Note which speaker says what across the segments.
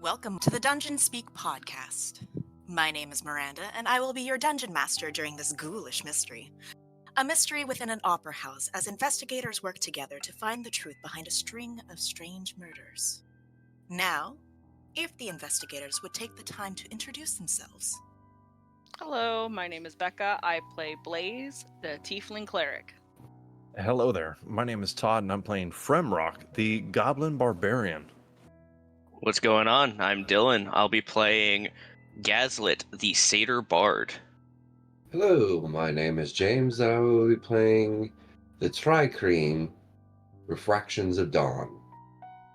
Speaker 1: Welcome to the Dungeon Speak podcast. My name is Miranda, and I will be your dungeon master during this ghoulish mystery. A mystery within an opera house as investigators work together to find the truth behind a string of strange murders. Now, if the investigators would take the time to introduce themselves.
Speaker 2: Hello, my name is Becca. I play Blaze, the Tiefling Cleric.
Speaker 3: Hello there. My name is Todd, and I'm playing Fremrock, the Goblin Barbarian.
Speaker 4: What's going on? I'm Dylan. I'll be playing Gaslit, the Satyr Bard.
Speaker 5: Hello, my name is James, and I will be playing the Tri-Cream, Refractions of Dawn.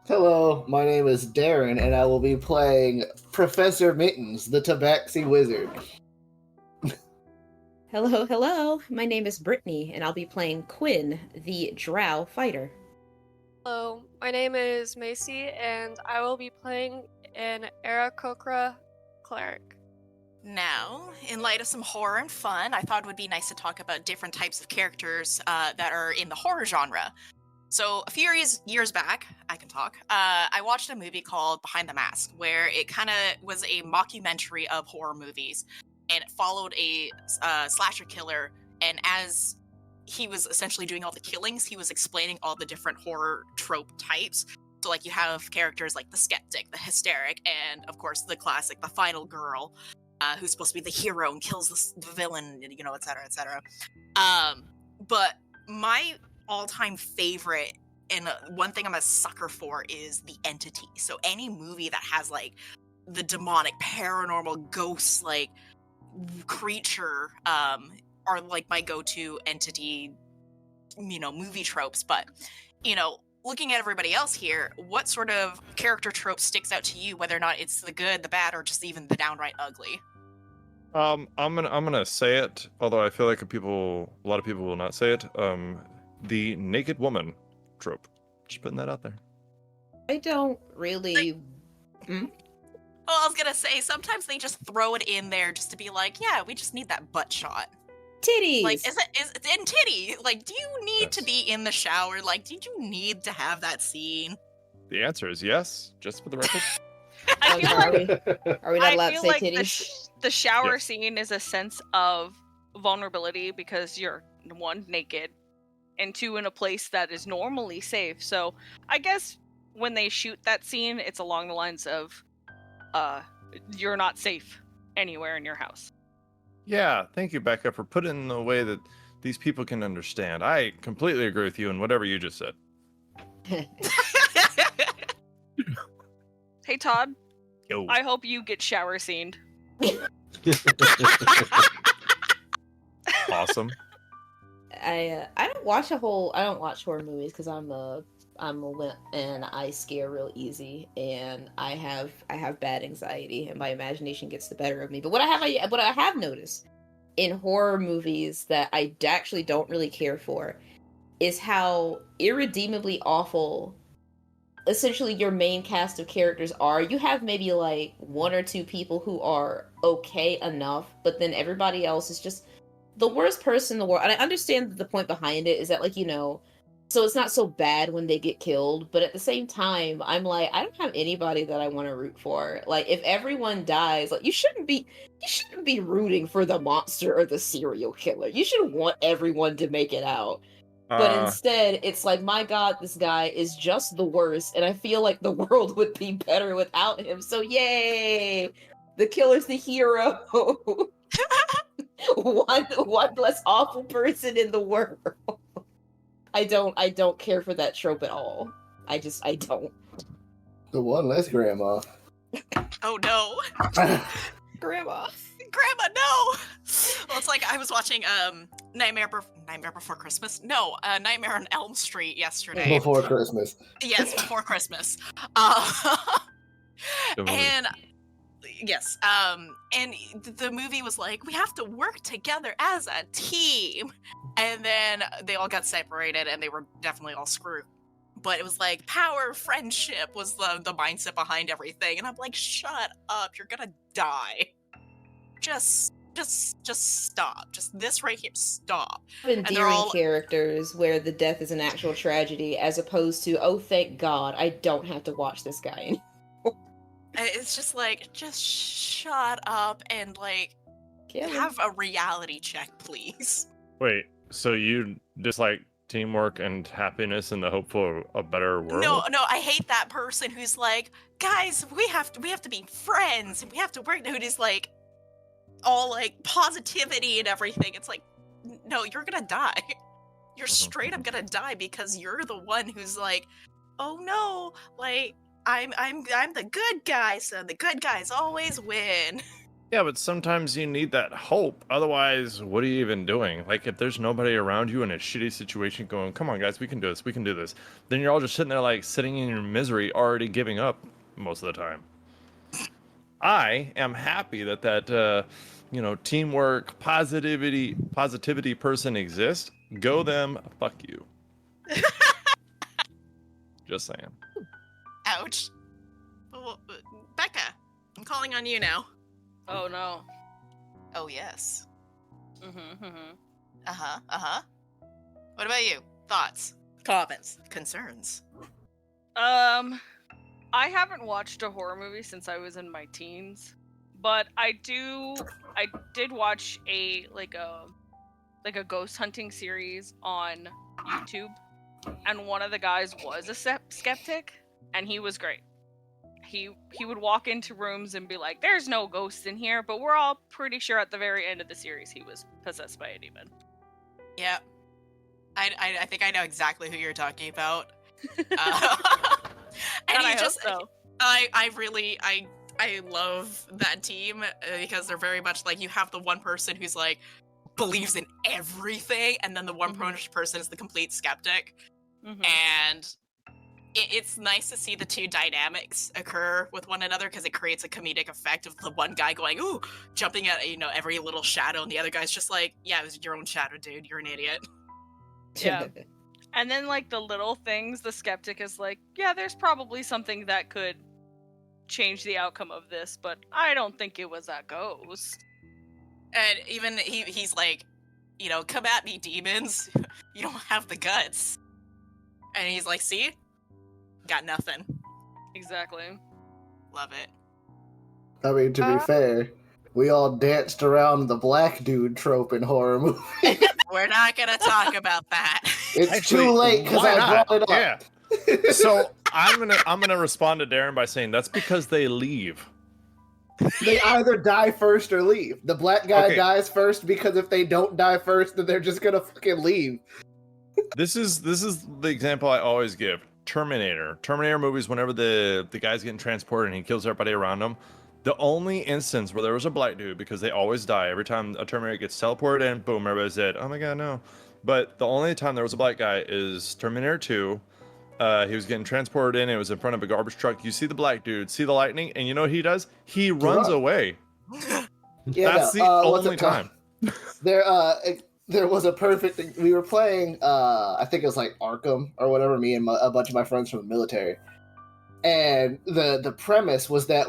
Speaker 6: Hello, my name is Darryn, and I will be playing Professor Mittens, the Tabaxi Wizard.
Speaker 7: Hello. My name is Brittany, and I'll be playing Quinn, the Drow Fighter.
Speaker 8: Hello, my name is Maci, and I will be playing an Aarakocra cleric.
Speaker 1: Now, in light of some horror and fun, I thought it would be nice to talk about different types of characters that are in the horror genre. So, a few years back, I watched a movie called Behind the Mask, where it kind of was a mockumentary of horror movies, and it followed a slasher killer, and as he was essentially doing all the killings, he was explaining all the different horror trope types. So, like, you have characters like the skeptic, the hysteric, and, of course, the classic, the final girl, who's supposed to be the hero and kills the villain, you know, et cetera, et cetera. But my all-time favorite, and one thing I'm a sucker for, is the entity. So any movie that has, like, the demonic, paranormal, ghost, like, creature, are, like, my go-to entity, you know, movie tropes. But, you know, looking at everybody else here, what sort of character trope sticks out to you, whether or not it's the good, the bad, or just even the downright ugly?
Speaker 3: I'm gonna say it, although I feel like a lot of people will not say it. The naked woman trope. Just putting that out there.
Speaker 7: I don't really...
Speaker 1: Well, I was gonna say, sometimes they just throw it in there just to be like, yeah, we just need that butt shot.
Speaker 7: Titties!
Speaker 1: Like, is in titty? Like, do you need to be in the shower? Like, did you need to have that scene?
Speaker 3: The answer is yes, just for the record.
Speaker 2: I feel like
Speaker 7: Are we not allowed to say titties?
Speaker 2: the shower
Speaker 3: Yes.
Speaker 2: scene is a sense of vulnerability because you're, one, naked, and two, in a place that is normally safe. So I guess when they shoot that scene, it's along the lines of, you're not safe anywhere in your house.
Speaker 3: Yeah, thank you, Becca, for putting it in a way that these people can understand. I completely agree with you in whatever you just said.
Speaker 2: Hey, Todd,
Speaker 3: Yo.
Speaker 2: I hope you get shower scened.
Speaker 3: Awesome.
Speaker 7: I don't watch horror movies because I'm a wimp and I scare real easy, and I have bad anxiety and my imagination gets the better of me. But what I have noticed in horror movies that I actually don't really care for is how irredeemably awful essentially your main cast of characters are. You have maybe like one or two people who are okay enough, but then everybody else is just the worst person in the world. And I understand that the point behind it is that, like, you know, so it's not so bad when they get killed, but at the same time, I'm like, I don't have anybody that I want to root for. Like, if everyone dies, like, you shouldn't be rooting for the monster or the serial killer. You should want everyone to make it out. But instead, it's like, my God, this guy is just the worst, and I feel like the world would be better without him. So yay! The killer's the hero. one less awful person in the world. I don't care for that trope at all. I don't.
Speaker 6: The one less grandma.
Speaker 1: Oh no.
Speaker 7: Grandma,
Speaker 1: no! Well, it's like I was watching Nightmare Before Christmas? No, Nightmare on Elm Street yesterday.
Speaker 6: Before Christmas.
Speaker 1: Yes, Before Christmas. And yes, and the movie was like, we have to work together as a team. And then they all got separated and they were definitely all screwed. But it was like, power, friendship was the mindset behind everything. And I'm like, shut up, you're gonna die. Just stop. Just this right here, stop.
Speaker 7: Endearing characters where the death is an actual tragedy, as opposed to, oh, thank God, I don't have to watch this guy anymore.
Speaker 1: And it's just like, just shut up and like
Speaker 7: Kill him.
Speaker 1: have a reality check, please.
Speaker 3: Wait, so you dislike teamwork and happiness in the hope for a better world?
Speaker 1: No, I hate that person who's like, guys, we have to be friends and we have to work. Who is like all like positivity and everything. It's like, no, you're gonna die. You're straight up gonna die because you're the one who's like, oh no, like I'm the good guy, so the good guys always win.
Speaker 3: Yeah, but sometimes you need that hope. Otherwise, what are you even doing? Like, if there's nobody around you in a shitty situation going, come on, guys, we can do this, then you're all just sitting there, like, sitting in your misery, already giving up most of the time. I am happy that teamwork, positivity person exists. Go them, fuck you. Just saying.
Speaker 1: Ouch. Well, Becca, I'm calling on you now.
Speaker 2: Oh no.
Speaker 1: Oh yes.
Speaker 2: Mm-hmm.
Speaker 1: What about you? Thoughts, comments, concerns?
Speaker 2: I haven't watched a horror movie since I was in my teens, but I did watch a ghost hunting series on YouTube, and one of the guys was a skeptic, and he was great. He would walk into rooms and be like, "There's no ghosts in here," but we're all pretty sure at the very end of the series he was possessed by a demon.
Speaker 1: Yeah, I think I know exactly who you're talking about. And
Speaker 2: I
Speaker 1: you just,
Speaker 2: hope so.
Speaker 1: I love that team because they're very much like, you have the one person who's like believes in everything, and then the one person is the complete skeptic, and it's nice to see the two dynamics occur with one another because it creates a comedic effect of the one guy going, ooh, jumping at, every little shadow, and the other guy's just like, yeah, it was your own shadow, dude. You're an idiot.
Speaker 2: Yeah. And then, like, the little things, the skeptic is like, yeah, there's probably something that could change the outcome of this, but I don't think it was a ghost.
Speaker 1: And even he's like, come at me, demons. You don't have the guts. And he's like, see? Got nothing.
Speaker 2: Exactly.
Speaker 1: Love it.
Speaker 6: I mean, to be fair, we all danced around the black dude trope in horror movies.
Speaker 1: We're not gonna talk about that.
Speaker 6: It's
Speaker 3: Actually,
Speaker 6: too late because
Speaker 3: why
Speaker 6: I
Speaker 3: not?
Speaker 6: brought it up.
Speaker 3: Yeah. So I'm gonna respond to Darryn by saying that's because they leave.
Speaker 6: They either die first or leave. The black guy
Speaker 3: Okay.
Speaker 6: dies first because if they don't die first, then they're just gonna fucking leave.
Speaker 3: This is the example I always give. Terminator movies, whenever the guy's getting transported and he kills everybody around him, the only instance where there was a black dude, because they always die every time a Terminator gets teleported in, boom, everybody's dead. Oh my god, no. But the only time there was a black guy is Terminator 2. He was getting transported in, it was in front of a garbage truck. You see the black dude, see the lightning, and you know what he does? He runs away.
Speaker 6: Yeah,
Speaker 3: That's the
Speaker 6: what's
Speaker 3: only
Speaker 6: it called?
Speaker 3: time.
Speaker 6: There was a perfect thing. We were playing, I think it was like Arkham or whatever, me and a bunch of my friends from the military. And the premise was that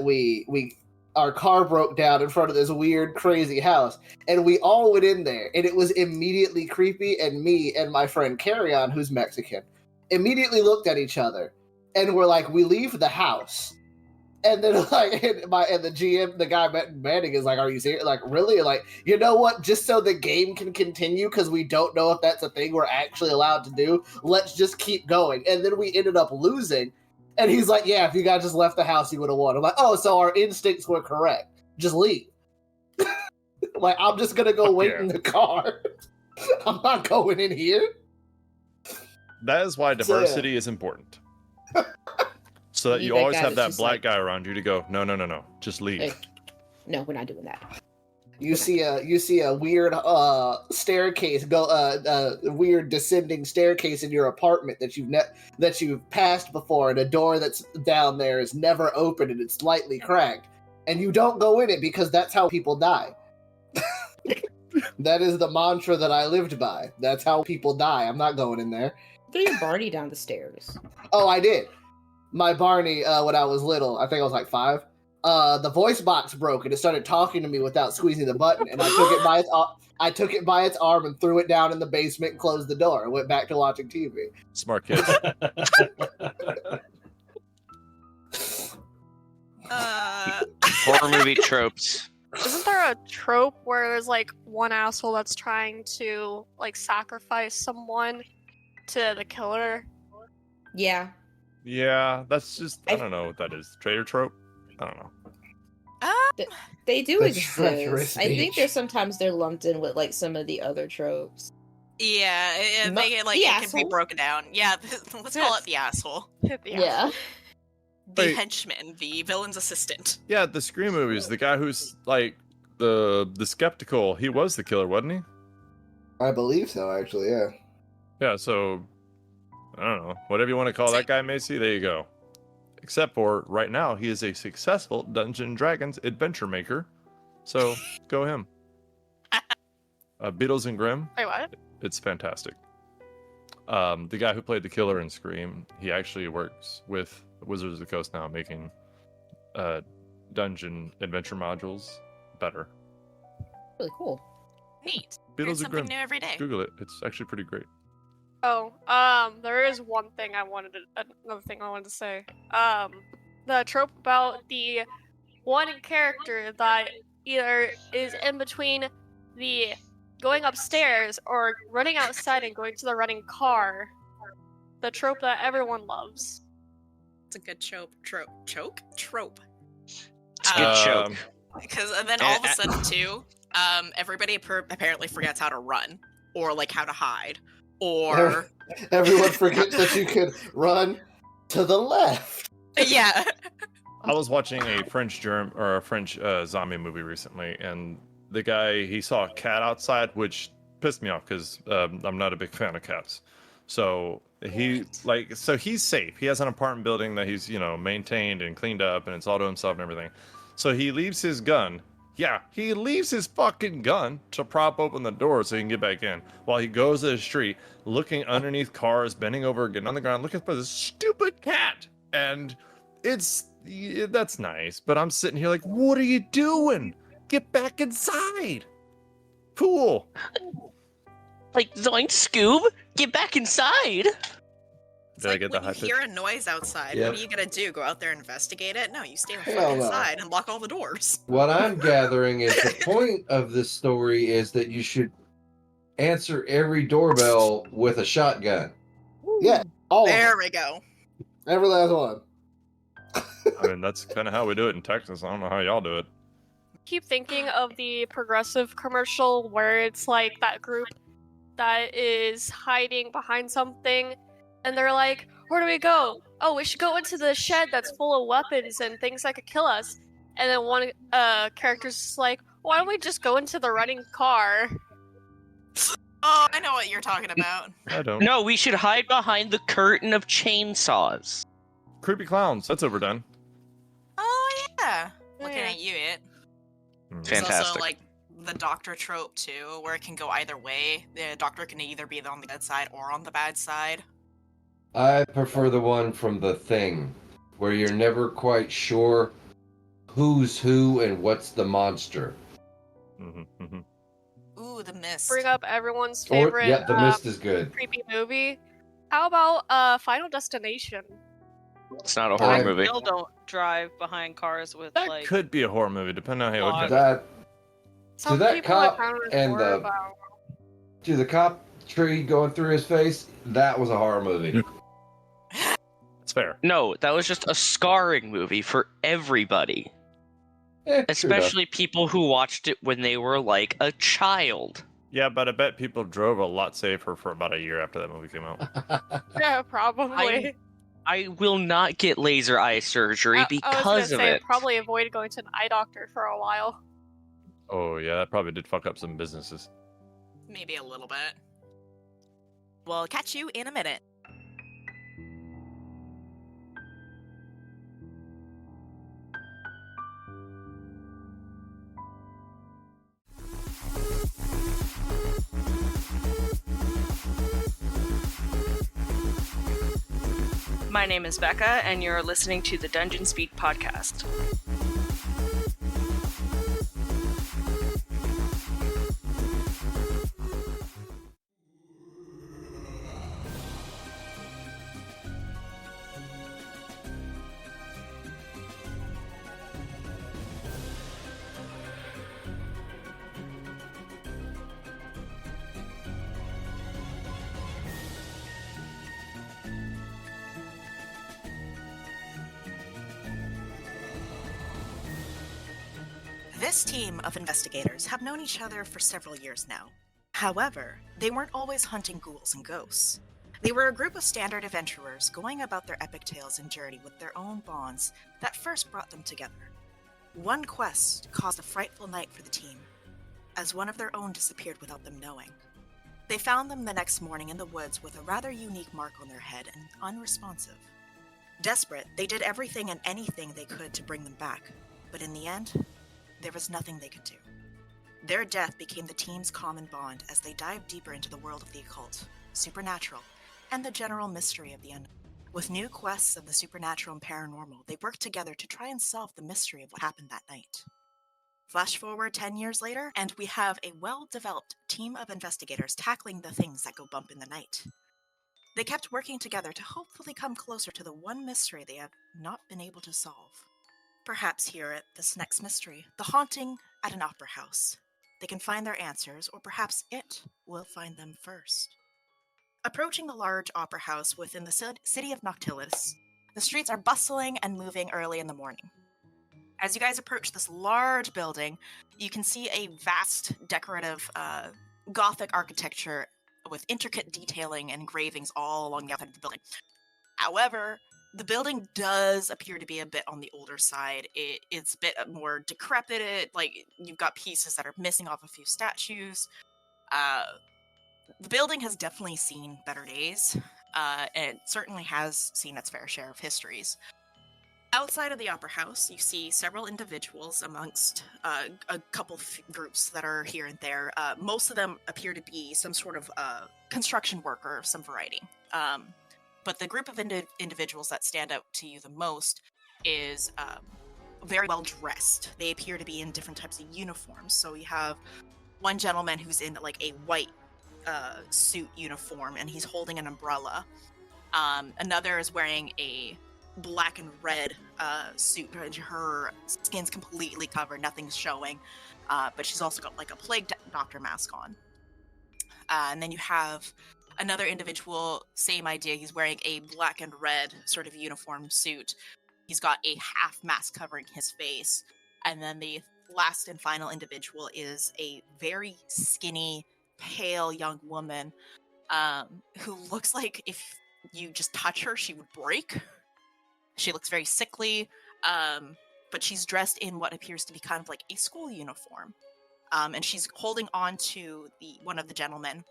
Speaker 6: our car broke down in front of this weird, crazy house. And we all went in there, and it was immediately creepy, and me and my friend Carry-On, who's Mexican, immediately looked at each other. And we're like, we leave the house. And then, like, and the GM, the guy Manning is like, "Are you serious? Like, really? Like, you know what? Just so the game can continue, because we don't know if that's a thing we're actually allowed to do. Let's just keep going." And then we ended up losing. And he's like, "Yeah, if you guys just left the house, you would have won." I'm like, "Oh, so our instincts were correct. Just leave." Like, I'm just gonna go wait in the car. I'm not going in here.
Speaker 3: That is why diversity is important. So that you always have that black guy around you to go, no, just leave.
Speaker 7: Like, no, we're not doing that.
Speaker 6: You see a weird staircase weird descending staircase in your apartment that you've passed before, and a door that's down there is never open and it's slightly cracked, and you don't go in it because that's how people die. That is the mantra that I lived by. That's how people die. I'm not going in there.
Speaker 7: Get your Barney down the stairs.
Speaker 6: Oh, I did. My Barney, when I was little, I think I was like 5. The voice box broke and it started talking to me without squeezing the button, and I took it by its arm and threw it down in the basement and closed the door and went back to watching TV.
Speaker 3: Smart kids.
Speaker 4: Horror movie tropes.
Speaker 8: Isn't there a trope where there's like one asshole that's trying to like sacrifice someone to the killer?
Speaker 7: Yeah.
Speaker 3: Yeah, that's just I don't know what that is. Traitor trope? I don't know.
Speaker 7: They do
Speaker 6: That's
Speaker 7: exist.
Speaker 6: treacherous
Speaker 7: I think
Speaker 6: speech.
Speaker 7: there's sometimes they're lumped in with like some of the other tropes.
Speaker 1: Yeah,
Speaker 7: No,
Speaker 1: they it can be
Speaker 7: asshole?
Speaker 1: broken down. Yeah, let's call it the asshole,
Speaker 7: Yeah.
Speaker 1: the
Speaker 3: Wait.
Speaker 1: henchman, the villain's assistant.
Speaker 3: Yeah, the Scream movies, the guy who's like the skeptical, he was the killer, wasn't he?
Speaker 6: I believe so, actually. Yeah.
Speaker 3: Yeah, so I don't know. Whatever you want to call that guy, Maci, there you go. Except for right now, he is a successful Dungeons & Dragons adventure maker. So go him. Beatles and Grimm,
Speaker 8: Wait, what?
Speaker 3: it's fantastic. The guy who played the killer in Scream, he actually works with Wizards of the Coast now, making dungeon adventure modules better.
Speaker 7: Really cool.
Speaker 1: Neat. Learn
Speaker 3: Beatles and
Speaker 1: something
Speaker 3: Grimm.
Speaker 1: new every day.
Speaker 3: Google it. It's actually pretty great.
Speaker 8: Oh, there is another thing I wanted to say. The trope about the one character that either is in between the going upstairs or running outside and going to the running car. The trope that everyone loves.
Speaker 1: It's a good trope. Trope?
Speaker 4: It's a good choke.
Speaker 1: Because then all of a sudden too, everybody apparently forgets how to run or like how to hide or
Speaker 6: Everyone forgets that you can run to the left.
Speaker 1: yeah.
Speaker 3: I was watching a French zombie movie recently, and the guy, he saw a cat outside, which pissed me off because I'm not a big fan of cats. So he's safe. He has an apartment building that he's maintained and cleaned up, and it's all to himself and everything. So he leaves his gun. Yeah, he leaves his fucking gun to prop open the door so he can get back in. While he goes to the street, looking underneath cars, bending over, getting on the ground, looking for this stupid cat. And that's nice. But I'm sitting here like, what are you doing? Get back inside. Fool.
Speaker 4: Like, Zoink Scoob, get back inside.
Speaker 1: It's
Speaker 3: Did I
Speaker 1: like
Speaker 3: get the
Speaker 1: when you
Speaker 3: high
Speaker 1: hear a noise outside,
Speaker 5: Yep.
Speaker 1: what are you gonna do? Go out there and investigate it? No, you stay the fuck
Speaker 6: Hell no.
Speaker 1: inside and lock all the doors.
Speaker 5: What I'm gathering is the point of this story is that you should answer every doorbell with a shotgun.
Speaker 6: Yeah. All of
Speaker 1: There
Speaker 6: them.
Speaker 1: we go.
Speaker 6: Every last one.
Speaker 3: I mean, that's kind of how we do it in Texas. I don't know how y'all do it.
Speaker 8: Keep thinking of the Progressive commercial where it's like that group that is hiding behind something and they're like, where do we go? Oh, we should go into the shed that's full of weapons and things that could kill us. And then one character's just like, why don't we just go into the running car?
Speaker 1: Oh, I know what you're talking about.
Speaker 3: I don't.
Speaker 4: No, we should hide behind the curtain of chainsaws.
Speaker 3: Creepy clowns. That's overdone.
Speaker 1: Oh yeah. Looking
Speaker 8: Yeah.
Speaker 1: at you, it.
Speaker 3: Mm.
Speaker 1: There's also
Speaker 4: Fantastic.
Speaker 1: like the doctor trope too, where it can go either way. The doctor can either be on the good side or on the bad side.
Speaker 5: I prefer the one from The Thing, where you're never quite sure who's who and what's the monster.
Speaker 3: Mhm, mhm.
Speaker 1: Ooh, the mist.
Speaker 8: Bring up everyone's
Speaker 5: Or,
Speaker 8: favorite
Speaker 5: yeah, The Mist is good.
Speaker 8: creepy movie. How about Final Destination?
Speaker 4: It's not a horror
Speaker 5: I-
Speaker 4: movie.
Speaker 2: Still don't drive behind cars with
Speaker 3: That
Speaker 2: like.
Speaker 3: could be a horror movie, depending on how you look at it.
Speaker 5: That
Speaker 8: Some
Speaker 5: that
Speaker 8: people I
Speaker 5: cop
Speaker 8: found it
Speaker 5: and
Speaker 8: more
Speaker 5: the-
Speaker 8: about.
Speaker 5: to the cop tree going through his face, that was a horror movie.
Speaker 3: It's fair.
Speaker 4: No, that was just a scarring movie for everybody.
Speaker 5: True enough.
Speaker 4: Especially people who watched it when they were like a child.
Speaker 3: Yeah, but I bet people drove a lot safer for about a year after that movie came out.
Speaker 8: Yeah, probably.
Speaker 4: I will not get laser eye surgery
Speaker 8: I was
Speaker 4: because
Speaker 8: gonna
Speaker 4: of
Speaker 8: say,
Speaker 4: it.
Speaker 8: probably avoid going to an eye doctor for a while.
Speaker 3: Oh yeah, that probably did fuck up some businesses.
Speaker 1: Maybe a little bit. Well, catch you in a minute.
Speaker 2: My name is Becca, and you're listening to the Dungeon Speak podcast.
Speaker 1: This team of investigators have known each other for several years now. However, they weren't always hunting ghouls and ghosts. They were a group of standard adventurers going about their epic tales and journey with their own bonds that first brought them together. One quest caused a frightful night for the team, as one of their own disappeared without them knowing. They found them the next morning in the woods with a rather unique mark on their head and unresponsive. Desperate, they did everything and anything they could to bring them back, but in the end, there was nothing they could do. Their death became the team's common bond as they dived deeper into the world of the occult, supernatural, and the general mystery of the unknown. With new quests of the supernatural and paranormal, they worked together to try and solve the mystery of what happened that night. Flash forward 10 years later, and we have a well-developed team of investigators tackling the things that go bump in the night. They kept working together to hopefully come closer to the one mystery they have not been able to solve. Perhaps here at this next mystery, the haunting at an opera house, they can find their answers, or perhaps it will find them first. Approaching the large opera house within the city of Noctilis, the streets are bustling and moving early in the morning. As you guys approach this large building, you can see a vast decorative Gothic architecture with intricate detailing and engravings all along the outside of the building. However, the building does appear to be a bit on the older side. It's a bit more decrepit. Like, you've got pieces that are missing off a few statues. The building has definitely seen better days, and it certainly has seen its fair share of histories. Outside of the opera house, you see several individuals amongst a couple groups that are here and there. Most of them appear to be some sort of construction worker of some variety. But the group of individuals that stand out to you the most is very well dressed. They appear to be in different types of uniforms. So you have one gentleman who's in like a white suit uniform, and he's holding an umbrella. Another is wearing a black and red suit. Her skin's completely covered, nothing's showing, but she's also got like a plague doctor mask on. And then you have another individual, same idea. He's wearing a black and red sort of uniform suit. He's got a half mask covering his face. And then the last and final individual is a very skinny, pale young woman who looks like if you just touch her, she would break. She looks very sickly, but she's dressed in what appears to be kind of like a school uniform. And she's holding on to one of the gentlemen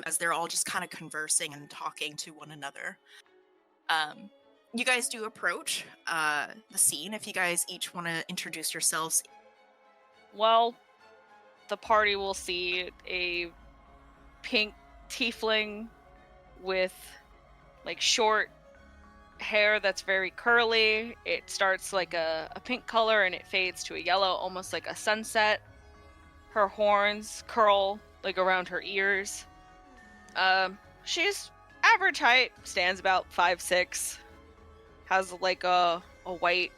Speaker 1: as they're all just kind of conversing and talking to one another. You guys do approach the scene. If you guys each want to introduce yourselves.
Speaker 2: Well, the party will see a pink tiefling with like short hair that's very curly. It starts like a pink color and it fades to a yellow, almost like a sunset. Her horns curl like around her ears. She's average height, stands about 5'6", has like a white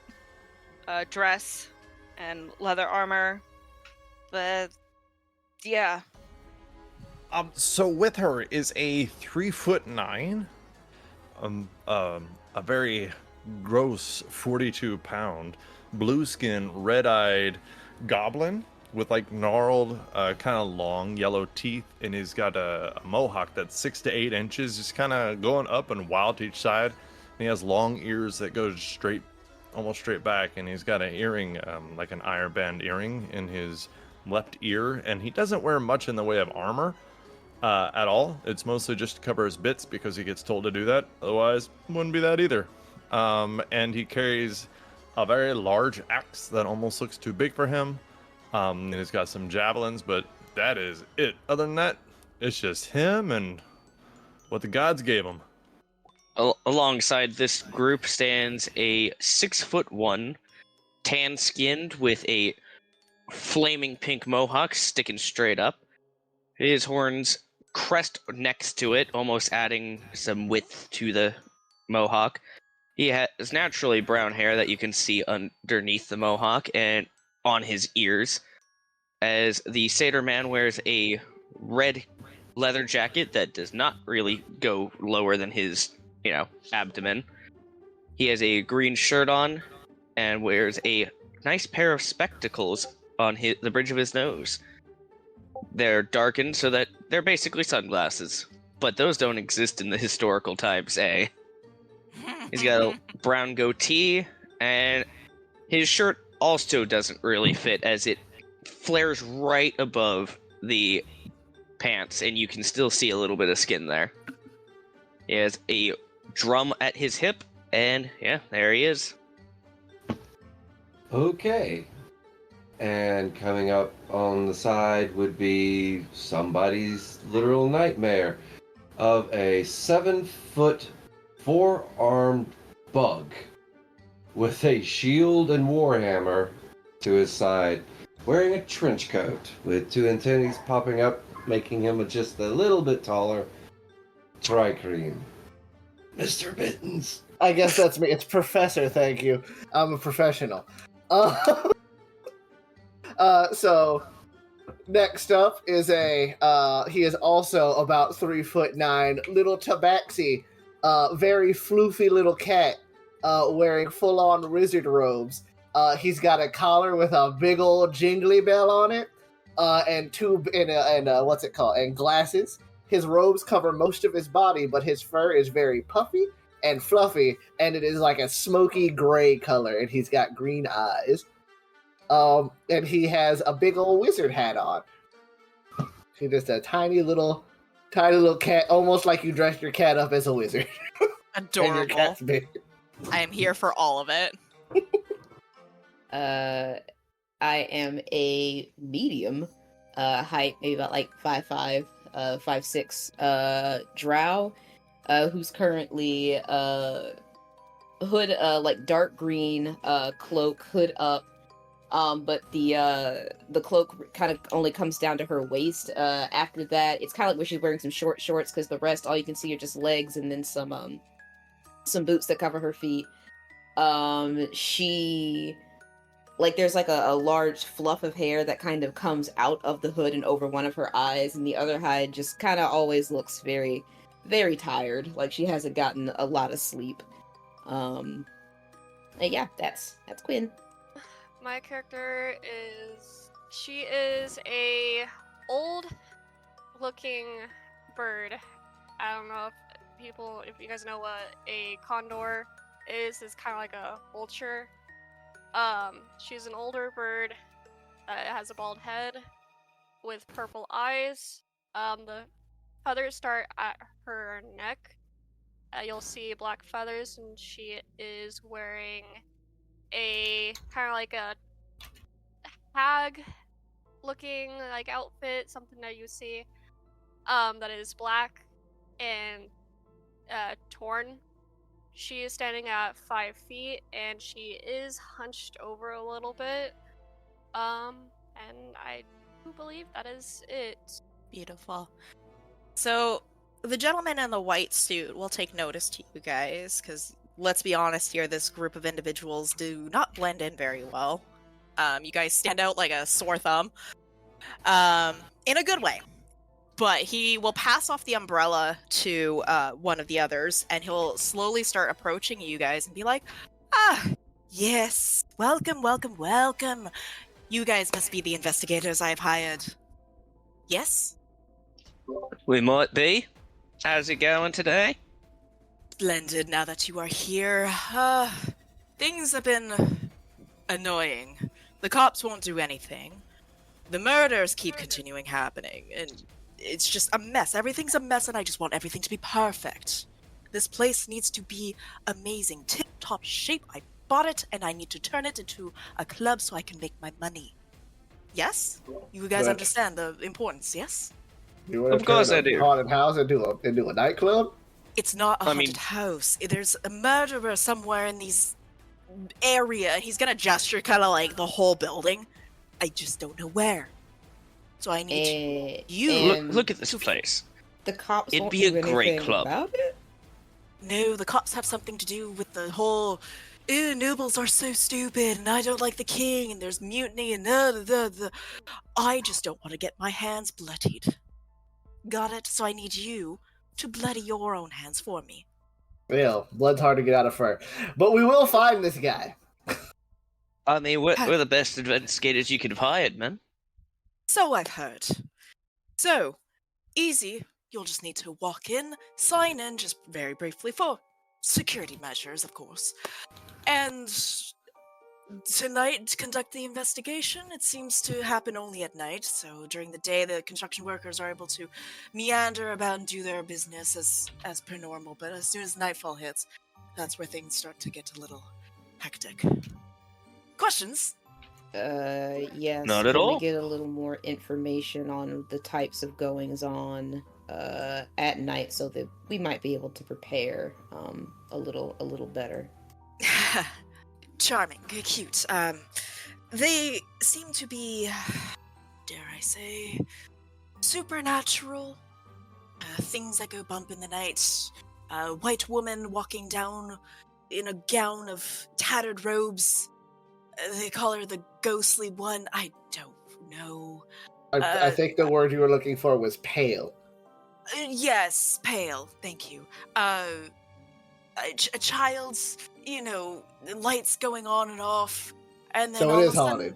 Speaker 2: dress and leather armor. But yeah.
Speaker 3: So with her is a 3'9", a very gross 42-pound, blue skin, red-eyed goblin with like gnarled, kind of long yellow teeth, and he's got a mohawk that's 6 to 8 inches, just kind of going up and wild to each side. And he has long ears that go straight, almost straight back, and he's got an earring, like an iron band earring in his left ear, and he doesn't wear much in the way of armor at all. It's mostly just to cover his bits because he gets told to do that. Otherwise, wouldn't be that either. And he carries a very large axe that almost looks too big for him. And he's got some javelins, but that is it. Other than that, it's just him and what the gods gave him.
Speaker 4: Alongside this group stands a 6'1", tan-skinned with a flaming pink mohawk sticking straight up. His horns crest next to it, almost adding some width to the mohawk. He has naturally brown hair that you can see underneath the mohawk and on his ears, as the satyr man wears a red leather jacket that does not really go lower than his, abdomen. He has a green shirt on and wears a nice pair of spectacles on the bridge of his nose. They're darkened so that they're basically sunglasses, but those don't exist in the historical times, eh? He's got a brown goatee, and his shirt also doesn't really fit as it flares right above the pants, and you can still see a little bit of skin there. He has a drum at his hip, and yeah, there he is.
Speaker 5: Okay. And coming up on the side would be somebody's literal nightmare of a 7-foot, 4-armed bug with a shield and warhammer to his side, wearing a trench coat with 2 antennae popping up, making him just a little bit taller. Try cream. Mr. Mittens.
Speaker 6: I guess that's me. It's Professor, thank you. I'm a professional. So next up is he is also about 3'9", little tabaxi, very floofy little cat, wearing full-on wizard robes. He's got a collar with a big old jingly bell on it, and what's it called? And glasses. His robes cover most of his body, but his fur is very puffy and fluffy, and it is like a smoky gray color, and he's got green eyes. And he has a big old wizard hat on. He's just a tiny little cat, almost like you dressed your cat up as a wizard.
Speaker 1: Adorable.
Speaker 6: And your cat's big.
Speaker 1: I am here for all of it.
Speaker 7: I am a medium height, maybe about like 5'5", 5'6", drow, who's currently hood, like dark green, cloak, hood up. But the cloak kind of only comes down to her waist. After that, it's kind of like where she's wearing some short shorts, because the rest, all you can see are just legs and then some boots that cover her feet. She, like, there's like a large fluff of hair that kind of comes out of the hood and over one of her eyes, and the other side just kind of always looks very, very tired, like she hasn't gotten a lot of sleep. Yeah, that's Quinn.
Speaker 8: My character she is a old looking bird. I don't know if you guys know what a condor is. It's kind of like a vulture. She's an older bird that has a bald head with purple eyes. The feathers start at her neck. You'll see black feathers, and she is wearing a kind of like a hag looking like outfit, something that you see that is black and torn. She is standing at 5 feet, and she is hunched over a little bit, and I do believe that is it.
Speaker 1: Beautiful. So the gentleman in the white suit will take notice to you guys, because let's be honest here, this group of individuals do not blend in very well. You guys stand out like a sore thumb. In a good way. But he will pass off the umbrella to one of the others, and he'll slowly start approaching you guys and be like, yes, welcome, welcome, welcome. You guys must be the investigators I've hired. Yes?
Speaker 4: We might be. How's it going today?
Speaker 1: Splendid, now that you are here. Things have been annoying. The cops won't do anything. The murders keep continuing happening, and it's just a mess. Everything's a mess, and I just want everything to be perfect. This place needs to be amazing, tip-top shape. I bought it, and I need to turn it into a club so I can make my money. Yes? You guys understand the importance, yes?
Speaker 6: You want
Speaker 4: Of course I do.
Speaker 6: Haunted house and do a nightclub?
Speaker 1: It's not a haunted house. There's a murderer somewhere in these area, and he's gonna gesture kind of like the whole building. I just don't know where. So I need you.
Speaker 4: Look at this place.
Speaker 7: The cops
Speaker 4: It'd
Speaker 7: won't
Speaker 4: be a
Speaker 7: do
Speaker 4: great
Speaker 7: anything
Speaker 4: club.
Speaker 7: about it?
Speaker 1: No, the cops have something to do with the whole, nobles are so stupid, and I don't like the king, and there's mutiny, and I just don't want to get my hands bloodied. Got it? So I need you to bloody your own hands for me.
Speaker 6: Well, blood's hard to get out of fur. But we will find this guy.
Speaker 4: I mean, we're the best investigators you could have hired, man.
Speaker 1: So I've heard. So, easy. You'll just need to walk in, sign in just very briefly for security measures, of course. And tonight, conduct the investigation. It seems to happen only at night, so during the day, the construction workers are able to meander about and do their business as per normal. But as soon as nightfall hits, that's where things start to get a little hectic. Questions?
Speaker 7: Yes.
Speaker 4: Not at
Speaker 7: Can
Speaker 4: all.
Speaker 7: we get a little more information on the types of goings on at night so that we might be able to prepare a little better?
Speaker 1: Charming, cute. They seem to be, dare I say, supernatural. Things that go bump in the night. A white woman walking down in a gown of tattered robes. They call her the ghostly one. I don't know.
Speaker 6: I think the word you were looking for was pale.
Speaker 1: Yes, pale. Thank you. A child's, lights going on and off, and then
Speaker 6: So
Speaker 1: all
Speaker 6: it
Speaker 1: of
Speaker 6: is
Speaker 1: a sudden,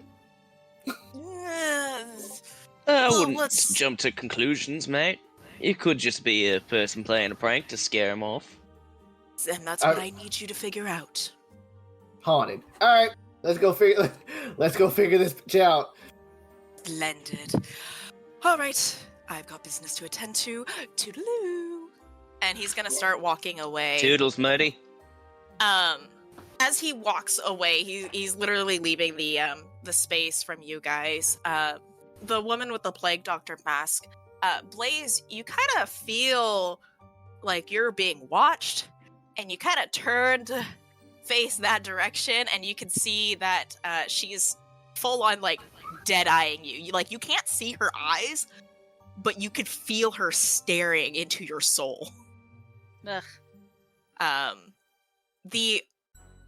Speaker 6: haunted.
Speaker 4: I
Speaker 1: Well,
Speaker 4: wouldn't
Speaker 1: let's-
Speaker 4: jump to conclusions, mate. It could just be a person playing a prank to scare him off.
Speaker 1: And that's what I need you to figure out.
Speaker 6: Haunted. All right, let's go figure this bitch out.
Speaker 1: Splendid. All right, I've got business to attend to. Toodaloo. And he's gonna start walking away.
Speaker 4: Toodles, Muddy.
Speaker 1: As he walks away, he's literally leaving the space from you guys. The woman with the plague doctor mask, Blaze, you kind of feel like you're being watched, and you kind of turn to face that direction, and you can see that she's full on like dead-eyeing you. You can't see her eyes, but you could feel her staring into your soul.
Speaker 2: Ugh.
Speaker 1: The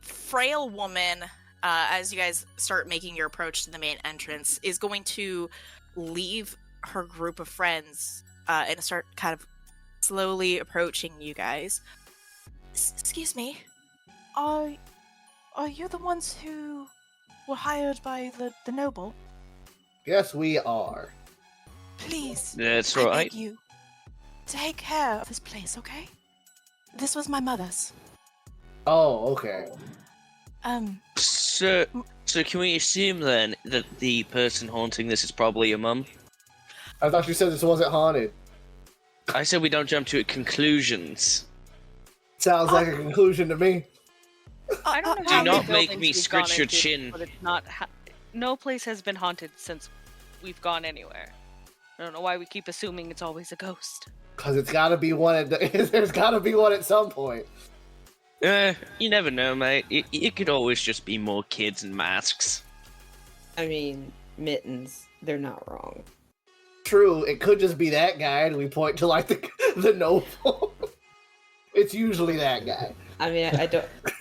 Speaker 1: frail woman, as you guys start making your approach to the main entrance, is going to leave her group of friends and start kind of slowly approaching you guys. Excuse me, are you the ones who were hired by the noble?
Speaker 6: Yes, we are.
Speaker 1: Please,
Speaker 4: That's
Speaker 1: I
Speaker 4: right.
Speaker 1: beg you, take care of this place, okay? This was my mother's.
Speaker 6: Oh, okay.
Speaker 4: So can we assume then that the person haunting this is probably your mum?
Speaker 6: I thought you said this wasn't haunted.
Speaker 4: I said we don't jump to conclusions.
Speaker 6: Sounds like a conclusion to me.
Speaker 2: I don't know
Speaker 4: Do
Speaker 2: how many
Speaker 4: not make
Speaker 2: buildings
Speaker 4: me
Speaker 2: we've
Speaker 4: scratch
Speaker 2: gone
Speaker 4: your
Speaker 2: into,
Speaker 4: chin.
Speaker 2: But it's not. No place has been haunted since we've gone anywhere. I don't know why we keep assuming it's always a ghost.
Speaker 6: Cause it's gotta be one there's gotta be one at some point.
Speaker 4: You never know, mate. It could always just be more kids and masks.
Speaker 7: I mean, Mittens, they're not wrong.
Speaker 6: True, it could just be that guy, and we point to like the noble. It's usually that guy.
Speaker 7: I mean,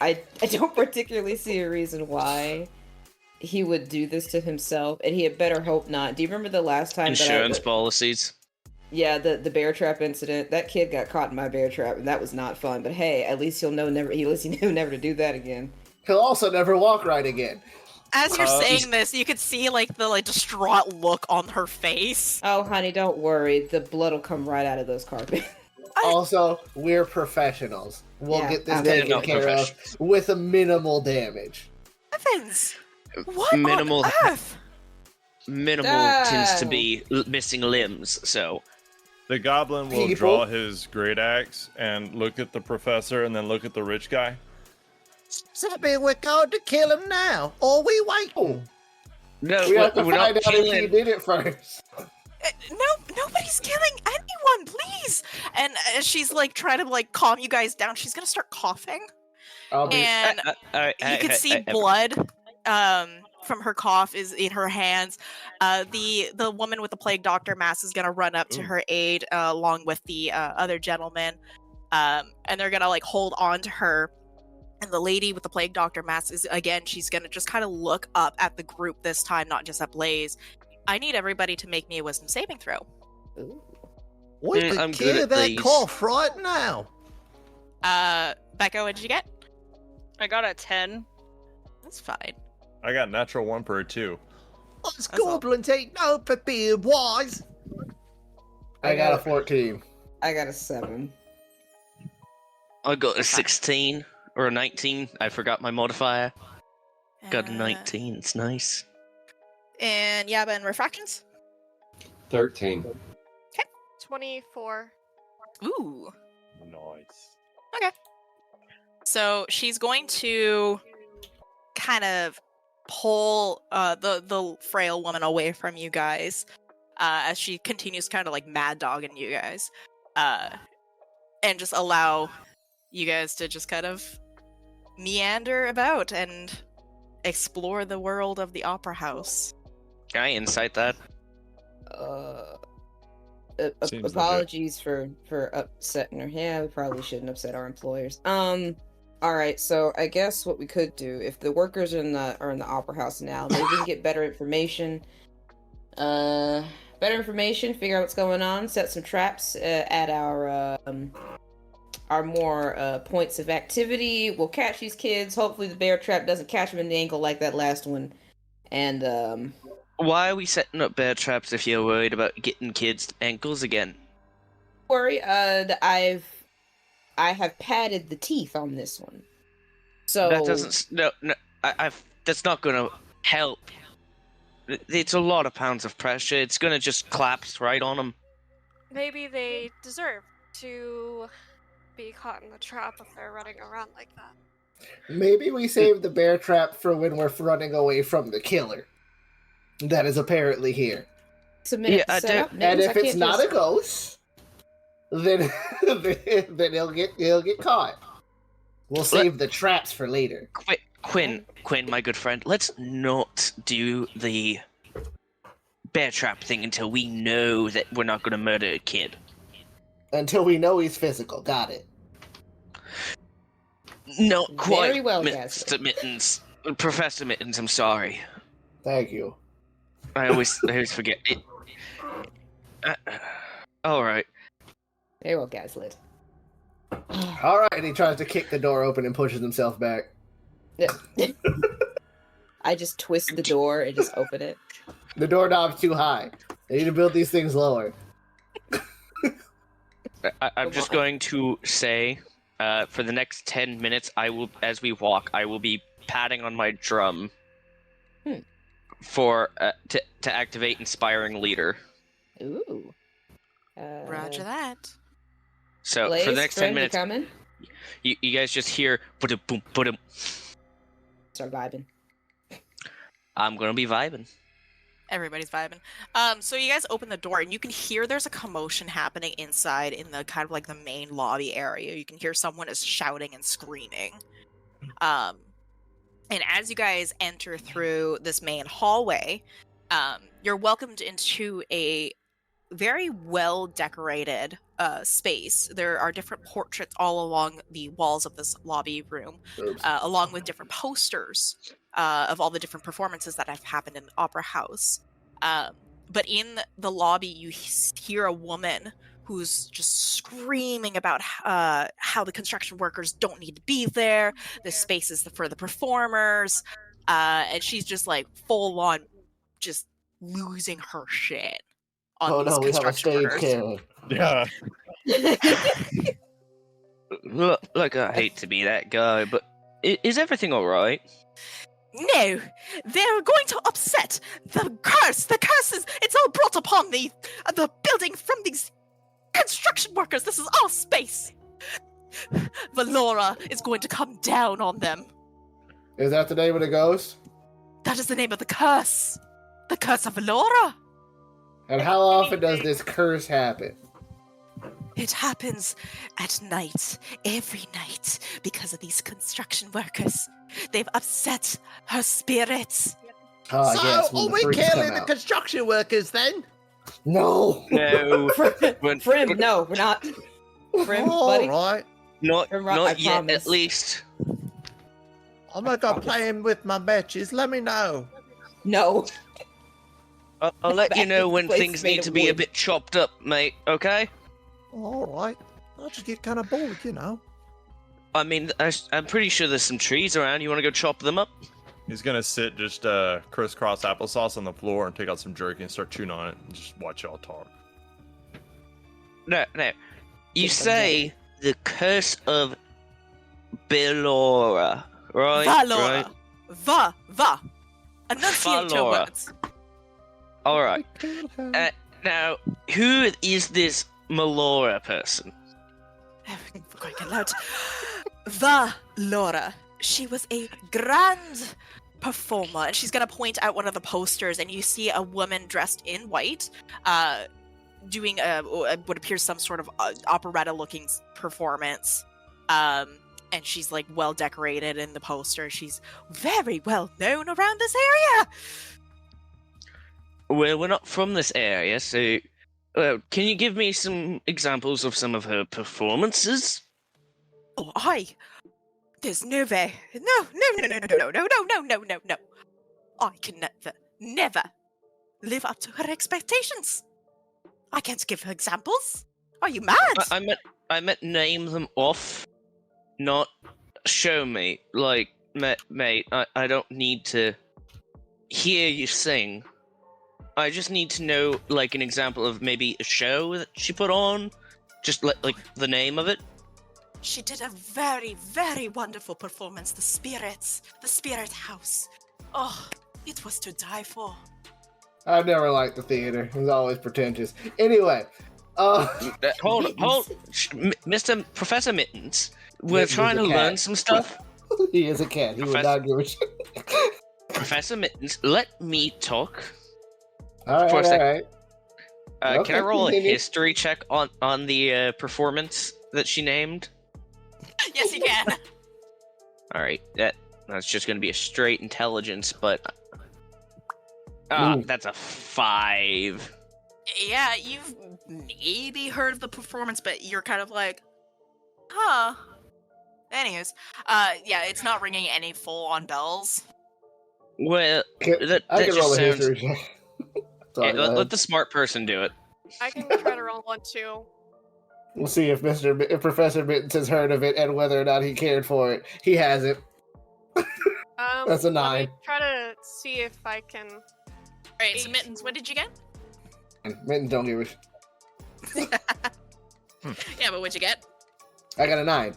Speaker 7: I don't particularly see a reason why he would do this to himself, and he had better hope not. Do you remember the last time
Speaker 4: Insurance policies.
Speaker 7: Yeah, the bear trap incident. That kid got caught in my bear trap, and that was not fun. But hey, at least he'll know never. At least he knew never to do that again.
Speaker 6: He'll also never walk right again.
Speaker 1: As you're saying this, you could see the distraught look on her face.
Speaker 7: Oh, honey, don't worry. The blood will come right out of those carpets.
Speaker 6: Also, we're professionals. We'll
Speaker 7: Yeah,
Speaker 6: get this
Speaker 7: absolutely.
Speaker 6: taken
Speaker 4: Not
Speaker 6: care of
Speaker 4: professionals.
Speaker 6: with a minimal damage.
Speaker 1: Heavens! What
Speaker 4: Minimal-
Speaker 1: on earth?
Speaker 4: Minimal tends to be missing limbs, so
Speaker 3: The goblin will
Speaker 6: People.
Speaker 3: draw his great axe and look at the professor and then look at the rich guy.
Speaker 9: So that mean we're going to kill him now, or we wait?
Speaker 6: Oh,
Speaker 4: no,
Speaker 6: we have to
Speaker 4: we're
Speaker 6: find
Speaker 4: not
Speaker 6: out if he
Speaker 4: killing.
Speaker 6: did it first.
Speaker 1: Nobody's killing anyone, please! And she's trying to calm you guys down. She's gonna start coughing,
Speaker 6: I'll be,
Speaker 1: and you can see blood from her cough is in her hands. The woman with the plague doctor mask is gonna run up to her aid along with the other gentleman, and they're gonna hold on to her. And the lady with the plague doctor mask is she's gonna just kind of look up at the group this time, not just at Blaze. I need everybody to make me a wisdom saving throw.
Speaker 7: Ooh.
Speaker 9: We
Speaker 4: I'm
Speaker 9: can
Speaker 4: good
Speaker 9: kill
Speaker 4: at
Speaker 9: that
Speaker 4: these.
Speaker 9: cough right now.
Speaker 1: Becca, what did you get?
Speaker 2: I got a 10.
Speaker 1: That's fine.
Speaker 3: I got natural 1 for a 2.
Speaker 9: Us
Speaker 1: That's all.
Speaker 9: goblins ain't known for being wise.
Speaker 6: I got a 14.
Speaker 7: I got a 7.
Speaker 4: I got a 16 or a 19. I forgot my modifier. Got a 19. It's nice.
Speaker 1: And Yaba and refractions?
Speaker 5: 13.
Speaker 8: 24.
Speaker 1: Ooh.
Speaker 3: Nice.
Speaker 1: So she's going to kind of pull the frail woman away from you guys as she continues kind of like mad dogging you guys, and just allow you guys to just kind of meander about and explore the world of the opera house.
Speaker 4: Can I insight that?
Speaker 3: Seems
Speaker 7: Apologies for upsetting her. Yeah, we probably shouldn't upset our employers. All right, so I guess what we could do, if the workers are in the opera house now, maybe we can get better information. Figure out what's going on, set some traps at our more points of activity. We'll catch these kids. Hopefully, the bear trap doesn't catch them in the ankle like that last one. And
Speaker 4: Why are we setting up bear traps if you're worried about getting kids' ankles again?
Speaker 7: worry, I have padded the teeth on this one. So
Speaker 4: That doesn't. No. That's not gonna help. It's a lot of pounds of pressure. It's gonna just collapse right on them.
Speaker 8: Maybe they deserve to be caught in the trap if they're running around like that.
Speaker 6: Maybe we save the bear trap for when we're running away from the killer. That is apparently here.
Speaker 7: it's a minute
Speaker 4: Yeah,
Speaker 7: to
Speaker 4: I
Speaker 7: set
Speaker 4: don't-
Speaker 7: up,
Speaker 6: And
Speaker 7: Nims. I
Speaker 6: if it's
Speaker 7: can't
Speaker 6: not
Speaker 7: just-
Speaker 6: a ghost, then then he'll get caught. We'll save the traps for later.
Speaker 4: Quinn, my good friend. Let's not do the bear trap thing until we know that we're not gonna murder a kid.
Speaker 6: Until we know he's physical. Got it.
Speaker 4: Not quite,
Speaker 7: Very well,
Speaker 4: Mr. Mittens. Professor Mittens, I'm sorry.
Speaker 6: Thank you.
Speaker 4: I always forget it. All right.
Speaker 7: Very well, Gaslit.
Speaker 6: All right, and he tries to kick the door open and pushes himself back.
Speaker 7: I just twist the door and just open it.
Speaker 6: The doorknob's too high. They need to build these things lower.
Speaker 4: I'm just going to say, for the next 10 minutes, as we walk, I will be patting on my drum for to activate Inspiring Leader.
Speaker 7: Ooh.
Speaker 1: Roger that.
Speaker 4: So
Speaker 7: Blaze,
Speaker 4: for the next 10
Speaker 7: friend,
Speaker 4: minutes,
Speaker 7: you coming?
Speaker 4: you guys just hear boom, boom, boom.
Speaker 7: Start vibing.
Speaker 4: I'm gonna be vibing.
Speaker 1: Everybody's vibing. So you guys open the door and you can hear there's a commotion happening inside in the kind of like the main lobby area. You can hear someone is shouting and screaming. And as you guys enter through this main hallway, you're welcomed into a very well decorated space. There are different portraits all along the walls of this lobby room,
Speaker 6: Oops.
Speaker 1: along with different posters of all the different performances that have happened in the opera house. But in the lobby, you hear a woman who's just screaming about how the construction workers don't need to be there. This space is for the performers. And she's just like full on just losing her shit on
Speaker 6: Oh
Speaker 1: these
Speaker 6: no, we have a
Speaker 1: construction
Speaker 6: stage
Speaker 1: workers.
Speaker 6: killer.
Speaker 3: Yeah.
Speaker 4: Look, I hate to be that guy, but is everything all right?
Speaker 1: No, they're going to upset the curse. The curse it's all brought upon the building from these construction workers. This is our space. Valora is going to come down on them.
Speaker 6: Is that the name of the ghost?
Speaker 1: That is the name of the curse. The curse of Valora.
Speaker 6: And how often does this curse happen?
Speaker 1: It happens at night, every night, because of these construction workers. They've upset her spirits.
Speaker 6: Oh,
Speaker 9: So,
Speaker 6: yes, when
Speaker 9: are
Speaker 6: the
Speaker 9: we
Speaker 6: freaks
Speaker 9: killing
Speaker 6: come
Speaker 9: the
Speaker 6: out.
Speaker 9: construction workers then?
Speaker 6: No.
Speaker 4: No,
Speaker 7: Frim, no, we're not. Frim, buddy.
Speaker 9: All right.
Speaker 4: not
Speaker 7: I
Speaker 4: not yet.
Speaker 7: promise.
Speaker 4: At least.
Speaker 9: I'm not gonna play him with my matches. Let me know.
Speaker 7: No.
Speaker 4: I'll let you
Speaker 7: Back
Speaker 4: know
Speaker 7: in
Speaker 4: when
Speaker 7: place
Speaker 4: things
Speaker 7: made
Speaker 4: need
Speaker 7: of
Speaker 4: to be a
Speaker 7: wood.
Speaker 4: bit chopped up, mate. Okay.
Speaker 9: All right. I just get kind of bored, you know.
Speaker 4: I mean, I'm pretty sure there's some trees around. You want to go chop them up?
Speaker 3: He's gonna sit just crisscross applesauce on the floor and take out some jerky and start chewing on it and just watch y'all talk.
Speaker 4: No. You say the curse of Belora, right?
Speaker 1: Valora.
Speaker 4: Right?
Speaker 1: Va. Enunciate your
Speaker 4: Valora.
Speaker 1: words.
Speaker 4: All right. Now, who is this Melora person?
Speaker 1: Quite loud. Valora. She was a grand performer, and she's gonna point out one of the posters, and you see a woman dressed in white, doing what appears some sort of operetta-looking performance. And she's like well decorated in the poster. She's very well known around this area.
Speaker 4: Well, we're not from this area, so can you give me some examples of some of her performances?
Speaker 1: Oh, there's no way. No. I can never live up to her expectations. I can't give her examples. Are you mad?
Speaker 4: I meant name them off, not show me. Like, mate, I don't need to hear you sing. I just need to know, like, an example of maybe a show that she put on. Just, like the name of it.
Speaker 1: She did a very, very wonderful performance. The Spirit House. Oh, it was to die for.
Speaker 6: I've never liked the theater. It was always pretentious. Anyway,
Speaker 4: Hold, Mr. Professor Mittens. We're
Speaker 6: Mittens
Speaker 4: trying
Speaker 6: is
Speaker 4: to
Speaker 6: a cat.
Speaker 4: learn some stuff.
Speaker 6: he is a cat. He would not give a shit.
Speaker 4: Professor Mittens, let me talk.
Speaker 6: All
Speaker 4: For a second.
Speaker 6: right.
Speaker 4: Can
Speaker 6: Okay,
Speaker 4: I roll a
Speaker 6: continue.
Speaker 4: history check on the performance that she named?
Speaker 1: Yes, you can.
Speaker 4: All right, that's just going to be a straight intelligence, but
Speaker 6: Ooh.
Speaker 4: that's a 5.
Speaker 1: Yeah, you've maybe heard of the performance, but you're kind of like, huh. Anyways, yeah, it's not ringing any full-on bells.
Speaker 4: Well,
Speaker 6: Can-
Speaker 4: that
Speaker 6: I can
Speaker 4: just
Speaker 6: roll a
Speaker 4: sounds.
Speaker 6: history check. Sorry,
Speaker 4: Yeah,
Speaker 6: go ahead.
Speaker 4: let the smart person do it.
Speaker 8: I can try to roll one too.
Speaker 6: We'll see if Professor Mittens has heard of it and whether or not he cared for it. He hasn't. That's a 9.
Speaker 8: Let me try to see if I can.
Speaker 1: Alright, so Mittens, what did you get?
Speaker 6: Mittens don't give a shit.
Speaker 1: Yeah, but what'd you get?
Speaker 6: I got a 9.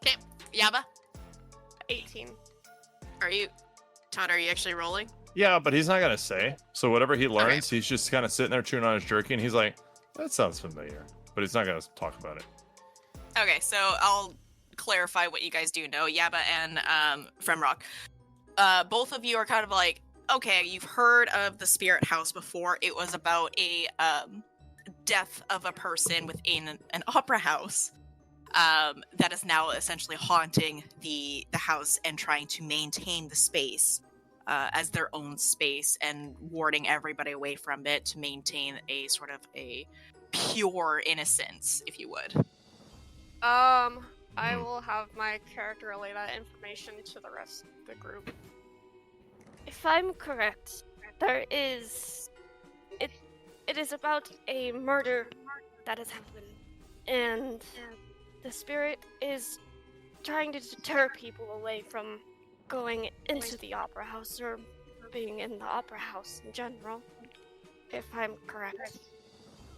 Speaker 1: Okay, Yaba,
Speaker 8: 18.
Speaker 1: Todd, are you actually rolling?
Speaker 3: Yeah, but he's not gonna say. So whatever he learns, he's just kind of sitting there chewing on his jerky, and he's like, "That sounds familiar," but he's not gonna talk about it.
Speaker 1: Okay, so I'll clarify what you guys do know, Yaba and Fremrock. Both of you are kind of like, okay, you've heard of the Spirit House before. It was about a death of a person within an opera house that is now essentially haunting the house and trying to maintain the space as their own space and warding everybody away from it to maintain a sort of a pure innocence, if you would.
Speaker 8: I will have my character relay that information to the rest of the group.
Speaker 10: If I'm correct, there is... It is about a murder that has happened, and the spirit is trying to deter people away from going into the opera house or being in the opera house in general, if I'm correct.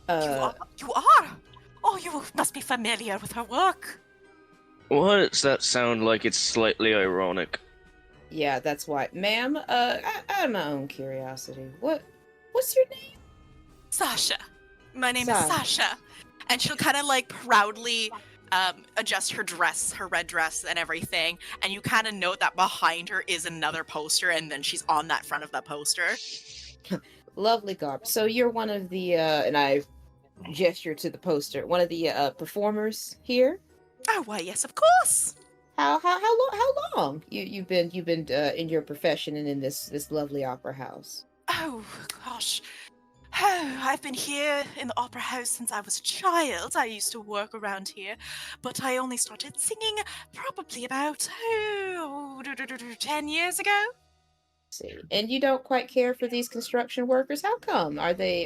Speaker 1: You are? Oh, you must be familiar with her work.
Speaker 4: Why does that sound like it's slightly ironic?
Speaker 7: Yeah, that's why. Ma'am, out of my own curiosity, what's your name?
Speaker 1: Sasha. My name is
Speaker 7: Sasha.
Speaker 1: Sasha. And she'll kind of like proudly adjust her dress, her red dress and everything. And you kind of note that behind her is another poster, and then she's on that front of that poster.
Speaker 7: Lovely garb. So you're one of the, and I gesture to the poster, one of the performers here?
Speaker 1: Oh, why, yes, of course.
Speaker 7: How long you've been in your profession and in this lovely opera house?
Speaker 1: Oh, gosh. Oh, I've been here in the opera house since I was a child. I used to work around here, but I only started singing probably about 10 years ago.
Speaker 7: See, and you don't quite care for these construction workers. How come? Are they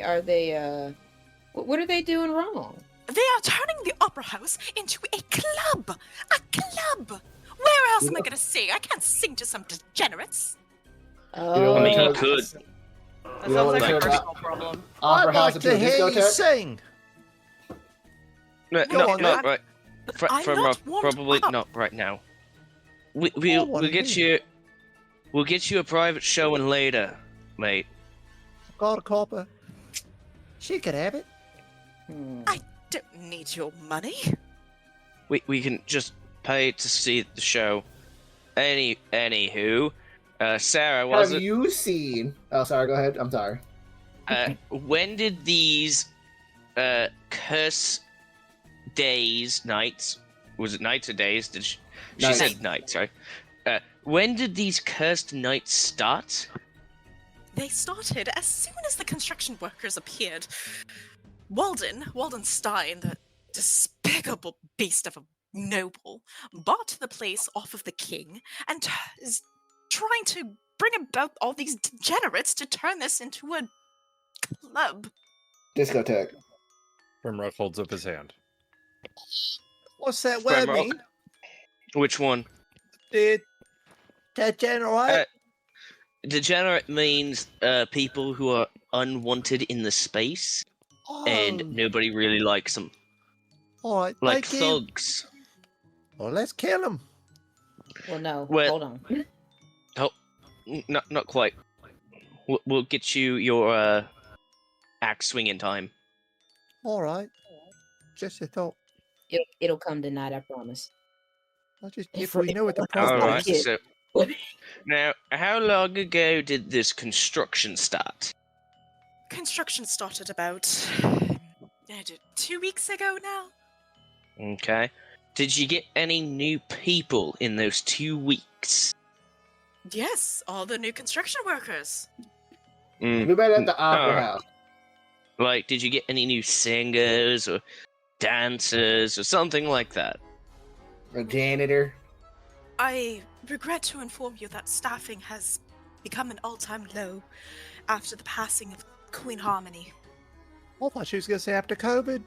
Speaker 7: what are they doing wrong?
Speaker 1: They are turning the opera house into a club. A club! Where else am I gonna sing? I can't sing to some degenerates.
Speaker 7: Oh,
Speaker 4: I mean, you
Speaker 6: turn-
Speaker 4: could.
Speaker 2: That
Speaker 6: You
Speaker 2: sounds
Speaker 6: don't wanna
Speaker 2: like a
Speaker 6: turn
Speaker 2: personal problem.
Speaker 6: Opera
Speaker 9: I'd
Speaker 6: house
Speaker 9: like
Speaker 6: into
Speaker 9: to
Speaker 6: a
Speaker 9: hear you
Speaker 6: discotheque?
Speaker 9: sing.
Speaker 4: No,
Speaker 1: No,
Speaker 4: no,
Speaker 9: on,
Speaker 4: not
Speaker 1: I'm-
Speaker 4: right.
Speaker 1: I'm
Speaker 4: From
Speaker 1: not warmed
Speaker 4: probably
Speaker 1: up.
Speaker 4: not right now. We'll
Speaker 9: wanna
Speaker 4: get
Speaker 9: hear.
Speaker 4: you. We'll get you a private showing later, mate.
Speaker 9: Got a copper. She could have it.
Speaker 1: I don't need your money.
Speaker 4: We can just pay to see the show. Anywho, Sarah, was
Speaker 6: Have
Speaker 4: it?
Speaker 6: you seen? Oh, sorry. Go ahead. I'm sorry.
Speaker 4: When did these curse nights? Was it nights or days? Did she
Speaker 6: Nights.
Speaker 4: said nights, right? When did these cursed nights start?
Speaker 1: They started as soon as the construction workers appeared. Walden Stein, the despicable beast of a noble, bought the place off of the king and is trying to bring about all these degenerates to turn this into a club.
Speaker 6: Discotheque.
Speaker 3: Primrock holds up his hand.
Speaker 9: What's that word
Speaker 4: Grimrock.
Speaker 9: mean?
Speaker 4: Which one?
Speaker 9: Did degenerate?
Speaker 4: Degenerate means people who are unwanted in the space, and nobody really likes them.
Speaker 9: All right,
Speaker 4: Like
Speaker 9: thank you.
Speaker 4: thugs.
Speaker 9: Well, let's kill him.
Speaker 7: Well, no.
Speaker 4: Well-
Speaker 7: Hold on.
Speaker 4: Not quite. We'll get you your axe swing in time.
Speaker 9: All right. Just a thought.
Speaker 7: It'll come tonight, I promise.
Speaker 9: If we knew what the
Speaker 7: All
Speaker 9: problem
Speaker 4: Alright,
Speaker 9: was.
Speaker 4: so now, how long ago did this construction start?
Speaker 1: Construction started about 2 weeks ago now.
Speaker 4: Okay. Did you get any new people in those 2 weeks?
Speaker 1: Yes, all the new construction workers.
Speaker 6: We met at the opera
Speaker 4: Alright.
Speaker 6: house.
Speaker 4: Like, did you get any new singers or dancers or something like that?
Speaker 6: A janitor.
Speaker 1: I regret to inform you that staffing has become an all-time low after the passing of Queen Harmony.
Speaker 9: I thought she was going to say after COVID.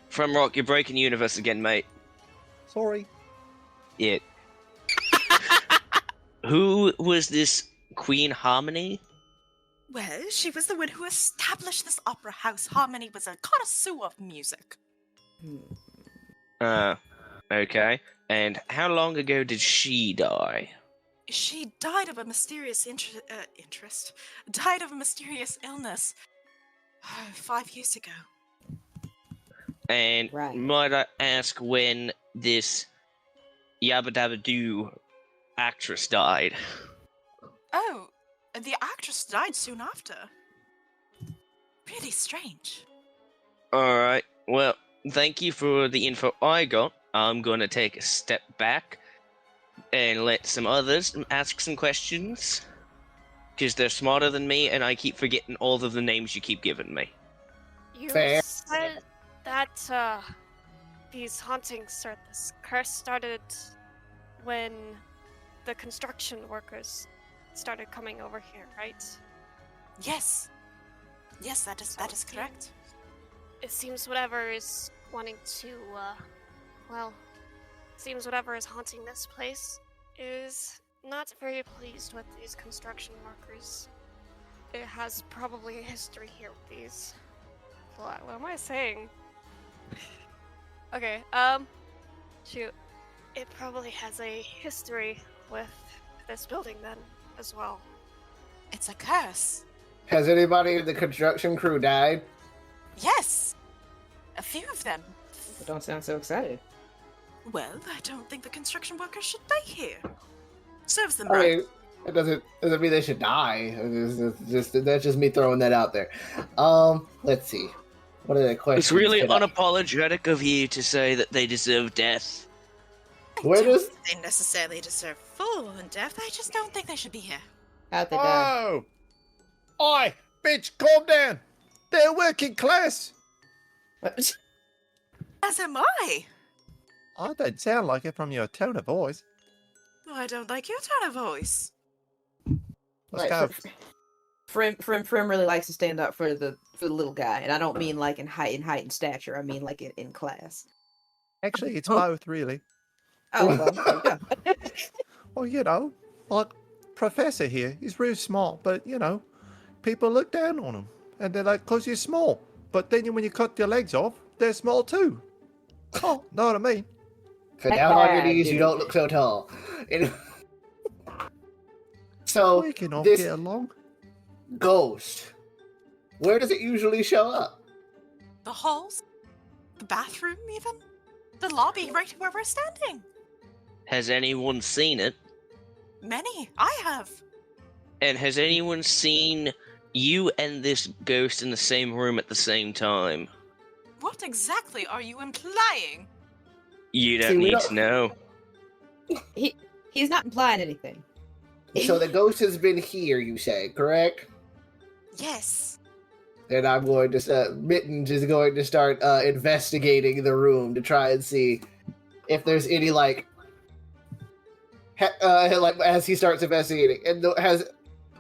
Speaker 4: From Rock, you're breaking the universe again, mate.
Speaker 9: Sorry.
Speaker 4: Yeah. Who was this Queen Harmony?
Speaker 1: Well, she was the one who established this opera house. Harmony was a connoisseur of music.
Speaker 4: Okay. And how long ago did she die?
Speaker 1: She died of a mysterious died of a mysterious illness 5 years ago.
Speaker 4: And
Speaker 7: Right.
Speaker 4: might I ask when this Yabba Dabba Doo actress died?
Speaker 1: Oh, the actress died soon after. Really strange.
Speaker 4: Alright, well, thank you for the info I got. I'm gonna take a step back and let some others ask some questions. Because they're smarter than me, and I keep forgetting all of the names you keep giving me.
Speaker 8: You
Speaker 6: Fair.
Speaker 8: said that these hauntings or this curse started when the construction workers started coming over here, right?
Speaker 1: Yes. Yes, that is correct.
Speaker 8: It seems whatever is wanting to, seems whatever is haunting this place is not very pleased with these construction workers. It has probably a history here with these. What am I saying? Okay, shoot. It probably has a history with this building then, as well.
Speaker 1: It's a curse.
Speaker 6: Has anybody in the construction crew died?
Speaker 1: Yes. A few of them.
Speaker 7: Don't sound so excited.
Speaker 1: Well, I don't think the construction workers should be here. Serves them
Speaker 6: I
Speaker 1: right.
Speaker 6: mean, it doesn't mean they should die. That's just me throwing that out there. Let's see. What are the questions?
Speaker 4: It's really
Speaker 6: could I-
Speaker 4: unapologetic of you to say that they deserve death.
Speaker 1: I
Speaker 6: Where
Speaker 1: don't
Speaker 6: does-
Speaker 1: think they necessarily deserve full death. I just don't think they should be here.
Speaker 7: How'd they die?
Speaker 9: Oh! Oi! Bitch, calm down! They're working class!
Speaker 7: What?
Speaker 1: As am I.
Speaker 9: I don't sound like it from your tone of voice.
Speaker 1: I don't like your tone of voice.
Speaker 9: Let's
Speaker 7: Like,
Speaker 9: go.
Speaker 7: Frim really likes to stand up for the little guy, and I don't mean like in height and stature. I mean like in class.
Speaker 9: Actually, it's both, really.
Speaker 7: Oh, well, there you go.
Speaker 9: Well, like Professor here, he's really smart, but, people look down on him. And they're like, because you're small. But then when you cut your legs off, they're small too. Oh, know what I mean?
Speaker 6: So down on your knees, you don't look so tall. So,
Speaker 9: We can all
Speaker 6: this
Speaker 9: get along.
Speaker 6: ghost, where does it usually show up?
Speaker 1: The halls? The bathroom, even? The lobby, right where we're standing.
Speaker 4: Has anyone seen it?
Speaker 1: Many. I have.
Speaker 4: And has anyone seen you and this ghost in the same room at the same time?
Speaker 1: What exactly are you implying?
Speaker 4: You
Speaker 6: See,
Speaker 4: don't
Speaker 6: we
Speaker 4: need
Speaker 6: don't-
Speaker 4: to know.
Speaker 7: He's not implying anything.
Speaker 6: So the ghost has been here, you say, correct?
Speaker 1: Yes.
Speaker 6: Then I'm going to, Mittens is going to start investigating the room to try and see if there's any, as he starts investigating. And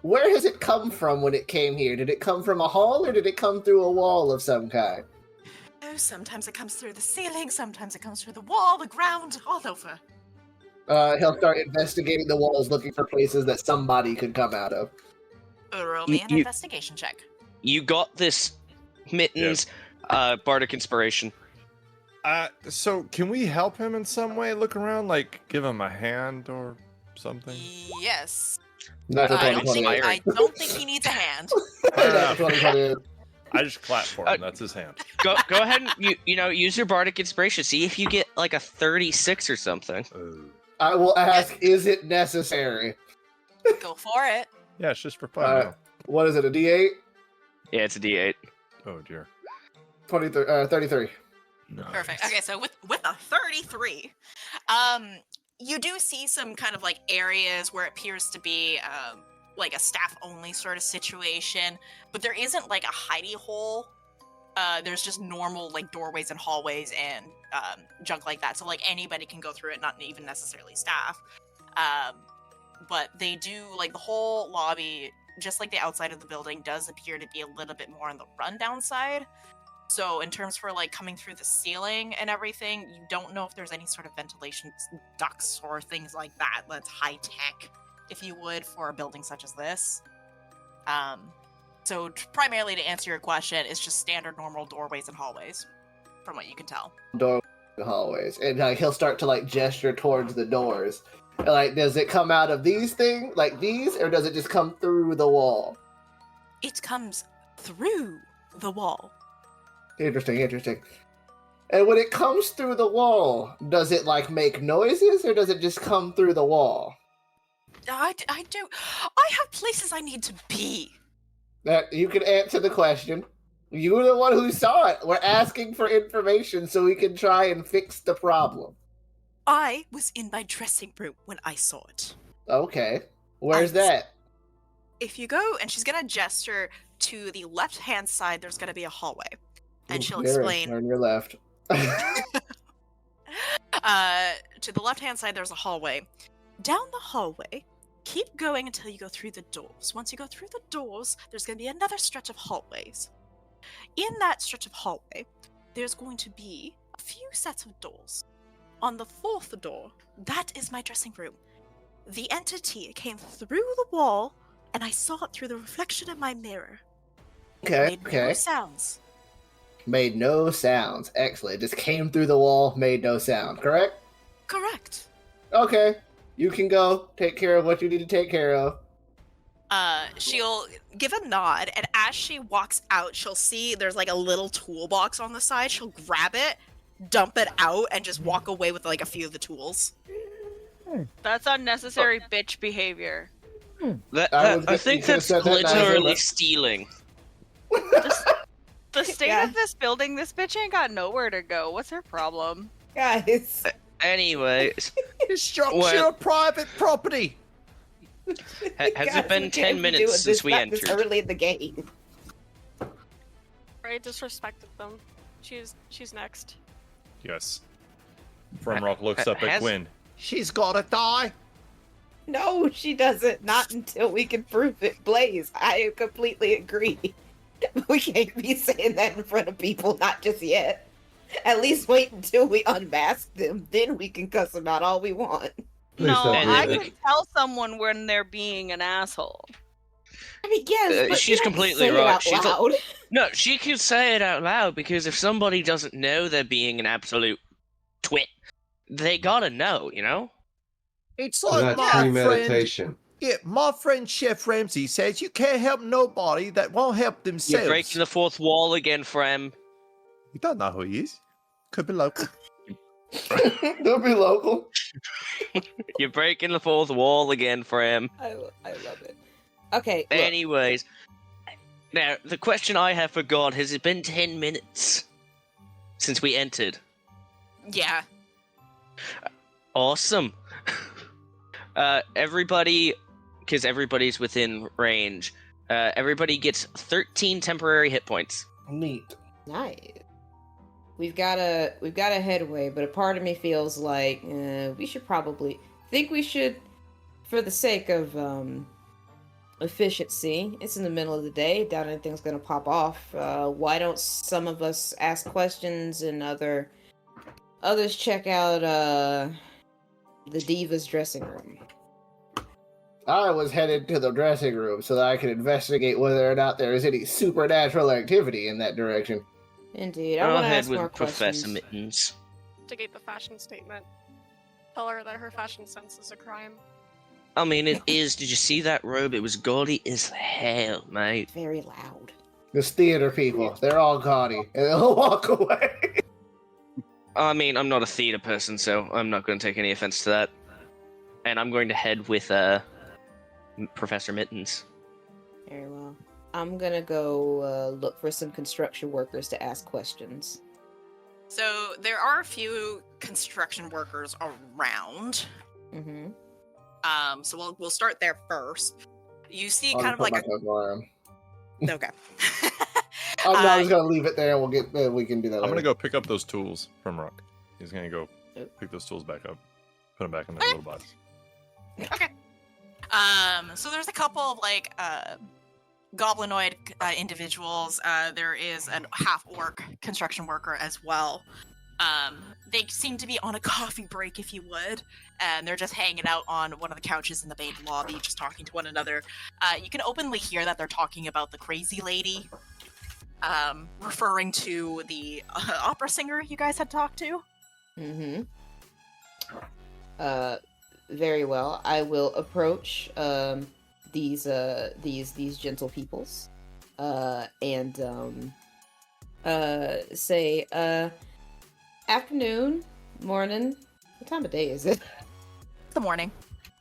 Speaker 6: where has it come from when it came here? Did it come from a hall, or did it come through a wall of some kind?
Speaker 1: Oh, sometimes it comes through the ceiling, sometimes it comes through the wall, the ground, all over.
Speaker 6: He'll start investigating the walls, looking for places that somebody could come out of.
Speaker 1: Roll me an investigation check.
Speaker 4: You got this, Mittens. Bardic Inspiration.
Speaker 3: So can we help him in some way? Look around, like give him a hand or something?
Speaker 1: Yes.
Speaker 6: Not
Speaker 1: I
Speaker 6: for
Speaker 1: don't, think,
Speaker 6: 2028.
Speaker 1: I don't think he needs a hand.
Speaker 6: Not for 2028.
Speaker 3: I just clap for him. That's his hand.
Speaker 4: Go ahead and use your Bardic Inspiration. See if you get like a 36 or something.
Speaker 6: I will ask, is it necessary?
Speaker 1: Go for it.
Speaker 3: Yeah, it's just for fun.
Speaker 6: Uh,
Speaker 3: now.
Speaker 6: What is it, a D8?
Speaker 4: Yeah, it's a D8.
Speaker 3: Oh dear.
Speaker 6: 33.
Speaker 1: Perfect. Okay, so with a 33, you do see some kind of areas where it appears to be like a staff only sort of situation, but there isn't like a hidey hole. There's just normal doorways and hallways and junk like that. So anybody can go through it, not even necessarily staff. But they do the whole lobby, just like the outside of the building, does appear to be a little bit more on the rundown side. So in terms for coming through the ceiling and everything, you don't know if there's any sort of ventilation ducts or things like that. That's high tech, if you would, for a building such as this. So primarily to answer your question, it's just standard normal doorways and hallways, from what you can tell.
Speaker 6: Doorways and hallways. And he'll start to gesture towards the doors. Does it come out of these things, like these, or does it just come through the wall?
Speaker 1: It comes through the wall.
Speaker 6: Interesting. And when it comes through the wall, does it make noises, or does it just come through the wall?
Speaker 1: I have places I need to be.
Speaker 6: That you can answer the question. You're the one who saw it. We're asking for information so we can try and fix the problem.
Speaker 1: I was in my dressing room when I saw it.
Speaker 6: Okay. Where's that?
Speaker 1: If you go, and she's gonna gesture to the left-hand side, there's gonna be a hallway. And she'll explain.
Speaker 6: On your left.
Speaker 1: To the left-hand side, there's a hallway. Down the hallway, keep going until you go through the doors. Once you go through the doors, there's going to be another stretch of hallways. In that stretch of hallway, there's going to be a few sets of doors. On the fourth door, that is my dressing room. The entity came through the wall, and I saw it through the reflection of my mirror.
Speaker 6: Okay.
Speaker 1: No sounds.
Speaker 6: Made no sounds. Excellent. It just came through the wall, made no sound, correct?
Speaker 1: Correct.
Speaker 6: Okay. You can go. Take care of what you need to take care of.
Speaker 1: She'll give a nod, and as she walks out, she'll see there's a little toolbox on the side. She'll grab it, dump it out, and just walk away with a few of the tools.
Speaker 2: That's unnecessary bitch behavior.
Speaker 4: I think that's literally stealing.
Speaker 2: The state of this building, this bitch ain't got nowhere to go. What's her problem?
Speaker 7: Guys.
Speaker 4: Anyway,
Speaker 9: Destruction of private property.
Speaker 4: Has it been 10 minutes since we entered?
Speaker 7: This early in the game.
Speaker 8: I disrespected them. She's next.
Speaker 3: Yes. Fromrock looks up at Gwen.
Speaker 9: She's gotta die.
Speaker 7: No, she doesn't. Not until we can prove it. Blaze, I completely agree. We can't be saying that in front of people, not just yet. At least wait until we unmask them. Then we can cuss them out all we want.
Speaker 5: Please
Speaker 2: No,
Speaker 5: don't do
Speaker 2: I
Speaker 5: that.
Speaker 2: can tell someone when they're being an asshole.
Speaker 7: I mean, yes, but
Speaker 4: she's
Speaker 7: you don't
Speaker 4: completely
Speaker 7: say
Speaker 4: right.
Speaker 7: it out
Speaker 4: She's
Speaker 7: loud.
Speaker 4: No, she could say it out loud because if somebody doesn't know they're being an absolute twit, they gotta know, you know?
Speaker 9: It's
Speaker 5: So
Speaker 9: like
Speaker 5: that's
Speaker 9: my friend.
Speaker 5: premeditation.
Speaker 9: Yeah, my friend Chef Ramsay says you can't help nobody that won't help
Speaker 4: You're
Speaker 9: themselves.
Speaker 4: breaking the fourth wall again, Frem.
Speaker 9: You don't know who he is. Could be local.
Speaker 6: Don't be local.
Speaker 4: You're breaking the fourth wall again, Frem.
Speaker 7: I love it. Okay, look.
Speaker 4: Anyways, now the question I have for God: has it been 10 minutes since we entered?
Speaker 1: Yeah.
Speaker 4: Awesome. Everybody, because everybody's within range. Everybody gets 13 temporary hit points.
Speaker 6: Neat.
Speaker 7: Nice. We've got a headway, but a part of me feels like we should for the sake of efficiency. It's in the middle of the day. Doubt anything's gonna pop off. Why don't some of us ask questions and others check out the Diva's dressing room?
Speaker 6: I was headed to the dressing room so that I could investigate whether or not there is any supernatural activity in that direction.
Speaker 7: Indeed, I
Speaker 4: I'll
Speaker 7: want to
Speaker 4: head
Speaker 7: ask
Speaker 4: with
Speaker 7: more
Speaker 4: Professor
Speaker 7: questions.
Speaker 4: Mittens.
Speaker 8: Instigate the fashion statement. Tell her that her fashion sense is a crime.
Speaker 4: I mean, it is. Did you see that robe? It was gaudy as hell, mate.
Speaker 7: Very loud.
Speaker 6: This theater people, they're all gaudy, and they'll walk away.
Speaker 4: I mean, I'm not a theater person, so I'm not going to take any offense to that. And I'm going to head with Professor Mittens.
Speaker 7: Very well. I'm gonna go look for some construction workers to ask questions.
Speaker 1: So there are a few construction workers around.
Speaker 7: Mm-hmm.
Speaker 1: So we'll start there first. You see
Speaker 6: I'll
Speaker 1: kind of
Speaker 6: put
Speaker 1: like
Speaker 6: my coat on.
Speaker 1: okay.
Speaker 6: I'm just gonna leave it there, and we can do that.
Speaker 3: I'm gonna
Speaker 6: later.
Speaker 3: go pick up those tools from Rook. He's gonna go pick those tools back up, put them back in their little box.
Speaker 1: Okay. So there's a couple of like goblinoid individuals. There is a half-orc construction worker as well. They seem to be on a coffee break, if you would, and they're just hanging out on one of the couches in the main lobby, just talking to one another. You can openly hear that they're talking about the crazy lady, referring to the opera singer you guys had talked to.
Speaker 7: Mm-hmm. Very well. I will approach these gentle peoples and say afternoon, morning. What time of day is it?
Speaker 1: The morning.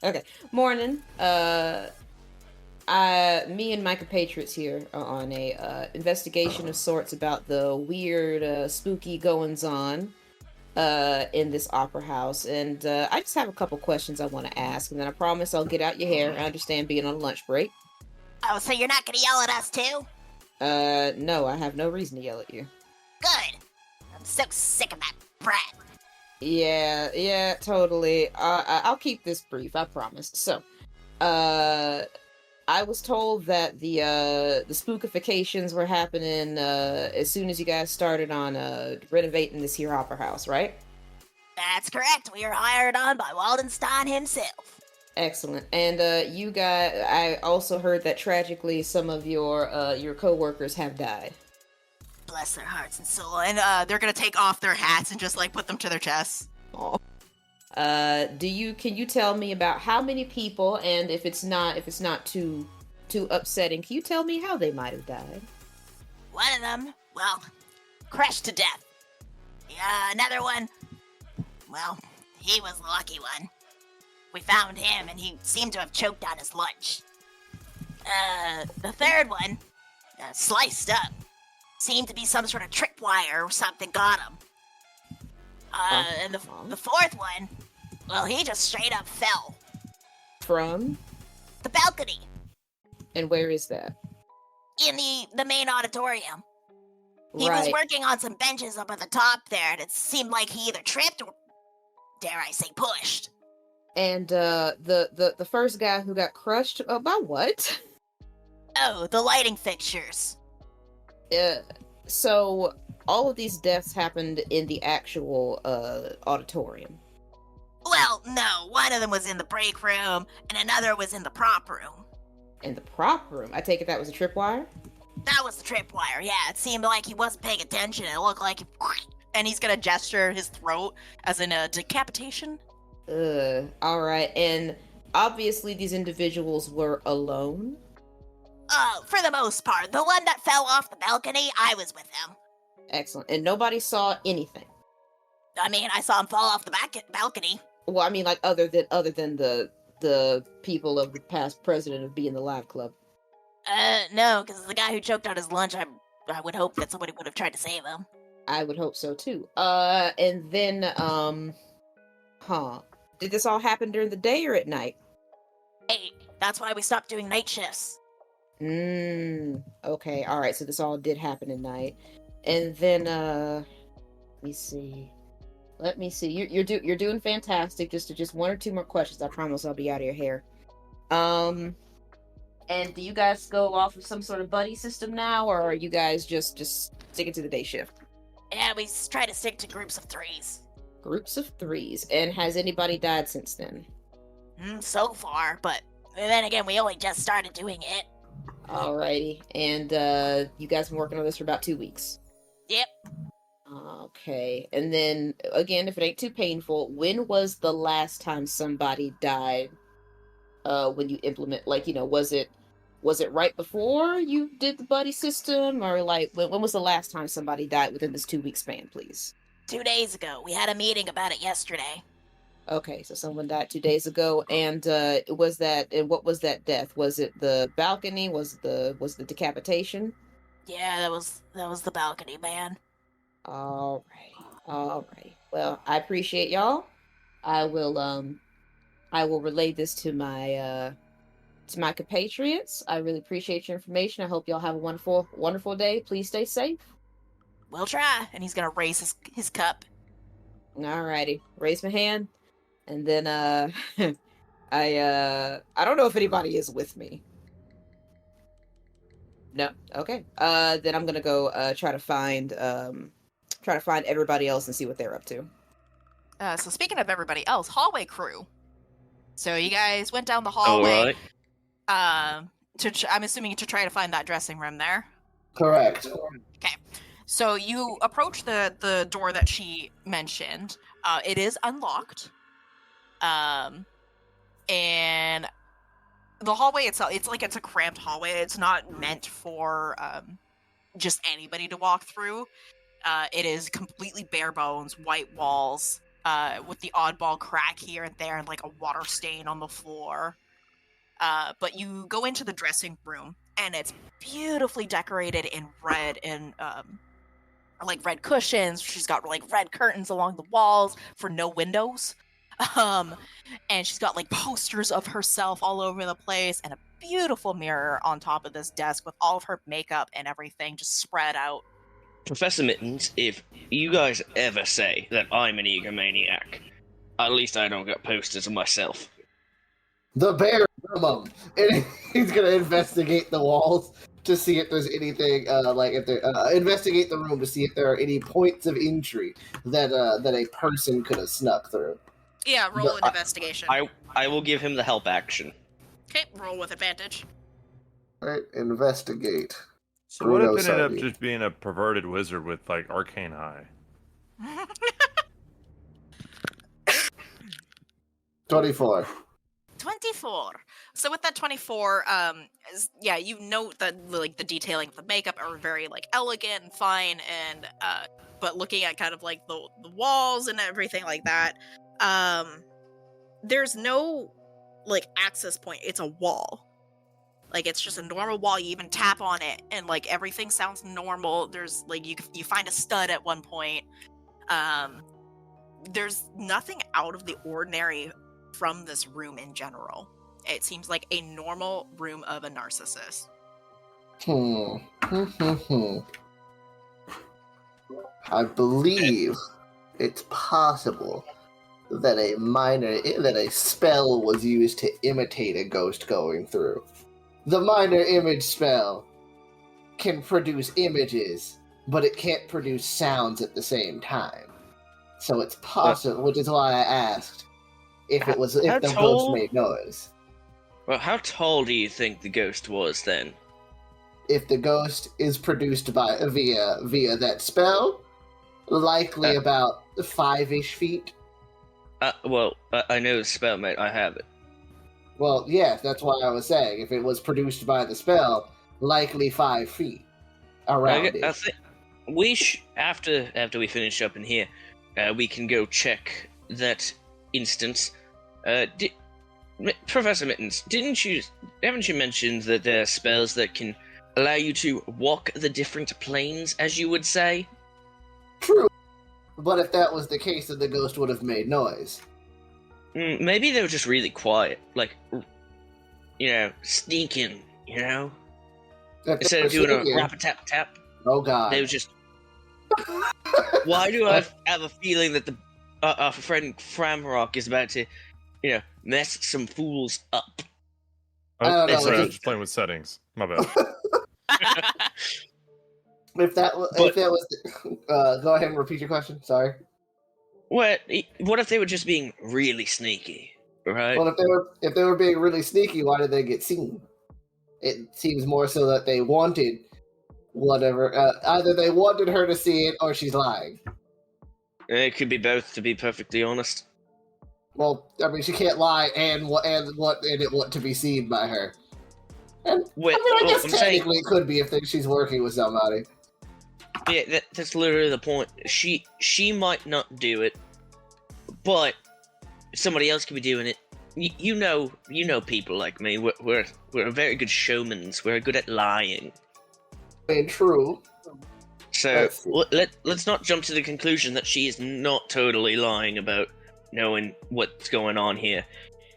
Speaker 7: Okay, morning. Me and my compatriots here are on a investigation of sorts about the weird, spooky goings on in this opera house, and I just have a couple questions I want to ask, and then I promise I'll get out your hair. I understand being on a lunch break.
Speaker 11: Oh, so you're not gonna yell at us too?
Speaker 7: No, I have no reason to yell at you.
Speaker 11: Good. I'm so sick of that brat.
Speaker 7: Yeah, totally. I'll keep this brief, I promise. So, I was told that the spookifications were happening as soon as you guys started on renovating this here opera house, right?
Speaker 11: That's correct. We are hired on by Waldenstein himself.
Speaker 7: Excellent. And you guys, I also heard that tragically some of your co-workers have died.
Speaker 11: Bless their hearts and soul.
Speaker 1: And they're gonna take off their hats and just like put them to their chests.
Speaker 7: Aw. Can you tell me about how many people, and if it's not too upsetting, can you tell me how they might have died?
Speaker 11: One of them, well, crushed to death. Yeah, another one, well, he was the lucky one. We found him, and he seemed to have choked on his lunch. The third one, sliced up. Seemed to be some sort of tripwire or something got him. And the fourth one, well, he just straight up fell.
Speaker 7: From?
Speaker 11: The balcony.
Speaker 7: And where is that?
Speaker 11: In the main auditorium. He
Speaker 7: Right.
Speaker 11: was working on some benches up at the top there, and it seemed like he either tripped or, dare I say, pushed.
Speaker 7: And the first guy who got crushed by what?
Speaker 11: Oh, the lighting fixtures.
Speaker 7: So all of these deaths happened in the actual auditorium.
Speaker 11: Well, no. One of them was in the break room, and another was in the prop room.
Speaker 7: In the prop room? I take it that was a tripwire?
Speaker 11: That was the tripwire, yeah. It seemed like he wasn't paying attention. It looked like he...
Speaker 1: And he's gonna gesture his throat as in a decapitation.
Speaker 7: Alright. And obviously these individuals were alone?
Speaker 11: For the most part. The one that fell off the balcony, I was with him.
Speaker 7: Excellent. And nobody saw anything?
Speaker 11: I mean, I saw him fall off the balcony.
Speaker 7: Well, I mean, like, other than the people of the past president of Be in the Live Club.
Speaker 11: No, because the guy who choked on his lunch, I would hope that somebody would have tried to save him.
Speaker 7: I would hope so, too. And then, did this all happen during the day or at night?
Speaker 11: Hey, that's why we stopped doing night shifts.
Speaker 7: Okay, alright, so this all did happen at night. And then, let me see. You're doing fantastic. Just one or two more questions. I promise I'll be out of your hair. And do you guys go off of some sort of buddy system now, or are you guys just sticking to the day shift?
Speaker 11: Yeah, we try to stick to groups of threes.
Speaker 7: Groups of threes. And has anybody died since then?
Speaker 11: So far, but then again, we only just started doing it.
Speaker 7: Alrighty. And you guys have been working on this for about 2 weeks?
Speaker 11: Yep.
Speaker 7: Okay. And then, again, if it ain't too painful, when was the last time somebody died when you implement, like, was it right before you did the buddy system, or like when was the last time somebody died within this 2 week span, please?
Speaker 11: 2 days ago. We had a meeting about it yesterday.
Speaker 7: Okay, so someone died 2 days ago, and what was that death? Was it the balcony? Was the decapitation?
Speaker 11: Yeah, that was the balcony, man.
Speaker 7: Alright. Well, I appreciate y'all. I will relay this to my compatriots. I really appreciate your information. I hope y'all have a wonderful day. Please stay safe.
Speaker 11: We'll try. And he's gonna raise his cup.
Speaker 7: Alrighty. Raise my hand. And then I don't know if anybody is with me. No. Okay. Then I'm gonna go try to find everybody else and see what they're up to.
Speaker 1: So speaking of everybody else, hallway crew. So you guys went down the hallway.
Speaker 4: Alright.
Speaker 1: I'm assuming to try to find that dressing room there.
Speaker 6: Correct.
Speaker 1: Okay. So you approach the door that she mentioned. It is unlocked. And the hallway itself, it's a cramped hallway. It's not meant for just anybody to walk through. It is completely bare bones, white walls, with the oddball crack here and there, and like a water stain on the floor. But you go into the dressing room, and it's beautifully decorated in red and like red cushions. She's got like red curtains along the walls for no windows. And she's got like posters of herself all over the place, and a beautiful mirror on top of this desk with all of her makeup and everything just spread out.
Speaker 4: Professor Mittens, if you guys ever say that I'm an egomaniac, at least I don't get posters of myself.
Speaker 6: The bare minimum. And he's gonna investigate the walls to see if there's anything, investigate the room to see if there are any points of entry that a person could have snuck through.
Speaker 1: Yeah, roll an investigation.
Speaker 4: I will give him the help action.
Speaker 1: Okay, roll with advantage.
Speaker 6: Right, investigate.
Speaker 3: So what if
Speaker 6: Bruno
Speaker 3: it ended up
Speaker 6: Sardi.
Speaker 3: just being a perverted wizard with like arcane eye?
Speaker 6: 24.
Speaker 1: 24. So with that 24, you note that like the detailing of the makeup are very like elegant and fine, and but looking at kind of like the walls and everything like that, there's no like access point. It's a wall. Like it's just a normal wall. You even tap on it, and like everything sounds normal. There's like you find a stud at one point. There's nothing out of the ordinary from this room in general. It seems like a normal room of a narcissist.
Speaker 6: I believe it's possible that a spell was used to imitate a ghost going through. The minor image spell can produce images but it can't produce sounds at the same time. So it's possible, which is why I asked if the ghost
Speaker 4: tall?
Speaker 6: made noise.
Speaker 4: Well, how tall do you think the ghost was then?
Speaker 6: If the ghost is produced via that spell, likely about 5-ish feet.
Speaker 4: I know the spell, mate. I have it.
Speaker 6: Well, yes, that's why I was saying if it was produced by the spell, likely 5 feet around it.
Speaker 4: I think we after we finish up in here, we can go check that instance. Professor Mittens, haven't you mentioned that there are spells that can allow you to walk the different planes, as you would say?
Speaker 6: True. But if that was the case, then the ghost would have made noise.
Speaker 4: Maybe they were just really quiet, like, sneaking, Instead of doing a rap-a-tap-tap.
Speaker 6: Oh, God.
Speaker 4: They were just... Why do I have a feeling that our friend Framrock is about to, mess some fools up?
Speaker 6: I don't know.
Speaker 3: Sorry, I was just playing with settings. My bad.
Speaker 6: If that was, go ahead and repeat your question. Sorry.
Speaker 4: What if they were just being really sneaky, right?
Speaker 6: Well, if they were being really sneaky, why did they get seen? It seems more so that they wanted whatever. Either they wanted her to see it, or she's lying.
Speaker 4: It could be both, to be perfectly honest.
Speaker 6: Well, I mean, she can't lie and it want to be seen by her. And I guess technically it could be if she's working with somebody.
Speaker 4: Yeah, that's literally the point. She might not do it, but somebody else could be doing it. You know people like me. We're very good showmans. We're good at lying.
Speaker 6: And true.
Speaker 4: So let's not jump to the conclusion that she is not totally lying about knowing what's going on here,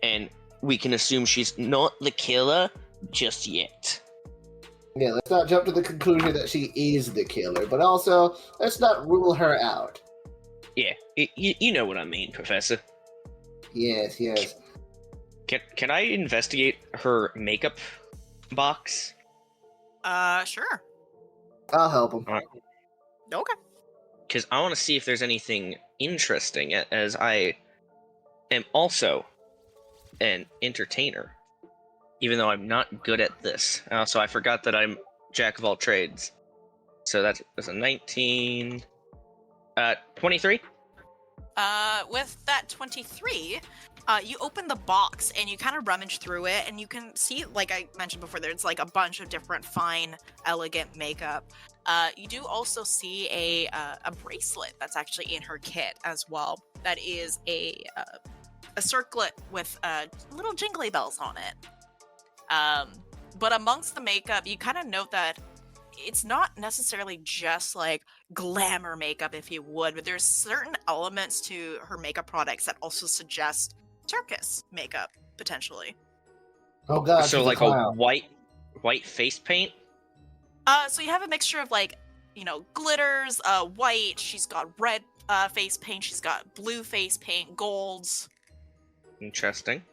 Speaker 4: and we can assume she's not the killer just yet.
Speaker 6: Yeah, let's not jump to the conclusion that she is the killer, but also let's not rule her out.
Speaker 4: Yeah, you know what I mean, Professor.
Speaker 6: Yes.
Speaker 4: Can I investigate her makeup box?
Speaker 1: Sure.
Speaker 6: I'll help him.
Speaker 4: Right.
Speaker 1: Okay.
Speaker 4: Because I want to see if there's anything interesting, as I am also an entertainer, even though I'm not good at this. Also, I forgot that I'm jack of all trades. So that's a 19... 23?
Speaker 1: With that 23, you open the box and you kind of rummage through it, and you can see, like I mentioned before, there's like a bunch of different fine, elegant makeup. You do also see a bracelet that's actually in her kit as well. That is a circlet with little jingly bells on it. But amongst the makeup, you kind of note that it's not necessarily just like glamour makeup, if you would, but there's certain elements to her makeup products that also suggest circus makeup, potentially.
Speaker 6: Oh god.
Speaker 4: So like a white face paint?
Speaker 1: So you have a mixture of like, glitters, white, she's got red face paint, she's got blue face paint, golds.
Speaker 4: Interesting.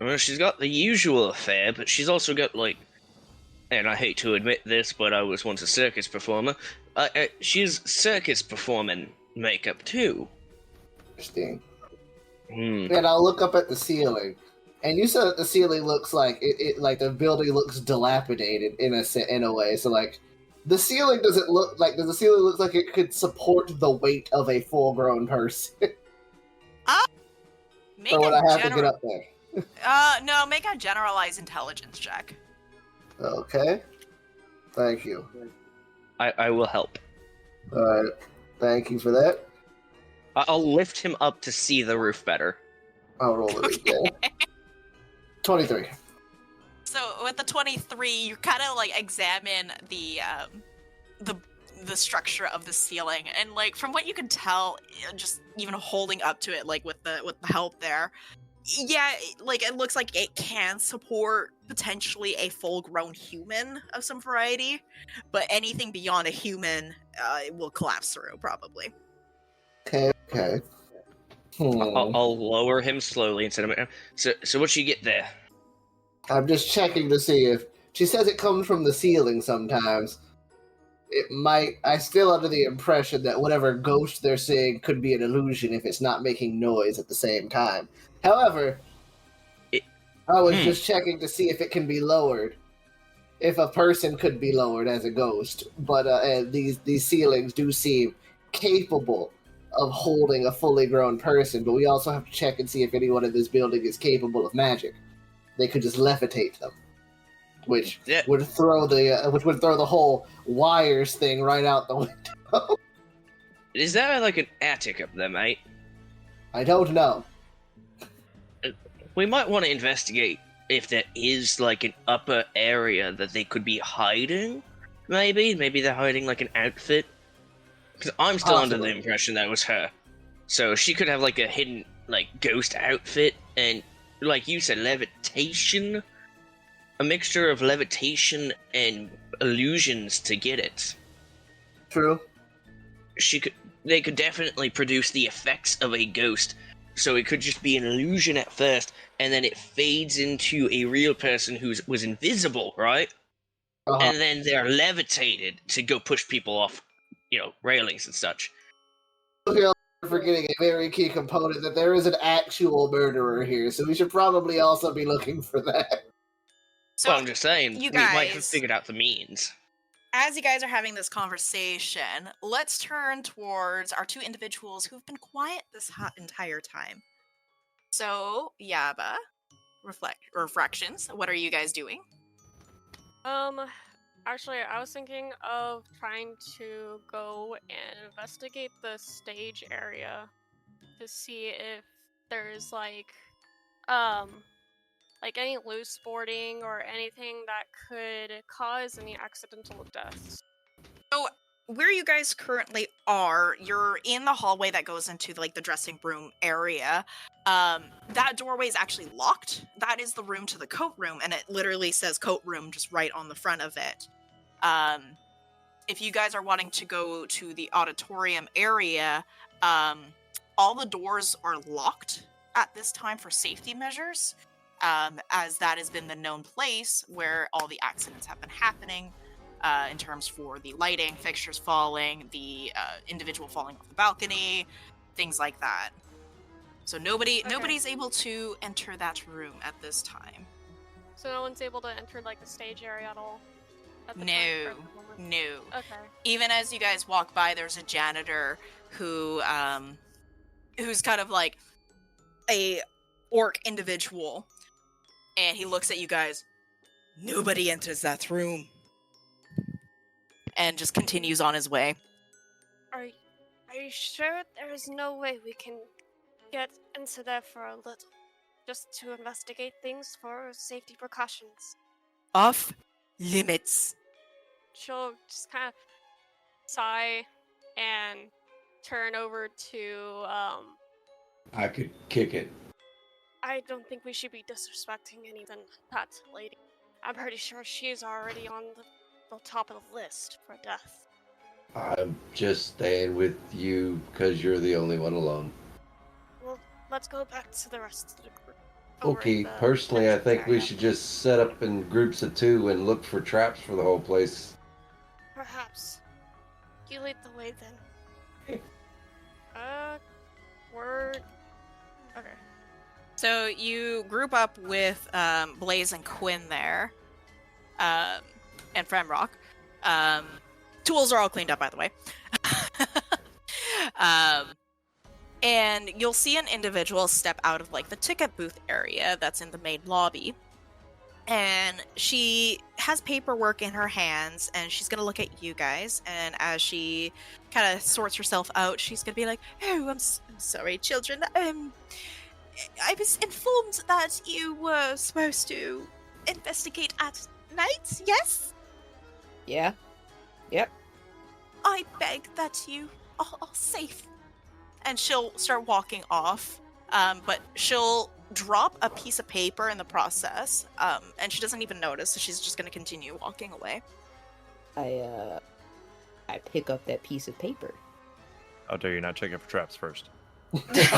Speaker 4: Well, she's got the usual affair, but she's also got, like, and I hate to admit this, but I was once a circus performer, she's circus performing makeup, too.
Speaker 6: Interesting. And I'll look up at the ceiling. And you said that the ceiling looks like, it like the building looks dilapidated in a way, so, like, the ceiling doesn't look like, does the ceiling look like it could support the weight of a full-grown person? Or would I have to get up there?
Speaker 1: No, make a generalized intelligence check.
Speaker 6: Okay. Thank you.
Speaker 4: I will help.
Speaker 6: Alright. Thank you for that.
Speaker 4: I'll lift him up to see the roof better.
Speaker 6: I'll roll it again. 23.
Speaker 1: So with the 23, you kind of like examine the structure of the ceiling, and like from what you can tell, just even holding up to it, like with the help there, yeah, like it looks like it can support potentially a full-grown human of some variety, but anything beyond a human, it will collapse through probably.
Speaker 6: Okay.
Speaker 4: I'll lower him slowly instead of... So what you get there?
Speaker 6: I'm just checking to see if... She says it comes from the ceiling sometimes. it might. I'm still under the impression that whatever ghost they're seeing could be an illusion if it's not making noise at the same time. However, I was just checking to see if it can be lowered. If a person could be lowered as a ghost, but these ceilings do seem capable of holding a fully grown person. But we also have to check and see if anyone in this building is capable of magic. They could just levitate them, which would throw the whole wires thing right out the window.
Speaker 4: Is that like an attic up there, mate?
Speaker 6: I don't know.
Speaker 4: We might want to investigate if there is like an upper area that they could be hiding. Maybe they're hiding like an outfit. Because I'm still under the impression that was her. So she could have like a hidden like ghost outfit and, like you said, levitation. A mixture of levitation and illusions to get it.
Speaker 6: True.
Speaker 4: They could definitely produce the effects of a ghost. So it could just be an illusion at first, and then it fades into a real person who was invisible, right? And then they're levitated to go push people off, railings and such.
Speaker 6: We're forgetting a very key component, that there is an actual murderer here, so we should probably also be looking for that.
Speaker 1: So,
Speaker 4: well, I'm just saying,
Speaker 1: you
Speaker 4: we might
Speaker 1: guys-
Speaker 4: have figured out the means.
Speaker 1: As you guys are having this conversation, let's turn towards our two individuals who've been quiet this entire time. So, Yaba, reflections. What are you guys doing?
Speaker 8: Actually, I was thinking of trying to go and investigate the stage area to see if there's like any loose sporting or anything that could cause any accidental deaths.
Speaker 1: So, where you guys currently are, you're in the hallway that goes into like the dressing room area. That doorway is actually locked. That is the room to the coat room, and it literally says coat room just right on the front of it. If you guys are wanting to go to the auditorium area, all the doors are locked at this time for safety measures. As that has been the known place where all the accidents have been happening, in terms for the lighting, fixtures falling, the individual falling off the balcony, things like that. So nobody's able to enter that room at this time.
Speaker 8: So no one's able to enter like the stage area at all? At the
Speaker 1: No.
Speaker 8: time, or at the moment?
Speaker 1: No.
Speaker 8: Okay.
Speaker 1: Even as you guys walk by, there's a janitor who's kind of like a orc individual. And he looks at you guys. Nobody enters that room. And just continues on his way.
Speaker 10: Are you sure there is no way we can get into there for a little? Just to investigate things for safety precautions.
Speaker 1: Off limits.
Speaker 8: She'll just kind of sigh and turn over to,
Speaker 5: I could kick it.
Speaker 10: I don't think we should be disrespecting even that lady. I'm pretty sure she's already on the top of the list for death.
Speaker 5: I'm just staying with you because you're the only one alone.
Speaker 10: Well, let's go back to the rest of the group. over
Speaker 5: Okay,
Speaker 10: the
Speaker 5: personally, I think we
Speaker 10: area.
Speaker 5: should just set up in groups of 2 and look for traps for the whole place.
Speaker 10: Perhaps. You lead the way then.
Speaker 8: Word. Okay.
Speaker 1: So you group up with Blaze and Quinn there, and Fremrock. Tools are all cleaned up, by the way. And you'll see an individual step out of like the ticket booth area that's in the main lobby. And she has paperwork in her hands, and she's gonna look at you guys. And as she kind of sorts herself out, she's gonna be like, "Oh, I'm sorry, children. I was informed that you were supposed to investigate at night. Yes?
Speaker 7: Yeah. Yep.
Speaker 1: I beg that you are safe." And she'll start walking off, but she'll drop a piece of paper in the process, and she doesn't even notice, so she's just going to continue walking away.
Speaker 7: I pick up that piece of paper.
Speaker 3: How dare you not check it for traps first?
Speaker 4: It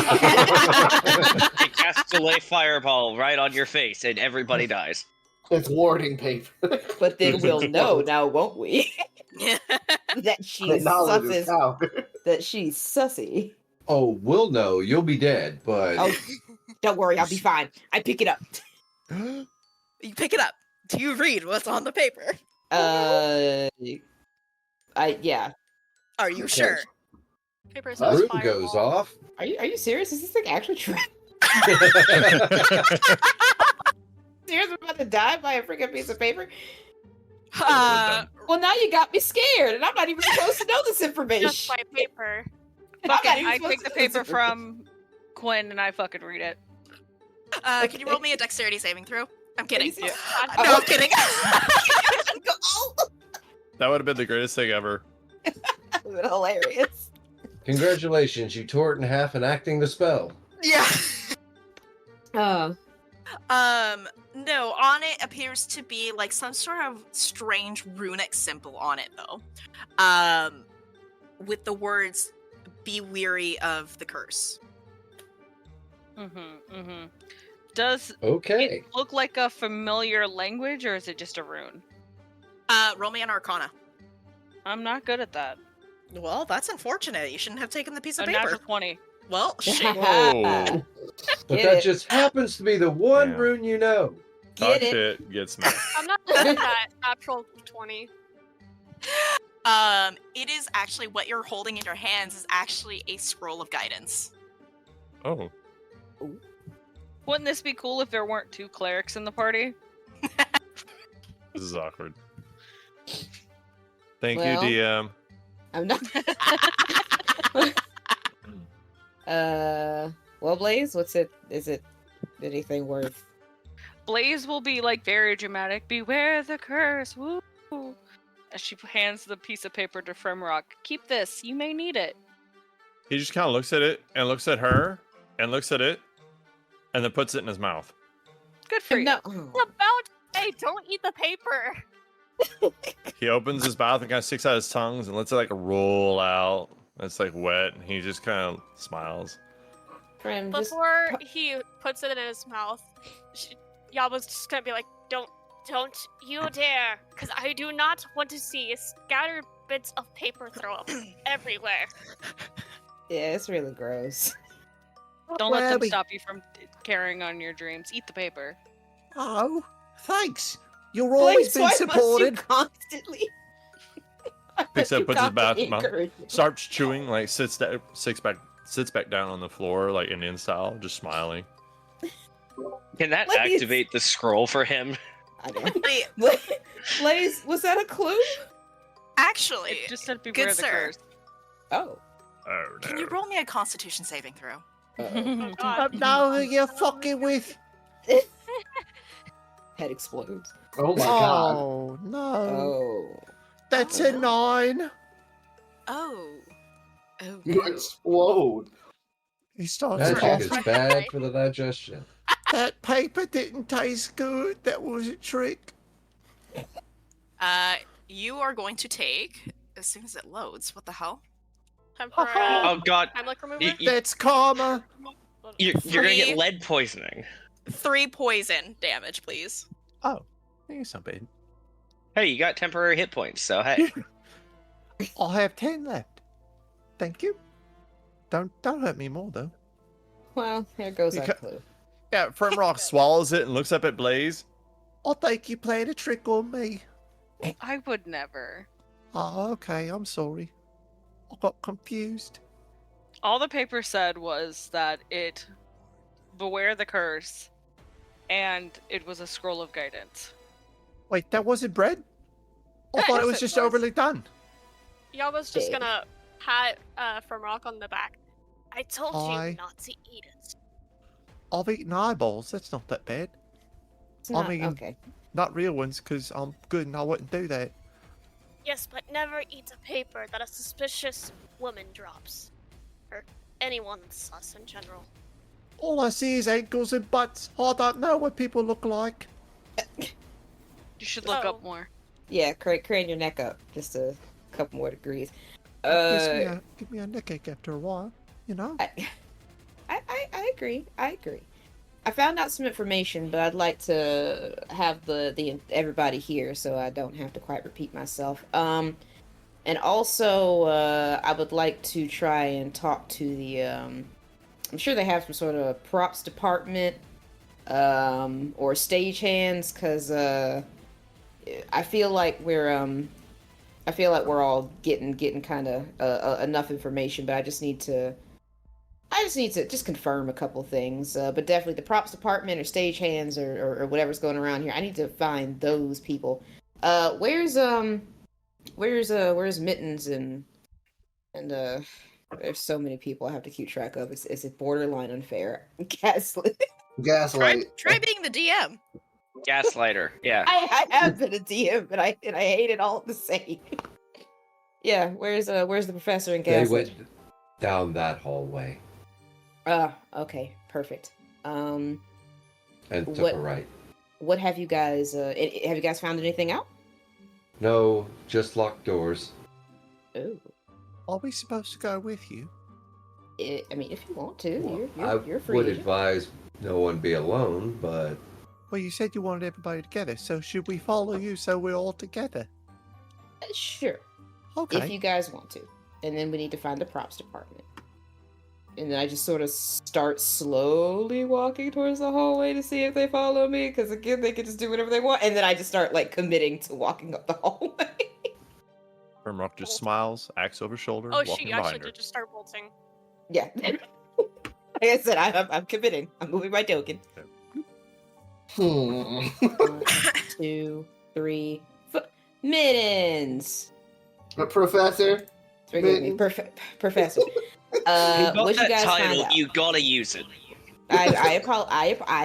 Speaker 4: casts away fireball right on your face, and everybody dies.
Speaker 6: It's warding paper.
Speaker 7: But then we'll know now, won't we? that she's
Speaker 6: knowledge is
Speaker 7: sus.
Speaker 6: power.
Speaker 7: That she's sussy.
Speaker 5: Oh, we'll know. You'll be dead, but
Speaker 7: Oh, don't worry, I'll be fine. I pick it up.
Speaker 1: You pick it up. Do you read what's on the paper?
Speaker 7: Yeah.
Speaker 1: Are you
Speaker 5: Okay.
Speaker 1: sure?
Speaker 8: Paper
Speaker 5: the
Speaker 8: says
Speaker 5: room
Speaker 8: fireball.
Speaker 5: goes off.
Speaker 7: Are you serious? Is this thing actually true? Serious? I'm about to die by a freaking piece of paper? Well, now you got me scared, and I'm not even supposed to know this information.
Speaker 8: Just by paper.
Speaker 7: I'm not even
Speaker 2: I
Speaker 7: supposed
Speaker 2: take
Speaker 7: to
Speaker 2: the
Speaker 7: know this
Speaker 2: paper
Speaker 7: information.
Speaker 2: from Quinn and I fucking read it.
Speaker 1: Can you roll me a dexterity saving throw? I'm kidding.
Speaker 7: Yeah.
Speaker 1: No, I'm kidding.
Speaker 3: That would have been the greatest thing ever.
Speaker 7: That would have been hilarious.
Speaker 5: Congratulations, you tore it in half enacting the spell.
Speaker 1: Yeah.
Speaker 7: Uh,
Speaker 1: No, on it appears to be like some sort of strange runic symbol on it though. With the words "Be weary of the curse."
Speaker 2: Does
Speaker 5: Okay.
Speaker 2: it look like a familiar language, or is it just a rune?
Speaker 1: Roll me an Arcana.
Speaker 2: I'm not good at that.
Speaker 1: Well, that's unfortunate. You shouldn't have taken the piece
Speaker 2: A
Speaker 1: of
Speaker 2: natural
Speaker 1: paper.
Speaker 2: 20.
Speaker 1: Well, shit.
Speaker 3: Whoa.
Speaker 5: But
Speaker 7: Get
Speaker 5: that
Speaker 7: it.
Speaker 5: just happens to be the one
Speaker 3: Damn.
Speaker 5: rune you know.
Speaker 3: Talk
Speaker 7: Get it?
Speaker 3: shit, get smacked.
Speaker 8: I'm not good at that. Natural 20.
Speaker 1: It is actually what you're holding in your hands is actually a scroll of guidance.
Speaker 3: Oh.
Speaker 2: Wouldn't this be cool if there weren't two clerics in the party?
Speaker 3: This is awkward. Thank
Speaker 7: Well,
Speaker 3: you, DM.
Speaker 7: I'm not. Well, Blaze, what's it? Is it anything worth?
Speaker 2: Blaze will be like very dramatic. Beware the curse. Woo! As she hands the piece of paper to Fremrock. Keep this. You may need it.
Speaker 3: He just kind of looks at it and looks at her and looks at it and then puts it in his mouth.
Speaker 2: Good for you.
Speaker 7: No.
Speaker 8: About, hey, don't eat the paper.
Speaker 3: He opens his mouth and kind of sticks out his tongues and lets it like roll out. It's like wet and he just kind of smiles.
Speaker 7: Friend, just
Speaker 8: Before he puts it in his mouth, Yaba's just gonna be like, don't you dare, because I do not want to see scattered bits of paper throw up everywhere.
Speaker 7: yeah, it's really gross.
Speaker 2: Don't let them
Speaker 9: Webby.
Speaker 2: stop you from carrying on your dreams. Eat the paper.
Speaker 9: Oh, thanks. You've always been
Speaker 7: why must you
Speaker 9: supported.
Speaker 7: constantly.
Speaker 3: Picks up, puts his mouth,
Speaker 7: Encourage.
Speaker 3: starts chewing, like sits back down on the floor, like Indian style, just smiling.
Speaker 4: Can that
Speaker 7: Please.
Speaker 4: activate the scroll for him?
Speaker 7: I know.
Speaker 1: Wait,
Speaker 7: Blaze, was that a clue?
Speaker 1: actually,
Speaker 2: It just said beware the
Speaker 1: sir.
Speaker 2: curse.
Speaker 7: Oh.
Speaker 3: Oh no.
Speaker 1: can you roll me a Constitution saving throw?
Speaker 8: Oh,
Speaker 9: I
Speaker 8: God.
Speaker 9: don't know who you're fucking with.
Speaker 7: Head explodes.
Speaker 6: Oh my god.
Speaker 9: Oh, no.
Speaker 7: Oh.
Speaker 9: That's a 9.
Speaker 1: Oh. Oh.
Speaker 6: You explode.
Speaker 9: He starts
Speaker 5: Magic
Speaker 9: off.
Speaker 5: is bad for the digestion.
Speaker 9: That paper didn't taste good. That was a trick.
Speaker 1: You are going to take as soon as it loads. What the hell?
Speaker 8: Time for
Speaker 4: Oh god,
Speaker 8: Heimlich remover.
Speaker 9: That's karma.
Speaker 4: you're gonna
Speaker 1: Three.
Speaker 4: get lead poisoning.
Speaker 1: 3 poison damage, please.
Speaker 9: Oh, it's not bad.
Speaker 4: Hey, you got temporary hit points, so hey.
Speaker 9: I'll have 10 left. Thank you. Don't hurt me more though.
Speaker 7: Well, here goes
Speaker 3: You
Speaker 7: our
Speaker 3: ca-
Speaker 7: clue.
Speaker 3: Yeah, Fremrock swallows it and looks up at Blaze.
Speaker 9: I think you played a trick on me.
Speaker 2: I would never.
Speaker 9: Oh, okay. I'm sorry. I got confused.
Speaker 2: All the paper said was that it beware the curse, and it was a scroll of guidance.
Speaker 9: Wait, that wasn't bread? I
Speaker 8: Yeah,
Speaker 9: thought it
Speaker 8: yes,
Speaker 9: was
Speaker 8: it
Speaker 9: just
Speaker 8: was.
Speaker 9: overly done.
Speaker 8: Yaba's just
Speaker 7: Dang.
Speaker 8: gonna pat from Rock on the back. I told
Speaker 9: Hi.
Speaker 8: you not to eat it.
Speaker 9: I've eaten eyeballs. That's not that bad.
Speaker 7: It's
Speaker 9: I
Speaker 7: not,
Speaker 9: mean-
Speaker 7: okay.
Speaker 9: Not real ones, because I'm good and I wouldn't do that.
Speaker 8: Yes, but never eat a paper that a suspicious woman drops. Or anyone sus in general.
Speaker 9: All I see is ankles and butts. I don't know what people look like.
Speaker 2: You should look
Speaker 8: Oh.
Speaker 2: up more.
Speaker 7: Yeah, crane your neck up just a couple more degrees.
Speaker 9: Give me a neck ache after a while, you know?
Speaker 7: I agree. I agree. I found out some information, but I'd like to have the everybody here so I don't have to quite repeat myself. And also, I would like to try and talk to the, I'm sure they have some sort of props department, or stagehands, because, I feel like we're all getting kind of, enough information, but I just need to just confirm a couple things. But definitely the props department or stagehands or whatever's going around here, I need to find those people. Where's Mittens and there's so many people I have to keep track of. It's borderline unfair. Gaslit.
Speaker 6: Gaslight.
Speaker 1: Try being the DM.
Speaker 4: Gaslighter. Yeah.
Speaker 7: I have been a DM, and I hate it all the same. Yeah, where's the professor and
Speaker 5: They
Speaker 7: Gaslight?
Speaker 5: went down that hallway
Speaker 7: Okay, perfect.
Speaker 5: and took
Speaker 7: What-
Speaker 5: a right.
Speaker 7: What have you guys have you guys found anything out?
Speaker 5: No, just locked doors.
Speaker 7: Oh,
Speaker 9: Are we supposed to go with you?
Speaker 7: I mean, if you want to,
Speaker 5: Well,
Speaker 7: you're
Speaker 5: I
Speaker 7: free.
Speaker 5: would advise no one be alone, but
Speaker 9: Well, you said you wanted everybody together, so should we follow you so we're all together?
Speaker 7: Sure,
Speaker 9: Okay.
Speaker 7: if you guys want to. And then we need to find the props department. And then I just sort of start slowly walking towards the hallway to see if they follow me, because again, they can just do whatever they want. And then I just start like committing to walking up the hallway.
Speaker 3: Grimrock just smiles, axe over shoulder,
Speaker 8: Oh,
Speaker 3: walking
Speaker 8: she
Speaker 3: behind
Speaker 8: actually
Speaker 3: her.
Speaker 8: did just start bolting.
Speaker 7: Yeah. Like I said, I'm committing. I'm moving my token. 1, 2, 3, 4. Mittens.
Speaker 6: Professor.
Speaker 7: Forgive me, Professor.
Speaker 4: You got
Speaker 7: What'd you
Speaker 4: that
Speaker 7: guys find
Speaker 4: title,
Speaker 7: out?
Speaker 4: you gotta use it.
Speaker 7: I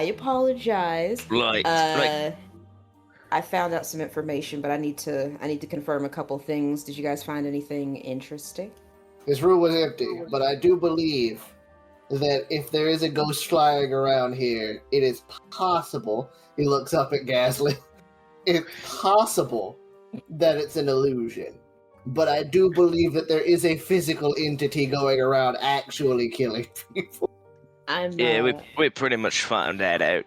Speaker 7: apologize.
Speaker 4: Like,
Speaker 7: I found out some information, but I need to confirm a couple things. Did you guys find anything interesting?
Speaker 6: This room was empty, but I do believe that if there is a ghost flying around here, it is possible. He looks up at Gasly. It's possible that it's an illusion. But I do believe that there is a physical entity going around actually killing people.
Speaker 4: yeah, we pretty much found that out.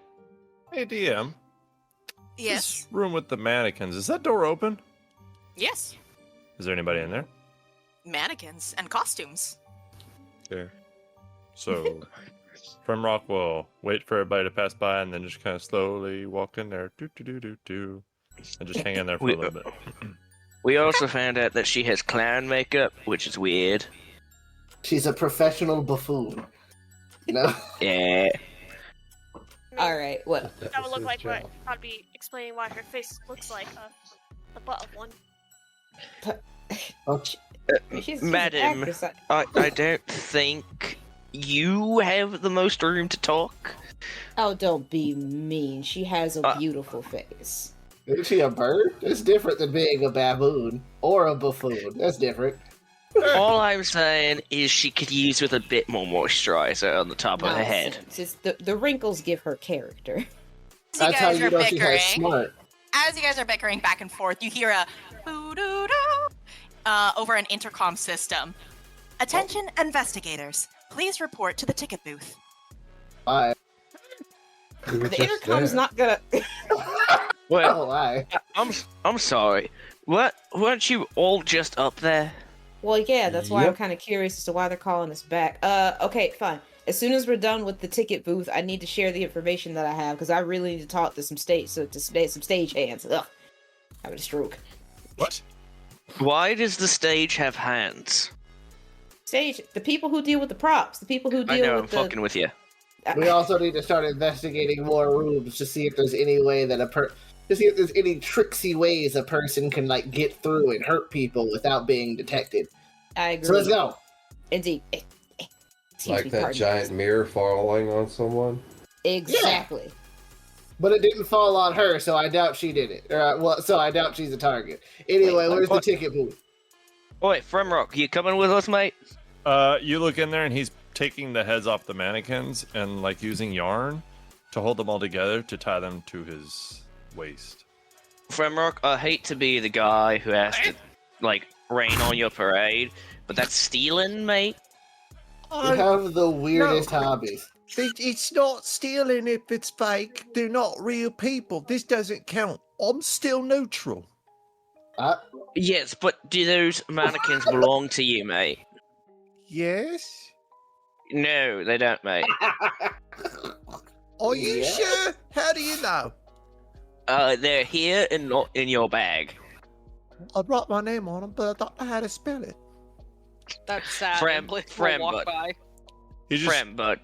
Speaker 3: Hey, DM.
Speaker 1: Yes.
Speaker 3: This room with the mannequins, is that door open?
Speaker 1: Yes.
Speaker 3: Is there anybody in there?
Speaker 1: Mannequins and costumes.
Speaker 3: Okay. So, Grimrock will wait for everybody to pass by and then just kind of slowly walk in there. Do. And just hang in there for a little bit.
Speaker 4: We also found out that she has clown makeup, which is weird.
Speaker 6: She's a professional buffoon. No.
Speaker 4: Yeah.
Speaker 7: All right. What?
Speaker 8: That would look like what I'd be explaining why her face looks like the butt of one.
Speaker 7: She's
Speaker 4: Madam,
Speaker 7: an actress.
Speaker 4: I don't think you have the most room to talk.
Speaker 7: Oh, don't be mean. She has a beautiful face.
Speaker 6: Is she a bird? It's different than being a baboon or a buffoon. That's different.
Speaker 4: All I'm saying is she could use with a bit more moisturizer on the top of her head.
Speaker 7: Nonsense. It's the wrinkles give her character.
Speaker 1: As
Speaker 6: That's how you know she has smart.
Speaker 1: As you guys are bickering back and forth, you hear a boo-doo-doo over an intercom system. Attention, investigators. Please report to the ticket booth.
Speaker 6: Bye.
Speaker 7: The intercom's not gonna.
Speaker 4: Well,
Speaker 6: Oh, why?
Speaker 4: I'm sorry. Weren't you all just up there?
Speaker 7: Well, yeah, that's why I'm
Speaker 5: Yep.
Speaker 7: kind of curious as to why they're calling us back. Okay, fine. As soon as we're done with the ticket booth, I need to share the information that I have because I really need to talk to some stagehands. Ugh, having a stroke.
Speaker 3: What?
Speaker 4: Why does the stage have hands?
Speaker 7: The people who deal with the props, the people who deal
Speaker 4: I know, I'm
Speaker 7: with the.
Speaker 4: fucking with you.
Speaker 6: We also need to start investigating more rooms to see if there's any way that to see if there's any tricksy ways a person can like get through and hurt people without being detected.
Speaker 7: I agree.
Speaker 6: So let's go.
Speaker 7: Indeed. Excuse
Speaker 5: Like
Speaker 7: me,
Speaker 5: that
Speaker 7: pardon.
Speaker 5: giant mirror falling on someone.
Speaker 7: Exactly.
Speaker 6: But it didn't fall on her, so I doubt she did it. So I doubt she's a target. Anyway, where's the ticket booth?
Speaker 4: Wait, Fremrock, you coming with us, mate?
Speaker 3: You look in there and he's taking the heads off the mannequins and like using yarn to hold them all together to tie them to his waist.
Speaker 4: Fremrock, I hate to be the guy who has to, like, rain on your parade, but that's stealing, mate.
Speaker 6: You have the weirdest hobbies.
Speaker 9: It's not stealing if it's fake. They're not real people. This doesn't count. I'm still neutral.
Speaker 4: Yes, but do those mannequins belong to you, mate?
Speaker 9: Yes.
Speaker 4: No, they don't, mate.
Speaker 9: Are you sure? How do you know?
Speaker 4: They're here and not in your bag.
Speaker 9: I wrote my name on them, but I don't know how to spell it.
Speaker 2: That's sad.
Speaker 4: Frem,
Speaker 2: We'll
Speaker 4: Frem,
Speaker 2: walk
Speaker 4: bud.
Speaker 2: by.
Speaker 3: He just
Speaker 4: Frem, bud.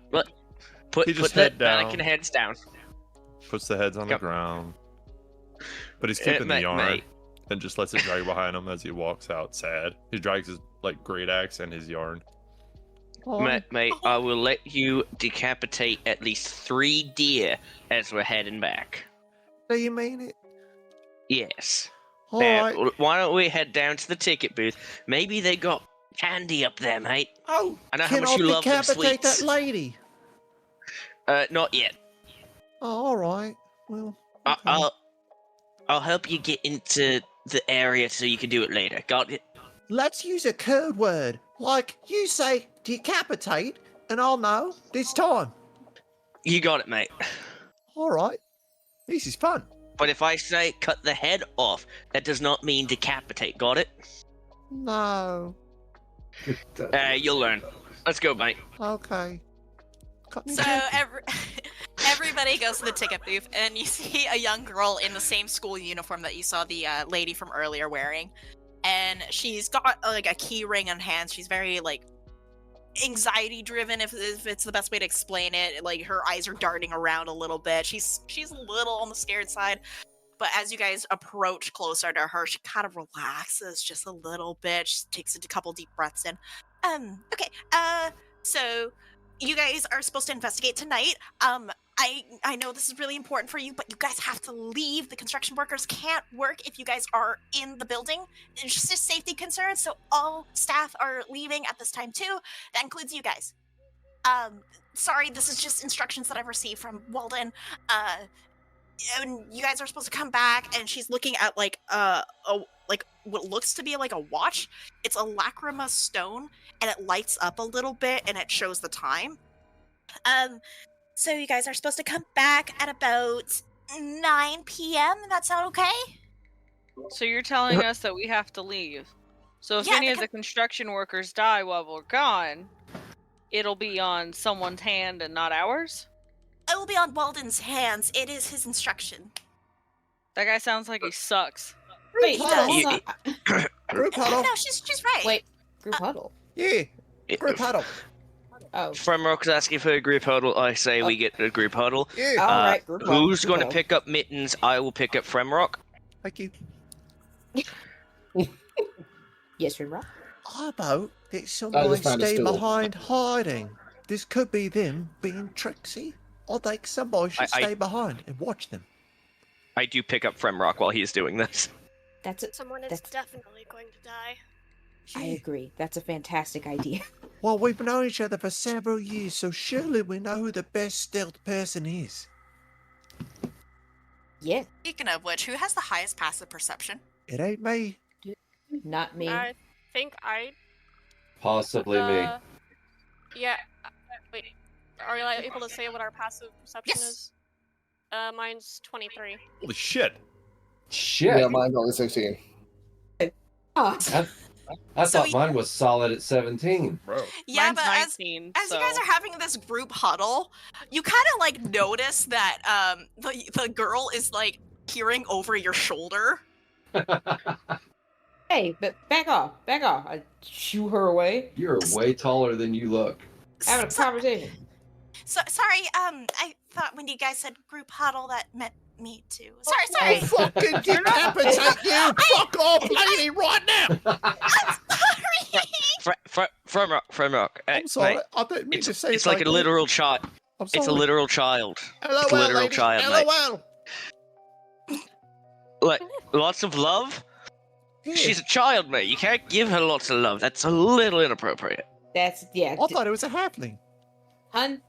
Speaker 4: Put
Speaker 3: He just
Speaker 4: the
Speaker 3: head down.
Speaker 4: mannequin heads down.
Speaker 3: puts the heads on the
Speaker 4: Yep.
Speaker 3: ground. But he's keeping the
Speaker 4: mate,
Speaker 3: yarn
Speaker 4: mate.
Speaker 3: and just lets it drag behind him as he walks out sad. He drags his great axe and his yarn.
Speaker 4: Mate, I will let you decapitate at least 3 deer as we're heading back.
Speaker 9: Do you mean it?
Speaker 4: Yes.
Speaker 9: All
Speaker 4: Now,
Speaker 9: right.
Speaker 4: why don't we head down to the ticket booth? Maybe they got candy up there, mate.
Speaker 9: Oh,
Speaker 4: I know how
Speaker 9: can
Speaker 4: much
Speaker 9: I
Speaker 4: you love them
Speaker 9: decapitate
Speaker 4: sweets.
Speaker 9: that lady?
Speaker 4: Not yet.
Speaker 9: Oh, all right. Well, okay.
Speaker 4: I'll help you get into the area so you can do it later. Got it?
Speaker 9: Let's use a code word. Like you say decapitate, and I'll know this time.
Speaker 4: You got it, mate.
Speaker 9: All right. This is fun.
Speaker 4: But if I say cut the head off, that does not mean decapitate. Got it?
Speaker 9: No.
Speaker 4: You'll learn. Let's go, mate.
Speaker 9: Okay. Cut me
Speaker 1: So
Speaker 9: down.
Speaker 1: everybody goes to the ticket booth, and you see a young girl in the same school uniform that you saw the lady from earlier wearing, and she's got a key ring on hand. She's very anxiety driven, if it's the best way to explain it. Like, her eyes are darting around a little bit. She's a little on the scared side, but as you guys approach closer to her, she kind of relaxes just a little bit. She takes a couple deep breaths in. Okay, so you guys are supposed to investigate tonight. I know this is really important for you, but you guys have to leave. The construction workers can't work if you guys are in the building. It's just a safety concern, so all staff are leaving at this time too. That includes you guys. Sorry, this is just instructions that I've received from Walden. And you guys are supposed to come back, and she's looking at what looks to be like a watch. It's a lacrima stone, and it lights up a little bit, and it shows the time. So you guys are supposed to come back at about 9 p.m. That sound okay?
Speaker 2: So you're telling us that we have to leave. So if
Speaker 1: Yeah,
Speaker 2: any of
Speaker 1: because-
Speaker 2: the construction workers die while we're gone, it'll be on someone's hand and not ours?
Speaker 1: It will be on Walden's hands. It is his instruction.
Speaker 2: That guy sounds like he sucks.
Speaker 7: Wait,
Speaker 1: He
Speaker 7: hold on,
Speaker 1: does.
Speaker 7: hold on.
Speaker 9: Group huddle.
Speaker 1: No, she's right.
Speaker 7: Wait, group huddle.
Speaker 9: Yeah. Group huddle.
Speaker 7: Oh,
Speaker 4: Fremrock's asking for a group huddle. I say we get a group huddle.
Speaker 9: Yeah.
Speaker 7: all right. Group huddle.
Speaker 4: Who's
Speaker 7: group
Speaker 4: going to
Speaker 7: huddle.
Speaker 4: pick up Mittens? I will pick up Fremrock.
Speaker 9: Thank you.
Speaker 7: Yes, Rimrock.
Speaker 9: How about that
Speaker 6: I
Speaker 9: somebody
Speaker 6: just found a
Speaker 9: stay
Speaker 6: stool.
Speaker 9: behind hiding? This could be them being tricksy. I think somebody should
Speaker 4: I-
Speaker 9: stay behind and watch them.
Speaker 4: I do pick up Fremrock while he is doing this.
Speaker 7: That's it.
Speaker 10: Someone is
Speaker 7: That's-
Speaker 10: definitely going to die.
Speaker 7: I agree. That's a fantastic idea.
Speaker 9: Well, we've known each other for several years, so surely we know who the best stealth person is.
Speaker 7: Yeah,
Speaker 1: Speaking of which, who has the highest passive perception?
Speaker 9: It ain't me.
Speaker 7: not me.
Speaker 8: I think
Speaker 5: Possibly me.
Speaker 8: Yeah. Wait. Are you able to say what our passive perception
Speaker 1: Yes.
Speaker 8: is? Mine's 23.
Speaker 3: Holy shit!
Speaker 5: Shit.
Speaker 6: Yeah, mine's only 16.
Speaker 7: Ah,
Speaker 5: I
Speaker 1: So
Speaker 5: thought mine was solid at 17.
Speaker 3: Bro.
Speaker 1: Yeah,
Speaker 2: Mine's
Speaker 1: but
Speaker 2: 19,
Speaker 1: as
Speaker 2: so...
Speaker 1: you guys are having this group huddle, you kind of notice that the girl is peering over your shoulder.
Speaker 7: hey, but back off. Back off. I shoo her away.
Speaker 5: You're way taller than you look.
Speaker 7: Having a conversation.
Speaker 1: So sorry, I thought when you guys said group huddle that meant me too. Sorry.
Speaker 9: I'll fucking decapitate you! Fuck off, lady, right now!
Speaker 1: Sorry.
Speaker 4: Fremrock.
Speaker 9: I'm sorry.
Speaker 4: Mate,
Speaker 9: I didn't mean to say
Speaker 4: it's like a
Speaker 9: that.
Speaker 4: literal child.
Speaker 9: I'm
Speaker 4: It's a
Speaker 9: sorry.
Speaker 4: literal child.
Speaker 9: LOL,
Speaker 4: It's a literal
Speaker 9: lady.
Speaker 4: child, mate.
Speaker 9: LOL.
Speaker 4: Like, lots of love?
Speaker 9: Yeah.
Speaker 4: She's a child, mate. You can't give her lots of love. That's a little inappropriate.
Speaker 7: That's yeah.
Speaker 9: I thought it was a halfling.
Speaker 7: Hun,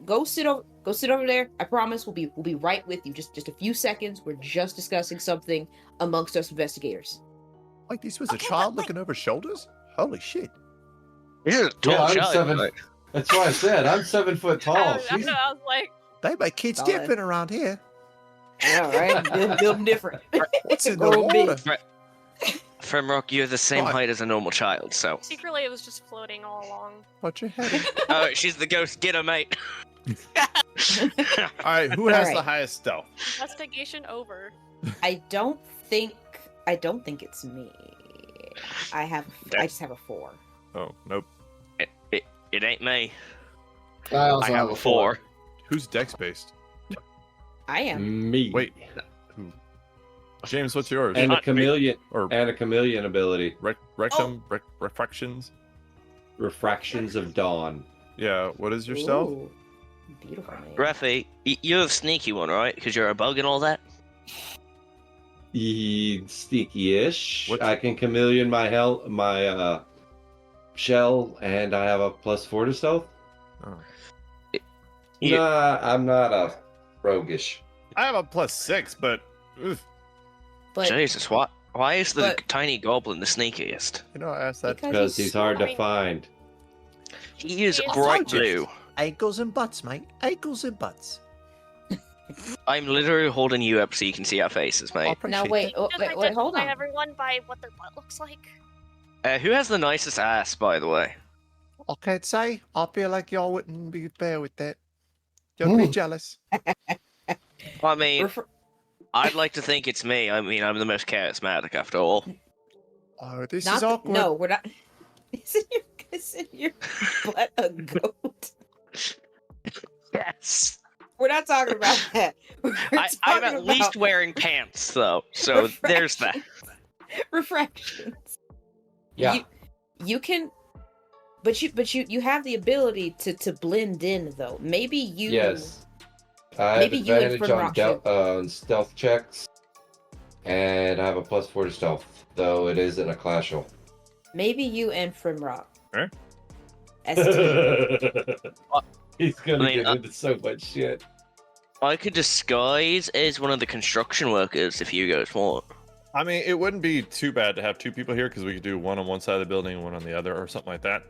Speaker 7: go sit over there. I promise we'll be right with you. Just a few seconds. We're just discussing something amongst us investigators.
Speaker 9: Like this was a
Speaker 1: Okay,
Speaker 9: child
Speaker 1: but,
Speaker 9: looking over shoulders? Holy shit.
Speaker 4: This is a tall
Speaker 5: Yeah, I'm
Speaker 4: child.
Speaker 5: 7.
Speaker 4: mate.
Speaker 5: That's why I said I'm 7 foot tall.
Speaker 8: I
Speaker 5: She's-
Speaker 8: was like,
Speaker 9: They make kids
Speaker 7: Solid.
Speaker 9: different around here.
Speaker 7: Yeah, right. Build them different.
Speaker 9: What's in the
Speaker 7: Grow 'em big.
Speaker 9: water?
Speaker 4: Femrock, you're the same
Speaker 9: Right.
Speaker 4: height as a normal child, so.
Speaker 8: Secretly, it was just floating all along.
Speaker 9: Watch your head.
Speaker 4: Oh, she's the ghost. Get her, mate.
Speaker 3: All right, who has the
Speaker 7: Alright.
Speaker 3: highest stealth?
Speaker 8: Investigation over.
Speaker 7: I don't think it's me. I just have a 4.
Speaker 3: Oh, nope.
Speaker 4: It ain't me.
Speaker 6: I also
Speaker 4: I have a 4.
Speaker 3: Who's dex based?
Speaker 7: I am.
Speaker 5: Me.
Speaker 3: Wait. Who? James, what's yours?
Speaker 5: And a chameleon.
Speaker 3: Or
Speaker 5: And a chameleon ability.
Speaker 3: rectum? Refractions?
Speaker 5: Refractions of dawn.
Speaker 3: Yeah, what is your stealth?
Speaker 7: Ooh, beautiful name.
Speaker 4: Rafi, you're the sneaky one, right? Because you're a bug and all that?
Speaker 5: Sneaky-ish.
Speaker 3: What-
Speaker 5: I can chameleon my shell, and I have a +4 to stealth.
Speaker 3: Oh.
Speaker 4: Yeah.
Speaker 5: Nah, I'm not a roguish.
Speaker 3: I have a +6, but oof,
Speaker 7: But
Speaker 4: Jesus, why is the
Speaker 7: but-
Speaker 4: tiny goblin the sneakiest?
Speaker 3: you know, I asked that.
Speaker 5: Because he's hard to
Speaker 8: Sorry.
Speaker 5: find.
Speaker 4: He is
Speaker 8: He is
Speaker 4: bright
Speaker 9: so
Speaker 4: blue.
Speaker 9: Ankles and butts, mate. Ankles and butts.
Speaker 4: I'm literally holding you up so you can see our faces,
Speaker 9: I
Speaker 4: mate.
Speaker 9: appreciate
Speaker 7: now wait,
Speaker 9: that.
Speaker 8: Just
Speaker 7: wait, hold
Speaker 8: identify
Speaker 7: on.
Speaker 8: everyone by what their butt looks like.
Speaker 4: Who has the nicest ass, by the way?
Speaker 9: I can't say. I feel like y'all wouldn't be fair with that. You'd be
Speaker 6: Ooh.
Speaker 9: jealous.
Speaker 4: I mean,
Speaker 7: Refer-
Speaker 4: I'd like to think it's me. I mean, I'm the most charismatic after all.
Speaker 9: Oh, this
Speaker 7: Not
Speaker 9: is
Speaker 7: the-
Speaker 9: awkward.
Speaker 7: no, we're not. Isn't your butt a goat?
Speaker 4: Yes.
Speaker 7: We're not talking about that. We're
Speaker 4: I'm
Speaker 7: talking
Speaker 4: at least
Speaker 7: about
Speaker 4: wearing pants, though, so there's that.
Speaker 7: refractions.
Speaker 5: Yeah.
Speaker 7: You can, but you have the ability to blend in though. Maybe you.
Speaker 5: Yes. I have
Speaker 7: Maybe you and
Speaker 5: advantage on
Speaker 7: Primrock
Speaker 5: on stealth checks, and I have a +4 to stealth, though it is in a clash roll.
Speaker 7: Maybe you and Frimrock.
Speaker 3: Eh?
Speaker 7: As a team.
Speaker 5: He's gonna
Speaker 4: I mean,
Speaker 5: get into so much shit.
Speaker 4: I could disguise as one of the construction workers if you guys want.
Speaker 3: I mean, it wouldn't be too bad to have two people here because we could do one on one side of the building and one on the other, or something like that.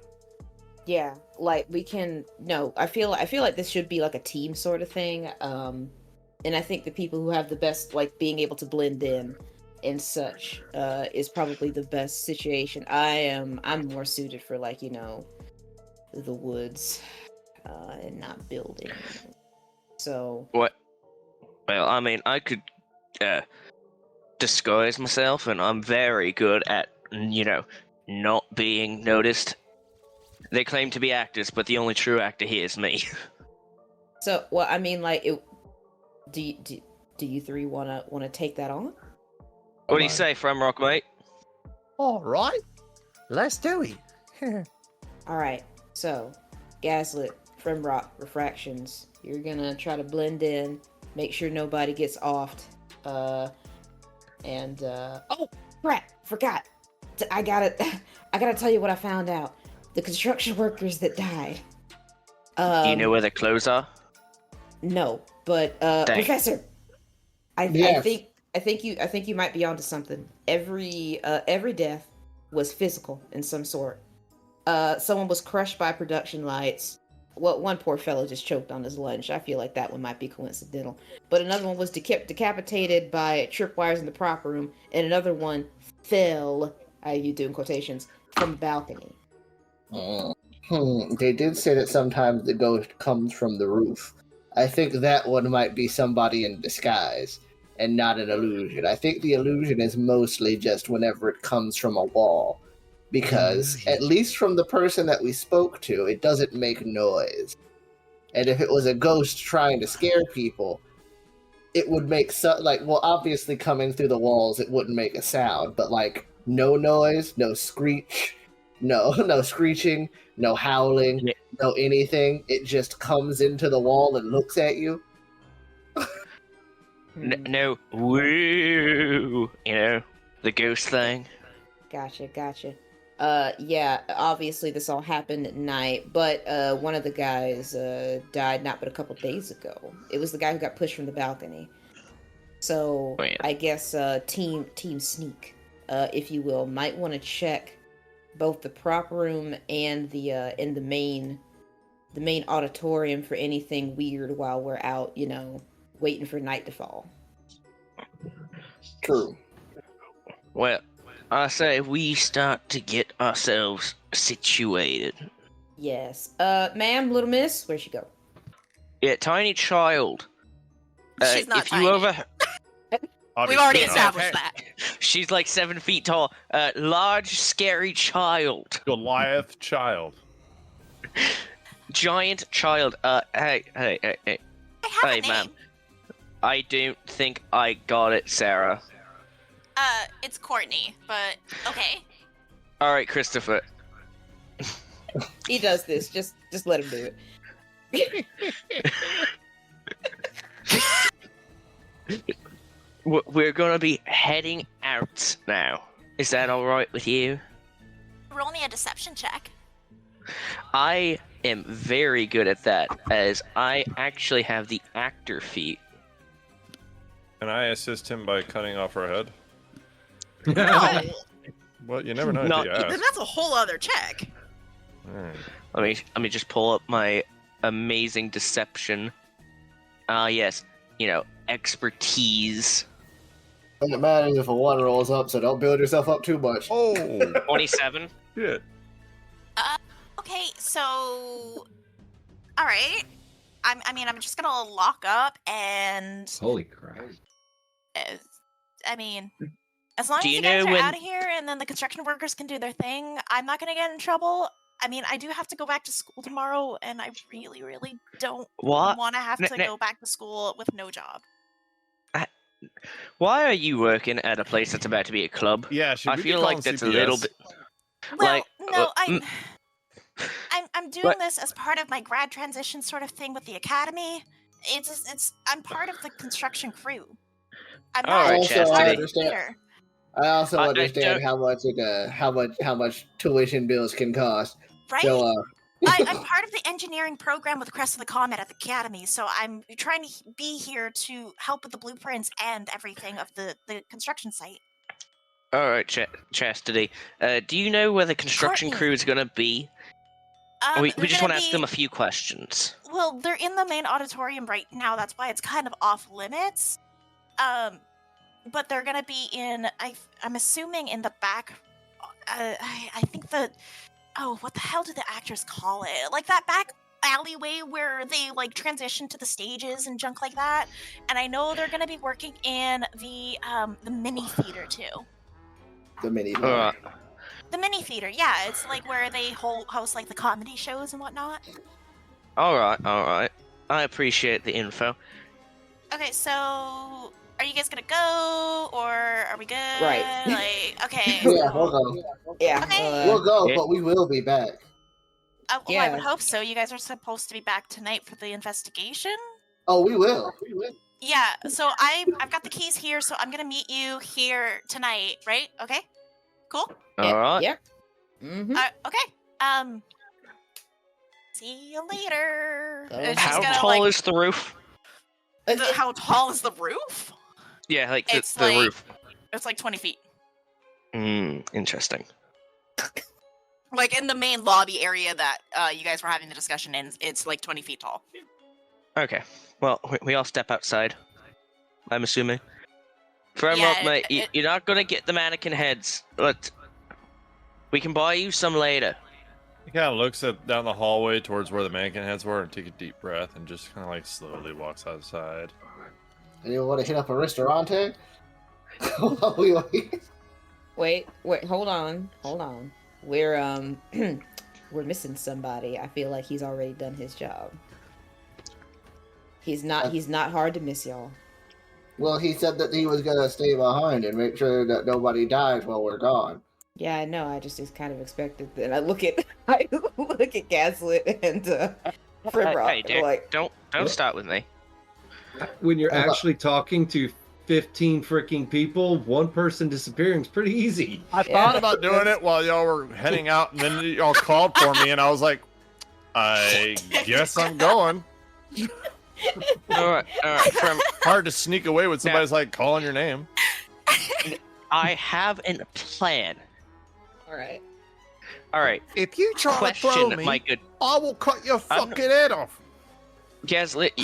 Speaker 7: Yeah, like we can. No, I feel like this should be like a team sort of thing. And I think the people who have the best, like being able to blend in and such, is probably the best situation. I'm more suited for like the woods, and not building. So
Speaker 4: What? Well, I mean, I could disguise myself, and I'm very good at, not being noticed. They claim to be actors, but the only true actor here is me.
Speaker 7: well, I mean, like, do you three wanna take that on?
Speaker 4: What do you say, Fremrock, mate?
Speaker 9: All right. Let's do it.
Speaker 7: All right. So, Gaslit, Fremrock, Refractions. You're gonna try to blend in, make sure nobody gets offed. Oh crap! Forgot. I gotta tell you what I found out. The construction workers that died.
Speaker 4: Do you know where the clothes are?
Speaker 7: No, but
Speaker 4: Dang.
Speaker 7: Professor, I
Speaker 6: Yes.
Speaker 7: think you might be onto something. Every death was physical in some sort. Someone was crushed by production lights. Well, one poor fellow just choked on his lunch. I feel like that one might be coincidental. But another one was decapitated by tripwires in the prop room, and another one fell, you do in quotations, from the balcony.
Speaker 6: They did say that sometimes the ghost comes from the roof. I think that one might be somebody in disguise and not an illusion. I think the illusion is mostly just whenever it comes from a wall. Because, at least from the person that we spoke to, it doesn't make noise. And if it was a ghost trying to scare people, it would make obviously coming through the walls, it wouldn't make a sound, but no noise, no screech, no screeching, no howling,
Speaker 4: Yeah.
Speaker 6: no anything. It just comes into the wall and looks at you.
Speaker 4: No, woo! The ghost thing.
Speaker 7: Gotcha. Yeah, obviously this all happened at night, but one of the guys died not but a couple days ago. It was the guy who got pushed from the balcony. So
Speaker 4: Oh, yeah.
Speaker 7: I guess team sneak, if you will, might want to check both the prop room and the main auditorium for anything weird while we're out, waiting for night to fall.
Speaker 6: True.
Speaker 4: Well, I say we start to get ourselves situated.
Speaker 7: Yes. Ma'am, little miss, where'd she go?
Speaker 4: Yeah, tiny child.
Speaker 1: She's not
Speaker 4: if
Speaker 1: tiny.
Speaker 4: you over,
Speaker 1: We've already
Speaker 3: Obviously not.
Speaker 1: established that.
Speaker 4: she's like 7 feet tall. Large, scary child.
Speaker 3: Goliath child.
Speaker 4: Giant child. Hey.
Speaker 11: I have
Speaker 4: Hey,
Speaker 11: a name.
Speaker 4: ma'am. I don't think I got it, Sarah.
Speaker 1: It's Courtney, but okay.
Speaker 4: All right, Christopher.
Speaker 7: He does this. Just let him do it.
Speaker 4: We're gonna be heading out now. Is that all right with you?
Speaker 11: Roll me a deception check.
Speaker 4: I am very good at that, as I actually have the actor feat.
Speaker 3: Can I assist him by cutting off her head?
Speaker 1: No,
Speaker 3: Well, you never know
Speaker 4: Not-
Speaker 3: until you ask.
Speaker 1: that's a whole other check.
Speaker 3: Alright.
Speaker 4: Let me just pull up my amazing deception. Yes, expertise.
Speaker 6: And it matters if a 1 rolls up, so don't build yourself up too much.
Speaker 3: Oh,
Speaker 4: 27.
Speaker 3: shit.
Speaker 11: Okay, so all right. I'm just gonna lock up and
Speaker 5: Holy crap.
Speaker 11: I mean, as long
Speaker 4: Do
Speaker 11: as
Speaker 4: you
Speaker 11: you guys
Speaker 4: know
Speaker 11: are
Speaker 4: when-
Speaker 11: out of here and then the construction workers can do their thing, I'm not gonna get in trouble. I mean, I do have to go back to school tomorrow, and I really, really don't
Speaker 4: What?
Speaker 11: want to have
Speaker 4: N-
Speaker 11: to
Speaker 4: n-
Speaker 11: go back to school with no job.
Speaker 4: Why are you working at a place that's about to be a club?
Speaker 3: Yeah, should
Speaker 4: I
Speaker 3: we
Speaker 4: feel
Speaker 3: be
Speaker 4: like
Speaker 3: calling
Speaker 4: that's
Speaker 3: CPS?
Speaker 4: a little bit.
Speaker 11: Well,
Speaker 4: Like,
Speaker 11: no,
Speaker 4: mm,
Speaker 11: I'm doing
Speaker 4: What?
Speaker 11: this as part of my grad transition sort of thing with the academy. I'm part of the construction crew. I'm
Speaker 4: All
Speaker 11: not
Speaker 4: right,
Speaker 6: Also, I
Speaker 4: Chastity.
Speaker 6: understand.
Speaker 11: here.
Speaker 6: I also
Speaker 4: I
Speaker 6: understand
Speaker 4: don't-
Speaker 6: how much tuition bills can cost.
Speaker 11: Right?
Speaker 6: So,
Speaker 11: I'm part of the engineering program with Crest of the Comet at the Academy, so I'm trying to be here to help with the blueprints and everything of the construction site.
Speaker 4: All right, Chastity. Do you know where the construction
Speaker 11: Courtney.
Speaker 4: crew is gonna be? We
Speaker 11: They're
Speaker 4: just
Speaker 11: gonna
Speaker 4: want to ask
Speaker 11: be-
Speaker 4: them a few questions.
Speaker 11: Well, they're in the main auditorium right now. That's why it's kind of off limits. But they're gonna be in. I'm assuming in the back. I think the. Oh, what the hell do the actors call it? Like that back alleyway where they like transition to the stages and junk like that. And I know they're gonna be working in the mini theater too.
Speaker 6: the mini.
Speaker 4: All right.
Speaker 11: The mini theater, yeah, it's like where they host like the comedy shows and whatnot.
Speaker 4: All right. I appreciate the info.
Speaker 11: Okay, so are you guys gonna go or are we good?
Speaker 7: Right.
Speaker 11: Like, okay.
Speaker 6: Yeah,
Speaker 11: so-
Speaker 6: we'll go.
Speaker 7: Yeah.
Speaker 11: Okay.
Speaker 6: We'll go,
Speaker 4: Yeah.
Speaker 6: but we will be back.
Speaker 11: Well, I
Speaker 7: Yeah.
Speaker 11: would hope so. You guys are supposed to be back tonight for the investigation.
Speaker 6: Oh, we will.
Speaker 11: Yeah. So I've got the keys here, so I'm gonna meet you here tonight, right? Okay. Cool.
Speaker 4: All right.
Speaker 7: Yep. Mm-hmm.
Speaker 11: Okay. See you later.
Speaker 7: Oh.
Speaker 11: It's just
Speaker 4: How
Speaker 11: gonna,
Speaker 4: tall
Speaker 11: like,
Speaker 4: is the roof?
Speaker 1: How tall is the roof?
Speaker 4: Yeah, like
Speaker 11: It's
Speaker 4: the
Speaker 11: like-
Speaker 4: roof.
Speaker 1: It's like 20 feet.
Speaker 4: Interesting.
Speaker 1: Like in the main lobby area that you guys were having the discussion in, it's like 20 feet tall.
Speaker 4: Okay. Well, we all step outside. I'm assuming. Fremrock,
Speaker 1: Yeah,
Speaker 4: mate, you're not gonna get the mannequin heads. But we can buy you some later.
Speaker 3: He kind of looks down the hallway towards where the mannequin heads were and take a deep breath and just kind of like slowly walks outside.
Speaker 6: Anyone want to hit up a restaurante? While we wait?
Speaker 7: Wait, hold on. We're we're missing somebody. I feel like he's already done his job. He's not hard to miss, y'all.
Speaker 6: Well, he said that he was gonna stay behind and make sure that nobody dies while we're gone.
Speaker 7: Yeah, I know. I just kind of expected that. I look at Gaslit and Fremrock.
Speaker 4: Hey, dude,
Speaker 7: like,
Speaker 4: don't start with me.
Speaker 5: When you're
Speaker 6: Oh, wow.
Speaker 5: actually talking to 15 freaking people, one person disappearing is pretty easy.
Speaker 3: I thought about doing it while y'all were heading out, and then y'all called for me, and I was like, I guess I'm going.
Speaker 4: All right.
Speaker 3: Hard to sneak away when somebody's like calling your name.
Speaker 4: I have a plan.
Speaker 7: all right.
Speaker 4: All right.
Speaker 9: If you try to throw
Speaker 4: Question,
Speaker 9: me,
Speaker 4: my good
Speaker 9: I will cut your
Speaker 4: I'm-
Speaker 9: fucking head off.
Speaker 4: Gaslit.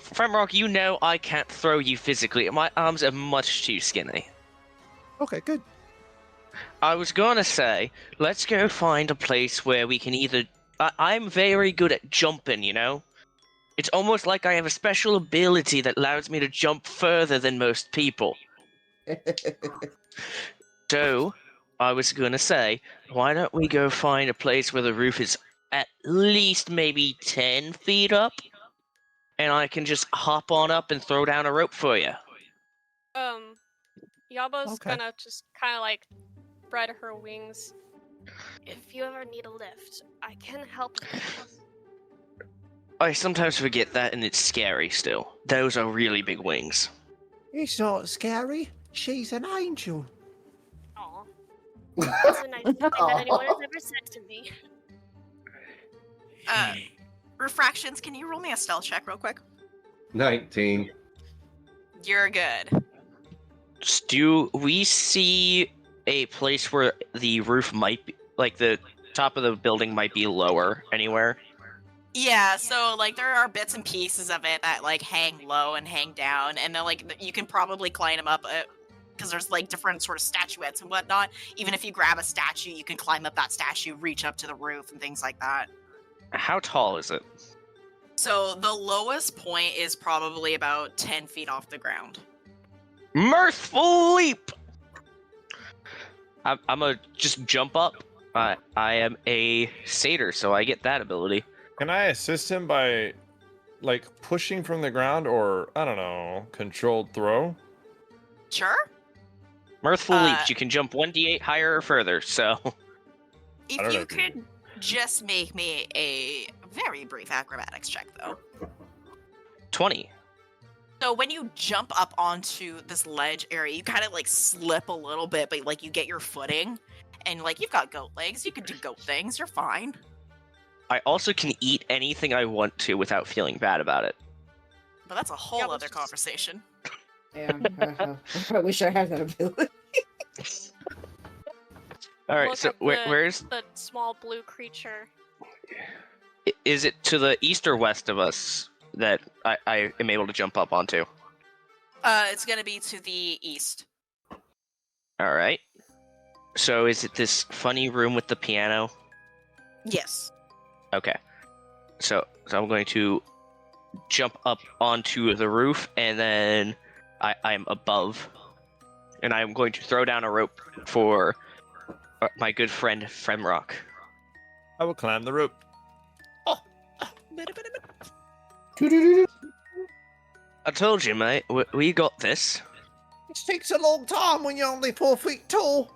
Speaker 4: Fremrock, you know I can't throw you physically. My arms are much too skinny.
Speaker 9: Okay, good.
Speaker 4: I was gonna say, let's go find a place where we can either... I'm very good at jumping, you know? It's almost like I have a special ability that allows me to jump further than most people. So, I was gonna say, why don't we go find a place where the roof is at least maybe 10 feet up? And I can just hop on up and throw down a rope for you.
Speaker 8: Yaba's
Speaker 9: Okay.
Speaker 8: gonna just kind of like spread her wings. If you ever need a lift, I can help you.
Speaker 4: I sometimes forget that, and it's scary still. Those are really big wings.
Speaker 9: It's not scary. She's an angel.
Speaker 8: Aw. That's the nicest thing that anyone has ever said to me.
Speaker 1: Refractions, can you roll me a stealth check real quick?
Speaker 5: 19.
Speaker 1: You're good.
Speaker 4: Do we see a place where the roof might be, like the top of the building might be lower anywhere?
Speaker 1: Yeah, so like there are bits and pieces of it that like hang low and hang down, and then like you can probably climb them up because there's like different sort of statuettes and whatnot. Even if you grab a statue, you can climb up that statue, reach up to the roof, and things like that.
Speaker 4: How tall is it?
Speaker 1: So the lowest point is probably about 10 feet off the ground.
Speaker 4: Mirthful leap! I'm gonna just jump up. I am a satyr, so I get that ability.
Speaker 3: Can I assist him by, like, pushing from the ground or, I don't know, controlled throw?
Speaker 1: Sure.
Speaker 4: Mirthful leaps. You can jump 1d8 higher or further, so...
Speaker 1: If you could just make me a very brief acrobatics check, though.
Speaker 4: 20.
Speaker 1: So when you jump up onto this ledge area, you kind of like slip a little bit, but like you get your footing, and like you've got goat legs, you can do goat things, you're fine.
Speaker 4: I also can eat anything I want to without feeling bad about it.
Speaker 1: But that's a whole other conversation.
Speaker 7: Yeah, I wish I had that ability.
Speaker 4: All right,
Speaker 8: Look
Speaker 4: so
Speaker 8: at
Speaker 4: where's...
Speaker 8: the small blue creature?
Speaker 4: Is it to the east or west of us that I am able to jump up onto?
Speaker 1: It's gonna be to the east.
Speaker 4: All right. So is it this funny room with the piano?
Speaker 1: Yes.
Speaker 4: Okay. So I'm going to jump up onto the roof, and then I'm above, and I'm going to throw down a rope for my good friend Fremrock.
Speaker 3: I will climb the rope.
Speaker 4: I told you, mate. We got this.
Speaker 9: It takes a long time when you're only 4 feet tall.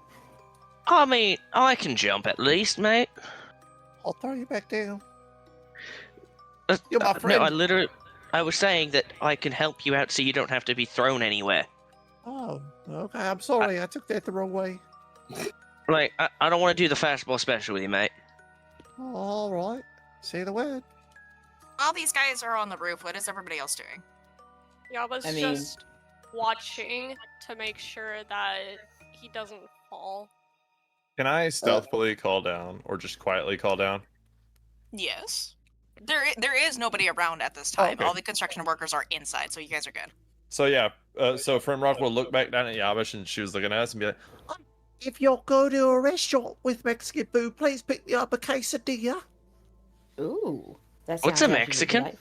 Speaker 4: I mean, I can jump at least, mate.
Speaker 9: I'll throw you back down. You're my friend.
Speaker 4: No, I was saying that I can help you out so you don't have to be thrown anywhere.
Speaker 9: Oh, okay. I'm sorry. I took that the wrong way.
Speaker 4: Like, I don't want to do the fastball special with you, mate.
Speaker 9: Oh, all right. Say the word.
Speaker 1: While these guys are on the roof, what is everybody else doing?
Speaker 8: Yaba's just watching to make sure that he doesn't fall.
Speaker 3: Can I stealthily call down, or just quietly call down?
Speaker 1: Yes. There is nobody around at this time.
Speaker 3: Okay.
Speaker 1: All the construction workers are inside, so you guys are good.
Speaker 3: So yeah, so Fremrock will look back down at Yabish, and she was looking at us and be like,
Speaker 9: If you'll go to a restaurant with Mexican food, please pick me up a quesadilla.
Speaker 7: Ooh, that's
Speaker 4: What's a Mexican?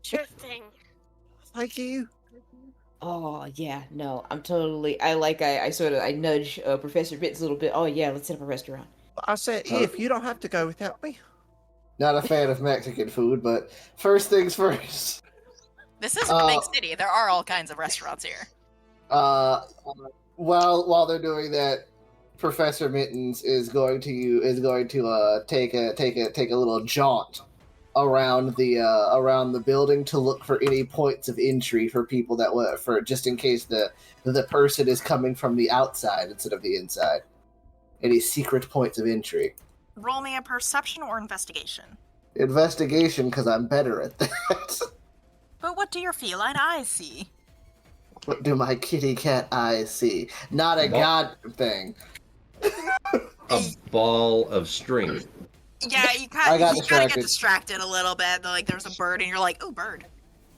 Speaker 8: Sure thing.
Speaker 9: Thank you.
Speaker 7: Oh yeah, no, I'm totally. I nudge Professor Bitts a little bit. Oh yeah, let's set up a restaurant.
Speaker 9: I said if you don't have to go without me.
Speaker 6: Not a fan of Mexican food, but first things first.
Speaker 1: This isn't a big city. There are all kinds of restaurants here.
Speaker 6: While they're doing that, Professor Mittens is going to take a little jaunt around the building to look for any points of entry for people for just in case the person is coming from the outside instead of the inside. Any secret points of entry.
Speaker 1: Roll me a perception or investigation.
Speaker 6: Investigation, because I'm better at that.
Speaker 1: But what do your feline eyes see?
Speaker 6: What do my kitty cat eyes see? Not a goddamn thing.
Speaker 5: A ball of string.
Speaker 1: Yeah, you kind of get distracted a little bit. Like there's a bird, and you're like, "Oh, bird,"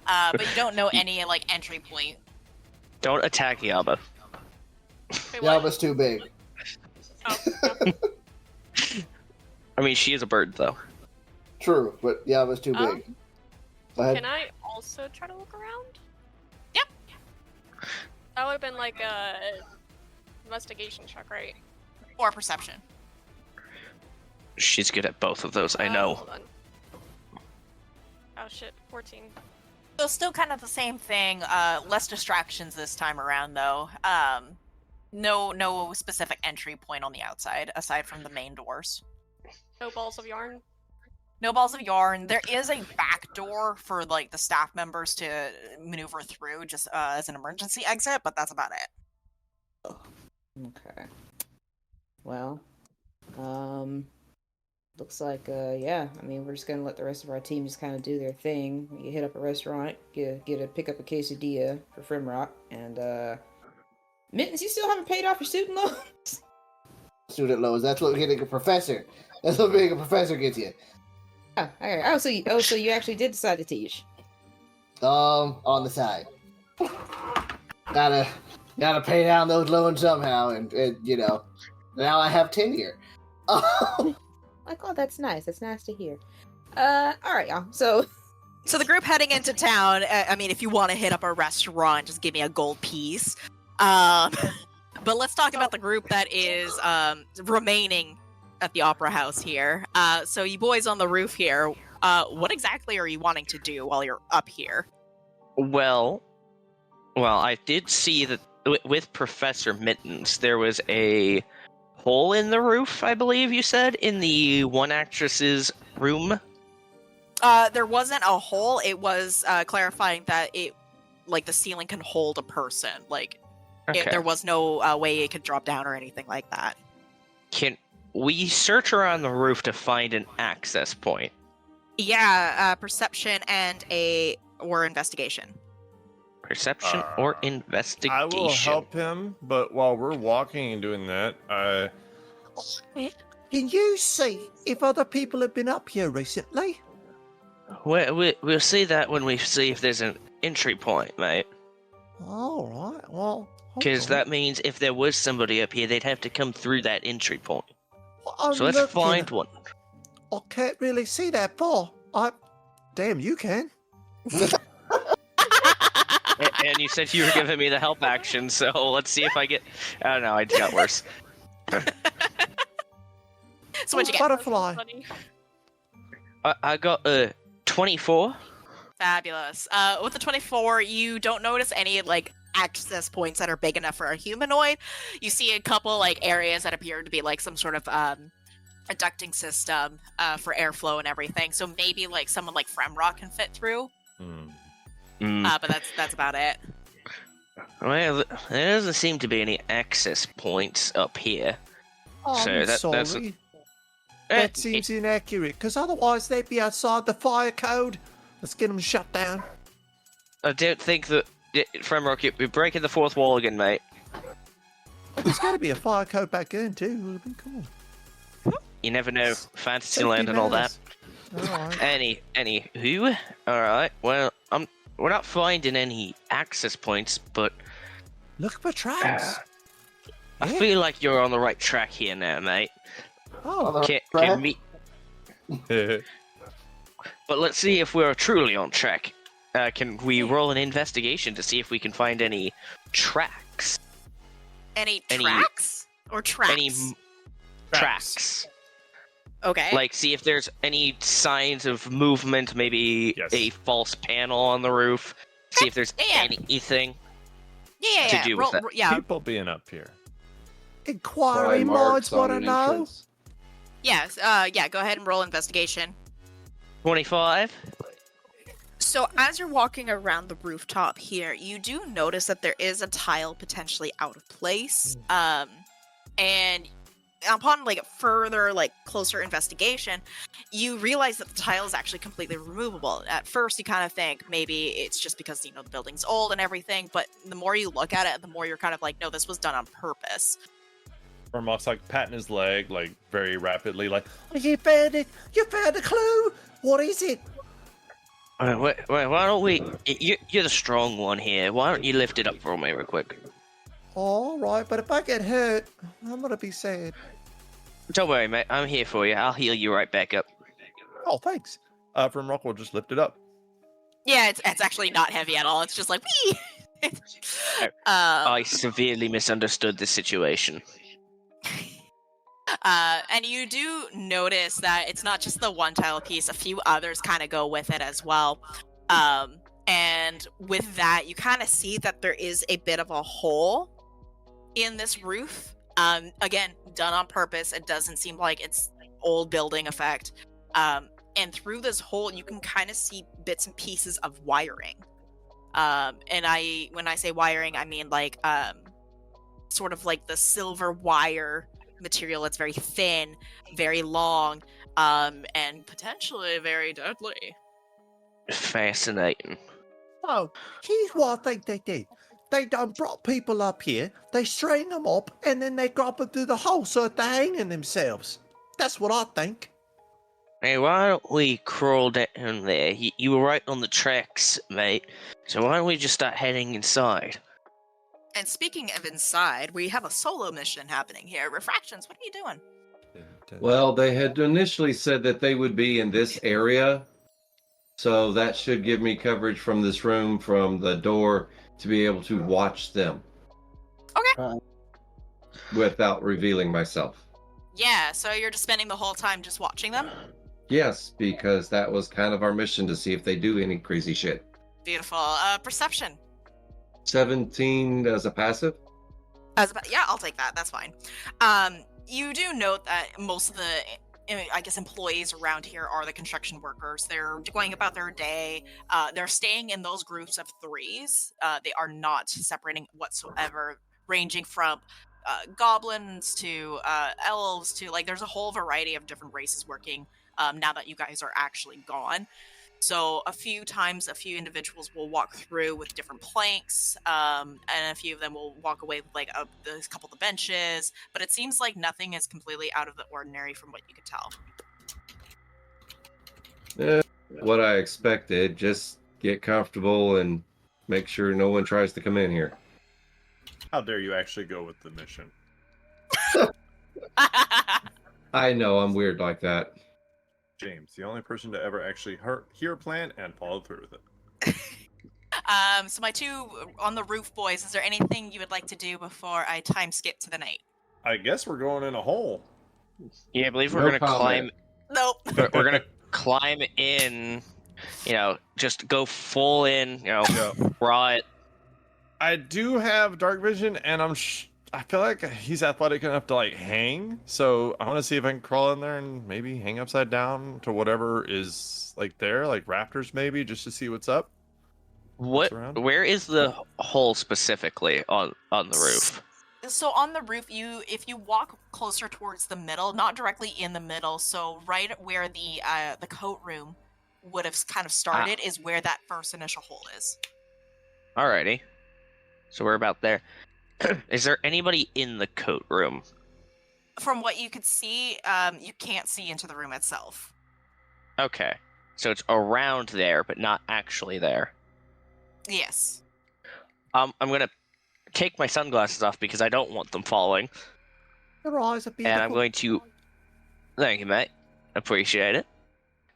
Speaker 1: but you don't know any like entry point.
Speaker 4: Don't attack Yaba.
Speaker 6: Yaba's too big.
Speaker 4: I mean, she is a bird, though.
Speaker 6: True, but yeah, it was too big. Go ahead.
Speaker 8: Can I also try to look around?
Speaker 1: Yep.
Speaker 8: That would have been like a investigation check, right?
Speaker 1: Or perception.
Speaker 4: She's good at both of those, I know.
Speaker 8: Hold on. Oh shit, 14.
Speaker 1: So still kind of the same thing. Less distractions this time around, though. No specific entry point on the outside, aside from the main doors.
Speaker 8: No balls of yarn.
Speaker 1: No balls of yarn. There is a back door for like the staff members to maneuver through, just as an emergency exit, but that's about it.
Speaker 7: Okay. Well, looks like, yeah, I mean, we're just gonna let the rest of our team just kind of do their thing. You hit up a restaurant, pick up a quesadilla for Frimrock, and, Mittens, you still haven't paid off your student loans?
Speaker 6: Student loans, that's what getting a professor. That's what being a professor gets you.
Speaker 7: Oh, alright. So you actually did decide to teach.
Speaker 6: On the side. Gotta pay down those loans somehow, and you know, now I have tenure.
Speaker 7: Like, oh, that's nice. That's nice to hear. Alright, y'all. So
Speaker 1: the group heading into town, I mean, if you want to hit up a restaurant, just give me a gold piece. But let's talk about the group that is remaining at the Opera House here. So you boys on the roof here, what exactly are you wanting to do while you're up here?
Speaker 4: Well, I did see that with Professor Mittens, there was a hole in the roof, I believe you said, in the one actress's room.
Speaker 1: There wasn't a hole. It was clarifying that the ceiling can hold a person. There was no way it could drop down or anything like that.
Speaker 4: Can we search around the roof to find an access point?
Speaker 1: Yeah, perception or investigation.
Speaker 4: Perception or investigation?
Speaker 3: I will help him, but while we're walking and doing that,
Speaker 9: Can you see if other people have been up here recently?
Speaker 4: We'll see that when we see if there's an entry point, mate.
Speaker 9: All right, well...
Speaker 4: Because that means if there was somebody up here, they'd have to come through that entry point.
Speaker 9: Well,
Speaker 4: so let's find one.
Speaker 9: I can't really see that far. Damn, you can.
Speaker 4: And you said you were giving me the help action, so let's see if I get... I don't know, I got worse.
Speaker 1: So what'd you get?
Speaker 9: Butterfly.
Speaker 4: I got 24.
Speaker 1: Fabulous. With the 24, you don't notice any access points that are big enough for a humanoid. You see a couple areas that appear to be some sort of a ducting system for airflow and everything. So maybe someone like Fremrock can fit through. But that's about it.
Speaker 4: Well, there doesn't seem to be any access points up here.
Speaker 9: Oh,
Speaker 4: so
Speaker 9: I'm sorry. That seems inaccurate, because otherwise they'd be outside the fire code. Let's get them shut down.
Speaker 4: I don't think that... Fremrock, you're breaking the fourth wall again, mate.
Speaker 9: There's got to be a fire code back in, too. It would be cool.
Speaker 4: You never know. Fantasyland and all that.
Speaker 9: Alright.
Speaker 4: Anywho, alright, well, we're not finding any access points, but...
Speaker 9: Look for tracks.
Speaker 4: I feel like you're on the right track here now, mate.
Speaker 9: Oh,
Speaker 4: Can we... But let's see if we're truly on track. Can we roll an investigation to see if we can find any tracks?
Speaker 1: Any tracks? Or tracks?
Speaker 4: Any tracks.
Speaker 1: Okay.
Speaker 4: See if there's any signs of movement, maybe a false panel on the roof. See if there's anything to do with that.
Speaker 3: People being up here.
Speaker 9: Inquiry minds want to know.
Speaker 1: Yes, go ahead and roll investigation.
Speaker 4: 25.
Speaker 1: So as you're walking around the rooftop here, you do notice that there is a tile potentially out of place. And upon further closer investigation, you realize that the tile is actually completely removable. At first you kind of think maybe it's just because the building's old and everything, but the more you look at it, the more you're kind of no, this was done on purpose.
Speaker 3: Fremrock's patting his leg very rapidly
Speaker 9: You found it. You found a clue. What is it?
Speaker 4: Wait, why don't we... You're the strong one here. Why don't you lift it up for me real quick?
Speaker 9: All right, but if I get hurt, I'm gonna be sad.
Speaker 4: Don't worry, mate. I'm here for you. I'll heal you right back up.
Speaker 3: Oh, thanks. From Rock will just lift it up.
Speaker 1: Yeah, it's actually not heavy at all. It's just like wee.
Speaker 4: I severely misunderstood the situation.
Speaker 1: And you do notice that it's not just the one tile piece. A few others kind of go with it as well. And with that, you kind of see that there is a bit of a hole in this roof. Again, done on purpose. It doesn't seem like it's old building effect. And through this hole, you can kind of see bits and pieces of wiring. And when I say wiring, I mean like sort of like the silver wire material. It's very thin, very long, and potentially very deadly.
Speaker 4: Fascinating.
Speaker 9: Oh, here's what I think they did. They done brought people up here, they string them up, and then they drop them through the hole so that they're hanging themselves. That's what I think.
Speaker 4: Hey, why don't we crawl down there? You were right on the tracks, mate. So why don't we just start heading inside?
Speaker 1: And speaking of inside, we have a solo mission happening here. Refractions, what are you doing?
Speaker 5: Well, they had initially said that they would be in this area, so that should give me coverage from this room, from the door, to be able to watch them.
Speaker 1: Okay.
Speaker 5: Without revealing myself.
Speaker 1: Yeah, so you're just spending the whole time just watching them?
Speaker 5: Yes, because that was kind of our mission, to see if they do any crazy shit.
Speaker 1: Beautiful. Perception.
Speaker 5: 17 as a passive?
Speaker 1: Yeah, I'll take that. That's fine. You do note that most of the, I guess, employees around here are the construction workers. They're going about their day. They're staying in those groups of threes. They are not separating whatsoever, ranging from goblins to elves to, like, there's a whole variety of different races working now that you guys are actually gone. So a few times, a few individuals will walk through with different planks, and a few of them will walk away with like a couple of the benches. But it seems like nothing is completely out of the ordinary from what you could tell.
Speaker 5: What I expected. Just get comfortable and make sure no one tries to come in here.
Speaker 3: How dare you actually go with the mission?
Speaker 5: I know, I'm weird like that.
Speaker 3: James, the only person to ever actually hear a plan and follow through with it.
Speaker 1: So my two on the roof boys, is there anything you would like to do before I time skip to the night?
Speaker 3: I guess we're going in a hole.
Speaker 4: Yeah, I believe we're
Speaker 5: No
Speaker 4: gonna
Speaker 5: comment.
Speaker 4: climb.
Speaker 1: Nope.
Speaker 4: We're gonna climb in. Just go full in. Raw it.
Speaker 3: I do have dark vision, and I feel like he's athletic enough to like hang. So I want to see if I can crawl in there and maybe hang upside down to whatever is like there, like rafters maybe, just to see what's up. Around.
Speaker 4: Where is the hole specifically on the roof?
Speaker 1: So on the roof, if you walk closer towards the middle, not directly in the middle, so right where the coat room would have kind of started is where that first initial hole is.
Speaker 4: Alrighty. So we're about there. Is there anybody in the coat room?
Speaker 1: From what you could see, you can't see into the room itself.
Speaker 4: Okay. So it's around there, but not actually there.
Speaker 1: Yes.
Speaker 4: I'm gonna take my sunglasses off because I don't want them falling.
Speaker 9: Your eyes are beautiful.
Speaker 4: And I'm going to... Thank you, mate. Appreciate it.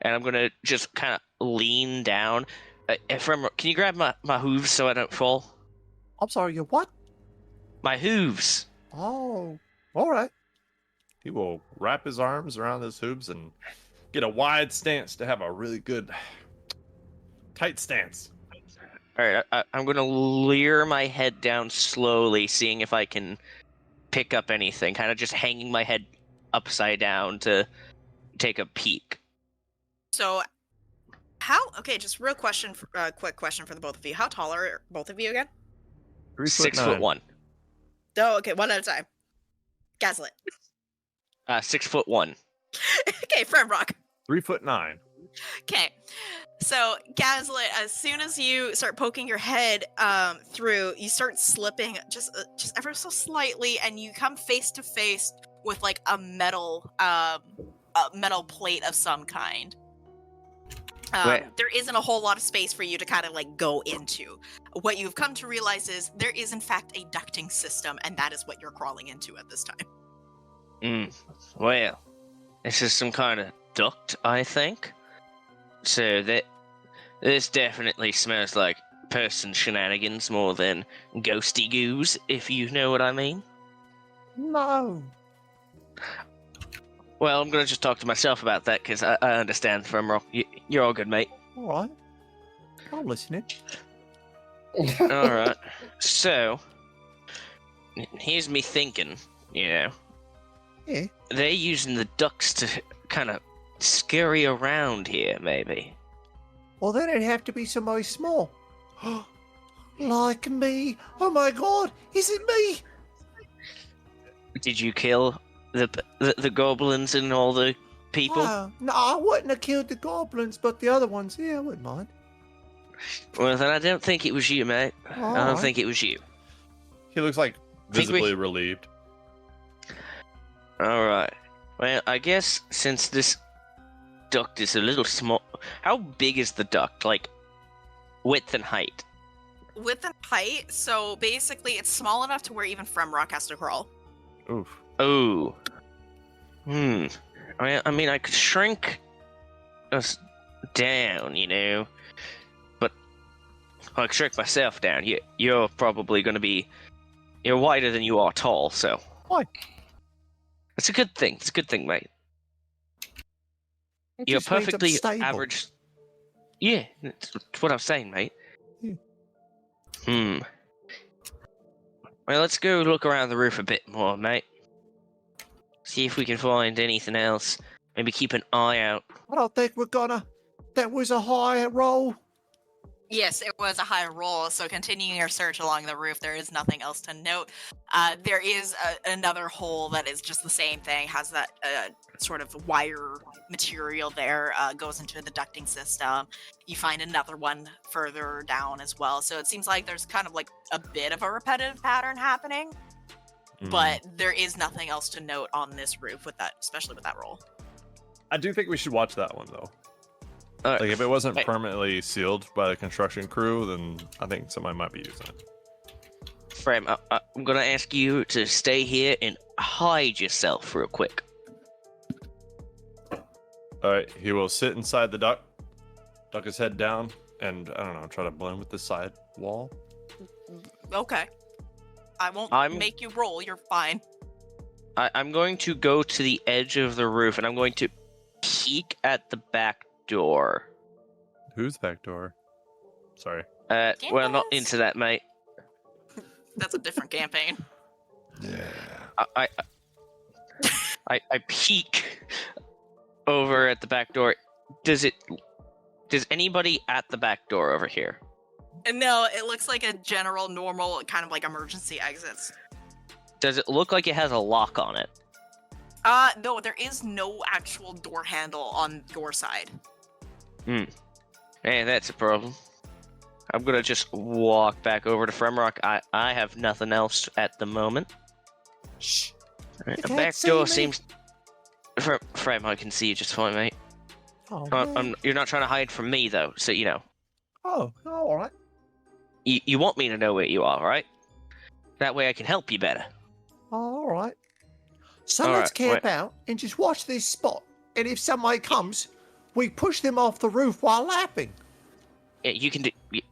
Speaker 4: And I'm gonna just kind of lean down. Can you grab my hooves so I don't fall?
Speaker 9: I'm sorry, your what?
Speaker 4: My hooves.
Speaker 9: Oh, all right.
Speaker 3: He will wrap his arms around his hooves and get a wide stance to have a really good, tight stance.
Speaker 4: All right, I'm going to leer my head down slowly, seeing if I can pick up anything. Kind of just hanging my head upside down to take a peek.
Speaker 1: So, just real question, quick question for the both of you. How tall are both of you again?
Speaker 4: 6'1".
Speaker 1: Oh, okay, one at a time. Gaslit.
Speaker 4: 6'1".
Speaker 1: Okay, Friend Rock.
Speaker 3: 3'9".
Speaker 1: Okay, so Gaslit, as soon as you start poking your head through, you start slipping just ever so slightly, and you come face to face with like a metal plate of some kind. There isn't a whole lot of space for you to kind of like go into. What you've come to realize is there is in fact a ducting system, and that is what you're crawling into at this time.
Speaker 4: Well, this is some kind of duct, I think. So this definitely smells like person shenanigans more than ghosty goos, if you know what I mean.
Speaker 9: No.
Speaker 4: Well, I'm gonna just talk to myself about that, because I understand from Rock. You're all good, mate.
Speaker 9: All right. I'm listening.
Speaker 4: Alright. So, here's me thinking,
Speaker 9: Yeah.
Speaker 4: they're using the ducks to kind of scurry around here, maybe.
Speaker 9: Well, then it'd have to be somebody small. Like me. Oh my god, is it me?
Speaker 4: Did you kill the goblins and all the people?
Speaker 9: No, I wouldn't have killed the goblins, but the other ones, yeah, I wouldn't mind.
Speaker 4: Well, then I don't think it was you, mate. I don't
Speaker 9: Alright.
Speaker 4: think it was you.
Speaker 3: He looks like
Speaker 4: Think we-
Speaker 3: visibly relieved.
Speaker 4: Alright. Well, I guess since this duct is a little small... How big is the duct? Like, width and height?
Speaker 1: Width and height, so basically it's small enough to where even Fremrock has to crawl.
Speaker 3: Oof.
Speaker 4: Oh. I mean, I could shrink us down, but I could shrink myself down. You're probably going to be... You're wider than you are tall, so...
Speaker 9: Why?
Speaker 4: It's a good thing. It's a good thing, mate.
Speaker 9: It
Speaker 4: You're
Speaker 9: just means I'm
Speaker 4: perfectly
Speaker 9: stable.
Speaker 4: average... Yeah, that's what I'm saying, mate.
Speaker 9: Yeah.
Speaker 4: Well, let's go look around the roof a bit more, mate. See if we can find anything else. Maybe keep an eye out.
Speaker 9: I don't think we're gonna. That was a high roll.
Speaker 1: Yes, it was a high roll, so continuing your search along the roof, there is nothing else to note. There is another hole that is just the same thing, has that sort of wire material there, goes into the ducting system. You find another one further down as well, so it seems like there's kind of like a bit of a repetitive pattern happening, but there is nothing else to note on this roof with that, especially with that roll.
Speaker 3: I do think we should watch that one though.
Speaker 4: All right.
Speaker 3: Like if it wasn't
Speaker 4: Hey.
Speaker 3: permanently sealed by the construction crew, then I think somebody might be using it.
Speaker 4: Frem, I'm gonna ask you to stay here and hide yourself real quick.
Speaker 3: All right, he will sit inside the duct, duck his head down, and I don't know, try to blend with the side wall.
Speaker 1: Okay. I won't
Speaker 4: I'm-
Speaker 1: make you roll, you're fine.
Speaker 4: I'm going to go to the edge of the roof and I'm going to peek at the back door.
Speaker 3: Whose back door? Sorry.
Speaker 4: Well, not
Speaker 1: Yes.
Speaker 4: into that, mate.
Speaker 1: That's a different campaign.
Speaker 3: Yeah.
Speaker 4: I peek over at the back door. Does anybody at the back door over here?
Speaker 1: No, it looks like a general, normal, kind of like emergency exits.
Speaker 4: Does it look like it has a lock on it?
Speaker 1: No, there is no actual door handle on your side.
Speaker 4: Hey, that's a problem. I'm gonna just walk back over to Fremrock. I have nothing else at the moment.
Speaker 9: Shh.
Speaker 4: Right,
Speaker 9: You
Speaker 4: the
Speaker 9: can't
Speaker 4: back
Speaker 9: see
Speaker 4: door
Speaker 9: me.
Speaker 4: seems... Frem, I can see you just fine, mate.
Speaker 9: Oh, man.
Speaker 4: You're not trying to hide from me, though, so you know.
Speaker 9: Oh, all right.
Speaker 4: You want me to know where you are, right? That way I can help you better.
Speaker 9: All right. So
Speaker 4: All
Speaker 9: let's
Speaker 4: right,
Speaker 9: camp
Speaker 4: wait.
Speaker 9: out and just watch this spot. And if somebody comes, we push them off the roof while laughing.
Speaker 4: Yeah,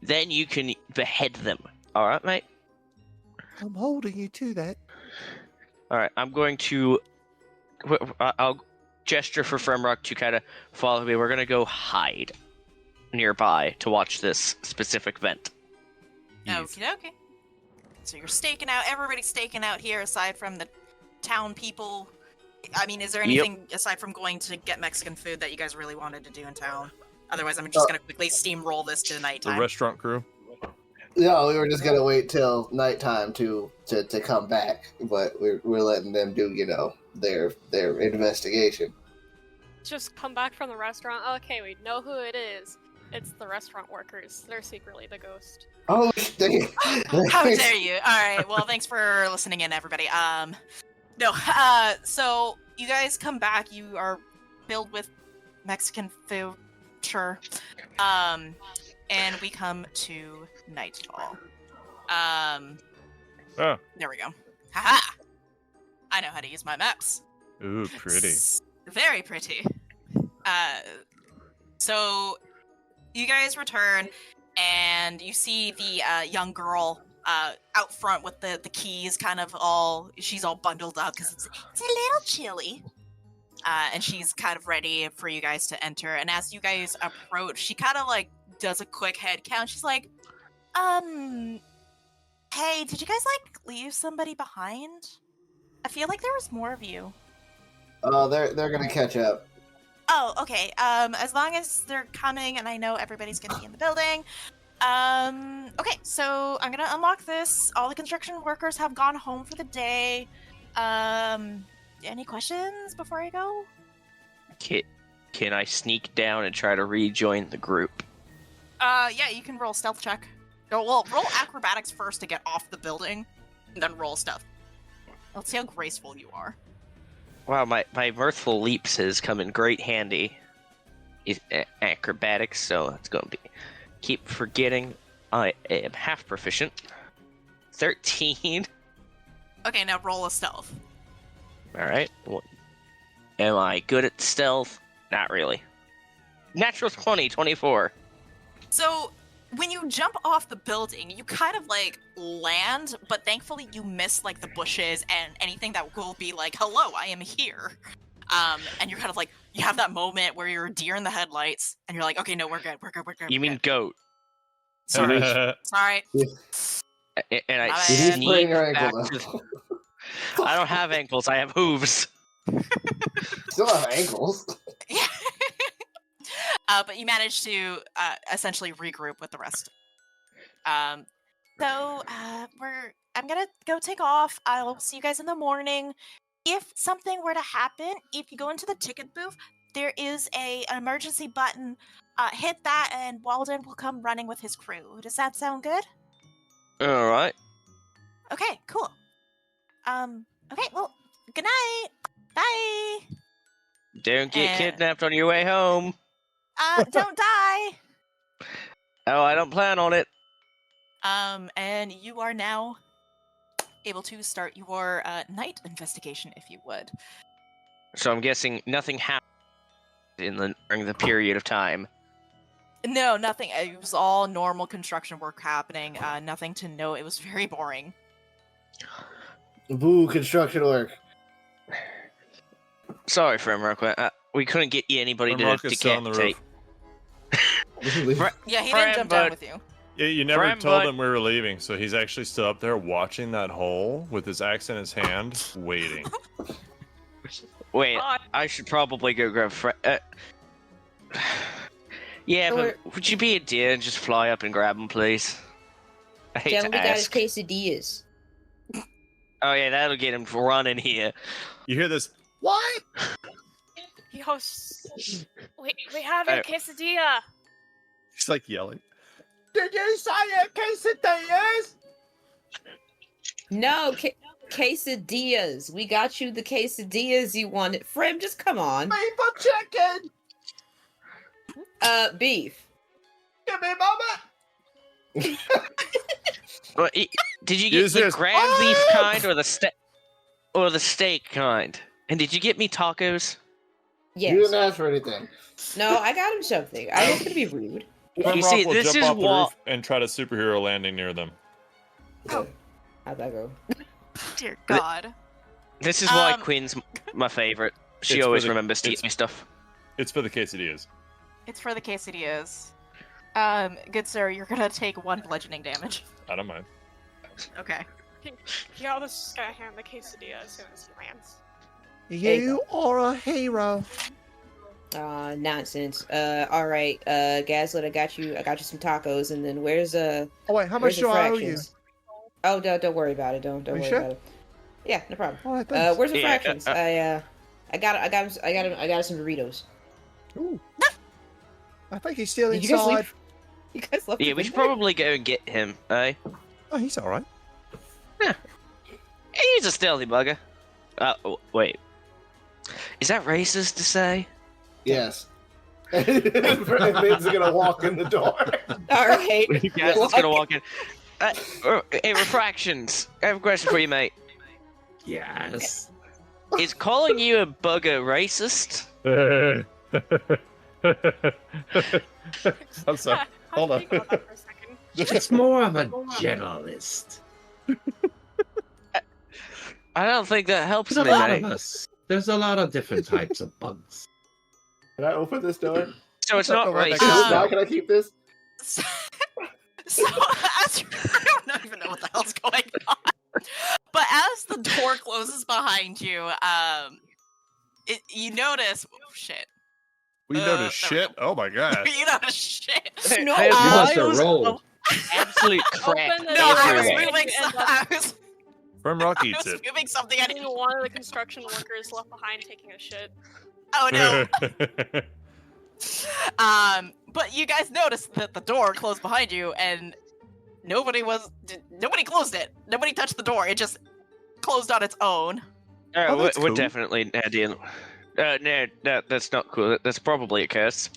Speaker 4: then you can behead them. All right, mate?
Speaker 9: I'm holding you to that.
Speaker 4: All right, I'm going to... I'll gesture for Fremrock to kind of follow me. We're going to go hide nearby to watch this specific vent.
Speaker 1: Okie dokie. So you're staking out, everybody's staking out here aside from the town people. I mean, is there anything aside from going to get Mexican food that you guys really wanted to do in town? Otherwise, I'm just gonna quickly steamroll this to
Speaker 3: The
Speaker 1: nighttime.
Speaker 3: restaurant crew.
Speaker 6: No, we were just gonna wait till nighttime to come back, but we're letting them do their investigation.
Speaker 8: Just come back from the restaurant. Okay, we know who it is. It's the restaurant workers. They're secretly the ghost.
Speaker 6: Oh, dang.
Speaker 1: How dare you? All right. Well, thanks for listening in, everybody. No. So you guys come back. You are filled with Mexican food, sure. And we come to nightfall.
Speaker 3: Oh.
Speaker 1: There we go. Haha. I know how to use my maps.
Speaker 3: Ooh, pretty.
Speaker 1: Very pretty. So you guys return, and you see the young girl out front with the keys, she's all bundled up because it's a little chilly. And she's kind of ready for you guys to enter. And as you guys approach, she kind of like does a quick head count. She's like, hey, did you guys like leave somebody behind? I feel like there was more of you.
Speaker 6: Oh, they're gonna catch up.
Speaker 1: Oh, okay. As long as they're coming, and I know everybody's gonna be in the building. Okay, so I'm gonna unlock this. All the construction workers have gone home for the day. Any questions before I go?
Speaker 4: Can I sneak down and try to rejoin the group?
Speaker 1: Yeah, you can roll stealth check. Well, roll acrobatics first to get off the building, and then roll stuff. Let's see how graceful you are.
Speaker 4: Wow, my mirthful leaps has come in great handy. Acrobatics, so it's going to be... Keep forgetting I am half proficient. 13.
Speaker 1: Okay, now roll a stealth.
Speaker 4: Alright. Am I good at stealth? Not really. Natural 20, 24.
Speaker 1: So, when you jump off the building, you kind of like land, but thankfully you miss like the bushes and anything that will be like, hello, I am here. And you're kind of like, you have that moment where you're a deer in the headlights, and you're like, okay, no, we're good.
Speaker 4: You mean goat?
Speaker 1: Sorry.
Speaker 4: And I
Speaker 6: He's
Speaker 4: sneak
Speaker 6: playing her
Speaker 4: back
Speaker 6: ankle
Speaker 4: to... I don't have ankles, I have hooves.
Speaker 6: Still have ankles.
Speaker 1: Yeah. But you managed to essentially regroup with the rest. I'm gonna go take off. I'll see you guys in the morning. If something were to happen, if you go into the ticket booth, there is an emergency button. Hit that, and Walden will come running with his crew. Does that sound good?
Speaker 4: All right.
Speaker 1: Okay, cool. Okay, well, good night. Bye.
Speaker 4: Don't get kidnapped on your way home.
Speaker 1: Don't die.
Speaker 4: Oh, I don't plan on it.
Speaker 1: And you are now able to start your night investigation, if you would.
Speaker 4: So I'm guessing nothing happened during the period of time.
Speaker 1: No, nothing. It was all normal construction work happening. Nothing to note. It was very boring.
Speaker 6: Boo, construction work.
Speaker 4: Sorry, Fremrock. We couldn't get you anybody to decapitate.
Speaker 1: Yeah, he didn't jump down with you.
Speaker 3: Yeah, you never told him we were leaving, so he's actually still up there watching that hole with his axe in his hand, waiting.
Speaker 4: Wait, I should probably go grab yeah, but would you be a deer and just fly up and grab him, please? I hate to
Speaker 7: got his
Speaker 4: ask.
Speaker 7: quesadillas.
Speaker 4: Oh yeah, that'll get him running here.
Speaker 3: You hear this?
Speaker 6: What?
Speaker 8: Yo, we have a quesadilla.
Speaker 3: He's like yelling.
Speaker 9: Did you say quesadillas?
Speaker 7: No, quesadillas. We got you the quesadillas you wanted. Frem, just come on.
Speaker 9: Beef or chicken?
Speaker 7: Beef.
Speaker 9: Give me a moment.
Speaker 4: Well, did you get the ground beef kind or the steak kind? And did you get me tacos?
Speaker 7: Yes.
Speaker 6: You didn't ask for anything.
Speaker 7: No, I got him something. I was gonna be rude.
Speaker 4: You see,
Speaker 3: will
Speaker 4: this
Speaker 3: jump
Speaker 4: is
Speaker 3: off the
Speaker 4: what.
Speaker 3: roof and try to superhero landing near them.
Speaker 7: How'd that go?
Speaker 1: Dear God.
Speaker 4: This is why Quinn's my favorite. She
Speaker 3: It's
Speaker 4: always
Speaker 3: for the-
Speaker 4: remembers to eat me stuff.
Speaker 3: It's for the quesadillas.
Speaker 1: It's for the quesadillas. Good sir, you're gonna take 1 bludgeoning damage.
Speaker 3: I don't mind.
Speaker 1: Okay.
Speaker 8: Yo, this is gonna hand the quesadilla as soon as he lands.
Speaker 9: You are a hero.
Speaker 7: Nonsense. All right, Gaslit, I got you some tacos, and then where's
Speaker 9: Oh wait, how
Speaker 7: where's
Speaker 9: much do I owe you?
Speaker 7: fractions? Oh, don't worry about it. Don't
Speaker 9: Are you
Speaker 7: worry
Speaker 9: sure?
Speaker 7: about it. Yeah, no problem.
Speaker 9: All right, thanks.
Speaker 7: Where's the
Speaker 4: Yeah,
Speaker 7: fractions? I got some Doritos.
Speaker 9: Ooh. I think he's still
Speaker 7: Did you guys
Speaker 9: inside.
Speaker 7: leave? You guys left.
Speaker 4: Yeah,
Speaker 7: him
Speaker 4: we
Speaker 7: in
Speaker 4: should
Speaker 7: there?
Speaker 4: probably go and get him, eh?
Speaker 9: Oh, he's all right.
Speaker 4: He's a stealthy bugger. Wait. Is that racist to say?
Speaker 6: Yes. Mid's gonna walk in the door.
Speaker 7: All right.
Speaker 4: Yes, it's gonna walk in. Hey, Refractions. I have a question for you, mate.
Speaker 12: Yes.
Speaker 4: Is calling you a bugger racist?
Speaker 3: I'm sorry. Hold on.
Speaker 8: Think about that for a second.
Speaker 12: It's more of a generalist.
Speaker 4: I don't think that helps
Speaker 12: There's
Speaker 4: me,
Speaker 12: a lot
Speaker 4: mate.
Speaker 12: of us. There's a lot of different types of bugs.
Speaker 6: Can I open this door?
Speaker 4: So it's not
Speaker 9: Right next
Speaker 4: racist.
Speaker 9: to
Speaker 6: Now
Speaker 9: it.
Speaker 6: can I keep this?
Speaker 1: So, I don't even know what the hell's going on. But as the door closes behind you, you notice. Oh shit!
Speaker 3: We
Speaker 1: there
Speaker 3: noticed
Speaker 1: we
Speaker 3: shit. Oh my god.
Speaker 1: You notice shit.
Speaker 4: No,
Speaker 12: You must have
Speaker 4: piles
Speaker 12: rolled.
Speaker 4: of absolute crap
Speaker 8: Open the
Speaker 1: No, I was
Speaker 8: door.
Speaker 4: everywhere.
Speaker 1: moving.
Speaker 8: You end up
Speaker 1: I was
Speaker 3: Rock eats it.
Speaker 1: moving something. I
Speaker 8: being
Speaker 1: didn't.
Speaker 8: one of the construction workers left behind taking a shit.
Speaker 1: Oh no. But you guys noticed that the door closed behind you, and nobody closed it. Nobody touched the door. It just closed on its own.
Speaker 3: Oh,
Speaker 4: we're
Speaker 3: that's cool.
Speaker 4: definitely dealing. No, that's not cool. That's probably a curse.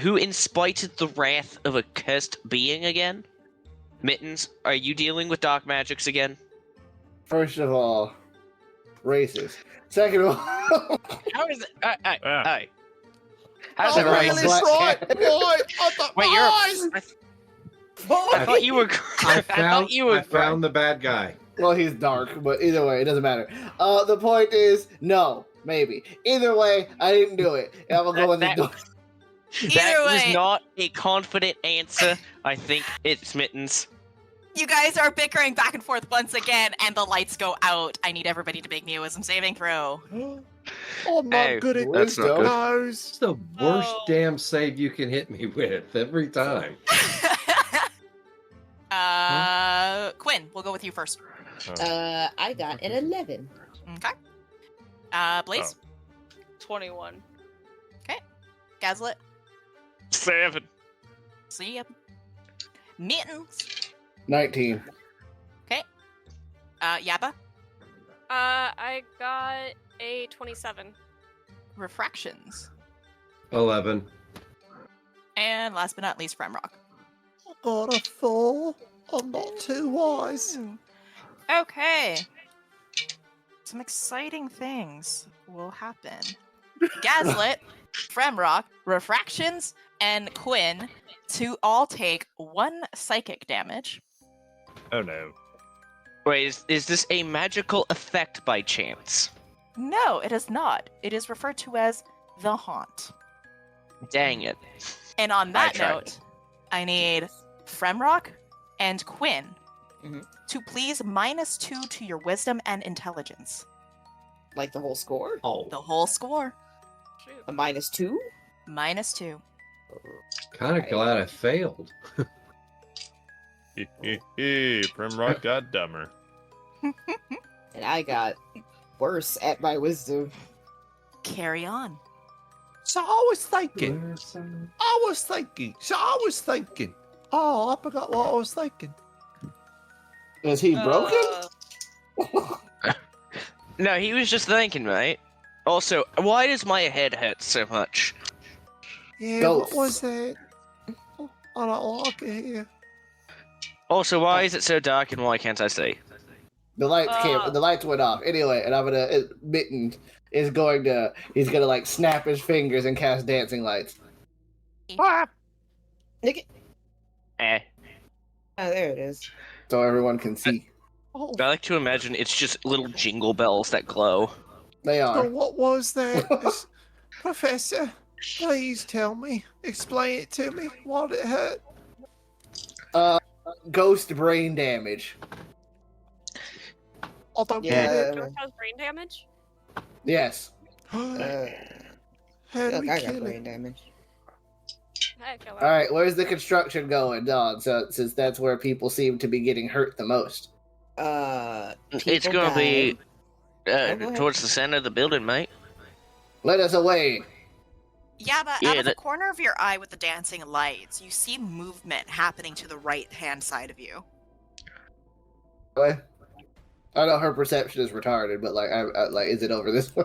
Speaker 4: Who inspited the wrath of a cursed being again? Mittens, are you dealing with dark magics again?
Speaker 6: First of all, racist. Second of all,
Speaker 4: How is it?
Speaker 3: Yeah.
Speaker 4: Hey. How's
Speaker 6: Oh,
Speaker 4: it
Speaker 6: really?
Speaker 4: racist?
Speaker 6: Black
Speaker 9: Right.
Speaker 6: cat.
Speaker 9: Why? I thought
Speaker 4: Wait,
Speaker 9: my
Speaker 4: you're.
Speaker 9: eyes.
Speaker 4: I thought you were.
Speaker 12: I
Speaker 4: thought you were.
Speaker 12: found the bad guy.
Speaker 6: well, he's dark, but either way, it doesn't matter. The point is, no, maybe. Either way, I didn't do it. And I'm gonna go with the door.
Speaker 4: That was
Speaker 1: way.
Speaker 4: not a confident answer. I think it's Mittens.
Speaker 1: You guys are bickering back and forth once again, and the lights go out. I need everybody to make me a wisdom saving throw.
Speaker 9: I'm not
Speaker 4: Hey,
Speaker 9: good at
Speaker 4: that's not good.
Speaker 9: those.
Speaker 12: It's the worst
Speaker 8: Oh.
Speaker 12: damn save you can hit me with every time.
Speaker 1: Quinn, we'll go with you first.
Speaker 7: I got an 11.
Speaker 1: Okay. Blaze,
Speaker 2: 21.
Speaker 1: Gazlet,
Speaker 4: 7.
Speaker 1: see ya. Mittens,
Speaker 6: 19.
Speaker 1: Yabba,
Speaker 8: I got a 27.
Speaker 1: Refractions,
Speaker 5: 11.
Speaker 1: and last but not least, Fremrock.
Speaker 9: Got a 4. I'm not too wise.
Speaker 1: Okay. Some exciting things will happen. Gazlet, Fremrock, Refractions, and Quinn to all take 1 psychic damage.
Speaker 3: Oh no.
Speaker 4: Wait, is this a magical effect by chance?
Speaker 1: No, it is not. It is referred to as the Haunt.
Speaker 4: Dang it.
Speaker 1: And on that
Speaker 4: tried.
Speaker 1: note, I need Fremrock and Quinn
Speaker 7: Mhm.
Speaker 1: to please -2 to your wisdom and intelligence.
Speaker 7: Like the whole score?
Speaker 12: Oh,
Speaker 1: The whole score.
Speaker 8: Shoot.
Speaker 7: A -2?
Speaker 1: -2.
Speaker 12: kind of glad I failed.
Speaker 3: Primrock got dumber.
Speaker 7: And I got worse at my wisdom.
Speaker 1: Carry on.
Speaker 9: So I was thinking. Oh, I forgot what I was thinking.
Speaker 6: Is he broken?
Speaker 4: No, he was just thinking, mate. Also, why does my head hurt so much?
Speaker 9: Yeah,
Speaker 6: Ghosts.
Speaker 9: what was that? Oh, I don't like it here.
Speaker 4: Also, why is it so dark and why can't I see?
Speaker 6: The lights came. The lights went off. Anyway, and I'm gonna. Mitten is going to. He's gonna like snap his fingers and cast dancing lights.
Speaker 7: Nick it.
Speaker 4: Eh.
Speaker 7: Oh, there it is.
Speaker 6: So everyone can see.
Speaker 9: Oh,
Speaker 4: I like to imagine it's just little jingle bells that glow.
Speaker 6: They
Speaker 9: so
Speaker 6: are.
Speaker 9: what was that? Professor, please tell me. Explain it to me. Why did it hurt?
Speaker 6: Ghost brain damage.
Speaker 9: I don't
Speaker 7: Yeah.
Speaker 9: get it.
Speaker 8: Ghost has brain damage?
Speaker 6: Yes.
Speaker 9: How do
Speaker 7: Look,
Speaker 9: we
Speaker 7: I got
Speaker 9: kill
Speaker 7: brain
Speaker 9: it?
Speaker 7: damage.
Speaker 8: Heck, I
Speaker 6: All right. Where's the construction going, Don? So since that's where people seem to be getting hurt the most.
Speaker 4: It's
Speaker 7: People
Speaker 4: gonna be
Speaker 7: go ahead.
Speaker 4: towards the center of the building, mate.
Speaker 6: Let us away.
Speaker 1: Yeah, but
Speaker 4: Yeah,
Speaker 1: out of the
Speaker 4: that-
Speaker 1: corner of your eye with the dancing lights, you see movement happening to the right-hand side of you.
Speaker 6: What? I know her perception is retarded, but like, like, is it over this way?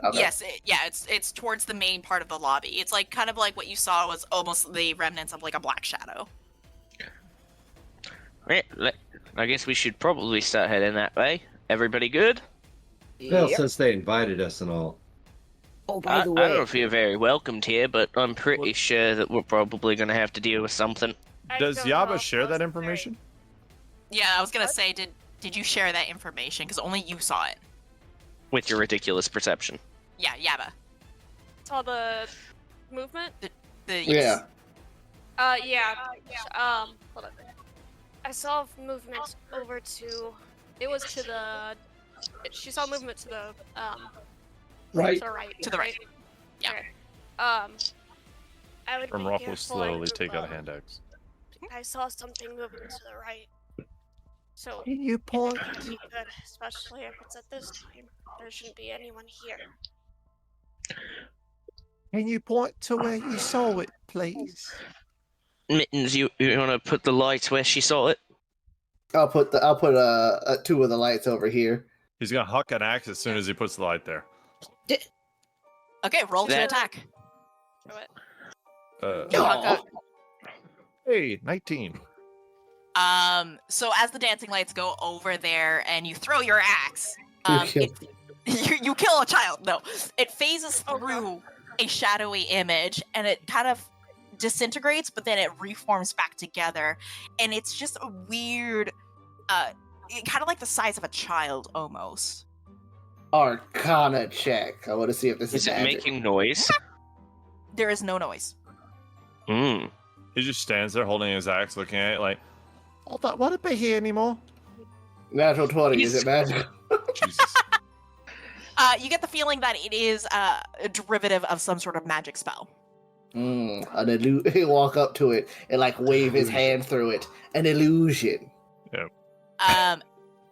Speaker 6: Okay.
Speaker 1: Yes, it's towards the main part of the lobby. It's like kind of like what you saw was almost the remnants of like a black shadow.
Speaker 4: I guess we should probably start heading that way. Everybody good?
Speaker 12: Well,
Speaker 7: Yep.
Speaker 12: since they invited us and all.
Speaker 7: Oh, by
Speaker 4: I
Speaker 7: the way,
Speaker 4: don't feel very welcomed here, but I'm pretty sure that we're probably going to have to deal with something.
Speaker 8: I
Speaker 3: Does
Speaker 8: don't know
Speaker 3: Yaba
Speaker 8: if
Speaker 3: share
Speaker 8: those
Speaker 3: that
Speaker 8: are
Speaker 3: information?
Speaker 1: Yeah, I was gonna say, did you share that information? Because only you saw it.
Speaker 4: With your ridiculous perception.
Speaker 1: Yeah, Yaba.
Speaker 8: Saw the movement.
Speaker 1: The
Speaker 6: Yeah.
Speaker 8: Yeah. Hold on. I saw movement over to. It was to the. She saw movement to the
Speaker 12: Right.
Speaker 8: to the right.
Speaker 1: To the right. Yeah.
Speaker 8: Okay. I would
Speaker 3: From
Speaker 8: be
Speaker 3: Roth will
Speaker 8: careful
Speaker 3: slowly
Speaker 8: and
Speaker 3: take
Speaker 8: group
Speaker 3: out a
Speaker 8: up.
Speaker 3: hand axe.
Speaker 8: I saw something moving to the right. So
Speaker 9: Can you point?
Speaker 8: it could be good, especially if it's at this time. There shouldn't be anyone here.
Speaker 9: Can you point to where you saw it, please?
Speaker 4: Mittens, you want to put the light where she saw it?
Speaker 6: I'll put two of the lights over here.
Speaker 3: He's gonna huck an axe as soon as he puts the light there.
Speaker 1: Okay, roll to
Speaker 4: That-
Speaker 1: attack.
Speaker 8: Do it.
Speaker 1: You huck a-
Speaker 3: Hey, 19.
Speaker 1: So as the dancing lights go over there and you throw your axe,
Speaker 6: You
Speaker 1: you kill a child. No, it phases through a shadowy image and it kind of disintegrates, but then it reforms back together, and it's just a weird, kind of like the size of a child almost.
Speaker 6: Arcana check. I want to see if this is
Speaker 4: Is it
Speaker 6: magic.
Speaker 4: making noise?
Speaker 1: There is no noise.
Speaker 4: Mm.
Speaker 3: He just stands there holding his axe, looking at it like,
Speaker 9: I don't want to be here anymore.
Speaker 6: Natural 20. Is it magic?
Speaker 3: Jesus.
Speaker 1: You get the feeling that it is a derivative of some sort of magic spell.
Speaker 6: He'll walk up to it and like wave his hand through it. An illusion.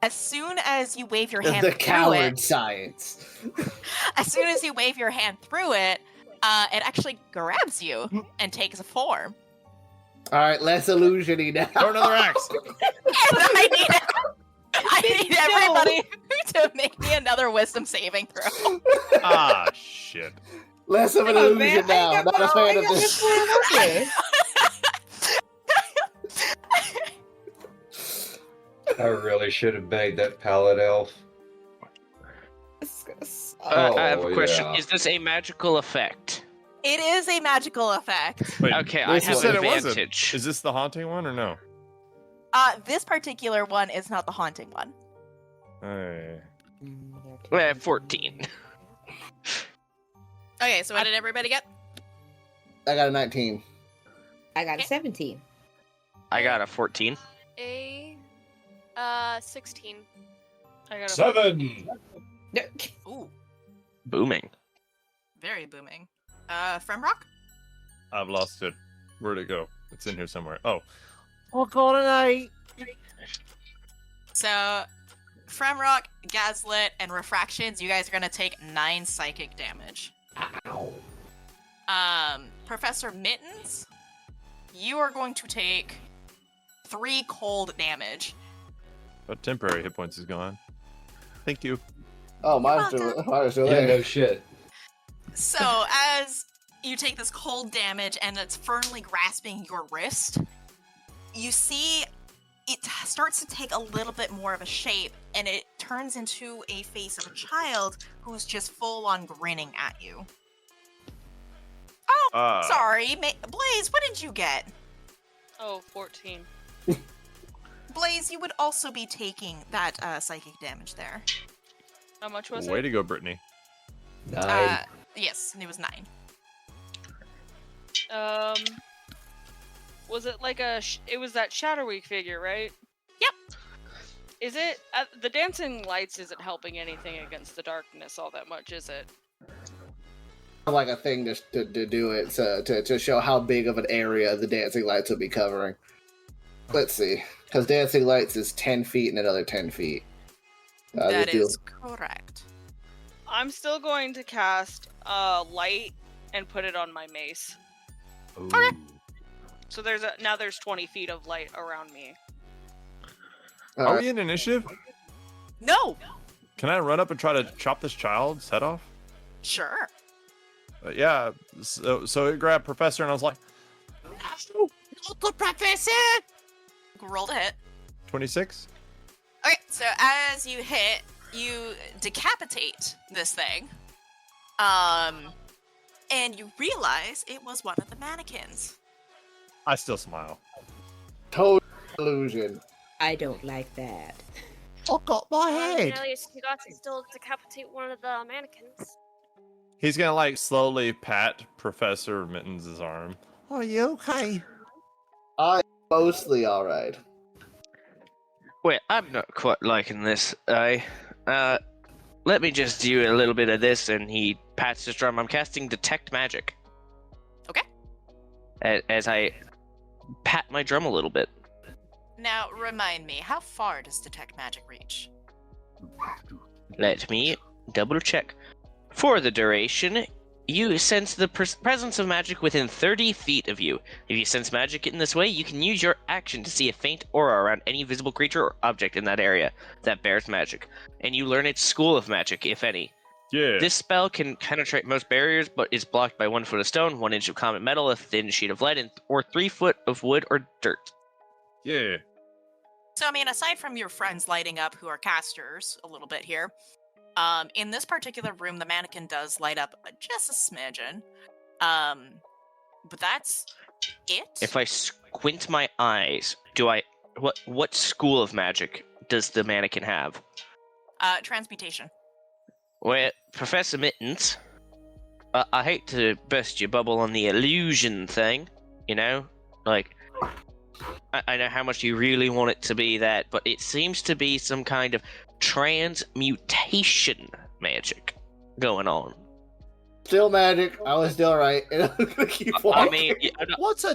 Speaker 1: As soon as you wave your hand
Speaker 6: The
Speaker 1: through
Speaker 6: coward
Speaker 1: it,
Speaker 6: science.
Speaker 1: as soon as you wave your hand through it, it actually grabs you and takes a form.
Speaker 6: All right, less illusion-y now.
Speaker 3: Throw another axe.
Speaker 1: And I need everybody to make me another wisdom saving throw.
Speaker 3: Ah, shit.
Speaker 6: Less of an
Speaker 7: Oh,
Speaker 6: illusion
Speaker 7: man, I
Speaker 6: now.
Speaker 7: ain't got
Speaker 6: Not a
Speaker 7: no- I
Speaker 6: fan
Speaker 7: ain't
Speaker 6: of
Speaker 7: got
Speaker 6: this.
Speaker 7: this
Speaker 12: I really should have made that pallet elf.
Speaker 4: I have a question.
Speaker 12: yeah.
Speaker 4: Is this a magical effect?
Speaker 1: It is a magical effect.
Speaker 3: Wait,
Speaker 4: Okay, I
Speaker 6: this
Speaker 3: you
Speaker 4: have
Speaker 3: said
Speaker 4: an
Speaker 3: it wasn't.
Speaker 4: advantage.
Speaker 3: Is this the haunting one or no?
Speaker 1: This particular one is not the haunting one.
Speaker 3: Hey.
Speaker 4: 14.
Speaker 1: Okay, so what did everybody get?
Speaker 6: I got a 19.
Speaker 7: I got a 17.
Speaker 4: I got a 14.
Speaker 8: 16.
Speaker 2: I got a
Speaker 12: 7.
Speaker 1: Ooh,
Speaker 4: Booming.
Speaker 1: very booming. Fremrock?
Speaker 3: I've lost it. Where'd it go? It's in here somewhere. Oh,
Speaker 9: I got an 8.
Speaker 1: So, Fremrock, Gaslit, and Refractions, you guys are gonna take 9 psychic damage. Professor Mittens, you are going to take 3 cold damage.
Speaker 3: but temporary hit points is gone. Thank you.
Speaker 6: Oh, mine's still
Speaker 12: Yeah,
Speaker 6: there.
Speaker 12: no shit.
Speaker 1: So, as you take this cold damage and it's firmly grasping your wrist, you see it starts to take a little bit more of a shape, and it turns into a face of a child who's just full on grinning at you. Oh, sorry, Blaze, what did you get?
Speaker 2: Oh, 14.
Speaker 1: Blaze, you would also be taking that psychic damage there.
Speaker 2: How much was
Speaker 3: Way
Speaker 2: it?
Speaker 3: to go, Brittany.
Speaker 12: 9.
Speaker 1: Yes, and it was 9.
Speaker 2: Was it like it was that Shadowy figure, right?
Speaker 1: Yep.
Speaker 2: Is it the dancing lights isn't helping anything against the darkness all that much, is it?
Speaker 6: Like a thing to do it to show how big of an area the dancing lights will be covering. Let's see, because dancing lights is 10 feet and another 10 feet.
Speaker 1: That
Speaker 6: this deal-
Speaker 1: is correct.
Speaker 2: I'm still going to cast light and put it on my mace.
Speaker 1: Okay.
Speaker 2: So now there's 20 feet of light around me.
Speaker 3: Are
Speaker 6: Alright.
Speaker 3: we in initiative?
Speaker 1: No!
Speaker 3: Can I run up and try to chop this child's head off?
Speaker 1: Sure.
Speaker 3: Yeah. So it grabbed Professor, and I was like,
Speaker 1: The professor! Roll to hit.
Speaker 3: 26?
Speaker 1: Okay, so as you hit, you decapitate this thing, and you realize it was one of the mannequins.
Speaker 3: I still smile.
Speaker 6: Total illusion.
Speaker 7: I don't like that.
Speaker 9: I got my head.
Speaker 10: Cornelius, you got to still decapitate one of the mannequins.
Speaker 3: He's gonna like slowly pat Professor Mittens' arm.
Speaker 9: Are you okay?
Speaker 6: I'm mostly alright.
Speaker 4: Wait, I'm not quite liking this. Let me just do a little bit of this, and he pats his drum. I'm casting Detect Magic.
Speaker 1: Okay.
Speaker 4: As I pat my drum a little bit.
Speaker 1: Now, remind me, how far does Detect Magic reach?
Speaker 4: Let me double check. For the duration, you sense the presence of magic within 30 feet of you. If you sense magic in this way, you can use your action to see a faint aura around any visible creature or object in that area that bears magic. And you learn its school of magic, if any.
Speaker 3: Yeah.
Speaker 4: This spell can penetrate most barriers, but is blocked by 1 foot of stone, 1 inch of common metal, a thin sheet of lead, or 3 foot of wood or dirt.
Speaker 3: Yeah.
Speaker 1: So, I mean, aside from your friends lighting up who are casters a little bit here, in this particular room, the mannequin does light up just a smidgen. But that's it.
Speaker 4: If I squint my eyes, what school of magic does the mannequin have?
Speaker 1: Transmutation.
Speaker 4: Well, Professor Mittens, I hate to burst your bubble on the illusion thing, you know? Like, I know how much you really want it to be that, but it seems to be some kind of transmutation magic going on.
Speaker 6: Still magic. I was still right. And I'm gonna keep walking.
Speaker 4: I mean,
Speaker 9: What's a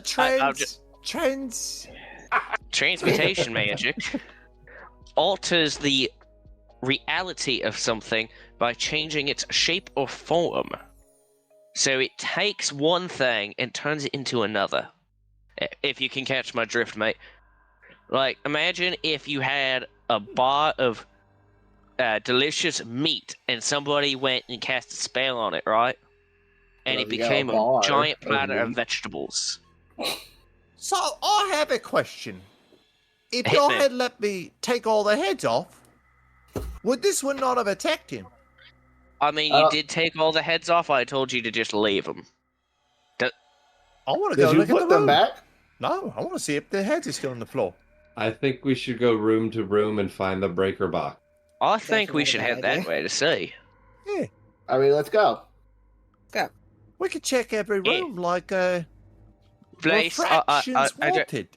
Speaker 4: transmutation magic alters the reality of something by changing its shape or form. So it takes one thing and turns it into another. If you can catch my drift, mate. Like, imagine if you had a bar of delicious meat and somebody went and cast a spell on it, right? And
Speaker 6: Well,
Speaker 4: it
Speaker 6: you got
Speaker 4: became
Speaker 6: a
Speaker 4: a
Speaker 6: bar
Speaker 4: giant
Speaker 6: of
Speaker 4: platter of
Speaker 6: meat.
Speaker 4: vegetables.
Speaker 9: So I have a question. If
Speaker 4: Hit
Speaker 9: you
Speaker 4: me.
Speaker 9: had let me take all the heads off, would this one not have attacked him?
Speaker 4: I mean, you did take all the heads off. I told you to just leave them.
Speaker 9: I want to go
Speaker 6: Did you
Speaker 9: look at
Speaker 6: put
Speaker 9: the
Speaker 6: them
Speaker 9: room.
Speaker 6: back?
Speaker 9: No, I want to see if the heads are still on the floor.
Speaker 12: I think we should go room to room and find the breaker box.
Speaker 4: I think we
Speaker 7: Definitely
Speaker 4: should
Speaker 7: a
Speaker 4: head
Speaker 7: bad
Speaker 4: that
Speaker 7: idea.
Speaker 4: way to see.
Speaker 9: Yeah,
Speaker 6: I mean, let's go.
Speaker 9: we could check every
Speaker 4: Yeah.
Speaker 9: room like
Speaker 4: Blaze,
Speaker 9: refractions
Speaker 4: I don't-
Speaker 9: wanted.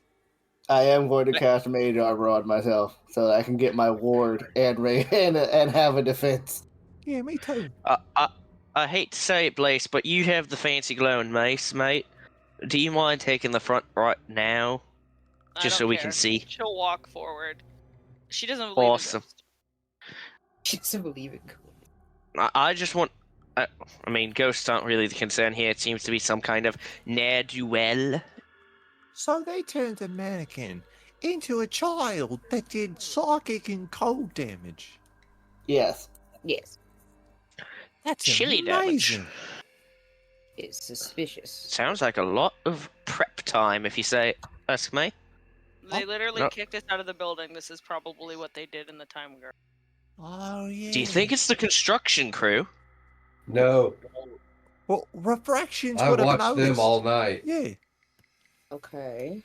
Speaker 6: I am going to cast Mage Armor on myself so that I can get my ward and and have a defense.
Speaker 9: Yeah, me too.
Speaker 4: I hate to say it, Blaze, but you have the fancy glowing mace, mate. Do you mind taking the front right now?
Speaker 2: I
Speaker 4: Just
Speaker 2: don't
Speaker 4: so we
Speaker 2: care.
Speaker 4: can see.
Speaker 2: She'll walk forward. She doesn't believe in
Speaker 4: Awesome.
Speaker 2: ghosts.
Speaker 7: She doesn't believe it.
Speaker 4: I just want... I mean, ghosts aren't really the concern here. It seems to be some kind of ne'er-do-well.
Speaker 9: So they turned a mannequin into a child that did psychic and cold damage.
Speaker 6: Yes.
Speaker 7: Yes,
Speaker 9: That's
Speaker 4: Chili damage.
Speaker 9: amazing.
Speaker 7: it's suspicious.
Speaker 4: Sounds like a lot of prep time, if you say ask me.
Speaker 2: They literally
Speaker 4: no.
Speaker 2: kicked us out of the building. This is probably what they did in the time we were.
Speaker 9: Oh, yeah.
Speaker 4: Do you think it's the construction crew?
Speaker 12: No,
Speaker 9: Well, refractions
Speaker 12: I
Speaker 9: would have
Speaker 12: watched
Speaker 9: noticed.
Speaker 12: them all night.
Speaker 9: Yeah.
Speaker 7: Okay.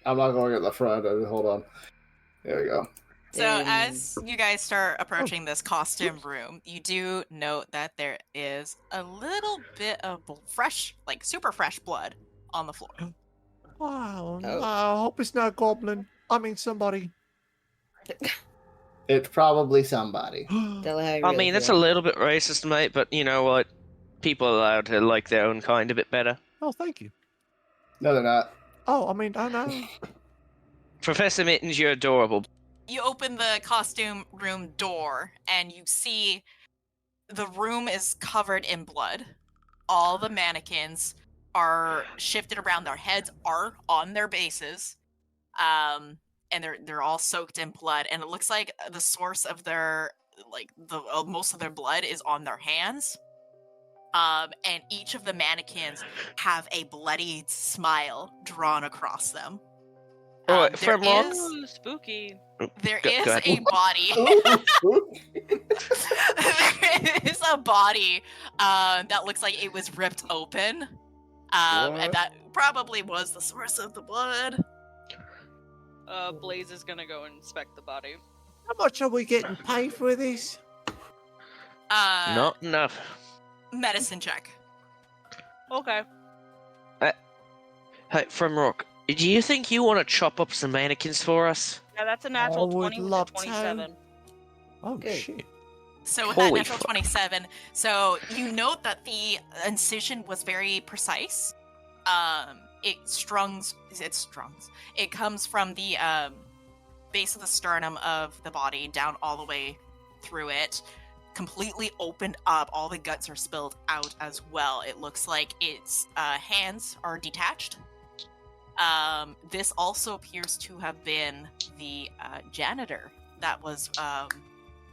Speaker 6: I'm not going at the front. Hold on. There we go.
Speaker 1: So as you guys start approaching this costume room, you do note that there is a little bit of fresh, like super fresh blood on the floor.
Speaker 9: Wow.
Speaker 7: Oh.
Speaker 9: I hope it's not goblin. I mean somebody.
Speaker 6: It's probably somebody.
Speaker 7: Tell her how you
Speaker 4: I
Speaker 7: really
Speaker 4: mean, that's a
Speaker 7: feel.
Speaker 4: little bit racist, mate, but you know what? People are allowed to like their own kind a bit better.
Speaker 9: Oh, thank you.
Speaker 6: No, they're not.
Speaker 9: Oh, I mean, I know.
Speaker 4: Professor Mittens, you're adorable.
Speaker 1: You open the costume room door and you see the room is covered in blood. All the mannequins are shifted around. Their heads are on their bases. And they're all soaked in blood, and it looks like the source of their most of their blood is on their hands. And each of the mannequins have a bloodied smile drawn across them.
Speaker 4: Oh,
Speaker 1: There
Speaker 4: from Rock?
Speaker 1: is,
Speaker 2: Ooh, spooky.
Speaker 1: there
Speaker 4: Go
Speaker 1: is
Speaker 4: ahead.
Speaker 1: a body. There is a body that looks like it was ripped open. And
Speaker 3: What?
Speaker 1: that probably was the source of the blood.
Speaker 2: Blaze is gonna go inspect the body.
Speaker 9: How much are we getting paid for this?
Speaker 4: Not enough.
Speaker 1: Medicine check.
Speaker 2: Okay.
Speaker 4: Hey, from Rock, do you think you want to chop up some mannequins for us?
Speaker 2: Yeah, that's a natural
Speaker 9: I would
Speaker 2: 20 with
Speaker 9: love
Speaker 2: a
Speaker 9: to.
Speaker 2: 27.
Speaker 9: Oh,
Speaker 7: Good.
Speaker 9: shit.
Speaker 1: So with that
Speaker 4: Holy
Speaker 1: natural 27, so you note that the incision was very precise. It comes from the base of the sternum of the body down all the way through it, completely opened up. All the guts are spilled out as well. It looks like its hands are detached. This also appears to have been the janitor that was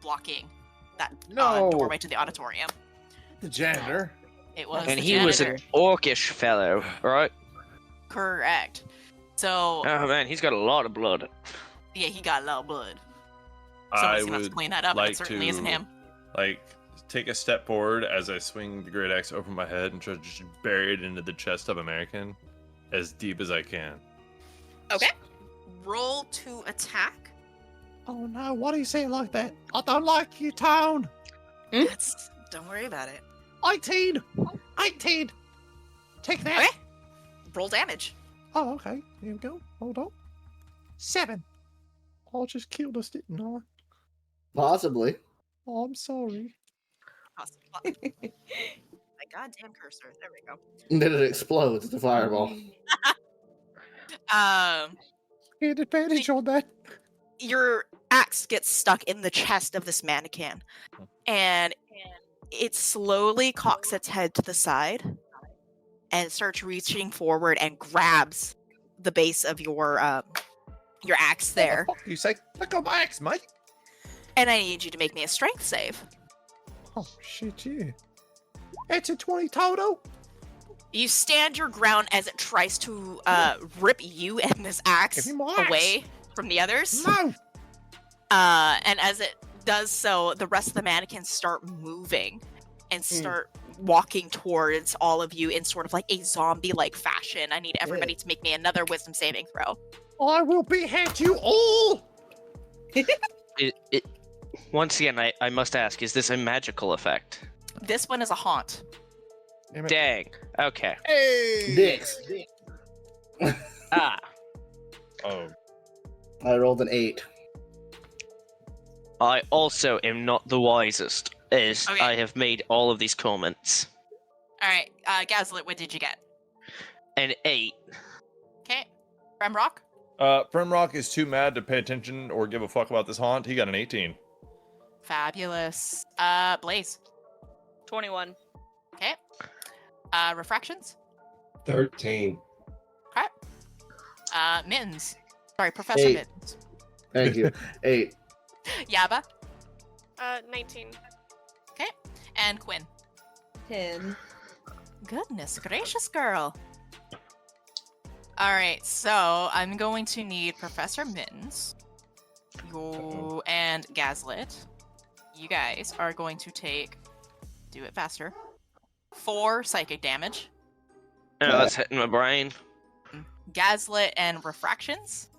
Speaker 1: blocking that doorway to the auditorium.
Speaker 3: The janitor.
Speaker 1: It was
Speaker 4: And
Speaker 1: the
Speaker 4: he was
Speaker 1: janitor.
Speaker 4: an orcish fellow, right?
Speaker 1: Correct. So
Speaker 4: Oh man, he's got a lot of blood.
Speaker 1: yeah, he got a lot of blood.
Speaker 3: I
Speaker 1: Somebody's gonna have to
Speaker 3: would
Speaker 1: clean that up, and
Speaker 3: like
Speaker 1: it certainly
Speaker 3: to
Speaker 1: isn't him.
Speaker 3: like take a step forward as I swing the great axe over my head and try to just bury it into the chest of American as deep as I can.
Speaker 1: Okay. Roll to attack.
Speaker 9: Oh, no. Why do you say it like that? I don't like you, Tone.
Speaker 1: Don't worry about it.
Speaker 9: 18. 18. Take that.
Speaker 1: Okay. Roll damage.
Speaker 9: Oh, okay. Here we go. Hold on. 7. I just killed us, didn't I?
Speaker 6: Possibly.
Speaker 9: Oh, I'm sorry.
Speaker 1: Awesome. My goddamn cursor. There we go.
Speaker 6: And then it explodes. It's a fireball.
Speaker 9: Get advantage on that.
Speaker 1: Your axe gets stuck in the chest of this mannequin, and it slowly cocks its head to the side and starts reaching forward and grabs the base of your axe there.
Speaker 9: What the fuck do you say? Look at my axe, mate.
Speaker 1: And I need you to make me a strength save.
Speaker 9: Oh, shit, yeah. It's a 20 total.
Speaker 1: You stand your ground as it tries to rip you and this axe
Speaker 9: Give me my axe.
Speaker 1: away from the others.
Speaker 9: No.
Speaker 1: And as it does so, the rest of the mannequins start moving and start walking towards all of you in sort of like a zombie-like fashion. I need everybody to make me another wisdom saving throw.
Speaker 9: I will behead you all.
Speaker 4: Once again, I must ask, is this a magical effect?
Speaker 1: This one is a haunt.
Speaker 4: Dang. Okay.
Speaker 9: Hey.
Speaker 6: Dicks.
Speaker 4: Ah.
Speaker 3: Oh.
Speaker 6: I rolled an 8.
Speaker 4: I also am not the wisest, as
Speaker 1: Okay.
Speaker 4: I have made all of these comments.
Speaker 1: All right, Gazlet, what did you get?
Speaker 4: An 8.
Speaker 1: Okay, Remrock.
Speaker 3: Primrock is too mad to pay attention or give a fuck about this haunt. He got an 18.
Speaker 1: Fabulous. Blaze.
Speaker 2: 21.
Speaker 1: Okay. Refractions.
Speaker 12: 13.
Speaker 1: Okay. Mittens. Sorry, Professor
Speaker 6: 8.
Speaker 1: Mittens.
Speaker 6: Thank you. 8.
Speaker 1: Yaba.
Speaker 8: 19.
Speaker 1: Okay. And Quinn.
Speaker 7: 10.
Speaker 1: Goodness gracious, girl. All right, so I'm going to need Professor Mittens, you and Gazlet. You guys are going to take, do it faster, 4 psychic damage.
Speaker 4: Oh, that's hitting my brain.
Speaker 1: Gazlet and Refractions.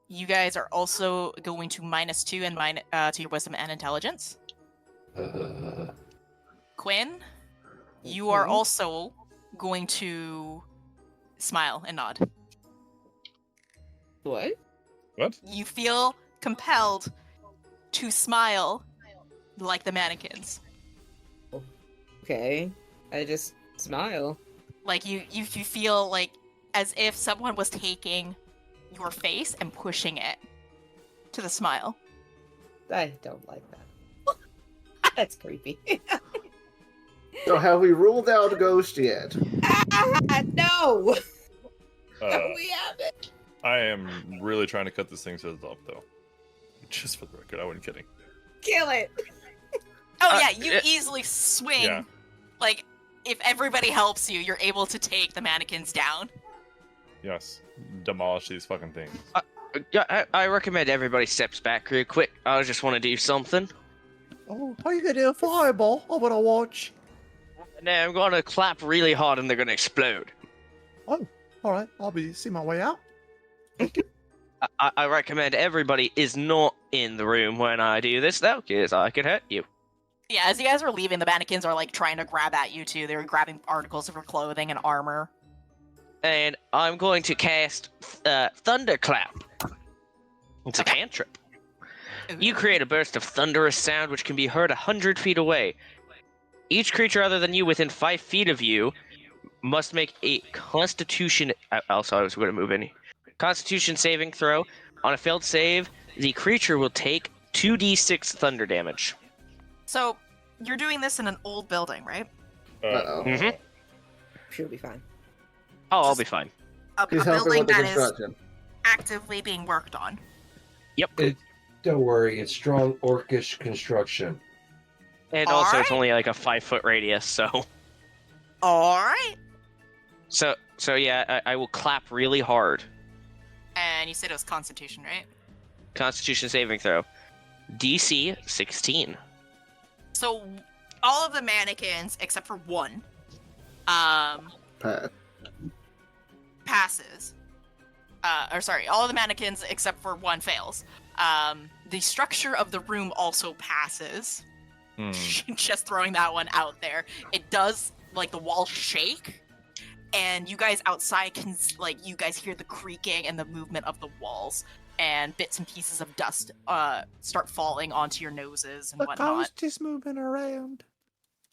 Speaker 1: You guys are also going to -2 and to your wisdom and intelligence. Quinn, you are also going to smile and nod.
Speaker 7: What?
Speaker 3: What?
Speaker 1: You feel compelled to smile like the mannequins.
Speaker 7: Okay. I just smile.
Speaker 1: Like you feel like as if someone was taking your face and pushing it to the smile.
Speaker 7: I don't like that. That's creepy.
Speaker 6: So have we ruled out a ghost yet?
Speaker 7: No!
Speaker 3: Uh,
Speaker 7: We haven't.
Speaker 3: I am really trying to cut this thing's head off, though. Just for the record, I wasn't kidding.
Speaker 7: Kill it!
Speaker 1: Oh yeah, you easily swing.
Speaker 3: Yeah.
Speaker 1: Like if everybody helps you, you're able to take the mannequins down.
Speaker 3: Yes. Demolish these fucking things.
Speaker 4: Yeah, I recommend everybody steps back real quick. I just want to do something.
Speaker 9: Oh, are you gonna do a fireball? I wanna watch.
Speaker 4: And then I'm gonna clap really hard and they're gonna explode.
Speaker 9: Oh, all right. I'll be see my way out.
Speaker 4: I recommend everybody is not in the room when I do this, though, because I could hurt you.
Speaker 1: Yeah, as you guys are leaving, the mannequins are like trying to grab at you too. They're grabbing articles of your clothing and armor.
Speaker 4: And I'm going to cast Thunderclap. It's a cantrip. You create a burst of thunderous sound which can be heard 100 feet away. Each creature other than you within 5 feet of you must make a Constitution. Also, I was going to move in. Constitution saving throw. On a failed save, the creature will take 2d6 thunder damage.
Speaker 1: So, you're doing this in an old building, right?
Speaker 6: Uh-oh.
Speaker 4: Mm-hmm.
Speaker 7: She'll be fine.
Speaker 4: Oh, I'll be fine.
Speaker 1: A
Speaker 6: He's helping
Speaker 1: building
Speaker 6: with the
Speaker 1: that is
Speaker 6: construction.
Speaker 1: actively being worked on.
Speaker 4: Yep.
Speaker 12: Don't worry, it's strong orcish construction.
Speaker 4: And also, it's
Speaker 1: Alright.
Speaker 4: only like a 5-foot radius, so.
Speaker 1: Alright.
Speaker 4: So yeah, I will clap really hard.
Speaker 1: And you said it was Constitution, right?
Speaker 4: Constitution saving throw. DC 16.
Speaker 1: So, all of the mannequins, except for one, passes. All of the mannequins except for one fails. The structure of the room also passes. Just throwing that one out there. It does, like, the walls shake, and you guys outside can, like, you guys hear the creaking and the movement of the walls, and bits and pieces of dust start falling onto your noses and
Speaker 9: The
Speaker 1: whatnot.
Speaker 9: ghost is moving around.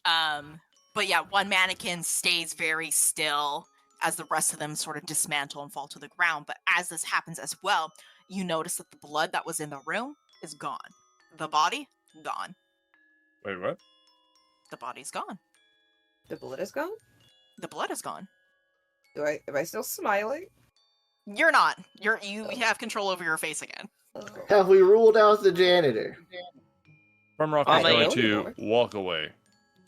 Speaker 1: But yeah, one mannequin stays very still as the rest of them sort of dismantle and fall to the ground. But as this happens as well, you notice that the blood that was in the room is gone. The body, gone.
Speaker 3: Wait, what?
Speaker 1: The body's gone.
Speaker 7: The blood is gone?
Speaker 1: The blood is gone.
Speaker 7: Am I still smiling?
Speaker 1: You're not. You have control over your face again.
Speaker 6: Have we ruled out the janitor?
Speaker 3: Rumrock
Speaker 4: I
Speaker 3: is going
Speaker 7: don't
Speaker 3: to
Speaker 7: know.
Speaker 3: walk away.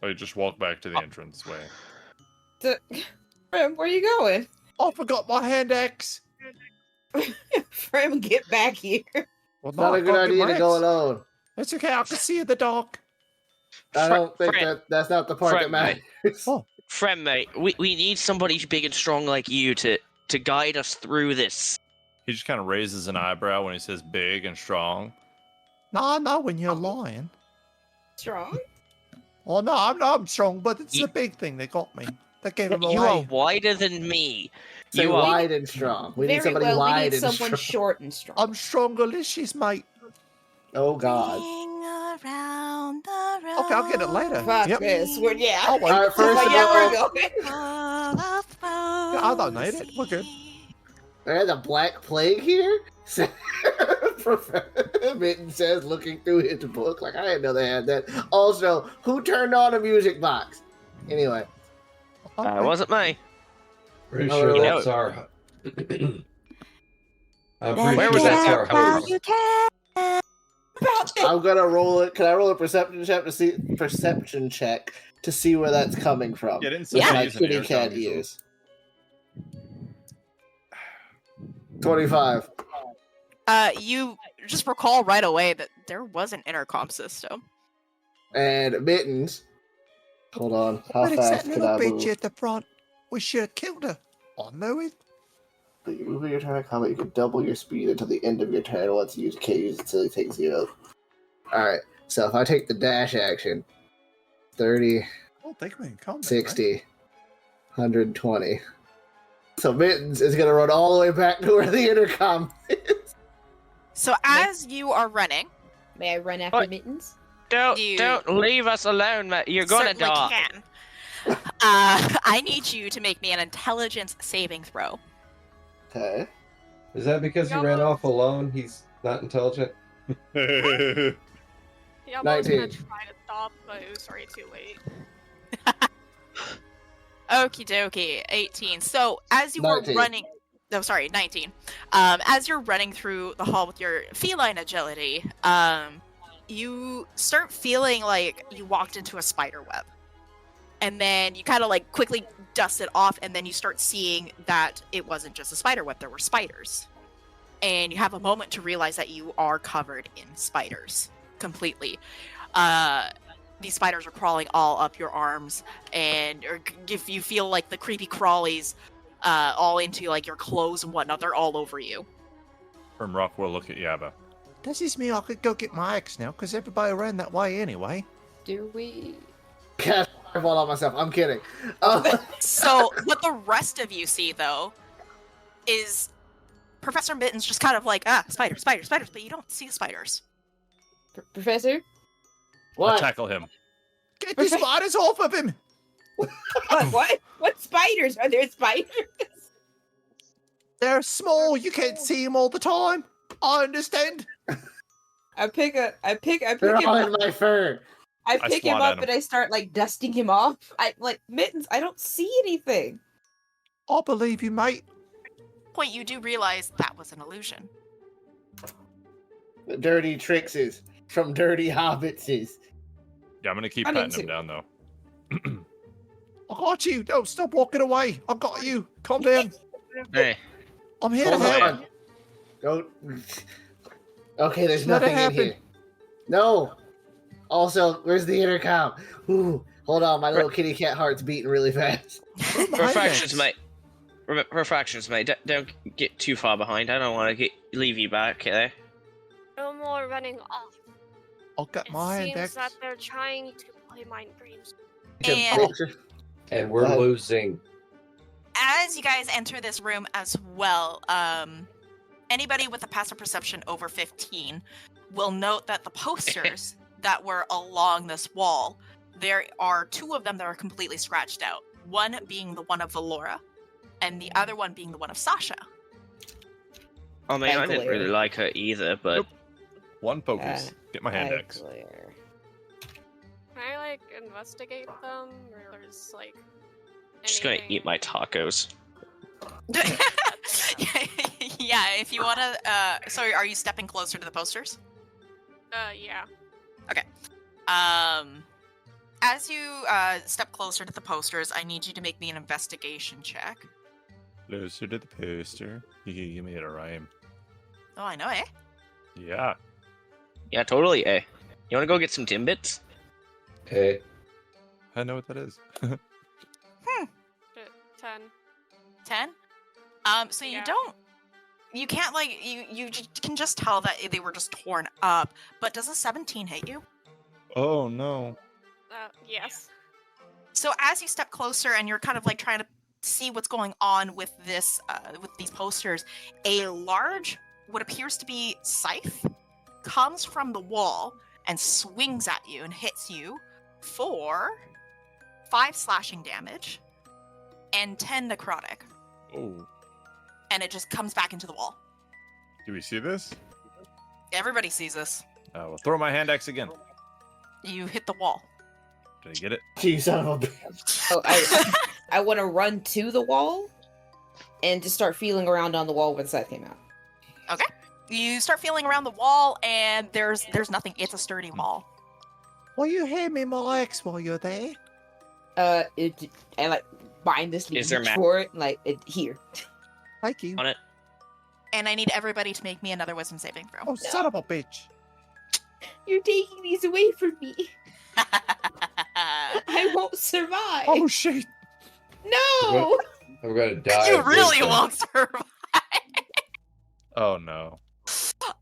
Speaker 3: Or just walk back to the entrance way.
Speaker 7: Frem, where you going?
Speaker 9: I forgot my hand axe.
Speaker 7: Frem, get back here.
Speaker 9: Well,
Speaker 6: Not a
Speaker 9: I've
Speaker 6: good
Speaker 9: got
Speaker 6: idea
Speaker 9: my
Speaker 6: to go
Speaker 9: axe.
Speaker 6: alone.
Speaker 9: It's okay. I can see in the dark.
Speaker 6: I don't think
Speaker 4: Fred,
Speaker 6: that's not the part that
Speaker 4: Fred, mate.
Speaker 6: matters.
Speaker 9: Oh.
Speaker 4: Friend, mate, we need somebody big and strong like you to guide us through this.
Speaker 3: He just kind of raises an eyebrow when he says big and strong.
Speaker 9: No, I know when you're lying.
Speaker 7: Strong?
Speaker 9: Oh no, I'm strong, but it's
Speaker 4: You-
Speaker 9: the big thing that got me. That gave him
Speaker 4: You are
Speaker 9: away.
Speaker 4: wider than me.
Speaker 6: Say
Speaker 4: You are.
Speaker 6: wide and strong. We need
Speaker 7: Very
Speaker 6: somebody
Speaker 7: well,
Speaker 6: wide
Speaker 7: we need
Speaker 6: and
Speaker 7: someone
Speaker 6: strong.
Speaker 7: short and strong.
Speaker 9: I'm strongalicious, mate.
Speaker 6: Oh God.
Speaker 1: Around the road.
Speaker 9: Okay, I'll get it later.
Speaker 7: Fuck
Speaker 9: Yep.
Speaker 7: this. We're, yeah.
Speaker 9: I'll wait.
Speaker 6: All right, first of
Speaker 7: yeah,
Speaker 6: all,
Speaker 7: we're going.
Speaker 9: Yeah, I don't need it. We're good.
Speaker 6: there's a black plague here? Professor Mitten says, looking through his book, like, I didn't know they had that. Also, who turned on a music box? Anyway.
Speaker 9: Okay.
Speaker 4: It wasn't me.
Speaker 12: Pretty
Speaker 6: Oh,
Speaker 12: sure
Speaker 6: you
Speaker 12: that's our. I'm pretty
Speaker 4: Where
Speaker 12: sure
Speaker 4: was
Speaker 12: that's
Speaker 4: that
Speaker 12: our
Speaker 4: house?
Speaker 12: house.
Speaker 6: I'm gonna roll it. Can I roll a perception check to see where that's coming from?
Speaker 3: Get in
Speaker 6: With my
Speaker 3: use an
Speaker 6: kitty
Speaker 3: intercom
Speaker 6: cat
Speaker 3: easel.
Speaker 6: ears. 25.
Speaker 1: You just recall right away that there was an intercom system.
Speaker 6: And Mittens. Hold on. How
Speaker 9: But it's that
Speaker 6: fast can
Speaker 9: little
Speaker 6: I
Speaker 9: bitch
Speaker 6: move?
Speaker 9: at the front. We should have killed her. I know it.
Speaker 6: You move your turn, combat, you can double your speed until the end of your turn. Once you can't use it until you take 0. Alright, so if I take the dash action, 30,
Speaker 9: I don't think we're in combat.
Speaker 6: 60, 120. So Mittens is going to run all the way back to where the intercom is.
Speaker 1: So as you are running,
Speaker 7: May I run after
Speaker 4: What?
Speaker 7: Mittens?
Speaker 4: Don't
Speaker 1: You-
Speaker 4: leave us alone, mate. You're gonna
Speaker 1: certainly
Speaker 4: die.
Speaker 1: can. I need you to make me an intelligence saving throw.
Speaker 6: Okay.
Speaker 12: Is that because he ran off alone? He's not intelligent?
Speaker 8: Yeah, I was gonna
Speaker 6: 19.
Speaker 8: try to stop, but it was already too late.
Speaker 1: Okie dokie, 18. So as you were
Speaker 6: 19.
Speaker 1: running, no, sorry, 19. As you're running through the hall with your feline agility, you start feeling like you walked into a spider web. and then you kind of like quickly dust it off, and then you start seeing that it wasn't just a spider web, there were spiders. And you have a moment to realize that you are covered in spiders completely. These spiders are crawling all up your arms, and if you feel like the creepy crawlies all into like your clothes and whatnot, they're all over you.
Speaker 3: From Rock will look at Yaba.
Speaker 9: Does this mean I could go get my axe now? Because everybody ran that way anyway.
Speaker 7: Do we?
Speaker 6: Cast fireball on myself. I'm kidding.
Speaker 1: So what the rest of you see though is Professor Mittens just kind of like spiders, but you don't see spiders.
Speaker 7: Professor?
Speaker 6: What?
Speaker 3: Tackle him.
Speaker 9: Get the spiders off of him!
Speaker 7: What? What spiders? Are there spiders?
Speaker 9: They're small. You can't see them all the time. I understand.
Speaker 7: I pick
Speaker 6: They're
Speaker 7: him
Speaker 6: all
Speaker 7: up.
Speaker 6: in my fur.
Speaker 7: I pick him
Speaker 3: swat
Speaker 7: up
Speaker 3: at him.
Speaker 7: and I start like dusting him off. I like Mittens. I don't see anything.
Speaker 9: I believe you, mate.
Speaker 1: Point, you do realize that was an illusion.
Speaker 6: The dirty trickses from dirty hobbitses.
Speaker 3: Yeah, I'm gonna keep
Speaker 7: I need
Speaker 3: patting him
Speaker 7: to.
Speaker 3: down though.
Speaker 9: I got you. Don't stop walking away. I got you. Calm down.
Speaker 4: Hey,
Speaker 9: I'm here to
Speaker 6: Hold
Speaker 9: help.
Speaker 6: on. Go. Okay, there's
Speaker 9: Let it
Speaker 6: nothing in
Speaker 9: happen.
Speaker 6: here. No. Also, where's the intercom? Ooh, hold on, my little kitty cat heart's beating really fast.
Speaker 4: refractions, mate. Refractions, mate. Don't get too far behind. I don't want to leave you back there.
Speaker 10: No more running off.
Speaker 9: I'll get
Speaker 10: It
Speaker 9: my
Speaker 10: seems
Speaker 9: index.
Speaker 10: that they're trying to play mind games.
Speaker 1: And
Speaker 12: And we're losing.
Speaker 1: as you guys enter this room as well, anybody with a passive perception over 15 will note that the posters that were along this wall, there are two of them that are completely scratched out. One being the one of Valora, and the other one being the one of Sasha.
Speaker 4: I mean, I didn't
Speaker 7: Glare.
Speaker 4: really like her either, but
Speaker 3: One focus. Get my hand X.
Speaker 7: Glare.
Speaker 8: Can I like investigate them, or there's like?
Speaker 4: just gonna
Speaker 8: anything-
Speaker 4: eat my tacos.
Speaker 1: Yeah, if you want to. So are you stepping closer to the posters?
Speaker 8: Yeah.
Speaker 1: As you step closer to the posters, I need you to make me an investigation check.
Speaker 3: Closer to the poster. You made a rhyme.
Speaker 1: Oh, I know, eh?
Speaker 3: Yeah.
Speaker 4: Yeah, totally. Eh. You want to go get some Timbits?
Speaker 12: Hey,
Speaker 3: I know what that is.
Speaker 8: 10.
Speaker 1: 10. So you
Speaker 8: Yeah.
Speaker 1: don't. You can't like you can just tell that they were just torn up. But does a 17 hit you?
Speaker 3: Oh no.
Speaker 8: Yes.
Speaker 1: So as you step closer and you're kind of like trying to see what's going on with this, with these posters, a large, what appears to be scythe, comes from the wall and swings at you and hits you for 5 slashing damage and 10 necrotic,
Speaker 3: Oh.
Speaker 1: and it just comes back into the wall.
Speaker 3: Do we see this?
Speaker 1: Everybody sees this.
Speaker 3: Well, throw my hand X again.
Speaker 1: You hit the wall.
Speaker 3: Did I get it?
Speaker 6: You son of a bitch.
Speaker 7: Oh, I want to run to the wall and just start feeling around on the wall when the scythe came out.
Speaker 1: Okay. You start feeling around the wall, and there's nothing. It's a sturdy wall.
Speaker 9: Will you hand me my axe while you're there?
Speaker 7: I like bind this
Speaker 4: Is there
Speaker 7: leech
Speaker 4: ma-
Speaker 7: for it, like here.
Speaker 9: Thank you.
Speaker 4: On it.
Speaker 1: And I need everybody to make me another wisdom saving throw.
Speaker 9: Oh, son of a bitch.
Speaker 7: You're taking these away from me. I won't survive.
Speaker 9: Oh, shit.
Speaker 7: No.
Speaker 12: I'm gonna die.
Speaker 1: You
Speaker 12: of
Speaker 1: really
Speaker 12: wisdom.
Speaker 1: won't survive.
Speaker 3: Oh no.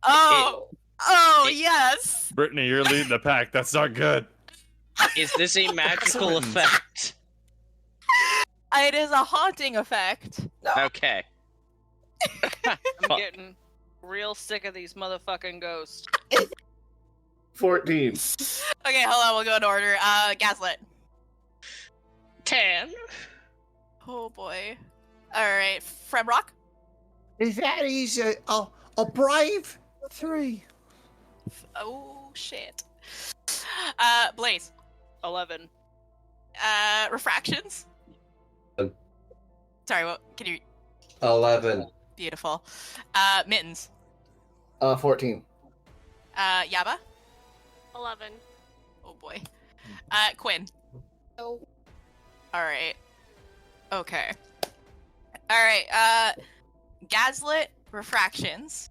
Speaker 1: Oh, yes.
Speaker 3: Brittany, you're leading the pack. That's not good.
Speaker 4: Is this a magical effect?
Speaker 1: It is a haunting effect.
Speaker 4: Okay.
Speaker 2: I'm
Speaker 4: Fuck.
Speaker 2: getting real sick of these motherfucking ghosts.
Speaker 6: 14.
Speaker 1: Okay, hold on. We'll go in order. Gaslit.
Speaker 4: 10.
Speaker 1: Oh boy. All right, Fremrock.
Speaker 9: Is that easy? A brave 3.
Speaker 1: Oh shit. Blaze.
Speaker 2: 11.
Speaker 1: Refractions. Sorry, what? Can you?
Speaker 12: 11.
Speaker 1: Beautiful. Mittens.
Speaker 6: 14.
Speaker 1: Yaba.
Speaker 8: 11.
Speaker 1: Oh boy. Quinn.
Speaker 7: Oh.
Speaker 1: All right. Okay. All right. Gaslit refractions.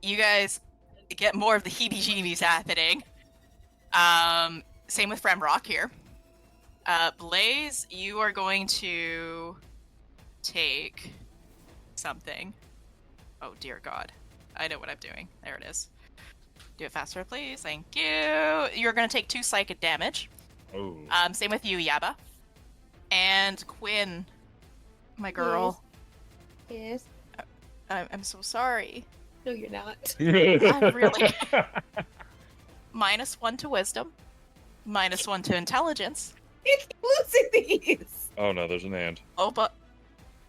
Speaker 1: You guys get more of the heebie-jeebies happening. Same with Fremrock here. Blaze, you are going to take something. Oh dear God, I know what I'm doing. There it is. Do it faster, please. Thank you. You're going to take 2 psychic damage.
Speaker 3: Oh.
Speaker 1: Same with you, Yaba. And Quinn, my girl.
Speaker 7: Yes.
Speaker 1: I'm so sorry.
Speaker 7: No, you're not.
Speaker 1: I'm really. -1 to wisdom. -1 to intelligence.
Speaker 7: You keep losing these.
Speaker 3: Oh no, there's an and.
Speaker 1: Oh, but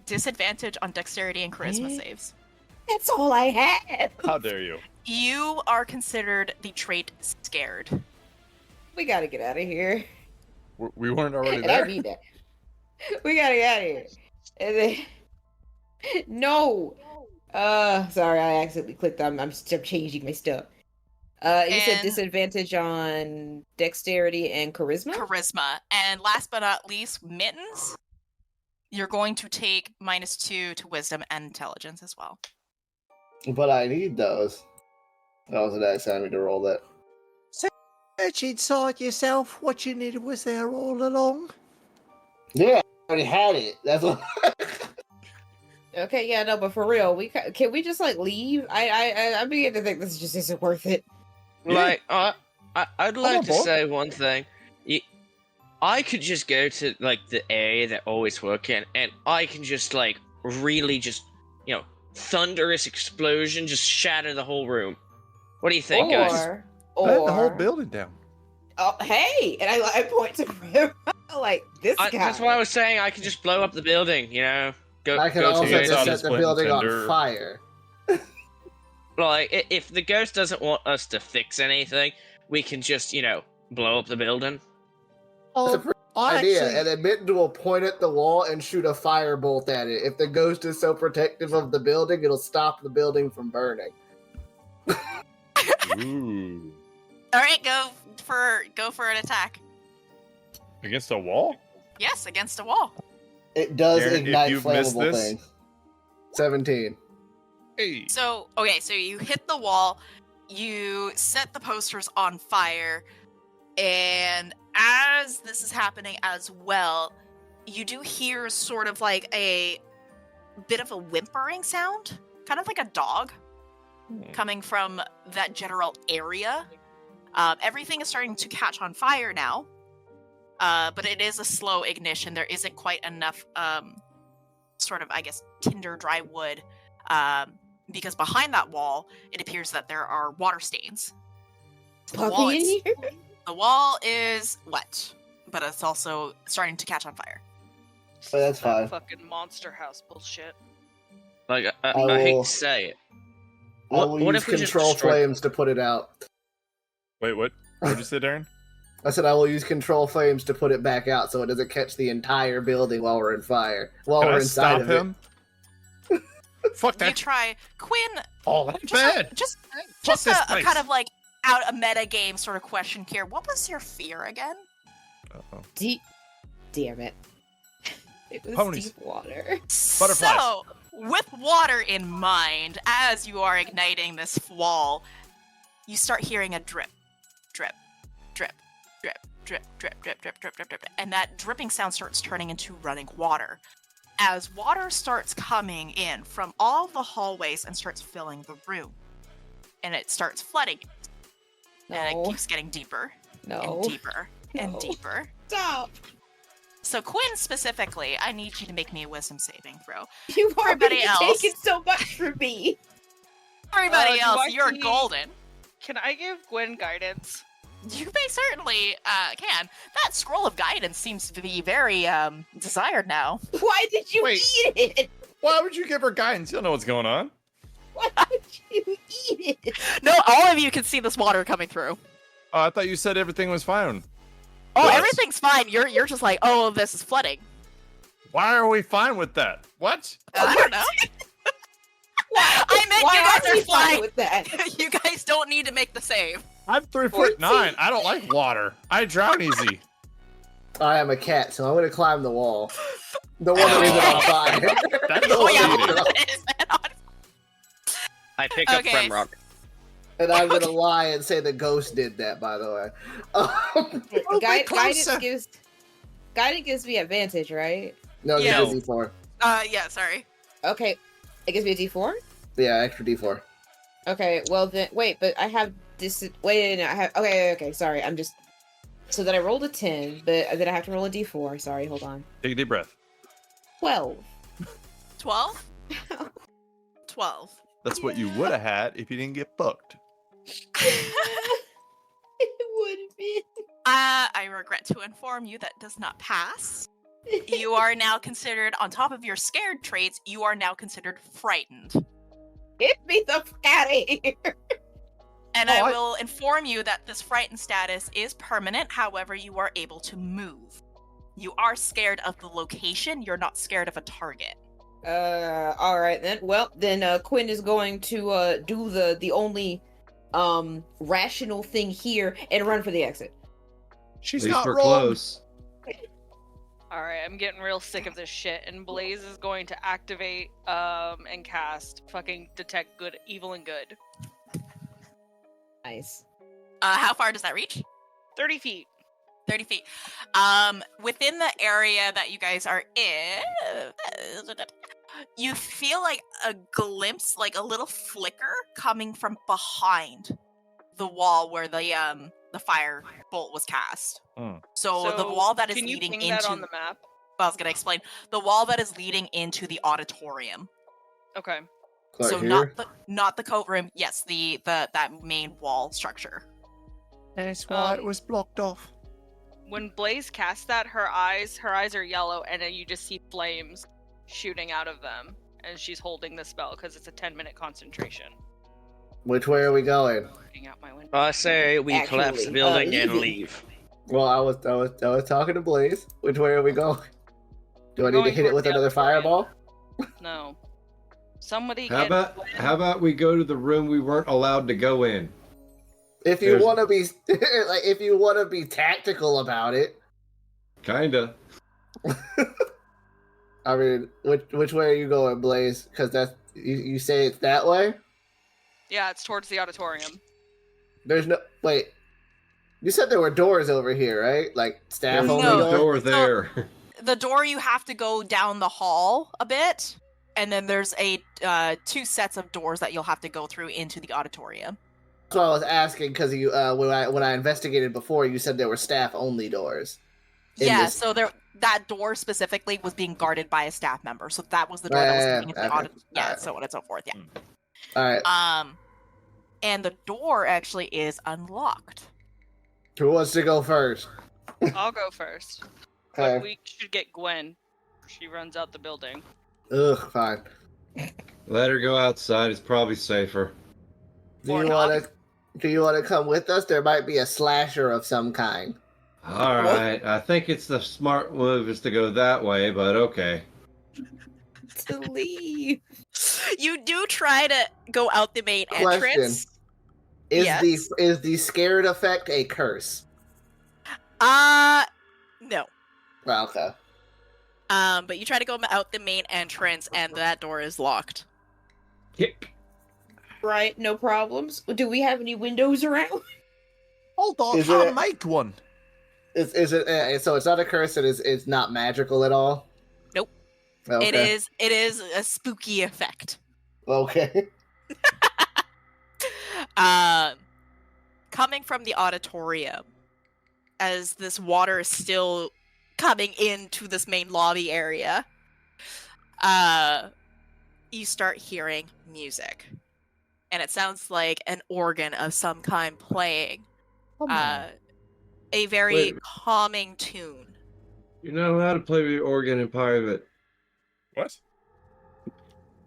Speaker 1: disadvantage on dexterity and charisma saves.
Speaker 7: That's all I have.
Speaker 3: How dare you?
Speaker 1: You are considered the trait scared.
Speaker 7: We gotta get out of here.
Speaker 3: We weren't already
Speaker 7: And I
Speaker 3: there.
Speaker 7: mean that. We gotta get out of here. And then... No. Sorry, I accidentally clicked. I'm changing my stuff. You said
Speaker 1: And-
Speaker 7: disadvantage on dexterity and charisma?
Speaker 1: Charisma. And last but not least, Mittens. You're going to take -2 to wisdom and intelligence as well.
Speaker 6: But I need those. That was a nice time me to roll that.
Speaker 9: Search inside yourself. What you needed was there all along.
Speaker 6: Yeah, I already had it. That's what.
Speaker 7: Okay, yeah, no, but for real, can we just like leave? I begin to think this just isn't worth it.
Speaker 4: Like, I'd like
Speaker 3: on
Speaker 4: to
Speaker 3: board.
Speaker 4: say one thing. I could just go to like the area that I always work in, and I can just like really just thunderous explosion just shatter the whole room. What do you think, guys?
Speaker 9: Burn the whole building down.
Speaker 7: Oh, hey, and I point to Rivera like this guy.
Speaker 4: That's what I was saying. I can just blow up the building. Go.
Speaker 6: I can
Speaker 4: go
Speaker 6: also
Speaker 4: to
Speaker 6: just
Speaker 3: out
Speaker 6: set
Speaker 3: his
Speaker 6: the
Speaker 3: flint
Speaker 6: building on
Speaker 3: tender.
Speaker 6: fire.
Speaker 4: Like, if the ghost doesn't want us to fix anything, we can just blow up the building.
Speaker 6: That's a pretty idea. And then Mitten will point at the wall and shoot a firebolt at it. If the ghost is so protective of the building, it'll stop the building from burning.
Speaker 3: Ooh.
Speaker 1: All right, go for an attack.
Speaker 3: Against a wall?
Speaker 1: Yes, against a wall.
Speaker 6: It does
Speaker 3: Darryn, if
Speaker 6: ignite
Speaker 3: you've missed
Speaker 6: flammable
Speaker 3: this-
Speaker 6: things. 17.
Speaker 3: Hey.
Speaker 1: So you hit the wall, you set the posters on fire, and as this is happening as well, you do hear sort of like a bit of a whimpering sound, kind of like a dog, coming from that general area. Everything is starting to catch on fire now, but it is a slow ignition. There isn't quite enough sort of, I guess, tinder, dry wood, because behind that wall, it appears that there are water stains. The wall,
Speaker 7: Puppy in here?
Speaker 1: the wall is wet, but it's also starting to catch on fire.
Speaker 6: But that's fine.
Speaker 2: Fucking monster house bullshit.
Speaker 4: Like,
Speaker 6: I
Speaker 4: I hate
Speaker 6: will-
Speaker 4: to say it.
Speaker 6: I will
Speaker 4: What
Speaker 6: use
Speaker 4: if we just
Speaker 6: control
Speaker 4: destroy-
Speaker 6: flames to put it out.
Speaker 3: Wait, what? What'd you say, Darryn?
Speaker 6: I said I will use control flames to put it back out so it doesn't catch the entire building while we're in fire. While
Speaker 3: Can
Speaker 6: we're
Speaker 3: I
Speaker 6: inside
Speaker 3: stop
Speaker 6: of
Speaker 3: him? Fuck
Speaker 1: You
Speaker 3: that.
Speaker 1: try, Quinn.
Speaker 3: Oh, that's
Speaker 1: Just
Speaker 3: bad.
Speaker 1: just
Speaker 3: Fuck this
Speaker 1: a
Speaker 3: place.
Speaker 1: kind of like out a meta game sort of question here. What was your fear again?
Speaker 3: Uh-oh.
Speaker 7: Deep. Damn it. It was
Speaker 3: Ponies.
Speaker 7: deep water.
Speaker 3: Butterflies.
Speaker 1: So, with water in mind, as you are igniting this wall, you start hearing a drip, drip, drip, drip, drip, drip, drip, drip, drip, drip, drip, and that dripping sound starts turning into running water. As water starts coming in from all the hallways and starts filling the room, and it starts flooding, and
Speaker 7: No.
Speaker 1: it keeps getting deeper
Speaker 7: No.
Speaker 1: and deeper and
Speaker 7: No.
Speaker 1: deeper.
Speaker 7: Stop.
Speaker 1: So Quinn specifically, I need you to make me a wisdom saving throw.
Speaker 7: You've
Speaker 1: Everybody
Speaker 7: already
Speaker 1: else.
Speaker 7: taken so much from me.
Speaker 1: Everybody
Speaker 2: Do
Speaker 1: else,
Speaker 2: I
Speaker 1: you're
Speaker 2: see-
Speaker 1: golden.
Speaker 2: Can I give Gwen guidance?
Speaker 1: You may certainly can. That scroll of guidance seems to be very desired now.
Speaker 7: Why did you
Speaker 3: Wait.
Speaker 7: eat it?
Speaker 3: Why would you give her guidance? You don't know what's going on.
Speaker 7: Why would you eat it?
Speaker 1: No, all of you can see this water coming through.
Speaker 3: Oh, I thought you said everything was fine.
Speaker 1: Oh,
Speaker 3: Yes.
Speaker 1: everything's fine. You're just like, oh, this is flooding.
Speaker 3: Why are we fine with that? What?
Speaker 1: I don't know. I meant
Speaker 7: Why
Speaker 1: you
Speaker 7: are
Speaker 1: guys
Speaker 7: we
Speaker 1: are
Speaker 7: fine
Speaker 1: fine.
Speaker 7: with that?
Speaker 1: You guys don't need to make the save.
Speaker 3: I'm 3'9". I don't like water. I drown easy.
Speaker 6: I am a cat, so I'm gonna climb the wall. The one that isn't on fire.
Speaker 3: That's
Speaker 6: The one
Speaker 3: cheating.
Speaker 6: that isn't on-
Speaker 4: I pick up
Speaker 1: Okay.
Speaker 4: Fremrock.
Speaker 6: And I'm gonna lie and say the ghost did that, by the way.
Speaker 7: Guidance gives me advantage, right?
Speaker 6: No, it
Speaker 1: Yeah.
Speaker 6: gives me D4.
Speaker 1: Yeah, sorry.
Speaker 7: Okay, it gives me a D4.
Speaker 6: Yeah, extra D4.
Speaker 7: Okay, well then, wait, but I have this. Wait, no, I have. Okay, sorry, I'm just. So then I rolled a 10, but then I have to roll a D4. Sorry, hold on.
Speaker 3: Take a deep breath.
Speaker 7: 12.
Speaker 1: 12? 12.
Speaker 3: That's what you would have had if you didn't get fucked.
Speaker 7: It would have been.
Speaker 1: I regret to inform you that does not pass. You are now considered, on top of your scared traits, you are now considered frightened.
Speaker 7: Get me the fuck out of here.
Speaker 1: And I will inform you that this frightened status is permanent, however, you are able to move. You are scared of the location, you're not scared of a target.
Speaker 7: Alright then. Well, then Quinn is going to do the only rational thing here and run for the exit.
Speaker 3: She's
Speaker 12: At least
Speaker 3: not
Speaker 12: we're
Speaker 3: wrong.
Speaker 12: close.
Speaker 2: Alright, I'm getting real sick of this shit, and Blaze is going to activate and cast fucking detect good, evil, and good.
Speaker 7: Nice.
Speaker 1: How far does that reach?
Speaker 2: 30 feet.
Speaker 1: 30 feet. Within the area that you guys are in, you feel like a glimpse, like a little flicker coming from behind the wall where the fire bolt was cast. So the wall that is
Speaker 2: can you
Speaker 1: leading
Speaker 2: ping
Speaker 1: into
Speaker 2: that on the map?
Speaker 1: I was gonna explain the wall that is leading into the auditorium.
Speaker 2: Okay.
Speaker 6: Right
Speaker 1: So
Speaker 6: here?
Speaker 1: not the coat room. Yes, the that main wall structure.
Speaker 9: That's why it was blocked off.
Speaker 2: When Blaze casts that, her eyes are yellow, and then you just see flames shooting out of them, and she's holding the spell because it's a 10-minute concentration.
Speaker 6: Which way are we going?
Speaker 2: Looking out my window.
Speaker 4: I say we
Speaker 7: Actually,
Speaker 4: collapse the building and
Speaker 7: leaving.
Speaker 4: leave.
Speaker 6: Well, I was talking to Blaze. Which way are we going? Do I need to
Speaker 2: Going
Speaker 6: hit it
Speaker 2: towards
Speaker 6: with
Speaker 2: the
Speaker 6: another
Speaker 2: auditorium.
Speaker 6: fireball?
Speaker 2: No. Somebody
Speaker 12: How
Speaker 2: get
Speaker 12: about we go to the room we weren't allowed to go in?
Speaker 6: If you
Speaker 12: There's-
Speaker 6: want to be like, if you want to be tactical about it,
Speaker 12: Kinda.
Speaker 6: I mean, which way are you going, Blaze? Because that's you say it's that way.
Speaker 2: Yeah, it's towards the auditorium.
Speaker 6: There's no wait. You said there were doors over here, right? Like staff
Speaker 12: There's
Speaker 6: only
Speaker 1: No.
Speaker 12: no
Speaker 6: doors.
Speaker 12: door there.
Speaker 1: The door you have to go down the hall a bit, and then there's a 2 sets of doors that you'll have to go through into the auditorium.
Speaker 6: That's why I was asking because you when I investigated before, you said there were staff only doors. in
Speaker 1: Yeah,
Speaker 6: this-
Speaker 1: so that door specifically was being guarded by a staff member, so that was the door that was leading into the
Speaker 6: okay.
Speaker 1: auditorium. Yeah,
Speaker 6: Alright.
Speaker 1: so on and so forth. Yeah.
Speaker 6: All right.
Speaker 1: And the door actually is unlocked.
Speaker 6: Who wants to go first?
Speaker 2: I'll go first.
Speaker 6: Okay.
Speaker 2: But we should get Gwen. She runs out the building.
Speaker 6: Ugh, fine.
Speaker 12: Let her go outside. It's probably safer.
Speaker 6: Do
Speaker 1: Or
Speaker 6: you
Speaker 1: not.
Speaker 6: want to come with us? There might be a slasher of some kind.
Speaker 12: All right. I think it's the smart move is to go that way, but okay.
Speaker 7: To leave.
Speaker 1: You do try to go out the main
Speaker 6: Question.
Speaker 1: entrance.
Speaker 6: Is
Speaker 1: Yes.
Speaker 6: the scared effect a curse?
Speaker 1: No.
Speaker 6: Well, okay.
Speaker 1: But you try to go out the main entrance, and that door is locked.
Speaker 12: Kick.
Speaker 7: Right, no problems. Do we have any windows around?
Speaker 9: Hold on,
Speaker 6: Is
Speaker 9: I'll
Speaker 6: it-
Speaker 9: make one.
Speaker 6: Is it so? It's not a curse. It's not magical at all.
Speaker 1: Nope.
Speaker 6: Okay.
Speaker 1: It is a spooky effect.
Speaker 6: Okay.
Speaker 1: Coming from the auditorium, as this water is still coming into this main lobby area, you start hearing music. And it sounds like an organ of some kind playing. A very
Speaker 12: Wait.
Speaker 1: calming tune.
Speaker 12: You're not allowed to play with your organ in private.
Speaker 3: What?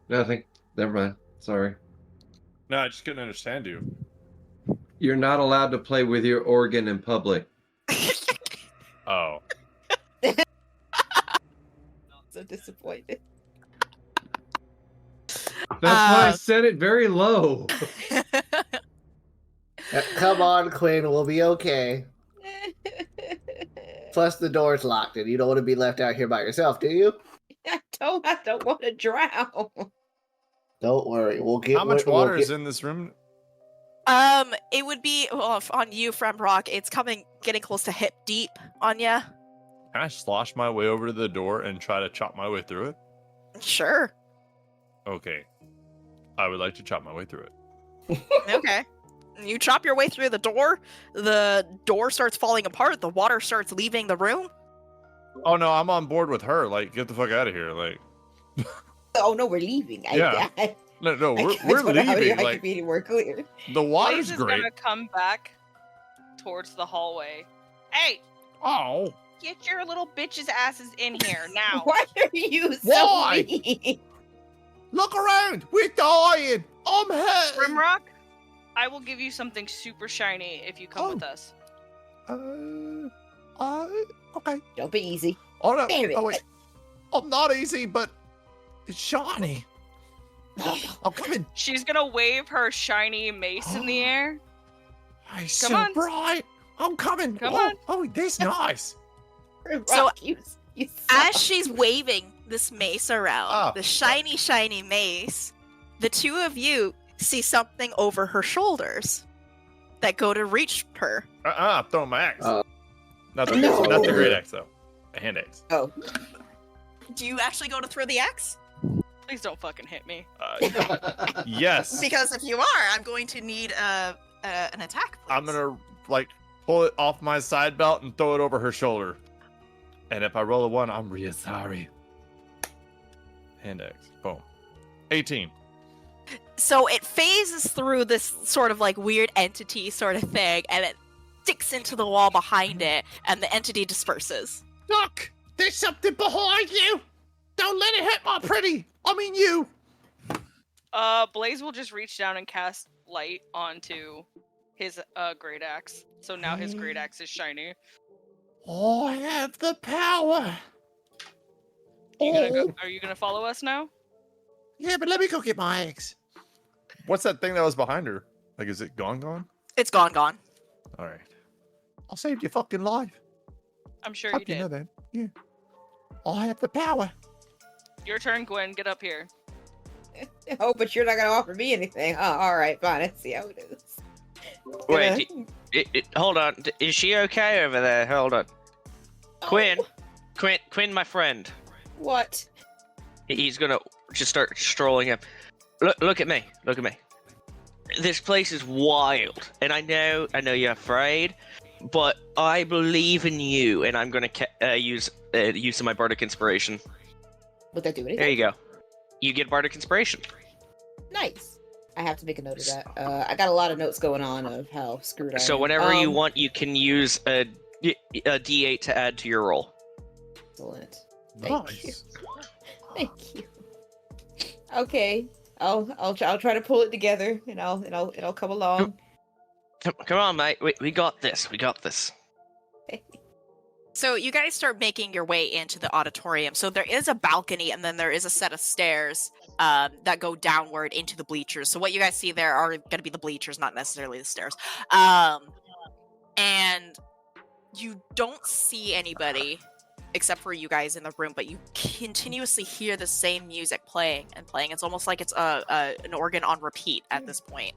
Speaker 12: Nothing. Never mind. Sorry.
Speaker 3: No, I just couldn't understand you.
Speaker 12: You're not allowed to play with your organ in public.
Speaker 3: Oh.
Speaker 7: So disappointed.
Speaker 12: That's why I said it very low.
Speaker 6: Come on, Quinn. We'll be okay. Plus, the door's locked, and you don't want to be left out here by yourself, do you?
Speaker 7: I don't want to drown.
Speaker 6: Don't worry, we'll get.
Speaker 3: How much water is in this room?
Speaker 1: It would be on you, Fremrock. It's getting close to hip deep on ya.
Speaker 3: Can I slosh my way over to the door and try to chop my way through it?
Speaker 1: Sure.
Speaker 3: Okay. I would like to chop my way through it.
Speaker 1: Okay. You chop your way through the door starts falling apart, the water starts leaving the room.
Speaker 3: Oh no, I'm on board with her. Like, get the fuck out of here. Like,
Speaker 7: Oh no, we're leaving.
Speaker 3: Yeah. no, we're leaving.
Speaker 7: I
Speaker 3: Like,
Speaker 7: could be any more clear.
Speaker 3: the water's
Speaker 2: Blaze is
Speaker 3: great.
Speaker 2: gonna come back towards the hallway. Hey,
Speaker 3: Oh,
Speaker 2: get your little bitches' asses in here now.
Speaker 7: Why are you so
Speaker 9: Why?
Speaker 7: mean?
Speaker 9: Look around. We're dying. I'm hurt.
Speaker 2: Grimrock, I will give you something super shiny if you come with us.
Speaker 9: Okay.
Speaker 7: Don't be easy.
Speaker 9: Oh no.
Speaker 7: Damn it.
Speaker 9: Oh wait. I'm not easy, but it's shiny. I'm coming.
Speaker 2: She's gonna wave her shiny mace in the air.
Speaker 9: It's
Speaker 2: Come
Speaker 9: so
Speaker 2: on.
Speaker 9: bright. I'm coming.
Speaker 2: Come
Speaker 9: oh,
Speaker 2: on.
Speaker 9: Oh, this nice.
Speaker 1: So,
Speaker 7: you
Speaker 1: As she's waving this mace around,
Speaker 3: Ah.
Speaker 1: the shiny mace, the two of you see something over her shoulders that go to reach her.
Speaker 3: throw my axe.
Speaker 6: Uh,
Speaker 3: not the
Speaker 7: No.
Speaker 3: not the great axe though. A hand axe.
Speaker 7: Oh.
Speaker 1: Do you actually go to throw the axe?
Speaker 2: Please don't fucking hit me.
Speaker 3: Yes.
Speaker 1: Because if you are, I'm going to need an attack. Please.
Speaker 3: I'm gonna like pull it off my side belt and throw it over her shoulder. And if I roll a 1, I'm real sorry. Hand axe. Boom. 18.
Speaker 1: So it phases through this sort of like weird entity sort of thing, and it sticks into the wall behind it, and the entity disperses.
Speaker 9: Look, there's something behind you. Don't let it hit my pretty. I mean you.
Speaker 2: Blaze will just reach down and cast light onto his great axe. So now his great axe is shiny.
Speaker 9: I have the power.
Speaker 2: Are you gonna follow us now?
Speaker 9: Yeah, but let me go get my eggs.
Speaker 3: What's that thing that was behind her? Like, is it gone?
Speaker 1: It's gone.
Speaker 3: All right.
Speaker 9: I saved your fucking life.
Speaker 2: I'm sure
Speaker 9: Hope
Speaker 2: you did.
Speaker 9: know that. Yeah. I have the power.
Speaker 2: Your turn, Gwen. Get up here.
Speaker 7: Oh, but you're not gonna offer me anything. Oh, all right, fine. Let's see how it is.
Speaker 4: Wait, hold on. Is she okay over there? Hold on. Quinn, my friend.
Speaker 7: What?
Speaker 4: He's gonna just start strolling up. Look at me. Look at me. This place is wild, and I know you're afraid, but I believe in you, and I'm gonna use of my bardic inspiration.
Speaker 7: Would that do anything?
Speaker 4: There you go. You get bardic inspiration.
Speaker 7: Nice. I have to make a note of that. I got a lot of notes going on of how screwed I am.
Speaker 4: So whenever you want, you can use a D8 to add to your roll.
Speaker 7: Excellent. Thank you. Thank you. Okay, I'll try to pull it together, and it'll come along.
Speaker 4: Come on, mate. We got this. We got this.
Speaker 1: So you guys start making your way into the auditorium. So there is a balcony, and then there is a set of stairs that go downward into the bleachers. So what you guys see there are going to be the bleachers, not necessarily the stairs. And you don't see anybody except for you guys in the room, but you continuously hear the same music playing and playing. It's almost like it's an organ on repeat at this point.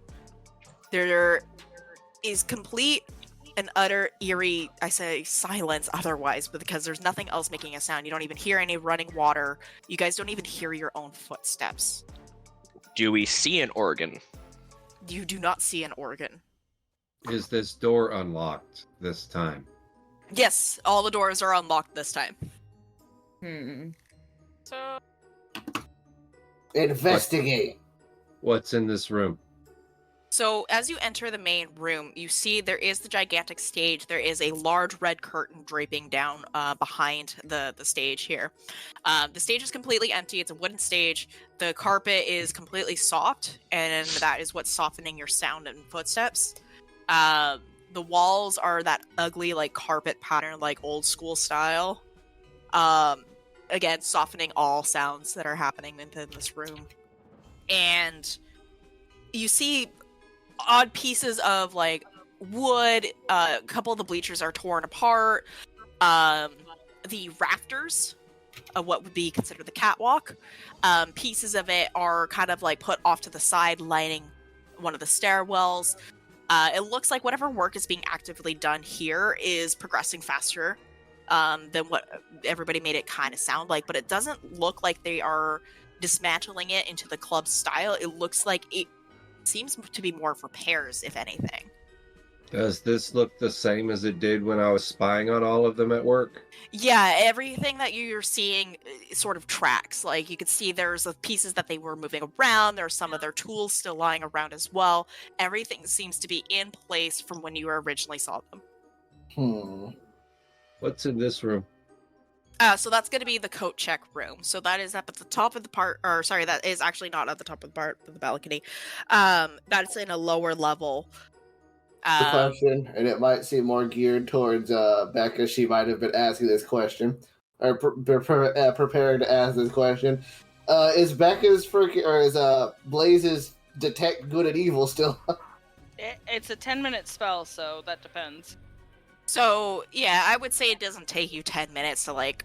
Speaker 1: There is complete and utter eerie, I say, silence otherwise, but because there's nothing else making a sound. You don't even hear any running water. You guys don't even hear your own footsteps.
Speaker 4: Do we see an organ?
Speaker 1: You do not see an organ.
Speaker 12: Is this door unlocked this time?
Speaker 1: Yes, all the doors are unlocked this time.
Speaker 8: So,
Speaker 6: Investigate.
Speaker 12: What's in this room?
Speaker 1: So as you enter the main room, you see there is the gigantic stage. There is a large red curtain draping down behind the stage here. The stage is completely empty. It's a wooden stage. The carpet is completely soft, and that is what's softening your sound and footsteps. The walls are that ugly, like, carpet pattern, like old school style. Again, softening all sounds that are happening within this room. And you see odd pieces of, like, wood. A couple of the bleachers are torn apart. The rafters of what would be considered the catwalk, pieces of it are kind of like put off to the side, lining one of the stairwells. It looks like whatever work is being actively done here is progressing faster than what everybody made it kind of sound like, but it doesn't look like they are dismantling it into the club style. It looks like it seems to be more of repairs, if anything.
Speaker 12: Does this look the same as it did when I was spying on all of them at work?
Speaker 1: Yeah, everything that you're seeing sort of tracks. Like, you could see there's pieces that they were moving around. There's some of their tools still lying around as well. Everything seems to be in place from when you originally saw them.
Speaker 12: What's in this room?
Speaker 1: So that's going to be the coat check room. So that is up at the top of the part, or sorry, that is actually not at the top of the part of the balcony. That's in a lower level.
Speaker 6: The question, and it might seem more geared towards Becca. She might have been asking this question, or prepared to ask this question. Is Becca's or is Blaze's detect good and evil still?
Speaker 2: It's a 10-minute spell, so that depends.
Speaker 1: So, yeah, I would say it doesn't take you 10 minutes to, like,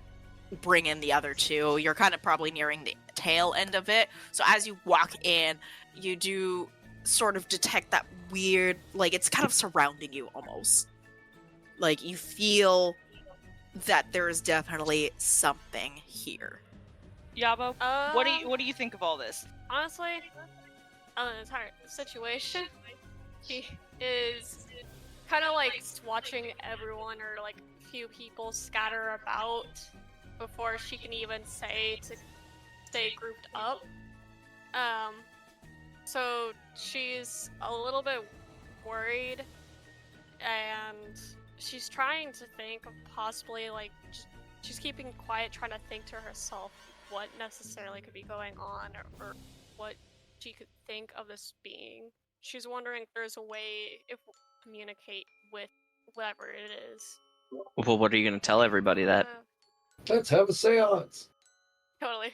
Speaker 1: bring in the other two. You're kind of probably nearing the tail end of it. So as you walk in, you do sort of detect that weird, like, it's kind of surrounding you almost. Like, you feel that there is definitely something here.
Speaker 2: Yabo, what do you think of all this?
Speaker 8: Honestly, on the entire situation, he is kind of like watching everyone or like a few people scatter about before she can even say to stay grouped up. So she's a little bit worried, and she's trying to think of possibly like she's keeping quiet, trying to think to herself what necessarily could be going on or what she could think of this being. She's wondering if there's a way if we'll communicate with whatever it is.
Speaker 4: Well, what are you going to tell everybody that?
Speaker 12: Let's have a seance.
Speaker 8: Totally.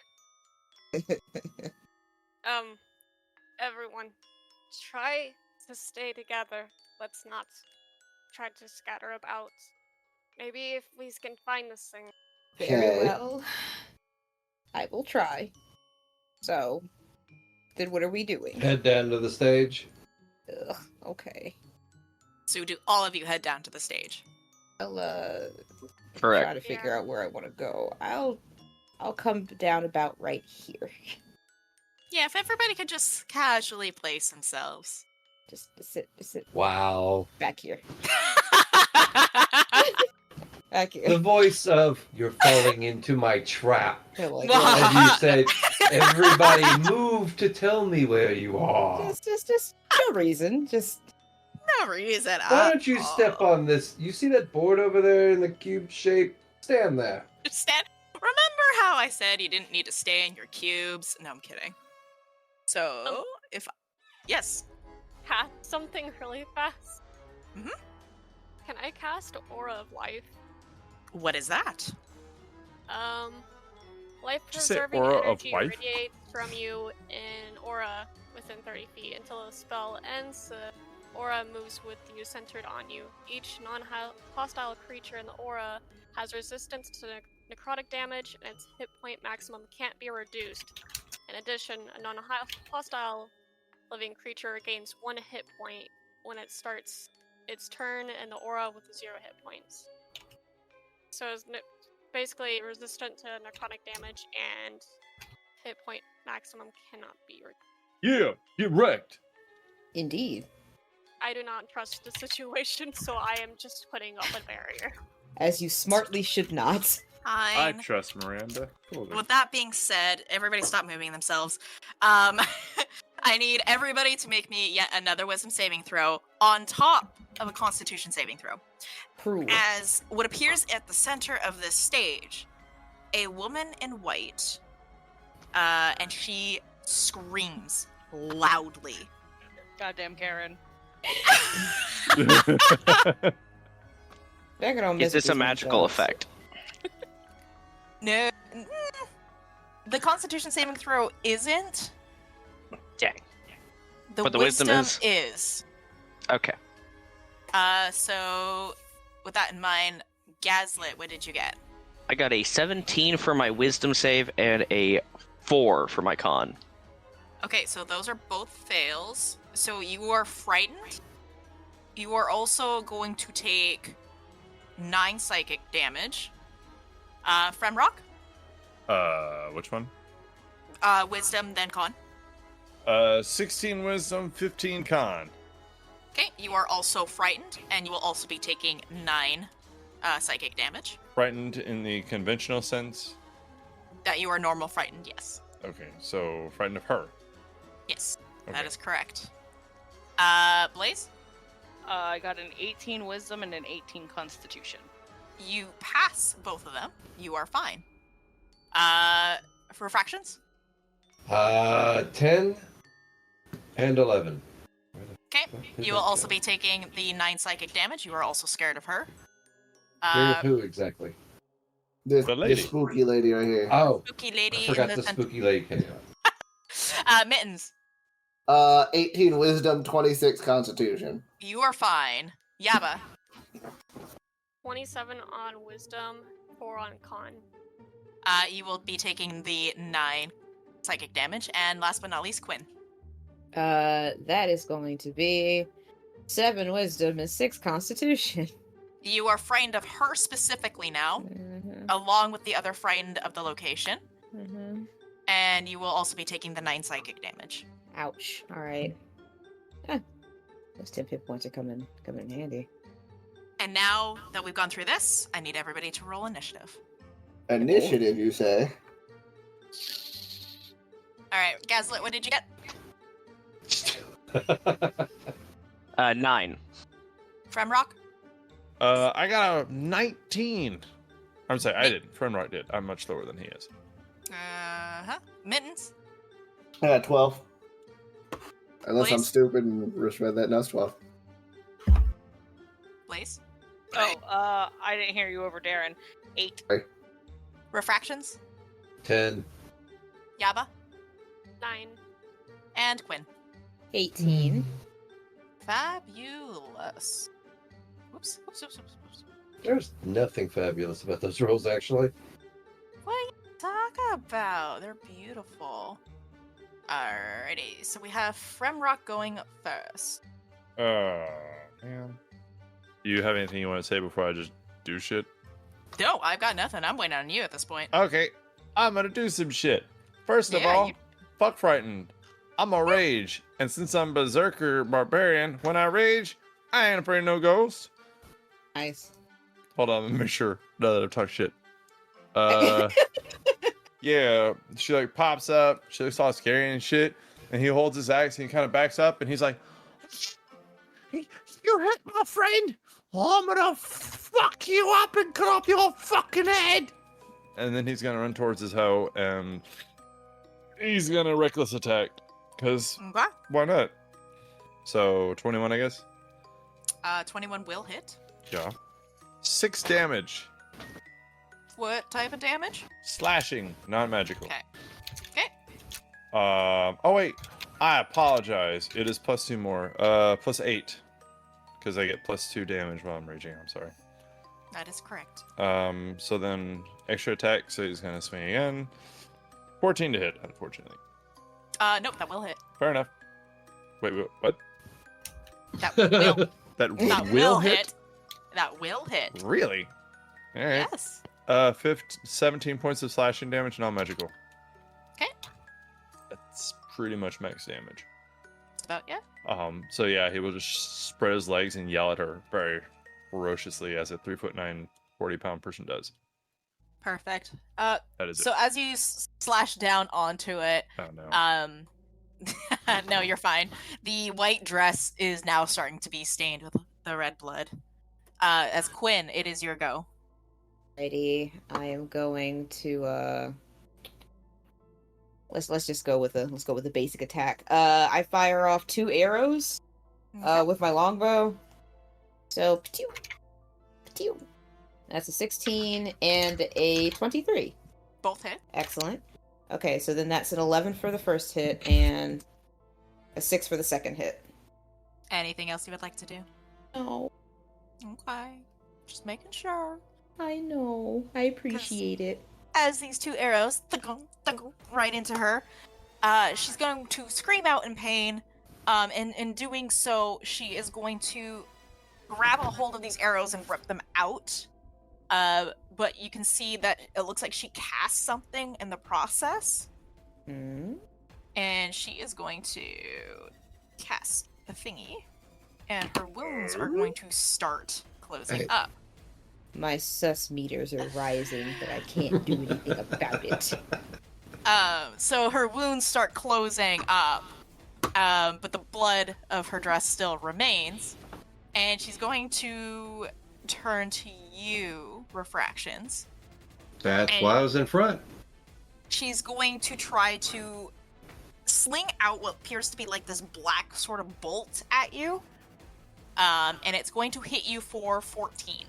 Speaker 8: Everyone, try to stay together. Let's not try to scatter about. Maybe if we can find this thing.
Speaker 7: Very well. I will try. So, then what are we doing?
Speaker 12: Head down to the stage.
Speaker 7: Ugh, okay.
Speaker 1: So do all of you head down to the stage?
Speaker 7: I'll
Speaker 4: Correct.
Speaker 7: try to figure out where I want to go. I'll come down about right here.
Speaker 1: Yeah, if everybody could just casually place themselves.
Speaker 7: Just sit.
Speaker 12: Wow.
Speaker 7: Back here. Back here.
Speaker 12: The voice of "You're falling into my trap."
Speaker 7: Like,
Speaker 12: as you said, everybody move to tell me where you are.
Speaker 7: Just no reason. Just
Speaker 1: no reason.
Speaker 12: Why don't you step on this? You see that board over there in the cube shape? Stand there.
Speaker 1: Stand. Remember how I said you didn't need to stay in your cubes? No, I'm kidding. So, yes.
Speaker 8: Cast something really fast.
Speaker 1: Mm-hmm.
Speaker 8: Can I cast Aura of Life?
Speaker 1: What is that?
Speaker 8: Life-preserving
Speaker 3: Aura of
Speaker 8: energy
Speaker 3: Life?
Speaker 8: radiates from you in aura within 30 feet until the spell ends. The aura moves with you, centered on you. Each non-hostile creature in the aura has resistance to necrotic damage, and its hit point maximum can't be reduced. In addition, a non-hostile living creature gains 1 hit point when it starts its turn in the aura with 0 hit points. So it's basically resistant to necrotic damage, and hit point maximum cannot be reduced.
Speaker 3: Yeah, get wrecked.
Speaker 7: indeed.
Speaker 8: I do not trust the situation, so I am just putting up a barrier.
Speaker 7: As you smartly should not.
Speaker 3: I
Speaker 1: Fine.
Speaker 3: trust Miranda. Fully.
Speaker 1: With that being said, everybody stop moving themselves. I need everybody to make me yet another wisdom saving throw on top of a constitution saving throw.
Speaker 7: Prove.
Speaker 1: As what appears at the center of this stage, a woman in white, and she screams loudly.
Speaker 2: Goddamn Karen.
Speaker 4: Is this a magical effect?
Speaker 1: No. The constitution saving throw isn't.
Speaker 4: Dang.
Speaker 1: The
Speaker 4: But the
Speaker 1: wisdom
Speaker 4: wisdom
Speaker 1: is.
Speaker 4: Okay.
Speaker 1: So with that in mind, Gaslit, what did you get?
Speaker 4: I got a 17 for my wisdom save and a 4 for my con.
Speaker 1: Okay, so those are both fails. So you are frightened. You are also going to take 9 psychic damage. Fremrock?
Speaker 3: Which one?
Speaker 1: Wisdom, then con.
Speaker 3: 16 wisdom, 15 con.
Speaker 1: Okay, you are also frightened, and you will also be taking 9 psychic damage.
Speaker 3: Frightened in the conventional sense?
Speaker 1: That you are normal frightened, yes.
Speaker 3: Okay, so frightened of her.
Speaker 1: Yes,
Speaker 3: Okay.
Speaker 1: that is correct. Blaze?
Speaker 2: I got an 18 wisdom and an 18 constitution.
Speaker 1: You pass both of them. You are fine. For fractions?
Speaker 5: 10 and 11.
Speaker 1: Okay, you will also be taking the 9 psychic damage. You are also scared of her.
Speaker 5: Scared of who exactly?
Speaker 6: This,
Speaker 3: The lady.
Speaker 6: this spooky lady right here.
Speaker 5: Oh,
Speaker 1: Spooky lady
Speaker 5: I forgot
Speaker 1: in
Speaker 5: the
Speaker 1: the center.
Speaker 5: spooky lady came out.
Speaker 1: Mittens,
Speaker 6: 18 wisdom, 26 constitution.
Speaker 1: you are fine. Yaba,
Speaker 8: 27 on wisdom, 4 on con.
Speaker 1: you will be taking the 9 psychic damage. And last but not least, Quinn.
Speaker 7: That is going to be 7 wisdom and 6 constitution.
Speaker 1: You are frightened of her specifically now, along with the other frightened of the location. And you will also be taking the 9 psychic damage.
Speaker 7: Ouch. Alright. Those 10 hit points are coming in handy.
Speaker 1: And now that we've gone through this, I need everybody to roll initiative.
Speaker 6: Initiative, you say?
Speaker 1: Alright, Gaslit, what did you get?
Speaker 4: 9.
Speaker 1: Fremrock?
Speaker 3: I got a 19. I'm sorry, I didn't. Friendrock did. I'm much lower than he is.
Speaker 1: Mittens?
Speaker 6: I got 12. Unless I'm
Speaker 1: Blaze?
Speaker 6: stupid and just read that. No, it's 12.
Speaker 1: Blaze?
Speaker 2: Oh, I didn't hear you over Darren. 8.
Speaker 1: Refractions?
Speaker 5: 10.
Speaker 1: Yaba?
Speaker 8: 9.
Speaker 1: And Quinn.
Speaker 7: 18.
Speaker 1: Fabulous. Whoops.
Speaker 5: There's nothing fabulous about those rolls, actually.
Speaker 1: What are you talking about? They're beautiful. Alrighty, so we have Fremrock going up first.
Speaker 3: Man. Do you have anything you want to say before I just do shit?
Speaker 1: No, I've got nothing. I'm waiting on you at this point.
Speaker 3: Okay, I'm gonna do some shit. First of
Speaker 1: Yeah,
Speaker 3: all,
Speaker 1: you-
Speaker 3: fuck frightened. I'm a rage, and since I'm berserker barbarian, when I rage, I ain't afraid of no ghosts.
Speaker 7: Nice.
Speaker 3: Hold on, let me make sure that I've talked shit. Yeah, she like pops up, she looks all scary and shit, and he holds his axe and he kind of backs up and he's like,
Speaker 9: You hit my friend. I'm gonna fuck you up and cut off your fucking head.
Speaker 3: and then he's gonna run towards his hoe and he's gonna reckless attack, because
Speaker 1: Okay.
Speaker 3: why not? So 21, I guess.
Speaker 1: 21 will hit.
Speaker 3: Yeah. 6 damage.
Speaker 1: What type of damage?
Speaker 3: Slashing, not magical.
Speaker 1: Okay. Okay.
Speaker 3: Oh wait, I apologize. It is +2 more. +8, because I get +2 damage while I'm raging. I'm sorry.
Speaker 1: That is correct.
Speaker 3: So then extra attack. So he's gonna swing again. 14 to hit, unfortunately.
Speaker 1: Nope, that will hit.
Speaker 3: Fair enough. Wait, what?
Speaker 1: That will,
Speaker 3: That
Speaker 1: that will hit. That will hit.
Speaker 3: Really? All right.
Speaker 1: Yes.
Speaker 3: 17 points of slashing damage, non-magical.
Speaker 1: Okay.
Speaker 3: That's pretty much max damage.
Speaker 1: That's about yeah.
Speaker 3: So yeah, he will just spread his legs and yell at her very ferociously, as a 3'9", 40-pound person does.
Speaker 1: Perfect.
Speaker 3: That is
Speaker 1: So
Speaker 3: it.
Speaker 1: as you slash down onto it,
Speaker 3: Oh no.
Speaker 1: no, you're fine. The white dress is now starting to be stained with the red blood. As Quinn, it is your go.
Speaker 7: Righty, I am going to let's just go with the basic attack. I fire off 2 arrows with my longbow. So pew, pew. That's a 16 and a 23.
Speaker 1: Both hit.
Speaker 7: Excellent. Okay, so then that's an 11 for the first hit and a 6 for the second hit.
Speaker 1: Anything else you would like to do?
Speaker 7: No.
Speaker 1: Okay. Just making sure.
Speaker 7: I know. I appreciate it.
Speaker 1: As these two arrows right into her, she's going to scream out in pain. And in doing so, she is going to grab a hold of these arrows and rip them out. But you can see that it looks like she cast something in the process. And she is going to cast the thingy. And her wounds are going to start closing up.
Speaker 7: My sus meters are rising, but I can't do anything about it.
Speaker 1: So her wounds start closing up, but the blood of her dress still remains. And she's going to turn to you, Refractions.
Speaker 12: That's
Speaker 1: And
Speaker 12: why I was in front.
Speaker 1: she's going to try to sling out what appears to be like this black sort of bolt at you. And it's going to hit you for 14.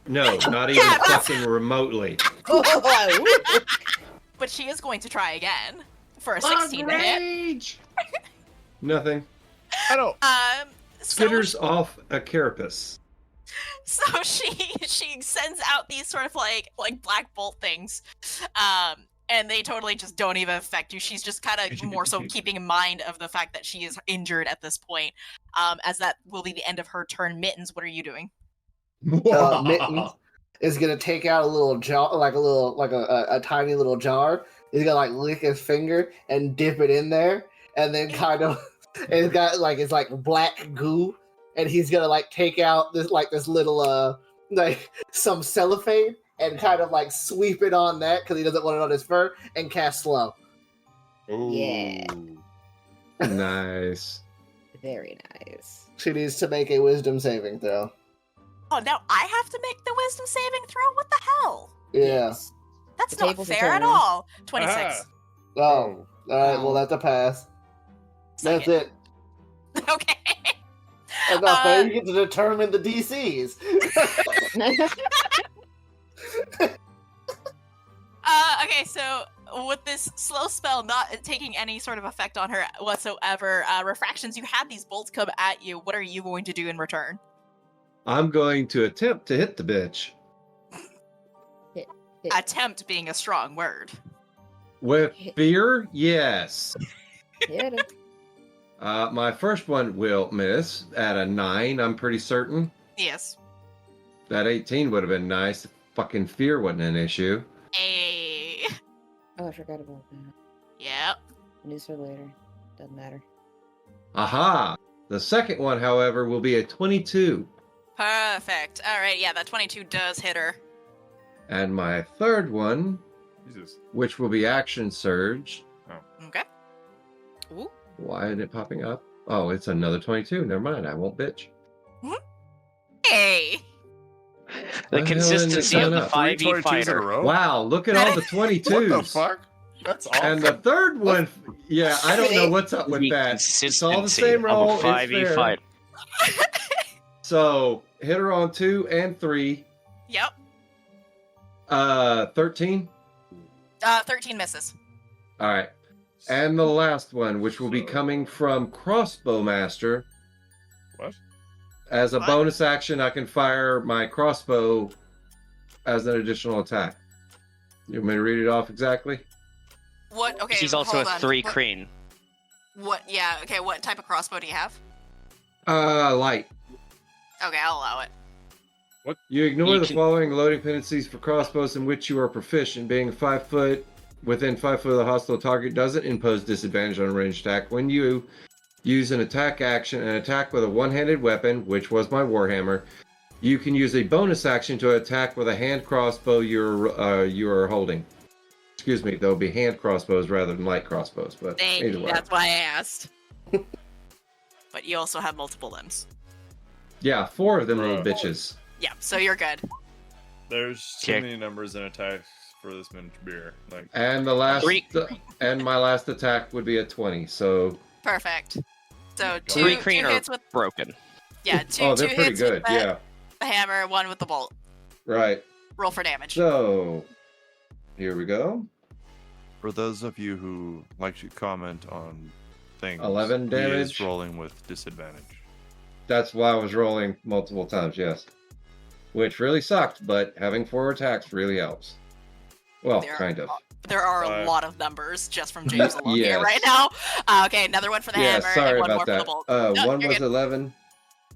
Speaker 12: No, not even fucking remotely.
Speaker 1: But she is going to try again for a 16 to hit.
Speaker 12: Nothing.
Speaker 3: I don't.
Speaker 12: Skitters off a carapace.
Speaker 1: So she sends out these sort of like black bolt things, and they totally just don't even affect you. She's just kind of more so keeping in mind of the fact that she is injured at this point, as that will be the end of her turn. Mittens, what are you doing?
Speaker 6: Mittens is gonna take out a little jar, like a tiny little jar. He's gonna like lick his finger and dip it in there, and then kind of it's got like it's like black goo, and he's gonna like take out this little like some cellophane and kind of like sweep it on that because he doesn't want it on his fur and cast slow.
Speaker 7: Yeah.
Speaker 12: Nice.
Speaker 7: Very nice.
Speaker 6: She needs to make a wisdom saving throw.
Speaker 1: Oh, now I have to make the wisdom saving throw? What the hell?
Speaker 6: Yeah.
Speaker 1: That's
Speaker 7: The
Speaker 1: not
Speaker 7: tables are
Speaker 1: fair at
Speaker 7: turning.
Speaker 1: all. 26.
Speaker 6: Oh, all right. Well, that's a pass. That's it.
Speaker 1: Okay.
Speaker 6: That's not fair. You get to determine the DCs.
Speaker 1: Okay, so with this slow spell not taking any sort of effect on her whatsoever, Refractions, you had these bolts come at you. What are you going to do in return?
Speaker 12: I'm going to attempt to hit the bitch.
Speaker 1: Attempt being a strong word.
Speaker 12: With fear, yes.
Speaker 7: Hit him.
Speaker 12: My first one will miss at a 9, I'm pretty certain.
Speaker 1: Yes.
Speaker 12: That 18 would have been nice if fucking fear wasn't an issue.
Speaker 1: Hey.
Speaker 7: Oh, I forgot about that.
Speaker 1: Yep.
Speaker 7: News for later. Doesn't matter.
Speaker 12: Aha! The second one, however, will be a 22.
Speaker 1: Perfect. All right, yeah, that 22 does hit her.
Speaker 12: And my third one,
Speaker 3: Jesus.
Speaker 12: which will be action surge.
Speaker 1: Okay. Ooh.
Speaker 12: Why isn't it popping up? Oh, it's another 22. Never mind, I won't bitch.
Speaker 1: Hey.
Speaker 4: The
Speaker 12: Why
Speaker 4: consistency
Speaker 12: the
Speaker 4: of
Speaker 12: hell
Speaker 4: the
Speaker 12: isn't it
Speaker 3: 3
Speaker 4: 5e
Speaker 3: 22s in a
Speaker 4: fighter.
Speaker 3: row?
Speaker 12: Wow, look at all the 22s.
Speaker 3: What the fuck? That's awesome.
Speaker 12: And the third one, yeah, I don't know what's up with
Speaker 4: The
Speaker 12: that. It's all the
Speaker 4: consistency
Speaker 12: same
Speaker 4: of
Speaker 12: roll.
Speaker 4: a
Speaker 12: It's
Speaker 4: 5e
Speaker 12: fair.
Speaker 4: fighter.
Speaker 12: So, hit her on 2 and 3.
Speaker 1: Yep.
Speaker 12: 13.
Speaker 1: 13 misses.
Speaker 12: All right. And the last one, which will be coming from Crossbow Master.
Speaker 3: What?
Speaker 12: As a
Speaker 1: What?
Speaker 12: bonus action, I can fire my crossbow as an additional attack. You want me to read it off exactly?
Speaker 1: What? Okay.
Speaker 4: She's also
Speaker 1: hold
Speaker 4: a
Speaker 1: on.
Speaker 4: 3
Speaker 1: What-
Speaker 4: crane.
Speaker 1: What? Yeah. Okay. What type of crossbow do you have?
Speaker 12: Light.
Speaker 1: Okay, I'll allow it.
Speaker 12: You ignore
Speaker 4: You
Speaker 12: the
Speaker 4: can-
Speaker 12: following loading dependencies for crossbows in which you are proficient. Being 5 foot within 5 foot of the hostile target doesn't impose disadvantage on a ranged attack. When you use an attack action and attack with a one-handed weapon, which was my warhammer, you can use a bonus action to attack with a hand crossbow you are holding. Excuse me, there'll be hand crossbows rather than light crossbows, but
Speaker 1: Thank
Speaker 12: either
Speaker 1: you.
Speaker 12: way.
Speaker 1: That's why I asked. But you also have multiple limbs.
Speaker 12: Yeah, 4 of them little
Speaker 3: Bro.
Speaker 12: bitches.
Speaker 1: Yeah, so you're good.
Speaker 3: There's too
Speaker 4: Okay.
Speaker 3: many numbers and attacks for this miniature beer. Like,
Speaker 12: And the last
Speaker 4: Three.
Speaker 12: and my last attack would be a 20. So
Speaker 1: Perfect. So two,
Speaker 4: 3
Speaker 1: two
Speaker 4: crane are
Speaker 1: hits with
Speaker 4: broken.
Speaker 1: yeah, two,
Speaker 12: oh,
Speaker 1: two
Speaker 12: they're pretty
Speaker 1: hits
Speaker 12: good.
Speaker 1: with the,
Speaker 12: Yeah,
Speaker 1: the hammer, one with the bolt.
Speaker 12: right.
Speaker 1: Roll for damage.
Speaker 12: So here we go.
Speaker 3: for those of you who like to comment on things,
Speaker 12: 11
Speaker 3: he is
Speaker 12: damage.
Speaker 3: rolling with disadvantage.
Speaker 12: That's why I was rolling multiple times. Yes. which really sucked, but having 4 attacks really helps. Well,
Speaker 1: There
Speaker 12: kind of.
Speaker 1: There are a
Speaker 3: Five.
Speaker 1: lot of numbers just from James alone here
Speaker 12: Yes.
Speaker 1: right now. Okay, another one for the
Speaker 12: Yeah,
Speaker 1: hammer
Speaker 12: sorry
Speaker 1: and one more
Speaker 12: about
Speaker 1: for the
Speaker 12: that.
Speaker 1: bolt.
Speaker 12: One
Speaker 1: you're
Speaker 12: was
Speaker 1: good.
Speaker 12: 11.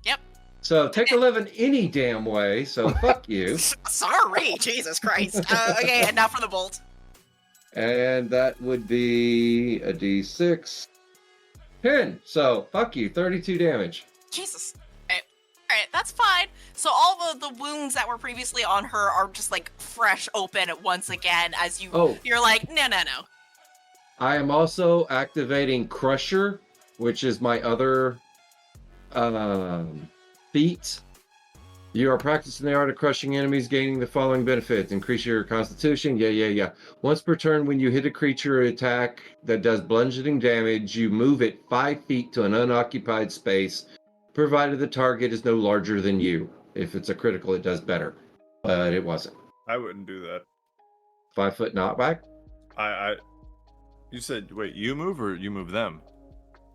Speaker 1: Yep.
Speaker 12: So take 11 any damn way, so fuck you.
Speaker 1: Sorry, Jesus Christ. Okay, and now for the bolt.
Speaker 12: And that would be a d6. 10. So fuck you, 32 damage.
Speaker 1: Jesus. Alright, that's fine. So all the wounds that were previously on her are just like fresh open once again as you're like, no.
Speaker 12: I am also activating Crusher, which is my other feat. You are practicing the art of crushing enemies, gaining the following benefits. Increase your constitution. Yeah. Once per turn, when you hit a creature attack that does bludgeoning damage, you move it 5 feet to an unoccupied space, provided the target is no larger than you. If it's a critical, it does better. But it wasn't.
Speaker 3: I wouldn't do that.
Speaker 12: 5 foot knockback?
Speaker 3: You said, wait, you move or you move them?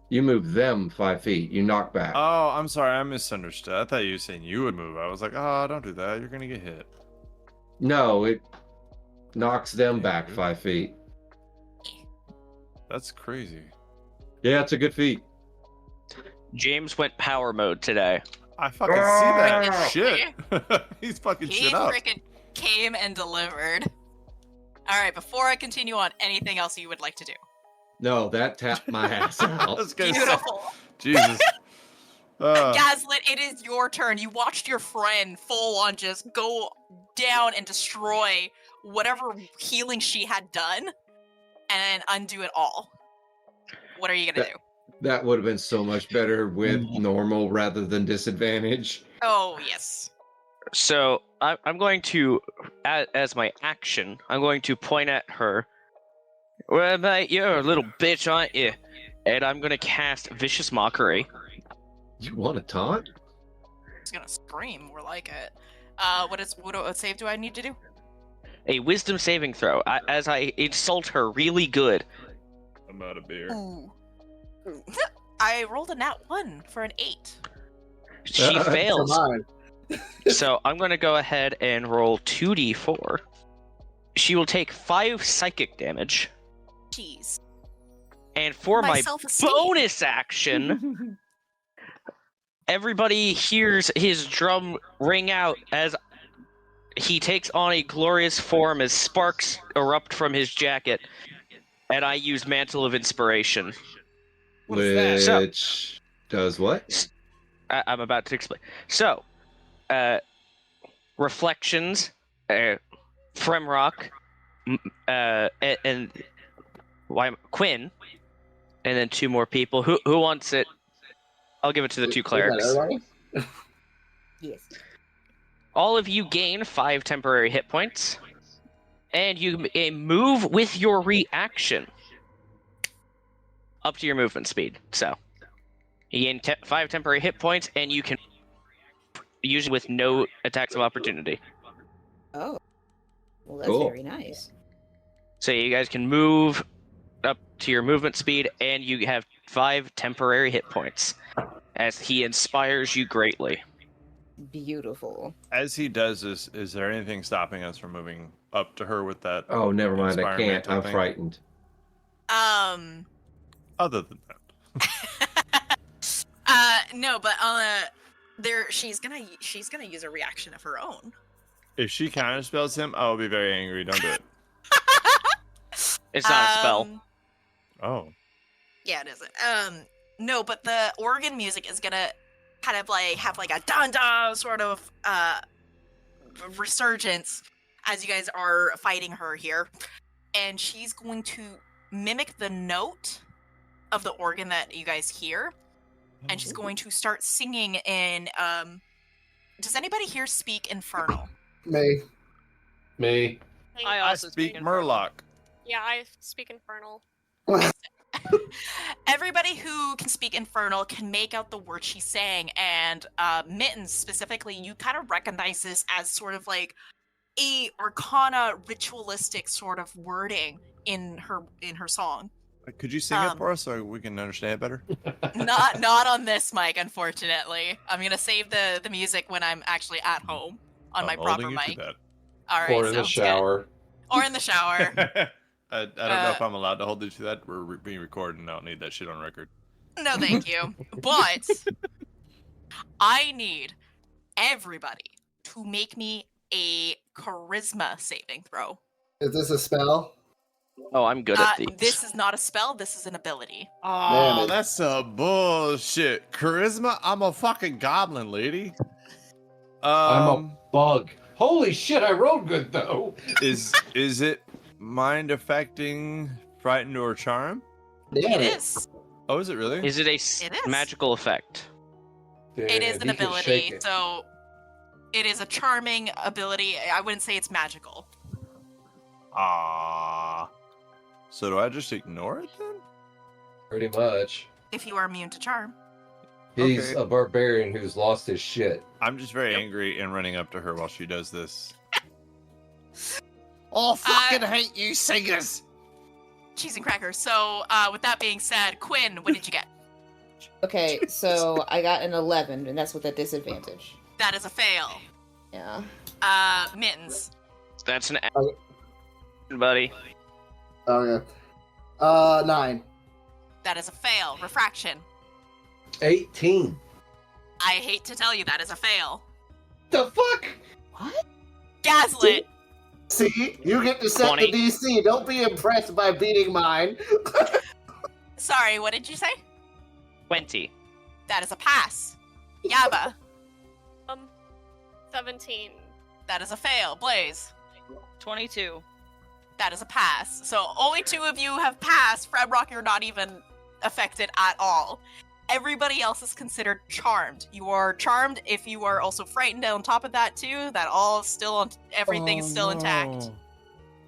Speaker 12: You move them 5 feet. You knock back.
Speaker 3: Oh, I'm sorry, I misunderstood. I thought you were saying you would move. I was like, oh, don't do that. You're gonna get hit.
Speaker 12: No, it knocks them back 5 feet.
Speaker 3: That's crazy.
Speaker 12: Yeah, it's a good feat.
Speaker 4: James went power mode today.
Speaker 3: I fucking see that
Speaker 12: Ah!
Speaker 3: shit. He's fucking
Speaker 1: He
Speaker 3: shit up.
Speaker 1: freaking came and delivered. Alright, before I continue on, anything else you would like to do?
Speaker 12: No, that tapped my ass
Speaker 3: I
Speaker 12: out.
Speaker 3: was gonna say,
Speaker 1: Beautiful.
Speaker 3: Jesus.
Speaker 1: Gaslit, it is your turn. You watched your friend full on just go down and destroy whatever healing she had done and undo it all. What are you gonna do?
Speaker 12: That would have been so much better with normal rather than disadvantage.
Speaker 1: Oh, yes.
Speaker 4: So I'm going to, as my action, I'm going to point at her. Well, mate, you're a little bitch, aren't you? And I'm going to cast Vicious Mockery.
Speaker 12: You want a taunt?
Speaker 1: He's gonna scream more like it. What save do I need to do?
Speaker 4: A Wisdom saving throw, as I insult her really good.
Speaker 3: I'm out of beer.
Speaker 1: Ooh. I rolled a nat 1 for an 8.
Speaker 4: She fails.
Speaker 6: Come on.
Speaker 4: So I'm going to go ahead and roll 2d4. She will take 5 psychic damage.
Speaker 1: Jeez.
Speaker 4: And for my
Speaker 1: self-esteem.
Speaker 4: bonus action, everybody hears his drum ring out as he takes on a glorious form as sparks erupt from his jacket, and I use Mantle of Inspiration.
Speaker 12: Which does what?
Speaker 4: I'm about to explain. So, Reflections, Fremrock, and Quinn, and then 2 more people. Who wants it? I'll give it to the 2 clerics.
Speaker 7: Yes.
Speaker 4: All of you gain 5 temporary hit points, and you move with your reaction up to your movement speed. So, you gain 5 temporary hit points, and you can use it with no attacks of opportunity.
Speaker 7: Oh. Well, that's
Speaker 12: Cool.
Speaker 7: very nice.
Speaker 4: So you guys can move up to your movement speed, and you have 5 temporary hit points, as he inspires you greatly.
Speaker 7: Beautiful.
Speaker 3: As he does this, is there anything stopping us from moving up to her with that?
Speaker 12: Oh, never mind. I
Speaker 3: Inspire
Speaker 12: can't.
Speaker 3: mantle
Speaker 12: I'm
Speaker 3: thing?
Speaker 12: frightened.
Speaker 3: Other than that.
Speaker 1: No, but she's gonna use a reaction of her own.
Speaker 3: If she counterspells him, I will be very angry. Don't do it.
Speaker 4: It's not a spell.
Speaker 3: Oh.
Speaker 1: Yeah, it isn't. No, but the organ music is gonna kind of like have like a dun dun sort of resurgence as you guys are fighting her here, and she's going to mimic the note of the organ that you guys hear, and she's going to start singing in. Does anybody here speak Infernal?
Speaker 6: Me.
Speaker 5: Me.
Speaker 2: I
Speaker 3: I
Speaker 2: also
Speaker 3: speak
Speaker 2: Infernal.
Speaker 3: Murloc.
Speaker 8: Yeah, I speak Infernal.
Speaker 1: Everybody who can speak Infernal can make out the word she's saying, and Mittens specifically, you kind of recognize this as sort of like a Arcana ritualistic sort of wording in her song.
Speaker 3: Could you sing it for us so we can understand it better?
Speaker 1: Not on this mic, unfortunately. I'm gonna save the music when I'm actually at home. on my
Speaker 3: I'm
Speaker 1: proper
Speaker 3: holding you to
Speaker 1: mic.
Speaker 3: that.
Speaker 1: All right,
Speaker 5: Or in the
Speaker 1: sounds good.
Speaker 5: shower.
Speaker 1: Or in the shower.
Speaker 3: I don't know if I'm allowed to hold you to that. We're being recorded and I don't need that shit on record.
Speaker 1: No, thank you. But I need everybody to make me a charisma saving throw.
Speaker 6: Is this a spell?
Speaker 4: Oh, I'm good at these.
Speaker 1: This is not a spell. This is an ability.
Speaker 3: Oh,
Speaker 6: Damn it.
Speaker 3: that's some bullshit. Charisma? I'm a fucking goblin, lady.
Speaker 5: I'm a bug. Holy shit, I rolled good though.
Speaker 3: Is it mind affecting, frightened, or charm?
Speaker 6: Damn
Speaker 1: It is.
Speaker 3: Oh, is it really?
Speaker 4: Is it a
Speaker 1: It is.
Speaker 4: magical effect?
Speaker 1: It is
Speaker 5: If
Speaker 1: an
Speaker 5: he could shake
Speaker 1: ability.
Speaker 5: it.
Speaker 1: So it is a charming ability. I wouldn't say it's magical.
Speaker 3: So do I just ignore it then?
Speaker 5: Pretty much.
Speaker 1: If you are immune to charm.
Speaker 5: He's
Speaker 3: Okay.
Speaker 5: a barbarian who's lost his shit.
Speaker 3: I'm just very angry and running up to her while she does this. Oh,
Speaker 1: hate
Speaker 3: you singers!
Speaker 1: Cheese and crackers. So with that being said, Quinn, what did you get?
Speaker 7: Okay, so I got an 11, and that's with a disadvantage.
Speaker 1: That is a fail.
Speaker 7: Yeah.
Speaker 1: Mittens.
Speaker 4: That's an
Speaker 6: Okay.
Speaker 4: buddy.
Speaker 6: Okay. 9.
Speaker 1: That is a fail. Refraction.
Speaker 5: 18.
Speaker 1: I hate to tell you that is a fail.
Speaker 5: The fuck?
Speaker 7: What?
Speaker 1: Gaslit.
Speaker 6: See, you get to set
Speaker 4: 20.
Speaker 6: the DC. Don't be impressed by beating mine.
Speaker 1: Sorry, what did you say?
Speaker 4: 20.
Speaker 1: That is a pass. Yaba.
Speaker 8: 17.
Speaker 1: That is a fail. Blaze.
Speaker 2: 22.
Speaker 1: That is a pass. So only 2 of you have passed. Fredrock, you're not even affected at all. Everybody else is considered charmed. You are charmed if you are also frightened on top of that too. That all still on everything is still intact.
Speaker 7: What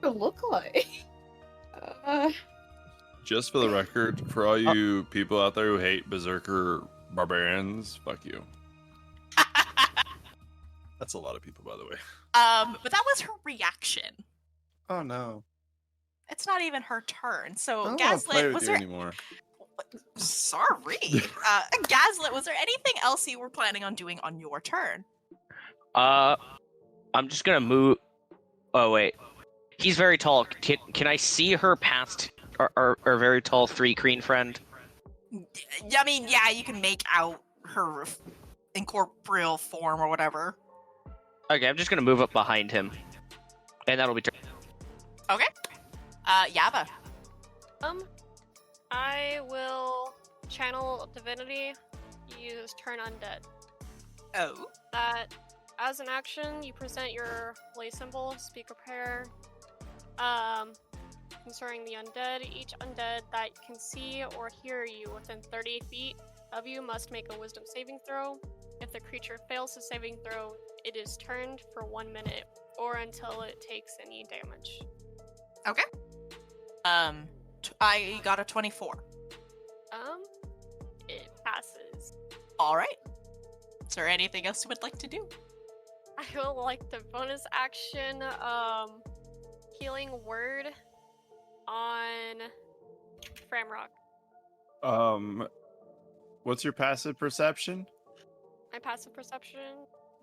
Speaker 7: does it look like?
Speaker 3: Just for the record, for all you people out there who hate berserker barbarians, fuck you. That's a lot of people, by the way.
Speaker 1: But that was her reaction.
Speaker 3: Oh no.
Speaker 1: It's not even her turn. So
Speaker 3: I don't want to play
Speaker 1: Gaslit,
Speaker 3: with
Speaker 1: was
Speaker 3: you
Speaker 1: there
Speaker 3: anymore.
Speaker 1: Sorry. Gaslit, was there anything else you were planning on doing on your turn?
Speaker 4: I'm just gonna move. Oh wait, he's very tall. Can I see her past our very tall 3 green friend?
Speaker 1: I mean, yeah, you can make out her incorporeal form or whatever.
Speaker 4: Okay, I'm just gonna move up behind him, and that'll be.
Speaker 1: Okay. Yaba.
Speaker 8: I will channel divinity, use turn undead.
Speaker 1: Oh.
Speaker 8: That, as an action, you present your lay symbol, speak a prayer, concerning the undead. Each undead that can see or hear you within 30 feet of you must make a wisdom saving throw. If the creature fails the saving throw, it is turned for 1 minute or until it takes any damage.
Speaker 1: Okay. I got a 24.
Speaker 8: It passes.
Speaker 1: All right. Is there anything else you would like to do?
Speaker 8: I will like the bonus action, healing word on Framrock.
Speaker 3: What's your passive perception?
Speaker 8: My passive perception.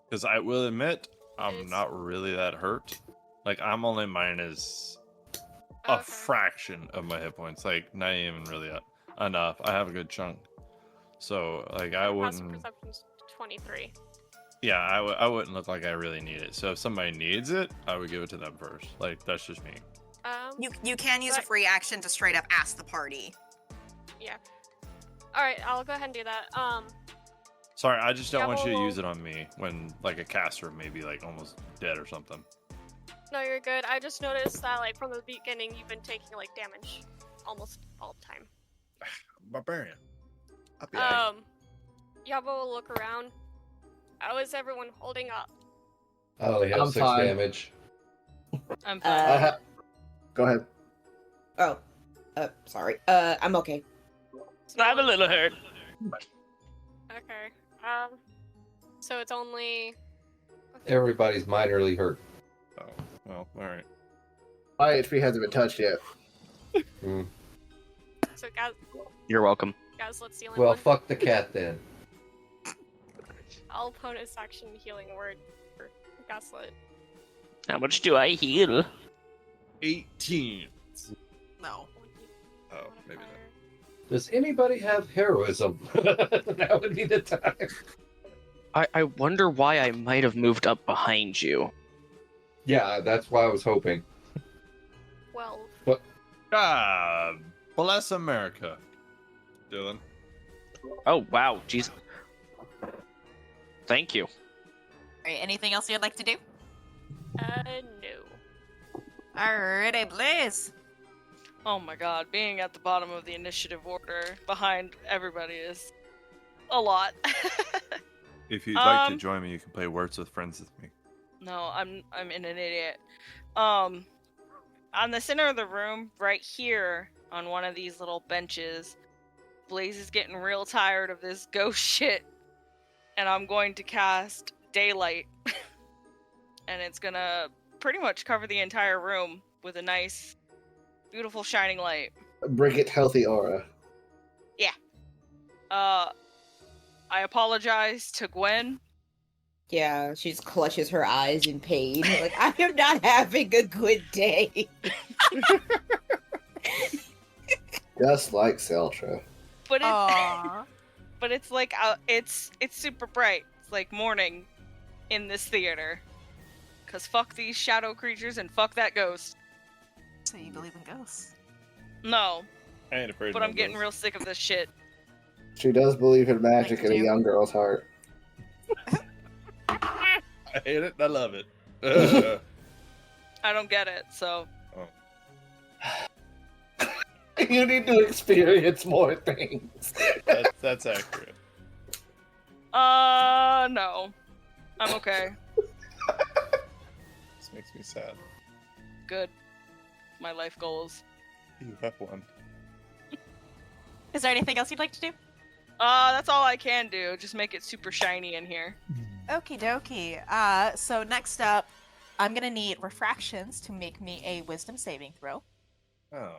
Speaker 3: Because I will admit, I'm
Speaker 8: It's-
Speaker 3: not really that hurt. Like, I'm only minus a
Speaker 8: Okay.
Speaker 3: fraction of my hit points. Like, not even really enough. I have a good chunk. So, like, I
Speaker 8: Passive
Speaker 3: wouldn't...
Speaker 8: perception's 23.
Speaker 3: Yeah, I wouldn't look like I really need it. So if somebody needs it, I would give it to them first. Like, that's just me.
Speaker 1: You can use a
Speaker 8: Right.
Speaker 1: free action to straight up ask the party.
Speaker 8: Yeah. Alright, I'll go ahead and do that.
Speaker 3: Sorry, I just don't want you to
Speaker 8: Diablo-
Speaker 3: use it on me when, like, a caster may be, like, almost dead or something.
Speaker 8: No, you're good. I just noticed that, like, from the beginning, you've been taking, like, damage almost all the time.
Speaker 3: Barbarian.
Speaker 8: Yabo will look around. How is everyone holding up?
Speaker 5: I only have
Speaker 6: I'm
Speaker 5: 6
Speaker 6: fine.
Speaker 5: damage.
Speaker 2: I'm
Speaker 7: Uh,
Speaker 2: fine.
Speaker 6: Go ahead.
Speaker 7: Oh. Sorry. I'm okay.
Speaker 4: I'm a little hurt.
Speaker 8: Okay. So it's only...
Speaker 5: Everybody's minorly hurt.
Speaker 3: Oh, well, alright.
Speaker 6: My HP hasn't been touched yet.
Speaker 5: Mm.
Speaker 8: So
Speaker 4: You're welcome.
Speaker 8: Gaslet's the only
Speaker 5: Well,
Speaker 8: one.
Speaker 5: fuck the cat then.
Speaker 8: I'll bonus action healing word for Gaslight.
Speaker 4: How much do I heal?
Speaker 3: 18.
Speaker 1: No.
Speaker 3: Oh, maybe not.
Speaker 5: Does anybody have heroism? That would be the time.
Speaker 4: I wonder why I might have moved up behind you.
Speaker 5: Yeah, that's why I was hoping.
Speaker 8: 12.
Speaker 3: God bless America. Dylan.
Speaker 4: Oh, wow. Jeez. Thank you.
Speaker 1: Alright, anything else you'd like to do?
Speaker 8: No.
Speaker 1: Alrighty, Blaze.
Speaker 2: Oh my god, being at the bottom of the initiative order behind everybody is a lot.
Speaker 3: If you'd like to join me, you can play Words with Friends with me.
Speaker 2: No, I'm an idiot. On the center of the room, right here, on one of these little benches, Blaze is getting real tired of this ghost shit, and I'm going to cast Daylight, and it's gonna pretty much cover the entire room with a nice, beautiful shining light.
Speaker 6: Brigitte healthy aura.
Speaker 2: I apologize to Gwen.
Speaker 7: Yeah, she just clutches her eyes in pain. Like, I am not having a good day.
Speaker 6: Just like Seltra.
Speaker 2: But
Speaker 1: Aww.
Speaker 2: but it's like it's super bright. It's like morning in this theater. Cause fuck these shadow creatures and fuck that ghost.
Speaker 1: So you believe in ghosts?
Speaker 2: No,
Speaker 3: I ain't afraid.
Speaker 2: but I'm getting real sick of this shit.
Speaker 6: She does believe in magic
Speaker 1: Like
Speaker 6: in a
Speaker 1: you.
Speaker 6: young girl's heart.
Speaker 3: I hate it. I love it.
Speaker 2: I don't get it, so
Speaker 6: You need to experience more things.
Speaker 3: That's accurate.
Speaker 2: no. I'm okay.
Speaker 3: This makes me sad.
Speaker 2: Good. My life goals.
Speaker 3: You have one.
Speaker 1: Is there anything else you'd like to do?
Speaker 2: That's all I can do. Just make it super shiny in here.
Speaker 1: Okie dokie. So next up, I'm gonna need refractions to make me a wisdom saving throw.
Speaker 3: Oh.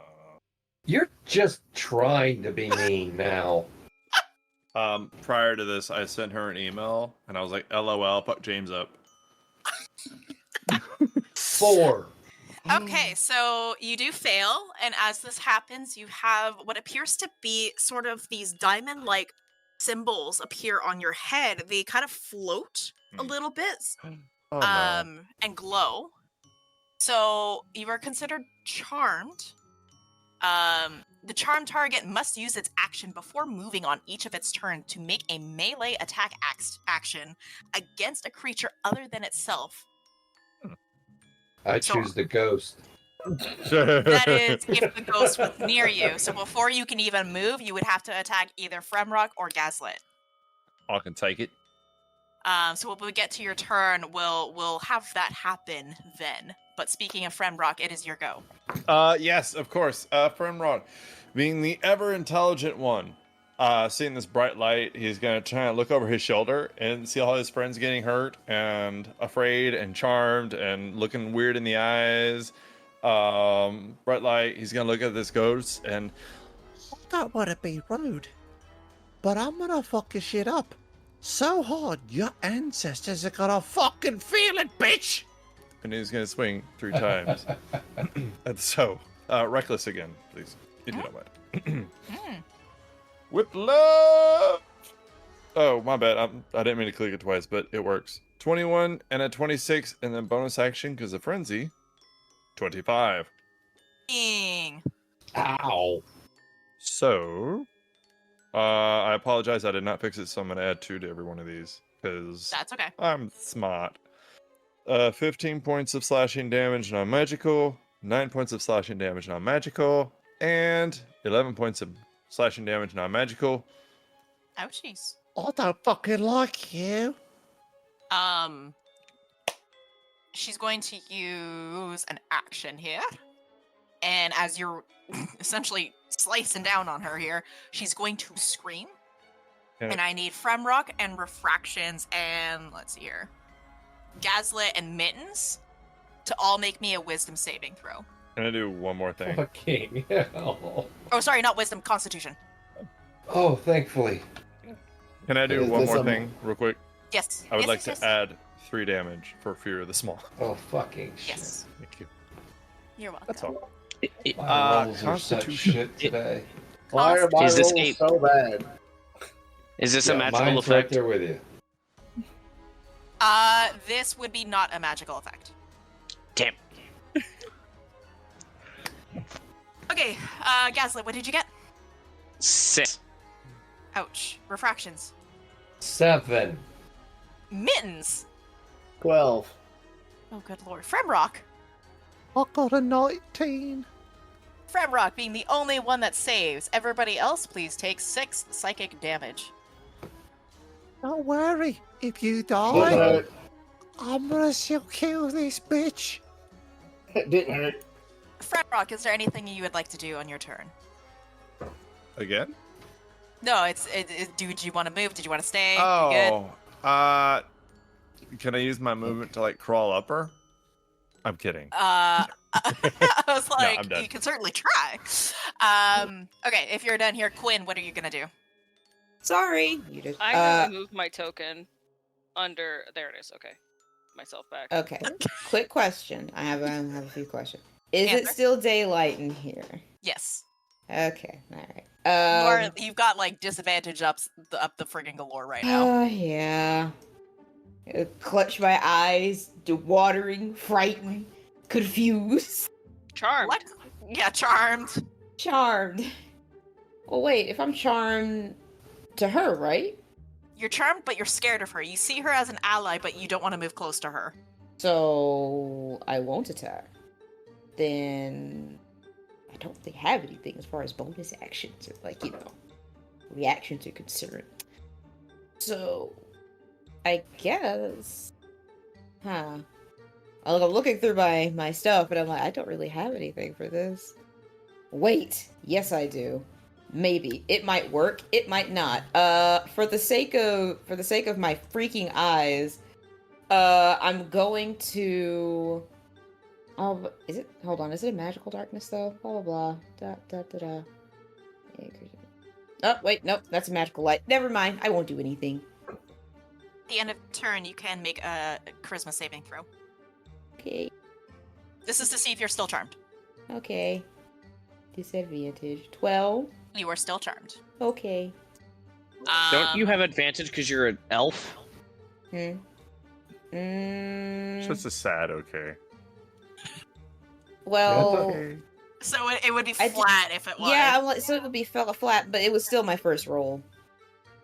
Speaker 5: You're just trying to be mean now.
Speaker 3: Prior to this, I sent her an email and I was like, "LOL, fuck James up."
Speaker 5: 4.
Speaker 1: Okay, so you do fail, and as this happens, you have what appears to be sort of these diamond-like symbols appear on your head. They kind of float a little bit,
Speaker 3: Oh, no.
Speaker 1: and glow. So you are considered charmed. The charmed target must use its action before moving on each of its turn to make a melee attack action against a creature other than itself.
Speaker 5: I choose the ghost.
Speaker 1: That is if the ghost was near you. So before you can even move, you would have to attack either Fremrock or Gaslit.
Speaker 3: I can take it.
Speaker 1: So when we get to your turn, we'll have that happen then. But speaking of Fremrock, it is your go.
Speaker 3: Yes, of course. Fremrod, being the ever intelligent one, seeing this bright light, he's gonna try and look over his shoulder and see all his friends getting hurt and afraid and charmed and looking weird in the eyes. Bright light, he's gonna look at this ghost and
Speaker 9: I don't want to be rude, but I'm gonna fuck your shit up so hard your ancestors are gonna fucking feel it, bitch!
Speaker 3: and he's gonna swing 3 times. And so, reckless again, please, if you don't mind. With love. Oh, my bad. I didn't mean to click it twice, but it works. 21 and a 26, and then bonus action because of frenzy. 25.
Speaker 1: Ding.
Speaker 5: Ow.
Speaker 3: So, I apologize. I did not fix it, so I'm gonna add 2 to every one of these because
Speaker 1: That's okay.
Speaker 3: I'm smart. 15 points of slashing damage non-magical, 9 points of slashing damage non-magical, and 11 points of slashing damage non-magical.
Speaker 1: Ouchies.
Speaker 9: I don't fucking like you.
Speaker 1: She's going to use an action here. And as you're essentially slicing down on her here, she's going to scream.
Speaker 3: Yeah.
Speaker 1: And I need Fremrock and Refractions and, let's see here, Gaslit and Mittens to all make me a wisdom saving throw.
Speaker 3: Can I do one more thing?
Speaker 5: Fucking hell.
Speaker 1: Oh, sorry, not wisdom, Constitution.
Speaker 5: Oh, thankfully.
Speaker 3: Can I do
Speaker 6: Is
Speaker 3: one
Speaker 6: this
Speaker 3: more
Speaker 6: a-
Speaker 3: thing real quick?
Speaker 1: Yes.
Speaker 3: I would
Speaker 1: yes,
Speaker 3: like
Speaker 1: yes,
Speaker 3: to
Speaker 1: yes.
Speaker 3: add 3 damage for Fear of the Small.
Speaker 5: Oh, fucking shit.
Speaker 1: Yes.
Speaker 3: Thank you.
Speaker 1: You're welcome.
Speaker 3: That's all.
Speaker 5: My rolls are such
Speaker 3: Constitution.
Speaker 5: shit today.
Speaker 6: Why are my
Speaker 4: Is this
Speaker 6: rolls
Speaker 4: a-
Speaker 6: so bad?
Speaker 4: Is this
Speaker 5: Yeah,
Speaker 4: a magical
Speaker 5: mine's right
Speaker 4: effect?
Speaker 5: there with you.
Speaker 1: This would be not a magical effect.
Speaker 4: Damn.
Speaker 1: Okay, Gaslit, what did you get?
Speaker 4: 6.
Speaker 1: Ouch. Refractions.
Speaker 5: 7.
Speaker 1: Mittens.
Speaker 6: 12.
Speaker 1: Oh, good lord. Fremrock.
Speaker 9: I got a 19.
Speaker 1: Fremrock being the only one that saves. Everybody else, please take 6 psychic damage.
Speaker 9: Don't worry. If you
Speaker 5: Hold
Speaker 9: die,
Speaker 5: on.
Speaker 9: I'm gonna still kill this bitch.
Speaker 6: It didn't hurt.
Speaker 1: Fremrock, is there anything you would like to do on your turn?
Speaker 3: Again?
Speaker 1: No, did you want to move? Did you want to stay? You good?
Speaker 3: Oh, can I use my movement to like crawl up her? I'm kidding.
Speaker 1: I was like,
Speaker 3: I'm done.
Speaker 1: you can certainly try. Okay, if you're done here, Quinn, what are you gonna do?
Speaker 7: Sorry. You did.
Speaker 2: I'm gonna move my token under. There it is. Okay, myself back.
Speaker 7: Okay. Quick question. I have a few questions. Is it
Speaker 1: Answer.
Speaker 7: still daylight in here?
Speaker 1: Yes.
Speaker 7: Okay. All right.
Speaker 1: You've got like disadvantage up the friggin' galore right now.
Speaker 7: Oh yeah. Clutch my eyes, watering, frightened, confused,
Speaker 2: Charmed.
Speaker 1: What? Yeah, charmed.
Speaker 7: charmed. Well, wait. If I'm charmed to her, right?
Speaker 1: You're charmed, but you're scared of her. You see her as an ally, but you don't want to move close to her.
Speaker 7: So I won't attack. Then I don't really have anything as far as bonus actions or reactions are concerned. So I guess, I'm looking through my stuff, and I'm like, I don't really have anything for this. Wait, yes I do. Maybe it might work. It might not. For the sake of my freaking eyes, I'm going to. Oh, is it? Hold on. Is it a magical darkness though? Blah blah blah. Da da da da. Oh wait, nope. That's a magical light. Never mind. I won't do anything.
Speaker 1: At the end of turn, you can make a charisma saving throw.
Speaker 7: Okay.
Speaker 1: This is to see if you're still charmed.
Speaker 7: Okay. Disadvantage. 12.
Speaker 1: You are still charmed.
Speaker 7: Okay.
Speaker 4: Don't you have advantage because you're an elf?
Speaker 3: It's just a sad okay.
Speaker 7: Well,
Speaker 1: So it would be
Speaker 7: I did-
Speaker 1: flat if it was.
Speaker 7: yeah, so it would be flat, but it was still my first roll.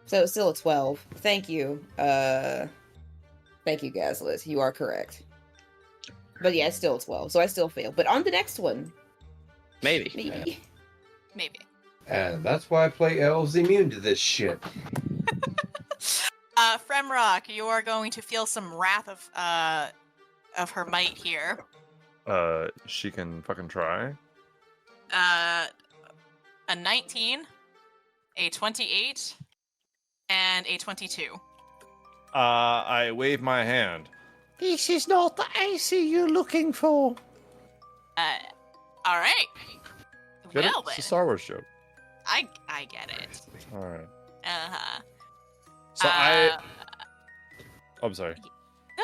Speaker 7: So it's still a 12. Thank you. Thank you, Gaslit. You are correct. But yeah, it's still a 12, so I still fail. But on the next one.
Speaker 4: Maybe.
Speaker 7: Maybe.
Speaker 1: Maybe.
Speaker 5: And that's why I play elves immune to this shit.
Speaker 1: Fremrock, you are going to feel some wrath of her might here.
Speaker 3: She can fucking try.
Speaker 1: A 19, a 28, and a 22.
Speaker 3: I wave my hand.
Speaker 9: This is not the AC you're looking for.
Speaker 1: All right.
Speaker 3: Get it?
Speaker 1: Well
Speaker 3: It's a
Speaker 1: then,
Speaker 3: Star Wars joke.
Speaker 1: I get it.
Speaker 3: All right.
Speaker 1: Uh-huh.
Speaker 3: So I'm sorry.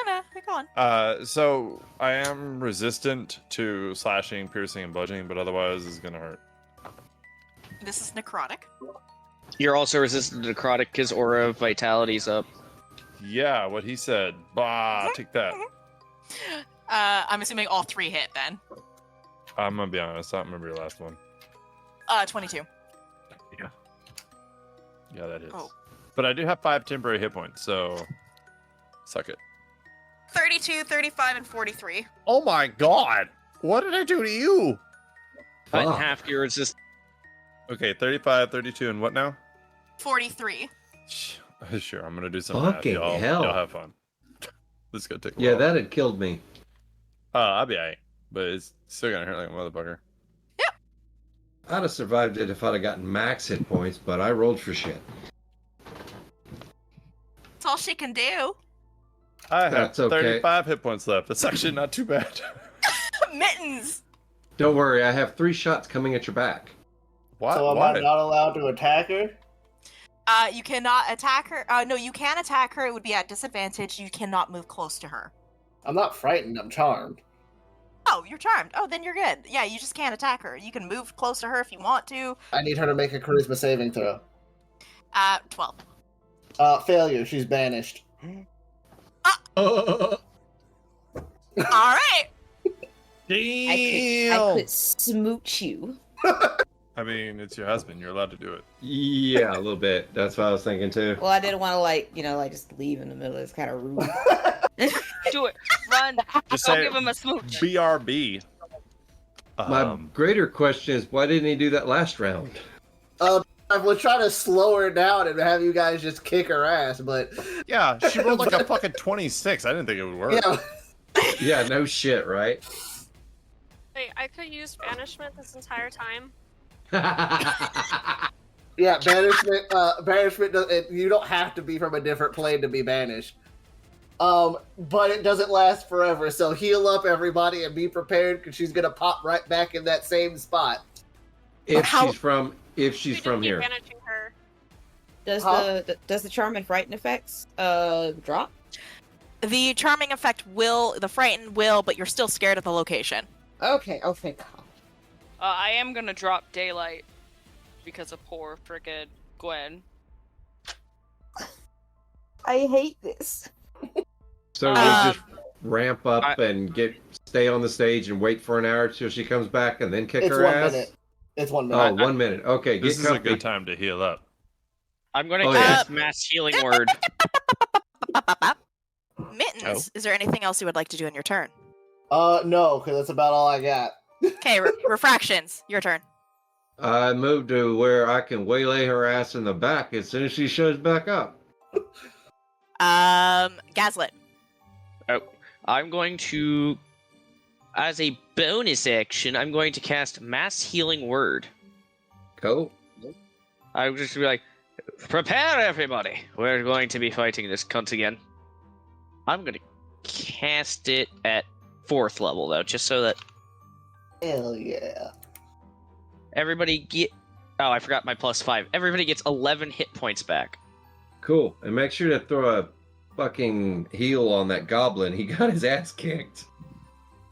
Speaker 1: No, go on.
Speaker 3: So I am resistant to slashing, piercing, and bludgeoning, but otherwise it's gonna hurt.
Speaker 1: This is necrotic.
Speaker 4: You're also resistant to necrotic because aura of vitality's up.
Speaker 3: Yeah, what he said. Bah, take that.
Speaker 1: I'm assuming all 3 hit then.
Speaker 3: I'm gonna be honest. I don't remember your last one.
Speaker 1: 22.
Speaker 3: Yeah, that hits.
Speaker 1: Oh.
Speaker 3: But I do have 5 temporary hit points, so suck it.
Speaker 1: 32, 35, and 43.
Speaker 9: Oh my god! What did I do to you?
Speaker 4: Cut in
Speaker 5: Fuck.
Speaker 4: half your resist.
Speaker 3: Okay, 35, 32, and what now?
Speaker 1: 43.
Speaker 3: Sure, I'm gonna do some math.
Speaker 5: Fucking
Speaker 3: Y'all
Speaker 5: hell.
Speaker 3: have fun. This is gonna take a
Speaker 5: Yeah,
Speaker 3: while.
Speaker 5: that had killed me.
Speaker 3: I'll be alright. But it's still gonna hurt like a motherfucker.
Speaker 5: I'd have survived it if I'd have gotten max hit points, but I rolled for shit.
Speaker 1: That's all she can do.
Speaker 3: I have
Speaker 5: That's okay.
Speaker 3: 35 hit points left. That's actually not too bad.
Speaker 1: Mittens!
Speaker 5: Don't worry, I have 3 shots coming at your back.
Speaker 3: Why?
Speaker 6: So am
Speaker 3: Why?
Speaker 6: I not allowed to attack her?
Speaker 1: You cannot attack her. No, you can attack her. It would be at disadvantage. You cannot move close to her.
Speaker 6: I'm not frightened. I'm charmed.
Speaker 1: Oh, you're charmed. Oh, then you're good. Yeah, you just can't attack her. You can move close to her if you want to.
Speaker 6: I need her to make a charisma saving throw.
Speaker 1: 12.
Speaker 6: Failure. She's banished.
Speaker 1: All right.
Speaker 3: Damn.
Speaker 7: I could smooch you.
Speaker 3: I mean, it's your husband. You're allowed to do it.
Speaker 12: Yeah, a little bit. That's what I was thinking too.
Speaker 7: Well, I didn't want to just leave in the middle. It's kind of rude.
Speaker 2: Do it. Run.
Speaker 3: Just
Speaker 2: Go
Speaker 3: say
Speaker 2: give him a smooch.
Speaker 3: BRB.
Speaker 12: My greater question is, why didn't he do that last round?
Speaker 6: I was trying to slow her down and have you guys just kick her ass, but
Speaker 3: Yeah, she rolled like a fucking 26. I didn't think it would work.
Speaker 6: yeah.
Speaker 12: Yeah, no shit, right?
Speaker 8: Wait, I could use banishment this entire time.
Speaker 6: Yeah, banishment. Banishment. You don't have to be from a different plane to be banished. But it doesn't last forever. So heal up, everybody, and be prepared because she's gonna pop right back in that same spot.
Speaker 12: If she's from here.
Speaker 8: Banishing her.
Speaker 7: Does the charm and frighten effects drop?
Speaker 1: The charming effect will, the frightened will, but you're still scared of the location.
Speaker 7: Okay. Oh, thank God.
Speaker 2: I am gonna drop daylight because of poor frickin' Gwen.
Speaker 7: I hate this.
Speaker 12: So we just ramp up and stay on the stage and wait for an hour till she comes back and then kick
Speaker 6: It's
Speaker 12: her
Speaker 6: 1
Speaker 12: ass?
Speaker 6: minute. It's 1 minute.
Speaker 12: Oh, 1 minute. Okay,
Speaker 3: This
Speaker 12: get
Speaker 3: is a
Speaker 12: comfy.
Speaker 3: good time to heal up.
Speaker 4: I'm going to
Speaker 12: Oh, yeah.
Speaker 4: cast Mass Healing Word.
Speaker 1: Mittens, is there anything else you would like to do in your turn?
Speaker 6: No, because that's about all I got.
Speaker 1: Okay, refractions, your turn.
Speaker 12: I moved to where I can waylay her ass in the back as soon as she shows back up.
Speaker 1: Gaslit.
Speaker 4: I'm going to, as a bonus action, I'm going to cast Mass Healing Word.
Speaker 12: Cool.
Speaker 4: I would just be like, prepare everybody! We're going to be fighting this cunt again. I'm going to cast it at 4th level, though, just so that
Speaker 6: Hell yeah.
Speaker 4: everybody get... Oh, I forgot my +5. Everybody gets 11 hit points back.
Speaker 12: Cool. And make sure to throw a fucking heal on that goblin. He got his ass kicked.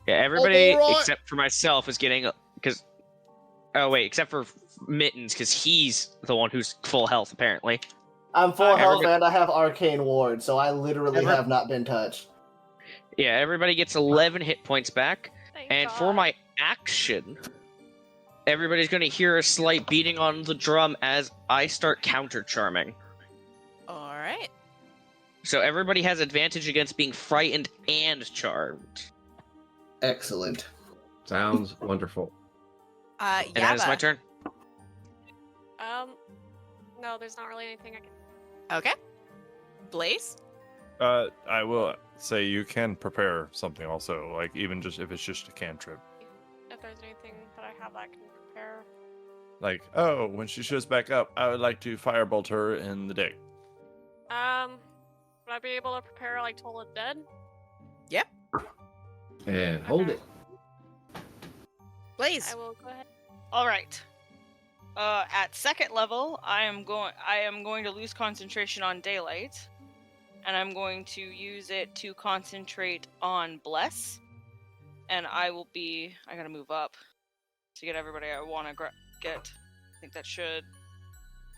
Speaker 4: Yeah, everybody
Speaker 6: Alright.
Speaker 4: except for myself is getting... because. Oh, wait, except for Mittens, because he's the one who's full health, apparently.
Speaker 6: I'm full health
Speaker 4: everybody-
Speaker 6: and I have arcane ward, so I literally have not been touched.
Speaker 4: Yeah, everybody gets 11 hit points back.
Speaker 8: Thank
Speaker 4: And
Speaker 8: God.
Speaker 4: for my action, everybody's going to hear a slight beating on the drum as I start counter charming.
Speaker 1: All right.
Speaker 4: So everybody has advantage against being frightened and charmed.
Speaker 6: Excellent.
Speaker 12: Sounds wonderful.
Speaker 4: And that is my
Speaker 1: Yaba.
Speaker 4: turn.
Speaker 8: No, there's not really anything I can.
Speaker 1: Okay. Blaze?
Speaker 3: I will say you can prepare something also, like even just if it's just a cantrip.
Speaker 8: If there's anything that I have that I can prepare.
Speaker 3: Like, oh, when she shows back up, I would like to firebolt her in the dick.
Speaker 8: Would I be able to prepare like Toll of Dead?
Speaker 1: Yep.
Speaker 12: And hold it.
Speaker 1: Blaze.
Speaker 8: I will go ahead.
Speaker 2: All right. At 2nd level, I am going to lose concentration on daylight, and I'm going to use it to concentrate on bless. And I gotta move up to get everybody I want to get. I think that should.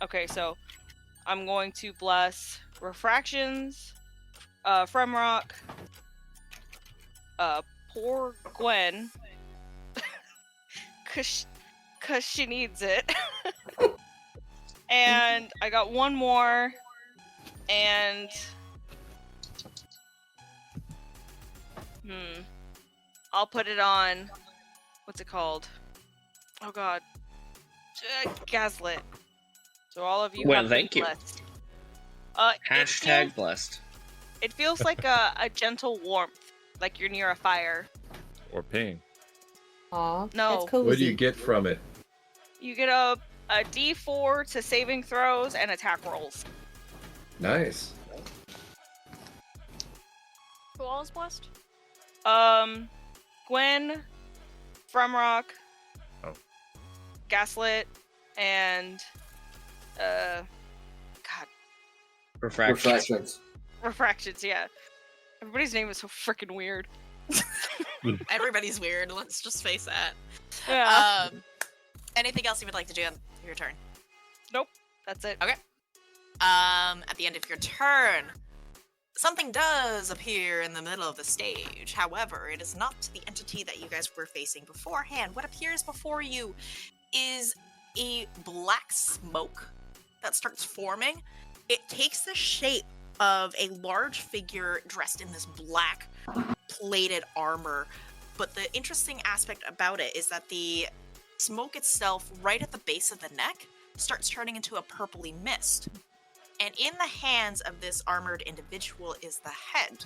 Speaker 2: Okay, so I'm going to bless refractions, Fremrock, poor Gwen, cause she needs it. And I got one more, and I'll put it on. What's it called? Oh God, Gaslit. So all of you
Speaker 4: Well,
Speaker 2: have been
Speaker 4: thank you.
Speaker 2: blessed.
Speaker 4: Hashtag blessed.
Speaker 2: It feels like a gentle warmth, like you're near a fire.
Speaker 3: Or peeing.
Speaker 7: Aw,
Speaker 2: No.
Speaker 7: that's cozy.
Speaker 12: What do you get from it?
Speaker 2: You get a D4 to saving throws and attack rolls.
Speaker 12: Nice.
Speaker 8: Who all is blessed?
Speaker 2: Gwen, Fremrock,
Speaker 3: Oh.
Speaker 2: Gaslit, and God,
Speaker 5: Refractions.
Speaker 2: Refractions, yeah. Everybody's name is so freaking weird.
Speaker 1: Everybody's weird. Let's just face that.
Speaker 2: Yeah.
Speaker 1: Anything else you would like to do on your turn?
Speaker 2: Nope. That's it.
Speaker 1: Okay. At the end of your turn, something does appear in the middle of the stage. However, it is not the entity that you guys were facing beforehand. What appears before you is a black smoke that starts forming. It takes the shape of a large figure dressed in this black plated armor. But the interesting aspect about it is that the smoke itself, right at the base of the neck, starts turning into a purpley mist. And in the hands of this armored individual is the head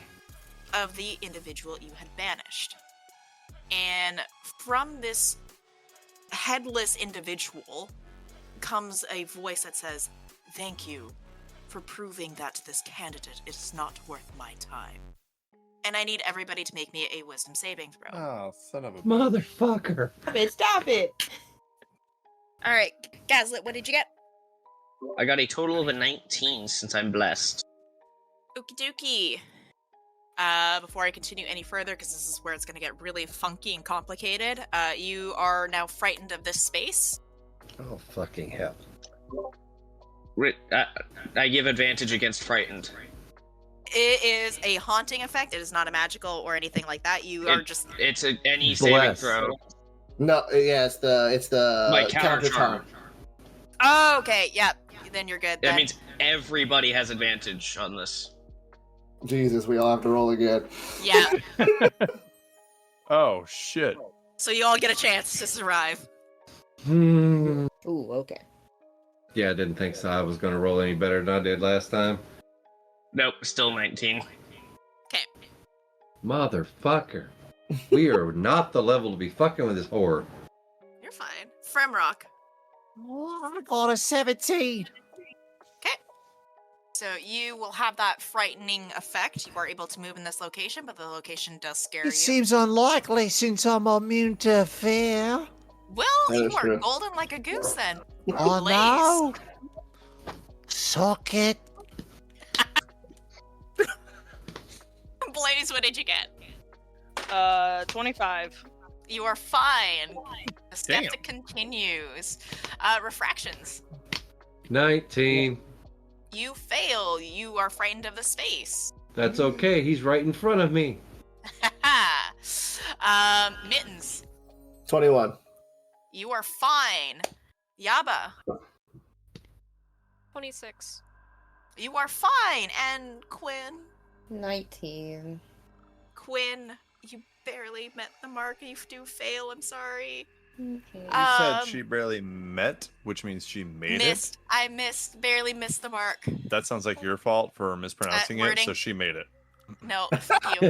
Speaker 1: of the individual you had banished. And from this headless individual comes a voice that says, "Thank you for proving that this candidate is not worth my time." And I need everybody to make me a wisdom saving throw.
Speaker 3: Oh, son of a
Speaker 12: Motherfucker.
Speaker 7: Stop it.
Speaker 1: All right, Gaslit, what did you get?
Speaker 4: I got a total of a 19 since I'm blessed.
Speaker 1: Okie dokie. Before I continue any further, because this is where it's going to get really funky and complicated, you are now frightened of this space.
Speaker 12: Oh, fucking hell.
Speaker 4: I give advantage against frightened.
Speaker 1: It is a haunting effect. It is not a magical or anything like that. You are just...
Speaker 4: It's any saving
Speaker 12: Bless.
Speaker 4: throw.
Speaker 6: No, yeah, it's the
Speaker 4: My counter charm.
Speaker 1: Oh, okay, yeah. Then you're good.
Speaker 4: That
Speaker 1: then.
Speaker 4: means everybody has advantage on this.
Speaker 6: Jesus, we all have to roll again.
Speaker 1: Yeah.
Speaker 3: Oh, shit.
Speaker 1: So you all get a chance to survive.
Speaker 7: Ooh, okay.
Speaker 12: Yeah, I didn't think so. I was going to roll any better than I did last time.
Speaker 4: Nope, still 19.
Speaker 1: Okay.
Speaker 12: Motherfucker. We are not the level to be fucking with this horror.
Speaker 1: You're fine. Fremrock.
Speaker 9: Oh, I got a 17.
Speaker 1: Okay. So you will have that frightening effect. You are able to move in this location, but the location does scare you.
Speaker 9: It seems unlikely since I'm immune to fear.
Speaker 1: Well,
Speaker 6: That
Speaker 1: you
Speaker 6: is
Speaker 1: are
Speaker 6: true.
Speaker 1: golden like a goose then.
Speaker 9: I
Speaker 1: Blaze.
Speaker 9: know. Suck it.
Speaker 1: Blaze, what did you get?
Speaker 2: 25.
Speaker 1: You are fine. The skeptic continues. Refractions.
Speaker 12: 19.
Speaker 1: You fail. You are frightened of the space.
Speaker 12: That's okay. He's right in front of me.
Speaker 1: Mittens.
Speaker 6: 21.
Speaker 1: You are fine. Yaba.
Speaker 8: 26.
Speaker 1: You are fine. And Quinn.
Speaker 7: 19.
Speaker 1: Quinn, you barely met the mark. You do fail. I'm sorry.
Speaker 7: Okay.
Speaker 3: You said she barely met, which means she made
Speaker 1: Missed. I barely missed the mark.
Speaker 3: it. That sounds like your fault for mispronouncing it,
Speaker 1: wording.
Speaker 3: so she made it.
Speaker 1: No, fuck you.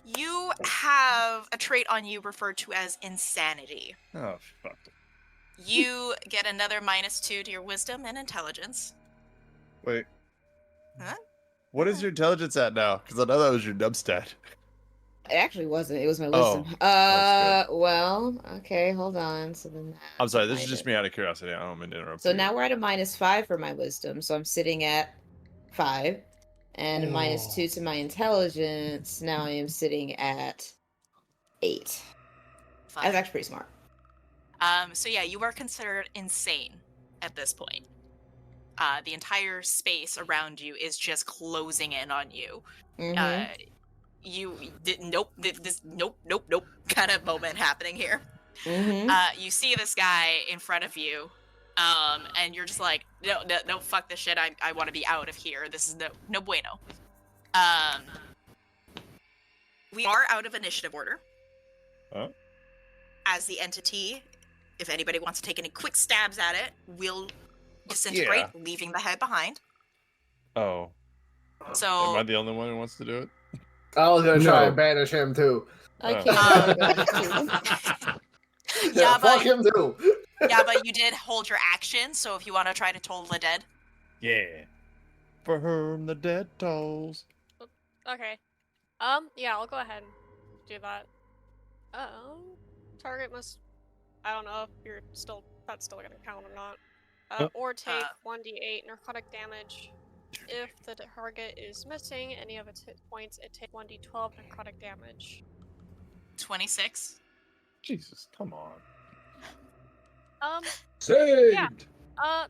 Speaker 1: You have a trait on you referred to as insanity.
Speaker 3: Oh, fuck.
Speaker 1: You get another -2 to your wisdom and intelligence.
Speaker 3: Wait.
Speaker 1: Huh?
Speaker 3: What is your intelligence at now? Because I know that was your nub stat.
Speaker 7: It actually wasn't. It was my
Speaker 3: Oh,
Speaker 7: wisdom.
Speaker 3: that's
Speaker 7: Well, okay, hold on. So then
Speaker 3: I'm sorry, this is just me out of curiosity. I don't mean to interrupt
Speaker 7: So
Speaker 3: you.
Speaker 7: now we're at a -5 for my wisdom. So I'm sitting at 5. And a -2 to my intelligence. Now I am sitting at 8.
Speaker 1: Fine.
Speaker 7: That's actually pretty smart.
Speaker 1: So yeah, you are considered insane at this point. The entire space around you is just closing in on you.
Speaker 7: Mhm.
Speaker 1: You did nope kind of moment happening here.
Speaker 7: Mhm.
Speaker 1: You see this guy in front of you, and you're just like, no, fuck this shit. I want to be out of here. This is no bueno. We are out of initiative order.
Speaker 3: Huh?
Speaker 1: As the entity, if anybody wants to take any quick stabs at it, will disintegrate, leaving the head behind.
Speaker 3: Oh.
Speaker 1: So
Speaker 3: Am I the only one who wants to do it?
Speaker 6: I was gonna try
Speaker 12: No.
Speaker 6: and banish him too.
Speaker 7: I
Speaker 3: Oh.
Speaker 7: can't.
Speaker 6: Yeah, fuck
Speaker 1: but
Speaker 6: him too.
Speaker 1: yeah, but you did hold your action. So if you want to try to toll the dead,
Speaker 3: Yeah. For whom the dead tolls.
Speaker 8: Okay. Yeah, I'll go ahead and do that. Target must. I don't know if that's still gonna count or not. or take 1d8 necrotic damage. If the target is missing any of its hit points, it takes 1d12 necrotic damage.
Speaker 1: 26.
Speaker 3: Jesus, come on.
Speaker 12: Saved!
Speaker 8: Yeah.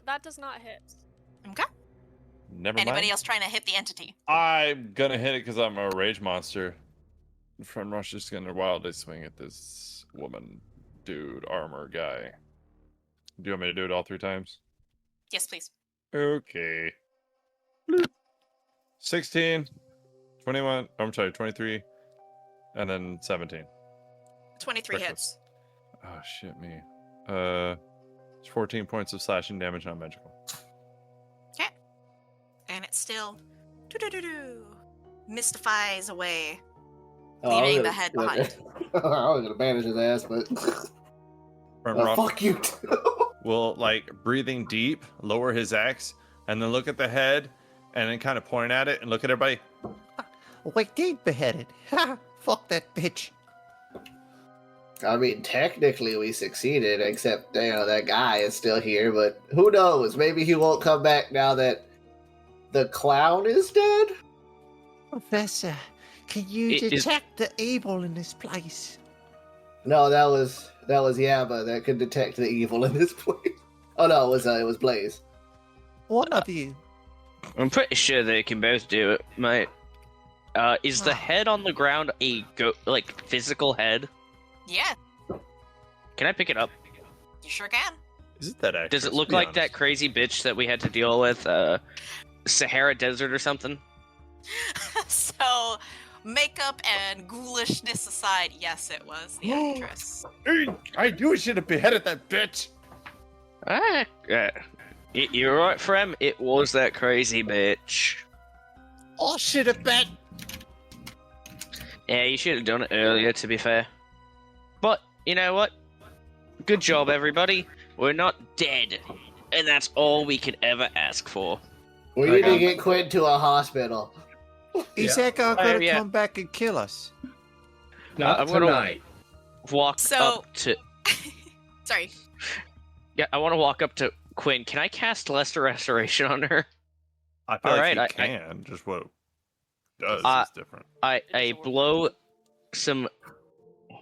Speaker 8: That does not hit.
Speaker 1: Okay.
Speaker 3: Never
Speaker 1: Anybody
Speaker 3: mind.
Speaker 1: else trying to hit the entity?
Speaker 3: I'm gonna hit it because I'm a rage monster. Front rush is gonna wildly swing at this woman, dude, armor guy. Do you want me to do it all 3 times?
Speaker 1: Yes, please.
Speaker 3: Okay. Bloop. 16, 21, I'm sorry, 23, and then 17.
Speaker 1: 23
Speaker 3: Reckless.
Speaker 1: hits.
Speaker 3: Oh, shit me. It's 14 points of slashing damage, not magical.
Speaker 1: Okay. And it still mystifies away, leaving the head behind.
Speaker 6: I was gonna banish his ass, but
Speaker 3: Front rock
Speaker 6: fuck you.
Speaker 3: will, like, breathing deep, lower his axe, and then look at the head, and then kind of point at it and look at everybody.
Speaker 9: We did behead it. Ha! Fuck that bitch.
Speaker 6: I mean, technically we succeeded, except that guy is still here. But who knows? Maybe he won't come back now that the clown is dead.
Speaker 9: Professor, can you
Speaker 4: It is-
Speaker 9: detect the evil in this place?
Speaker 6: No, that was Yabba that could detect the evil in this place. Oh no, it was Blaze.
Speaker 9: One of you.
Speaker 4: I'm pretty sure they can both do it, mate. Is the head on the ground a physical head?
Speaker 1: Yeah,
Speaker 4: Can I pick it up?
Speaker 1: you sure can.
Speaker 3: Is it that actress?
Speaker 4: Does it look
Speaker 3: Be
Speaker 4: like
Speaker 3: honest.
Speaker 4: that crazy bitch that we had to deal with, Sahara Desert or something?
Speaker 1: So, makeup and ghoulishness aside, yes, it was the actress.
Speaker 3: I knew we should have beheaded that bitch.
Speaker 4: You're right, Frem. It was that crazy bitch.
Speaker 9: I should have bet.
Speaker 4: Yeah, you should have done it earlier, to be fair. But, you know what? Good job, everybody. We're not dead. And that's all we could ever ask for.
Speaker 6: We need to get Quinn to a hospital.
Speaker 9: Is that guy gonna
Speaker 4: yeah.
Speaker 9: come back and kill us?
Speaker 12: Not
Speaker 4: I'm gonna-
Speaker 12: tonight.
Speaker 4: Walk
Speaker 1: So-
Speaker 4: up to...
Speaker 1: Sorry.
Speaker 4: Yeah, I want to walk up to Quinn. Can I cast Lesser Restoration on her?
Speaker 3: I feel
Speaker 4: All
Speaker 3: like
Speaker 4: right,
Speaker 3: he
Speaker 4: I-
Speaker 3: can. Just what it does is different.
Speaker 4: I blow some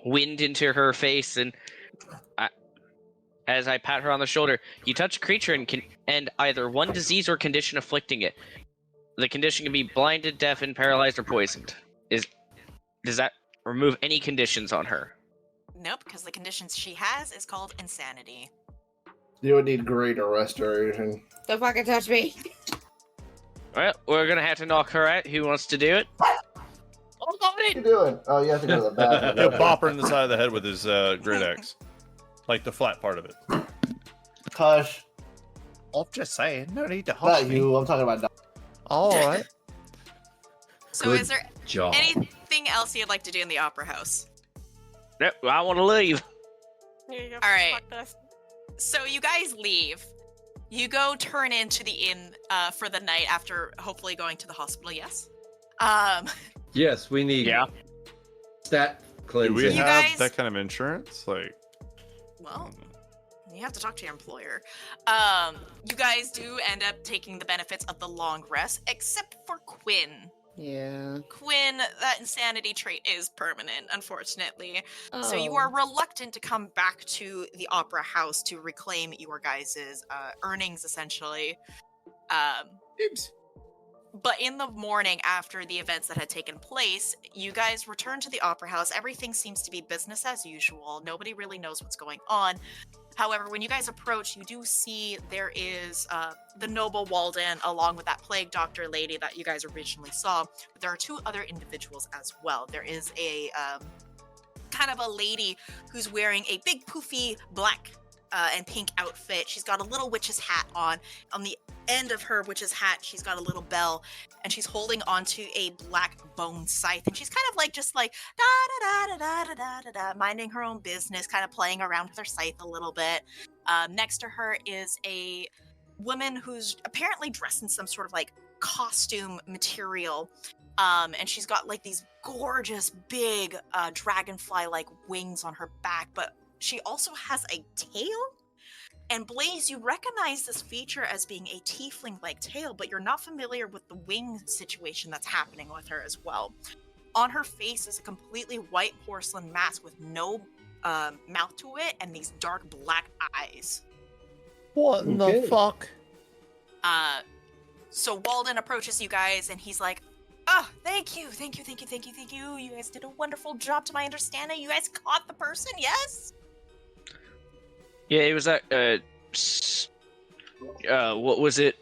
Speaker 4: wind into her face, and as I pat her on the shoulder, you touch a creature and either one disease or condition afflicting it. The condition can be blinded, deafened, paralyzed, or poisoned. Does that remove any conditions on her?
Speaker 1: Nope, because the conditions she has is called insanity.
Speaker 6: You would need greater restoration.
Speaker 7: Don't fucking touch me.
Speaker 4: Well, we're gonna have to knock her out. Who wants to do it?
Speaker 6: What are you doing? Oh, you have to go to the bathroom.
Speaker 3: He'll bop her in the side of the head with his great axe. Like the flat part of it.
Speaker 6: Hush.
Speaker 9: I'm just saying, no need to hush
Speaker 6: Not
Speaker 9: me.
Speaker 6: you. I'm talking about Doc.
Speaker 9: All right.
Speaker 1: So,
Speaker 12: Good
Speaker 1: is there
Speaker 12: job.
Speaker 1: anything else you'd like to do in the opera house?
Speaker 4: No, I want to leave.
Speaker 8: Here you go.
Speaker 1: All right.
Speaker 8: Fuck this.
Speaker 1: So, you guys leave. You go turn into the inn for the night after hopefully going to the hospital, yes?
Speaker 12: Yes, we need stat
Speaker 3: Do
Speaker 12: cleansing.
Speaker 3: we
Speaker 1: You
Speaker 3: have
Speaker 1: guys-
Speaker 3: that kind of insurance? Like,
Speaker 1: Well, you have to talk to your employer. You guys do end up taking the benefits of the long rest, except for Quinn.
Speaker 7: Yeah.
Speaker 1: Quinn, that insanity trait is permanent, unfortunately. So you
Speaker 7: Oh.
Speaker 1: are reluctant to come back to the opera house to reclaim your guys' earnings, essentially. But in the morning after the events that had taken place, you guys return to the opera house. Everything seems to be business as usual. Nobody really knows what's going on. However, when you guys approach, you do see there is the noble Walden along with that plague doctor lady that you guys originally saw. But there are 2 other individuals as well. There is a kind of a lady who's wearing a big poofy black and pink outfit. She's got a little witch's hat on. On the end of her witch's hat, she's got a little bell, and she's holding onto a black bone scythe. And she's kind of like just like da da da da da da da da, minding her own business, kind of playing around with her scythe a little bit. Next to her is a woman who's apparently dressed in some sort of like costume material. And she's got like these gorgeous big dragonfly like wings on her back, but she also has a tail. And Blaze, you recognize this feature as being a tiefling-like tail, but you're not familiar with the wing situation that's happening with her as well. On her face is a completely white porcelain mask with no mouth to it and these dark black eyes.
Speaker 9: What in
Speaker 5: Okay.
Speaker 9: the fuck?
Speaker 1: So Walden approaches you guys and he's like, "Oh, thank you. You guys did a wonderful job to my understanding. You guys caught the person, yes?"
Speaker 4: Yeah, it was that. What was it?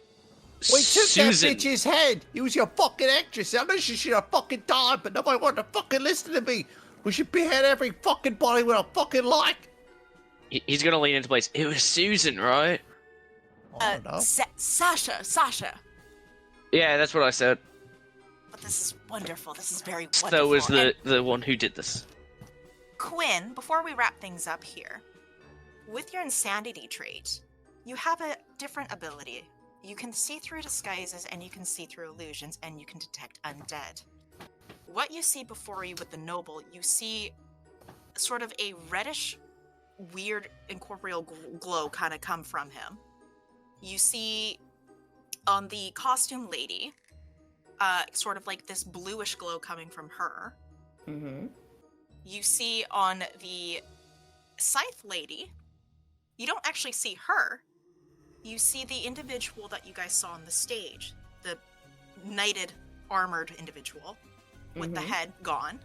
Speaker 9: We took
Speaker 4: Susan.
Speaker 9: that bitch's head. It was your fucking actress. I know she should have fucking died, but nobody wanted to fucking listen to me. We should behead every fucking body we don't fucking like.
Speaker 4: He's gonna lean into place. It was Susan, right?
Speaker 9: I don't know.
Speaker 1: Sasha.
Speaker 4: Yeah, that's what I said.
Speaker 1: But this is wonderful. This is very wonderful.
Speaker 4: So was
Speaker 1: And
Speaker 4: the one who did this.
Speaker 1: Quinn, before we wrap things up here, with your insanity trait, you have a different ability. You can see through disguises, and you can see through illusions, and you can detect undead. What you see before you with the noble, you see sort of a reddish, weird, incorporeal glow kind of come from him. You see on the costume lady, sort of like this bluish glow coming from her.
Speaker 7: Mm-hmm.
Speaker 1: You see on the scythe lady, you don't actually see her. You see the individual that you guys saw on the stage, the knighted, armored individual with the head gone.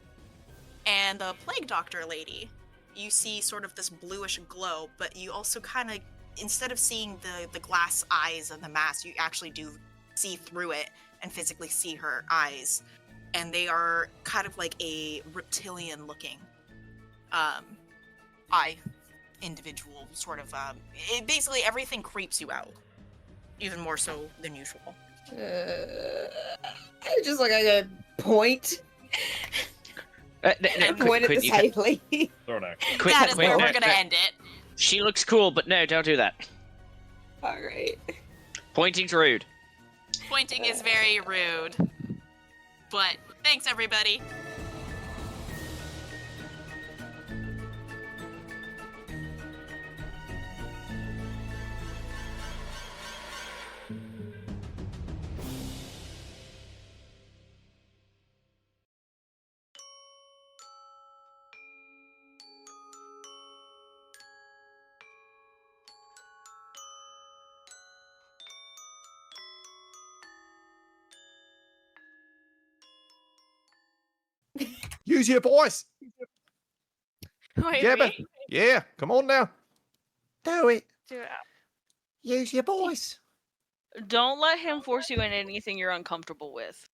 Speaker 1: And the plague doctor lady, you see sort of this bluish glow, but you also kind of, instead of seeing the glass eyes of the mask, you actually do see through it and physically see her eyes. And they are kind of like a reptilian looking eye individual, sort of. Basically, everything creeps you out, even more so than usual.
Speaker 7: Just like I could point. Point at the side lady.
Speaker 3: Throw next.
Speaker 1: That is where we're gonna end it.
Speaker 4: She looks cool, but no, don't do that.
Speaker 7: Alright.
Speaker 4: Pointing's rude.
Speaker 1: Pointing is very rude. But thanks, everybody.
Speaker 9: Use your voice.
Speaker 8: Wait,
Speaker 9: Yeah,
Speaker 8: me?
Speaker 9: yeah, come on now. Do it.
Speaker 8: Do it.
Speaker 9: Use your voice.
Speaker 2: Don't let him force you into anything you're uncomfortable with.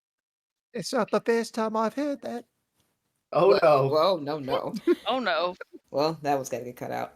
Speaker 9: It's not the first time I've heard that.
Speaker 6: Oh no.
Speaker 7: Well, no.
Speaker 2: Oh no.
Speaker 7: Well, that was gotta get cut out.